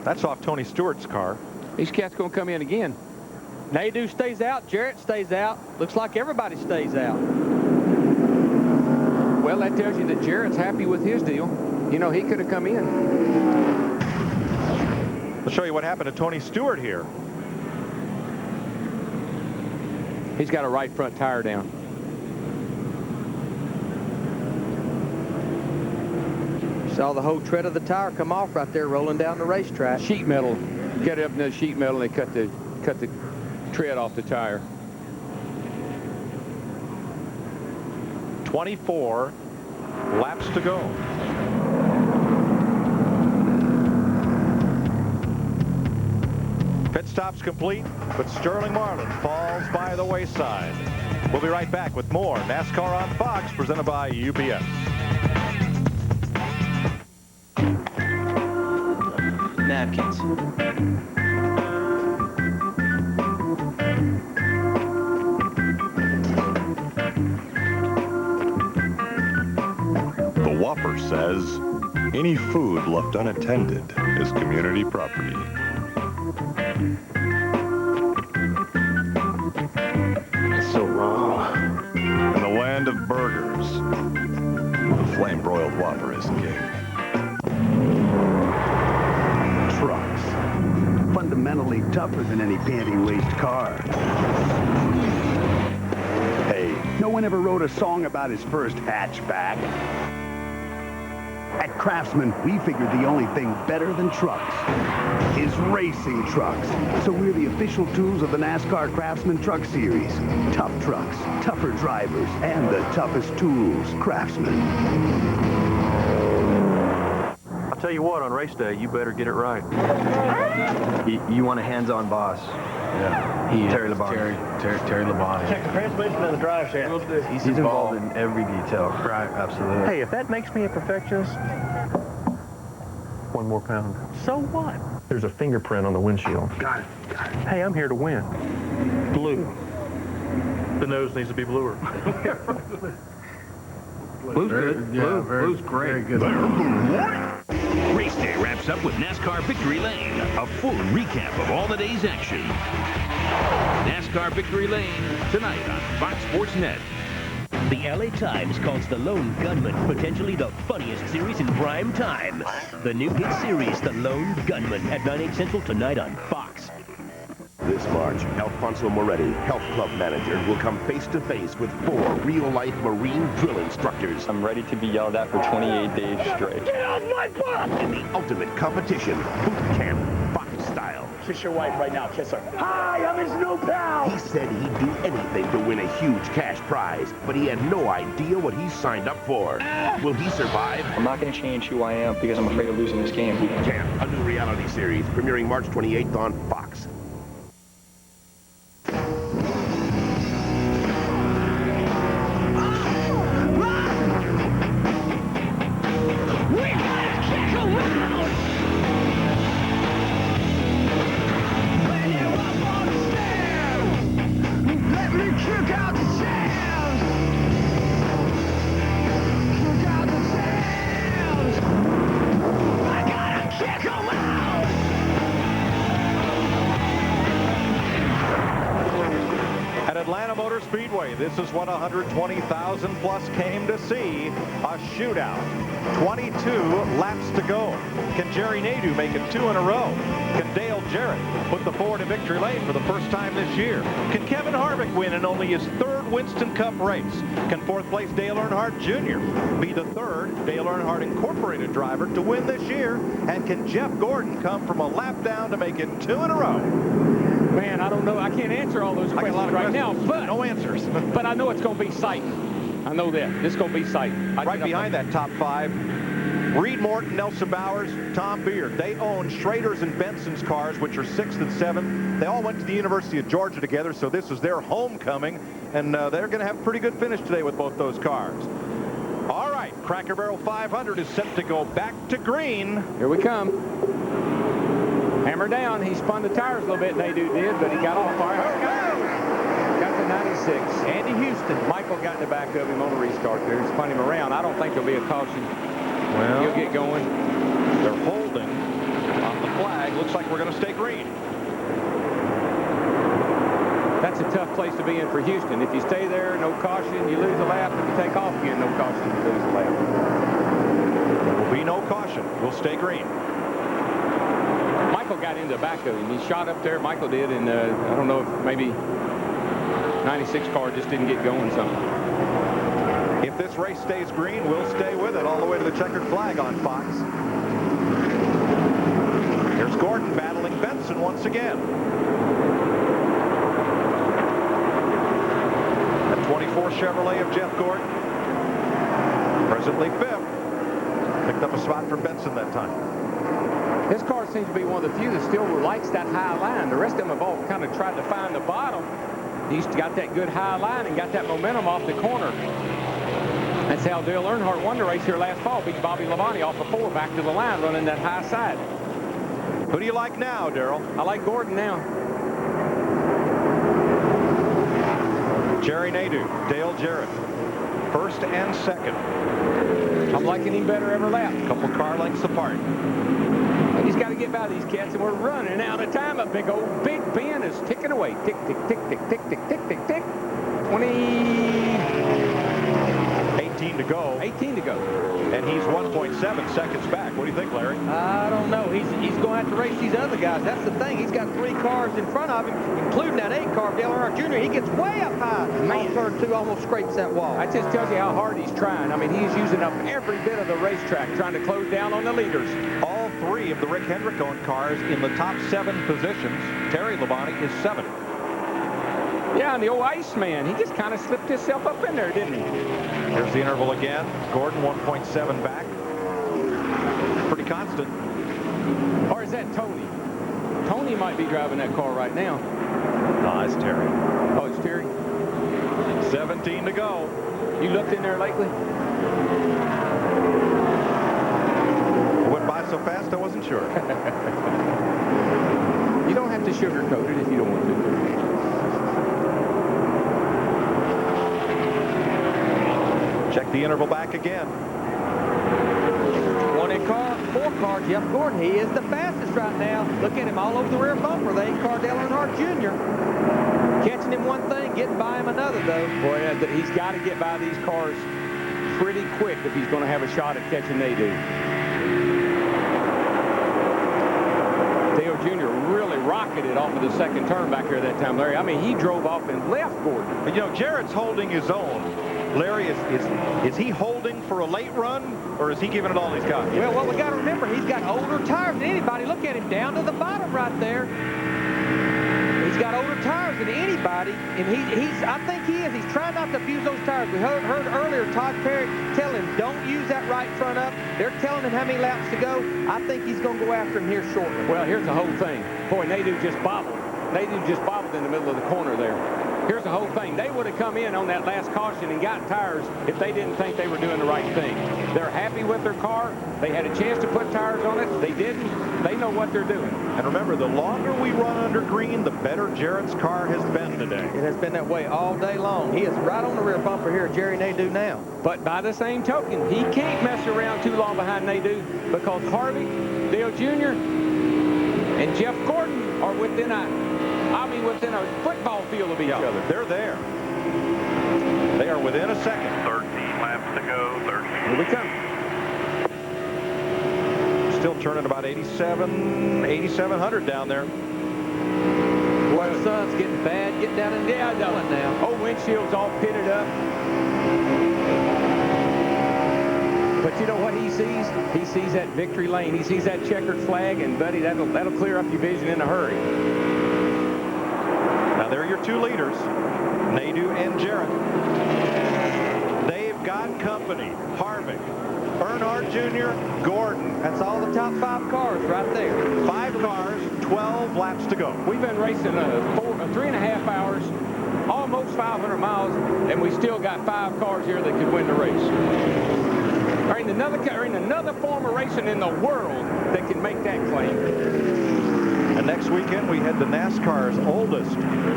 That's off Tony Stewart's car. These cats going to come in again. Nadeau stays out. Jarrett stays out. Looks like everybody stays out. Well, that tells you that Jarrett's happy with his deal. You know, he could have come in. Let's show you what happened to Tony Stewart here. He's got a right front tire down. Saw the whole tread of the tire come off right there rolling down the racetrack. Sheet metal. Get it up in the sheet metal, and they cut the tread off the tire. 24 laps to go. Pit stop's complete, but Sterling Marlin falls by the wayside. We'll be right back with more NASCAR on Fox, presented by UPS. Napkins. The Whopper says, any food left unattended is community property. It's so raw. In the land of burgers, the flame-broiled Whopper is king. Trucks. Fundamentally tougher than any panty-waist car. Hey, no one ever wrote a song about his first hatchback. At Craftsman, we figured the only thing better than trucks is racing trucks. So we're the official tools of the NASCAR Craftsman Truck Series. Tough trucks, tougher drivers, and the toughest tools. Craftsman. I'll tell you what, on race day, you better get it right. You want a hands-on boss. Yeah. He Terry Labonte. Terry Labonte. Check the transmission and the drive shaft. He's involved in every detail. Right, absolutely. Hey, if that makes me a perfectionist, 1 more pound. so what? There's a fingerprint on the windshield. Got it. Hey, I'm here to win. Blue. The nose needs to be bluer. Blue's good. Yeah, Blue's great. Very good. Race day wraps up with NASCAR Victory Lane, a full recap of all the day's action. NASCAR Victory Lane, tonight on Fox Sports Net. The LA Times calls The Lone Gunman potentially the funniest series in prime time. The new hit series, The Lone Gunman, at 9/8 Central tonight on Fox. This March, Alfonso Moretti, health club manager, will come face-to-face with 4 real-life Marine drill instructors. I'm ready to be yelled at for 28 days straight. Get off my butt! In the ultimate competition, boot camp, Fox style. Kiss your wife right now. Kiss her. Hi, I'm his new pal. He said he'd do anything to win a huge cash prize, but he had no idea what he signed up for. Will he survive? I'm not going to change who I am because I'm afraid of losing this game. Camp, a new reality series, premiering March 28th on Fox. Speedway. This is what 120,000 plus came to see, a shootout. 22 laps to go. Can Jerry Nadeau make it 2 in a row? Can Dale Jarrett put the Ford in victory lane for the first time this year? Can Kevin Harvick win in only his 3rd Winston Cup race? Can 4th place Dale Earnhardt Jr. be the 3rd Dale Earnhardt Incorporated driver to win this year? And can Jeff Gordon come from a lap down to make it 2 in a row? Man, I don't know. I can't answer all those questions right now, but no answers. But I know it's going to be sighting. I know that. It's going to be sighting. Right behind that top 5, Reed Morton, Nelson Bowers, Tom Beard. They own Schrader's and Benson's cars, which are 6th and 7th. They all went to the University of Georgia together, so this is their homecoming, and they're going to have a pretty good finish today with both those cars. All right, Cracker Barrel 500 is set to go back to green. Here we come. Hammer down. He spun the tires a little bit, Nadeau did, but he got off fire. Got to 96. Andy Houston. Michael got in the back of him on the restart there. Spun him around. I don't think there'll be a caution. Well, he'll get going. They're holding on the flag. Looks like we're going to stay green. That's a tough place to be in for Houston. If you stay there, no caution, you lose a lap. If you take off again, no caution, you lose a lap. There will be no caution. We'll stay green. Michael got into the back of him. He shot up there, Michael did, and I don't know if maybe 96 car just didn't get going something. If this race stays green, we'll stay with it all the way to the checkered flag on Fox. Here's Gordon battling Benson once again. The 24 Chevrolet of Jeff Gordon, presently 5th. Picked up a spot for Benson that time. His car seems to be one of the few that still likes that high line. The rest of them have all kind of tried to find the bottom. He's got that good high line and got that momentum off the corner. That's how Dale Earnhardt won the race here last fall. Beat Bobby Labonte off of 4 back to the line running that high side. Who do you like now, Darrell? I like Gordon now. Jerry Nadeau, Dale Jarrett, 1st and 2nd. I'm liking him better every lap. Couple car lengths apart. I just got to get by these cats, and we're running out of time. A big old Big Ben is ticking away. Tick, tick, tick, tick, tick, tick, tick, tick, tick. 18 to go. 18 to go. And he's 1.7 seconds back. What do you think, Larry? I don't know. He's going to have to race these other guys. That's the thing. He's got 3 cars in front of him, including that 8 car of Dale Earnhardt Jr. He gets way up high. Man, turn 2 almost scrapes that wall. That just tells you how hard he's trying. I mean, he's using up every bit of the racetrack, trying to close down on the leaders. All 3 of the Rick Hendrick-owned cars in the top 7 positions. Terry Labonte is 7th. Yeah, and the old Iceman, he just kind of slipped himself up in there, didn't he? Here's the interval again. Gordon 1.7 back. Pretty constant. Or is that Tony? Tony might be driving that car right now. No, it's Terry. Oh, it's Terry? 17 to go. You looked in there lately? It went by so fast I wasn't sure. You don't have to sugarcoat it if you don't want to. Check the interval back again. 20 car, 4 car, Jeff Gordon. He is the fastest right now. Look at him all over the rear bumper. The 8 car Dale Earnhardt Jr. Catching him one thing, getting by him another, though. Boy, he's got to get by these cars pretty quick if he's going to have a shot at catching Nadeau. Dale Jr. really rocketed off of the 2nd turn back there that time, Larry. I mean, he drove off and left Gordon. But, you know, Jarrett's holding his own. Larry, is he holding for a late run, or is he giving it all he's got? Well, what we got to remember, he's got older tires than anybody. Look at him down to the bottom right there. He's got older tires than anybody, and I think he is. He's trying not to abuse those tires. We heard earlier Todd Perry tell him, don't use that right front up. They're telling him how many laps to go. I think he's going to go after him here shortly. Well, here's the whole thing. Boy, Nadeau just bobbled. Nadeau just bobbled in the middle of the corner there. Here's the whole thing. They would have come in on that last caution and gotten tires if they didn't think they were doing the right thing. They're happy with their car. They had a chance to put tires on it. They didn't. They know what they're doing. And remember, the longer we run under green, the better Jarrett's car has been today. It has been that way all day long. He is right on the rear bumper here, Jerry Nadeau now. But by the same token, he can't mess around too long behind Nadeau because Harvick, Dale Jr., and Jeff Gordon are within a football field of each other. They're there. They are within a second. 13 laps to go. 13. Here we come. Still turning about 8,700 down there. Boy, the sun's getting bad. Get down in the one now. Oh, windshield's all pitted up. But you know what he sees? He sees that victory lane. He sees that checkered flag, and buddy, that'll clear up your vision in a hurry. Now there are your two leaders, Nadeau and Jarrett. They've got company. Harvick, Earnhardt Jr., Gordon. That's all the top 5 cars right there. 5 cars, 12 laps to go. We've been racing 3.5 hours, almost 500 miles, and we still got 5 cars here that could win the race. There ain't another form of racing in the world that can make that claim. And next weekend, we head to NASCAR's oldest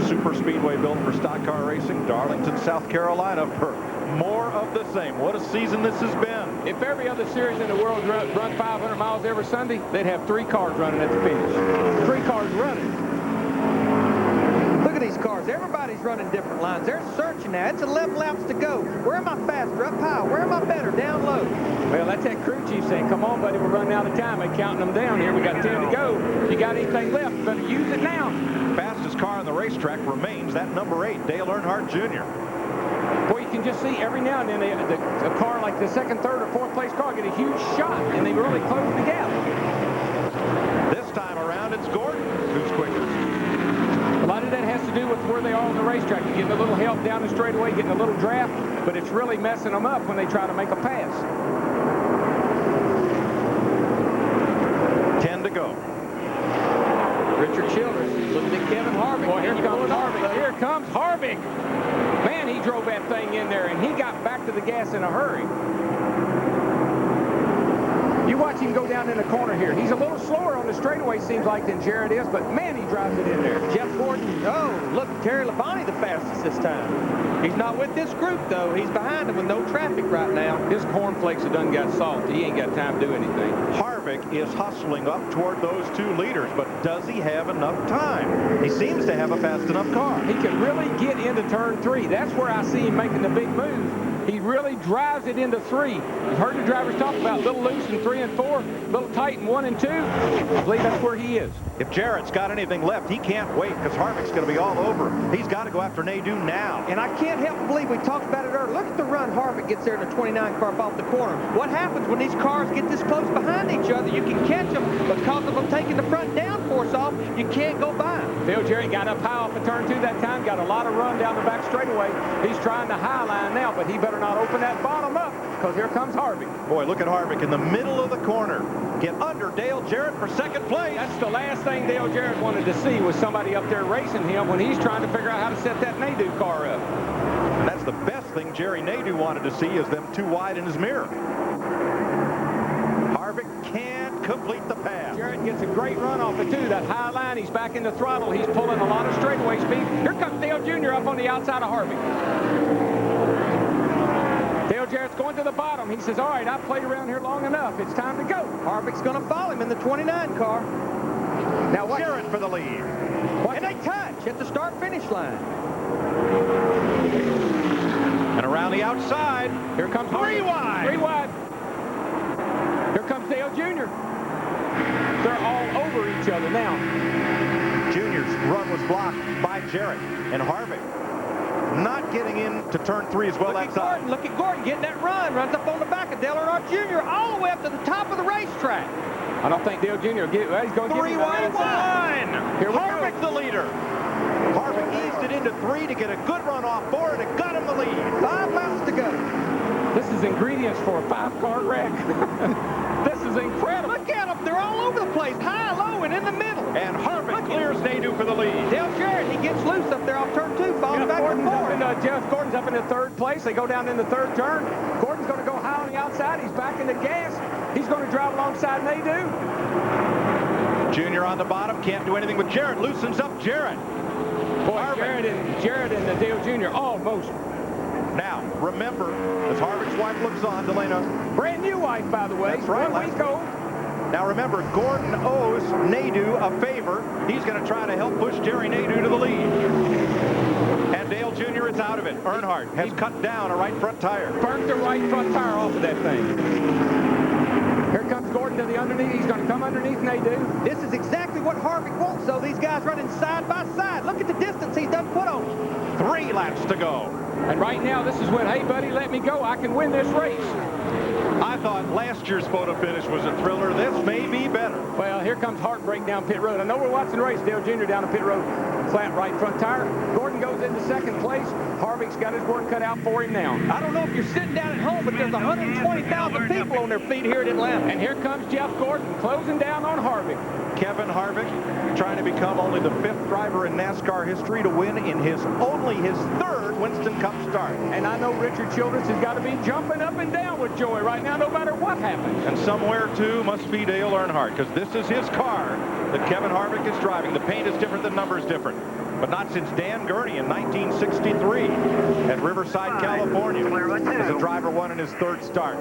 super speedway built for stock car racing, Darlington, South Carolina, for more of the same. What a season this has been. If every other series in the world run 500 miles every Sunday, they'd have 3 cars running at the finish. 3 cars running. Look at these cars. Everybody's running different lines. They're searching now. It's 11 laps to go. Where am I faster? Up high. Where am I better? Down low. Well, that's that crew chief saying, come on, buddy, we're running out of time. They're counting them down here. We got 10 to go. If you got anything left, you better use it now. Fastest car on the racetrack remains that number 8, Dale Earnhardt Jr. Boy, you can just see every now and then a car like the 2nd, 3rd, or 4th place car get a huge shot, and they really close the gap. This time around, it's Gordon who's quickest. A lot of that has to do with where they are on the racetrack. You're getting a little help down the straightaway, getting a little draft, but it's really messing them up when they try to make a pass. 10 to go. Richard Childress looking at Kevin Harvick. Boy, here comes Harvick. Here comes Harvick. Man, he drove that thing in there, and he got back to the gas in a hurry. You watch him go down in the corner here. He's a little slower on the straightaway, seems like, than Jarrett is, but man, he drives it in there. Jeff Gordon, oh, look, Terry Labonte the fastest this time. He's not with this group, though. He's behind him with no traffic right now. His cornflakes have done got salty. He ain't got time to do anything. Harvick is hustling up toward those 2 leaders, but does he have enough time? He seems to have a fast enough car. He can really get into turn 3. That's where I see him making the big move. He really drives it into 3. You've heard the drivers talk about a little loose in 3 and 4, a little tight in 1 and 2. I believe that's where he is. If Jarrett's got anything left, he can't wait because Harvick's going to be all over him. He's got to go after Nadeau now. And I can't help but believe we talked about it earlier. Look at the run Harvick gets there in the 29 car off the corner. What happens when these cars get this close behind each other? You can catch them because of them taking the front downforce off. You can't go by them. Phil Jarrett got up high off the turn 2 that time, got a lot of run down the back straightaway. He's trying to high line now, but he better not open that bottom up because here comes Harvick. Boy, look at Harvick in the middle of the corner. Get under Dale Jarrett for 2nd place. That's the last thing Dale Jarrett wanted to see was somebody up there racing him when he's trying to figure out how to set that Nadeau car up. And that's the best thing Jerry Nadeau wanted to see is them too wide in his mirror. Harvick can't complete the pass. Jarrett gets a great run off the 2. That high line, he's back in the throttle. He's pulling a lot of straightaway speed. Here comes Dale Jr. up on the outside of Harvick. Dale Jarrett's going to the bottom. He says, all right, I've played around here long enough. It's time to go. Harvick's going to follow him in the 29 car. Now watch Jarrett for the lead. And they touch at the start-finish line. And around the outside, here comes Harvick. 3 wide. 3 wide. Here comes Dale Jr. They're all over each other now. Jr.'s run was blocked by Jarrett. And Harvick not getting into turn 3 as well that side. Look at Gordon getting that run. Runs up on the back of Dale Earnhardt Jr. all the way up to the top of the racetrack. I don't think Dale Jr. will get it. He's going to give him wide line. Here we Harvick the leader. Harvick eased it into 3 to get a good run off 4, and it got him the lead. 5 laps to go. This is ingredients for a 5-car wreck. This is incredible. Look at them. They're all over the place. High, low, and in the middle. And Harvick clears Nadeau for the lead. Dale Jarrett, he gets loose up there off turn 2, falls back to 4. Jeff Gordon's up in the 3rd place. They go down in the 3rd turn. Gordon's going to go high on the outside. He's back in the gas. He's going to drive alongside Nadeau. Junior on the bottom. Can't do anything with Jarrett. Loosens up Jarrett. Boy, Jarrett and the Dale Jr. almost. Now, remember, as Harvick's wife looks on, Delana. Brand new wife, by the way. That's right. 1 week old. Now, remember, Gordon owes Nadeau a favor. He's going to try to help push Jerry Nadeau to the lead. And Dale Jr. is out of it. Earnhardt has cut down a right front tire. Burnt the right front tire off of that thing. Here comes Gordon to the underneath. He's going to come underneath Nadeau. This is exactly what Harvick wants, though. These guys running side by side. Look at the distance he's done put on. 3 laps to go. And right now, this is when, hey, buddy, let me go. I can win this race. I thought last year's photo finish was a thriller. This may be better. Well, here comes Heartbreak down pit road. I know we're watching the race. Dale Jr. down the pit road. Flat right front tire. Gordon goes into 2nd place. Harvick's got his work cut out for him now. I don't know if you're sitting down at home, but there's 120,000 people on their feet here at Atlanta. And here comes Jeff Gordon closing down on Harvick. Kevin Harvick trying to become only the 5th driver in NASCAR history to win in only his 3rd Winston Cup start. And I know Richard Childress has got to be jumping up and down with joy right now, no matter what happens. And somewhere, too, must be Dale Earnhardt, because this is his car that Kevin Harvick is driving. The paint is different, the number's different. But not since Dan Gurney in 1963 at Riverside, California, as a driver won in his 3rd start.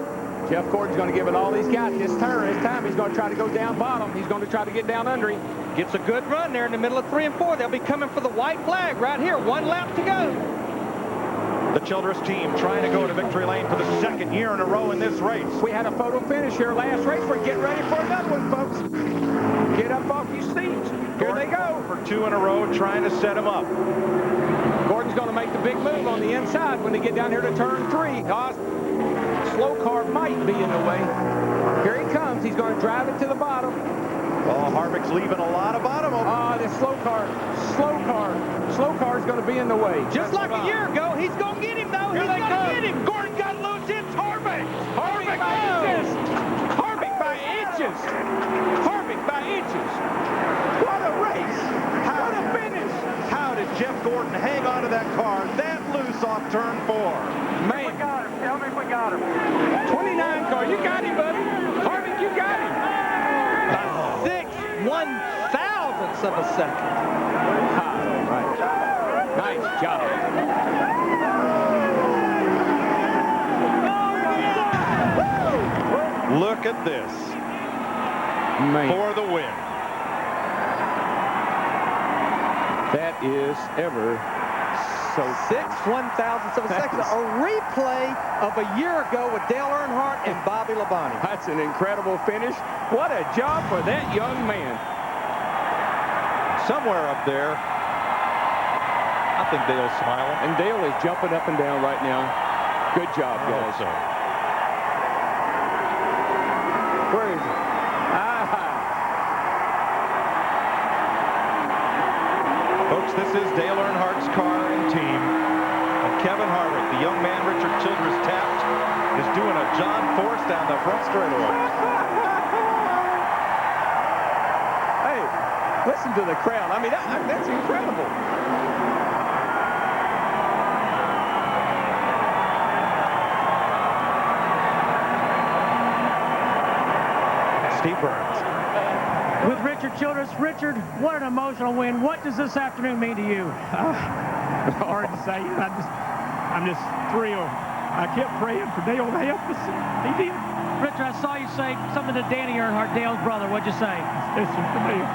Jeff Gordon's going to give it all he's got this turn. This time he's going to try to go down bottom. He's going to try to get down under him. Gets a good run there in the middle of 3 and 4. They'll be coming for the white flag right here. 1 lap to go. The Childress team trying to go to victory lane for the 2nd year in a row in this race. We had a photo finish here last race. We're getting ready for another one, folks. Get up off your seats. Here they go. For 2 in a row, trying to set him up. Gordon's going to make the big move on the inside when they get down here to turn 3. Slow car might be in the way. Here he comes. He's going to drive it to the bottom. Oh, Harvick's leaving a lot of bottom open. This slow car is going to be in the way. Just like a year ago, he's going to get him, though. He's going to get him. Gordon got loose. It's Harvick. Harvick by inches. Harvick by inches. Harvick by inches. What a race. What a finish. How did Jeff Gordon hang on to that car that loose off turn 4? Man. We got him. Tell me we got him. 29 car. You got him, buddy. Harvick, you got him. 6/1000ths of a second. Right. Nice job. Look at this. Man. For the win. That is ever so 6/1000ths of a second. A replay of a year ago with Dale Earnhardt and Bobby Labonte. That's an incredible finish. What a job for that young man. Somewhere up there, I think Dale's smiling. And Dale is jumping up and down right now. Good job, guys. So. Where is he? Folks, this is Dale Earnhardt's car and team. And Kevin Harvick, the young man Richard Childress tapped, is doing a John Force down the front straightaway. Listen to the crowd. I mean, that's incredible. Steve Burns. With Richard Childress. Richard, what an emotional win. What does this afternoon mean to you? Hard to say. I'm just thrilled. I kept praying for Dale to help us. He did. Richard, I saw you say something to Danny Earnhardt, Dale's brother. What'd you say? Listen for Dale.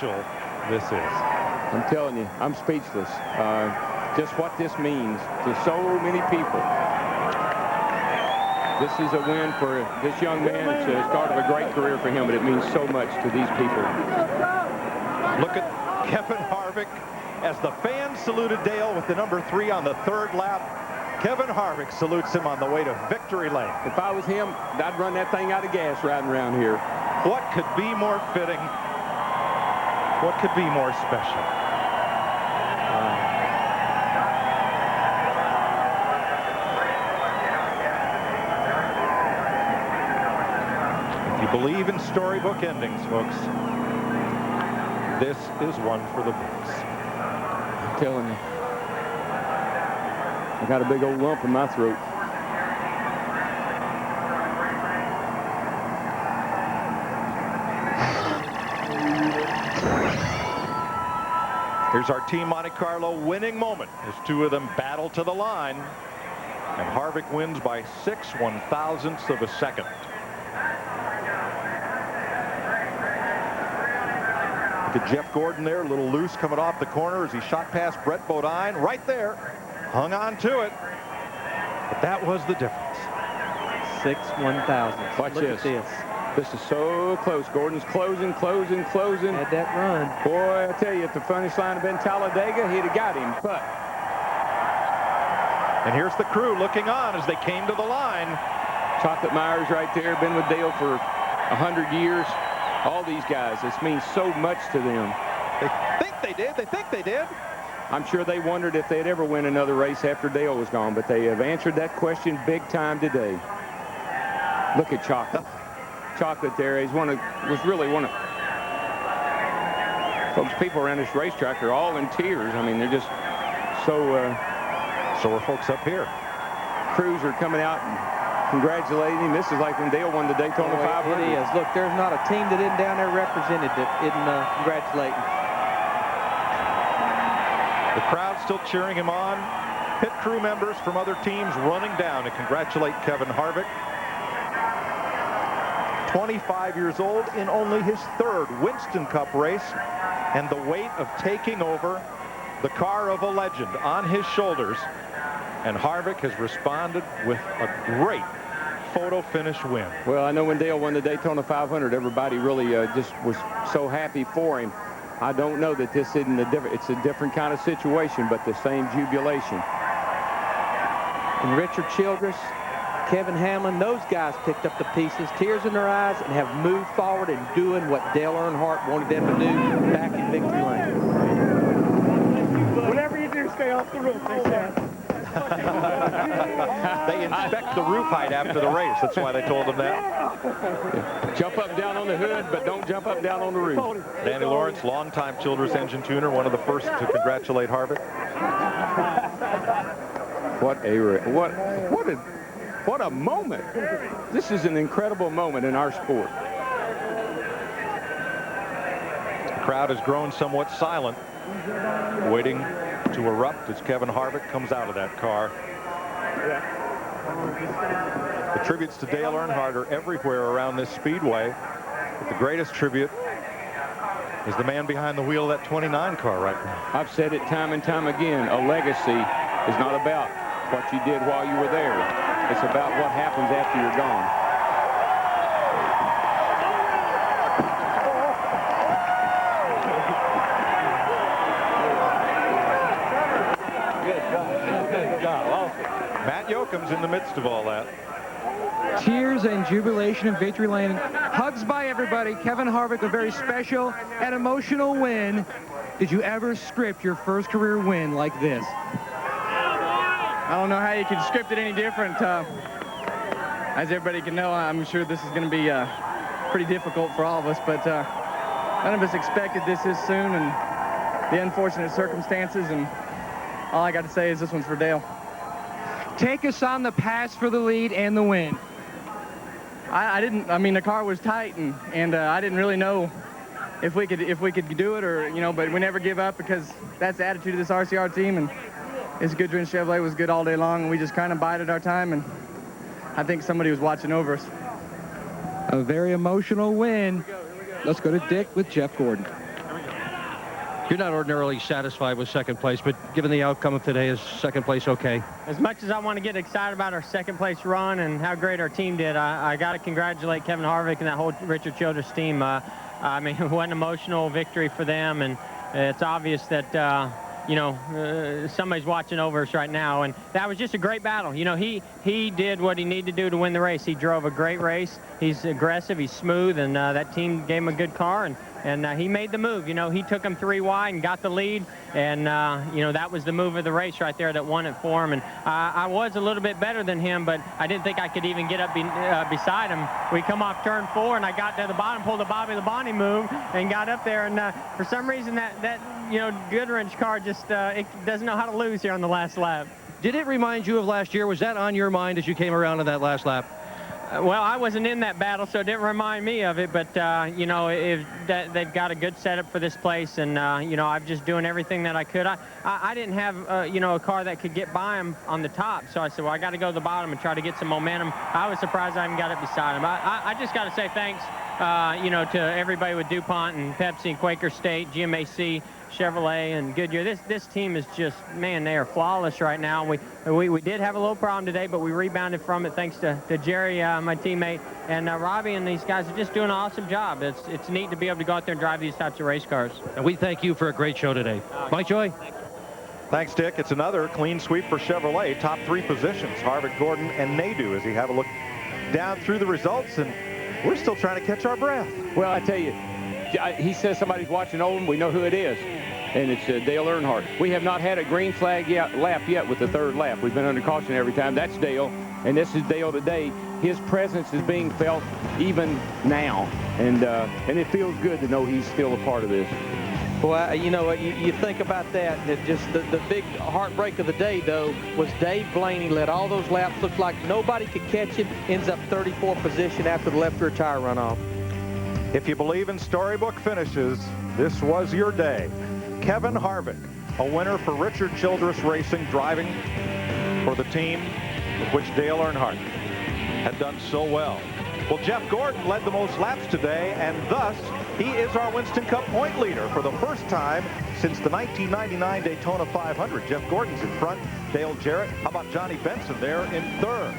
special this is. I'm telling you, I'm speechless. Just what this means to so many people. This is a win for this young man. It's the start of a great career for him, but it means so much to these people. Look at Kevin Harvick as the fans saluted Dale with the number 3 on the 3rd lap. Kevin Harvick salutes him on the way to victory lane. If I was him, I'd run that thing out of gas riding around here. What could be more fitting? What could be more special? If you believe in storybook endings, folks, this is one for the books. I'm telling you. I got a big old lump in my throat. Here's our Team Monte Carlo winning moment as 2 of them battle to the line. And Harvick wins by 6 1/1000ths of a second. Look at Jeff Gordon there, a little loose coming off the corner as he shot past Brett Bodine. Right there. Hung on to it. But that was the difference. 6 1/1000. Watch Look this. at this. This is so close. Gordon's closing. Had that run. Boy, I tell you, if the finish line had been Talladega, he'd have got him. But and here's the crew looking on as they came to the line. Chocolate Myers right there, been with Dale for 100 years. All these guys, this means so much to them. They think they did. They think they did. I'm sure they wondered if they'd ever win another race after Dale was gone, but they have answered that question big time today. Look at Chocolate. Chocolate there. He's really one of folks. People around this racetrack are all in tears. I mean, they're just so. So are folks up here. Crews are coming out and congratulating him. This is like when Dale won the Daytona 500. It is. Look, there's not a team that isn't down there represented that isn't congratulating. The crowd still cheering him on. Pit crew members from other teams running down to congratulate Kevin Harvick. 25 years old in only his 3rd Winston Cup race, and the weight of taking over the car of a legend on his shoulders. And Harvick has responded with a great photo finish win. Well, I know when Dale won the Daytona 500, everybody really just was so happy for him. I don't know that this isn't it's a different kind of situation, but the same jubilation. And Richard Childress, Kevin Hamlin, those guys picked up the pieces, tears in their eyes, and have moved forward in doing what Dale Earnhardt wanted them to do back in victory lane. Whatever you do, stay off the roof, they said. They inspect the roof height after the race. That's why they told him that. Yeah. Jump up and down on the hood, but don't jump up and down on the roof. Danny Lawrence, longtime Childress engine tuner, one of the first to congratulate Harvick. What a moment. This is an incredible moment in our sport. The crowd has grown somewhat silent, waiting to erupt as Kevin Harvick comes out of that car. The tributes to Dale Earnhardt are everywhere around this speedway, but the greatest tribute is the man behind the wheel of that 29 car right now. I've said it time and time again, a legacy is not about what you did while you were there. It's about what happens after you're gone. Matt Yoakum's in the midst of all that. Tears and jubilation in victory lane. Hugs by everybody. Kevin Harvick, a very special and emotional win. Did you ever script your first career win like this? I don't know how you could script it any different. As everybody can know, I'm sure this is going to be pretty difficult for all of us, but none of us expected this soon, and the unfortunate circumstances, and all I got to say is this one's for Dale. Take us on the pass for the lead and the win. I mean, the car was tight, and I didn't really know if we could do it, or but we never give up, because that's the attitude of this RCR team, and this Goodwin Chevrolet was good all day long, and we just kind of bided our time, and I think somebody was watching over us. A very emotional win. Let's go to Dick with Jeff Gordon. You're not ordinarily satisfied with second place, but given the outcome of today, is second place okay? As much as I want to get excited about our second place run and how great our team did, I got to congratulate Kevin Harvick and that whole Richard Childress team. I mean, what an emotional victory for them, and it's obvious that you know, somebody's watching over us right now, and that was just a great battle. You know, he did what he needed to do to win the race. He drove a great race. He's aggressive, he's smooth, and that team gave him a good car, and he made the move. You know, he took him 3 wide and got the lead, and you know, that was the move of the race right there that won it for him. And I was a little bit better than him, but I didn't think I could even get up beside him. We come off turn 4, and I got to the bottom, pulled the Bobby Labonte move, and got up there, and for some reason that you know, Goodwrench car just it doesn't know how to lose here on the last lap. Did it remind you of last year? Was that on your mind as you came around in that last lap? Well, I wasn't in that battle, so it didn't remind me of it, but, you know, they've got a good setup for this place, and, you know, I'm just doing everything that I could. I didn't have, you know, a car that could get by him on the top, so I said, well, I got to go to the bottom and try to get some momentum. I was surprised I even got it beside him. I just got to say thanks, you know, to everybody with DuPont and Pepsi and Quaker State, GMAC, Chevrolet and Goodyear. This team is just, man, they are flawless right now. We did have a little problem today, but we rebounded from it thanks to Jerry, my teammate, and Robbie, and these guys are just doing an awesome job. It's neat to be able to go out there and drive these types of race cars. And we thank you for a great show today. Mike Joy. Thanks, Dick. It's another clean sweep for Chevrolet. Top 3 positions, Harvick, Gordon, and Nadeau, as you have a look down through the results, and we're still trying to catch our breath. Well, I tell you, he says somebody's watching over him. We know who it is, and it's Dale Earnhardt. We have not had a green flag lap yet with the 3rd lap. We've been under caution every time. That's Dale, and this is Dale today. His presence is being felt even now, and it feels good to know he's still a part of this. Well, you know, you think about that, and just the big heartbreak of the day, though, was Dave Blaney led all those laps. Looked like nobody could catch him. Ends up 34th position after the left rear tire runoff. If you believe in storybook finishes, this was your day. Kevin Harvick, a winner for Richard Childress Racing, driving for the team with which Dale Earnhardt had done so well. Well, Jeff Gordon led the most laps today, and thus he is our Winston Cup point leader for the first time since the 1999 Daytona 500. Jeff Gordon's in front, Dale Jarrett. How about Johnny Benson there in 3rd?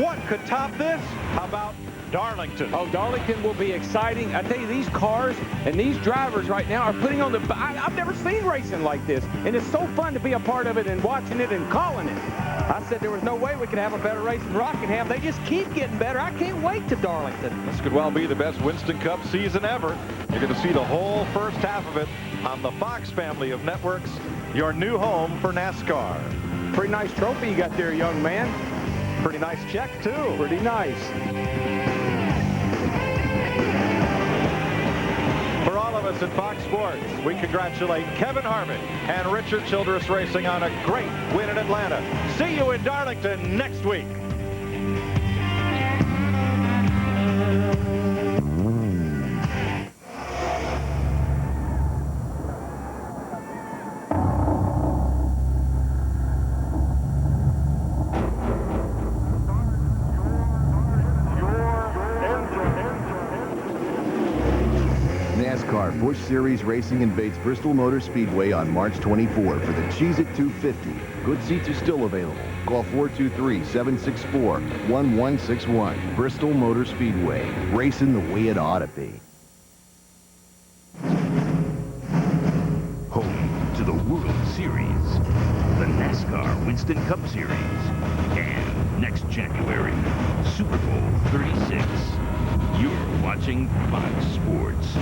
What could top this? How about Darlington? Oh, Darlington will be exciting. I tell you, these cars and these drivers right now are putting on the... I've never seen racing like this, and it's so fun to be a part of it and watching it and calling it. I said there was no way we could have a better race than Rockingham. They just keep getting better. I can't wait to Darlington. This could well be the best Winston Cup season ever. You're going to see the whole first half of it on the Fox family of networks, your new home for NASCAR. Pretty nice trophy you got there, young man. Pretty nice check, too. Pretty nice. For all of us at Fox Sports, we congratulate Kevin Harvick and Richard Childress Racing on a great win in Atlanta. See you in Darlington next week. NASCAR Busch Series Racing invades Bristol Motor Speedway on March 24 for the Cheez-It 250. Good seats are still available. Call 423-764-1161. Bristol Motor Speedway. Racing the way it ought to be. Home to the World Series, the NASCAR Winston Cup Series, and next January, Super Bowl 36. You're watching Fox Sports.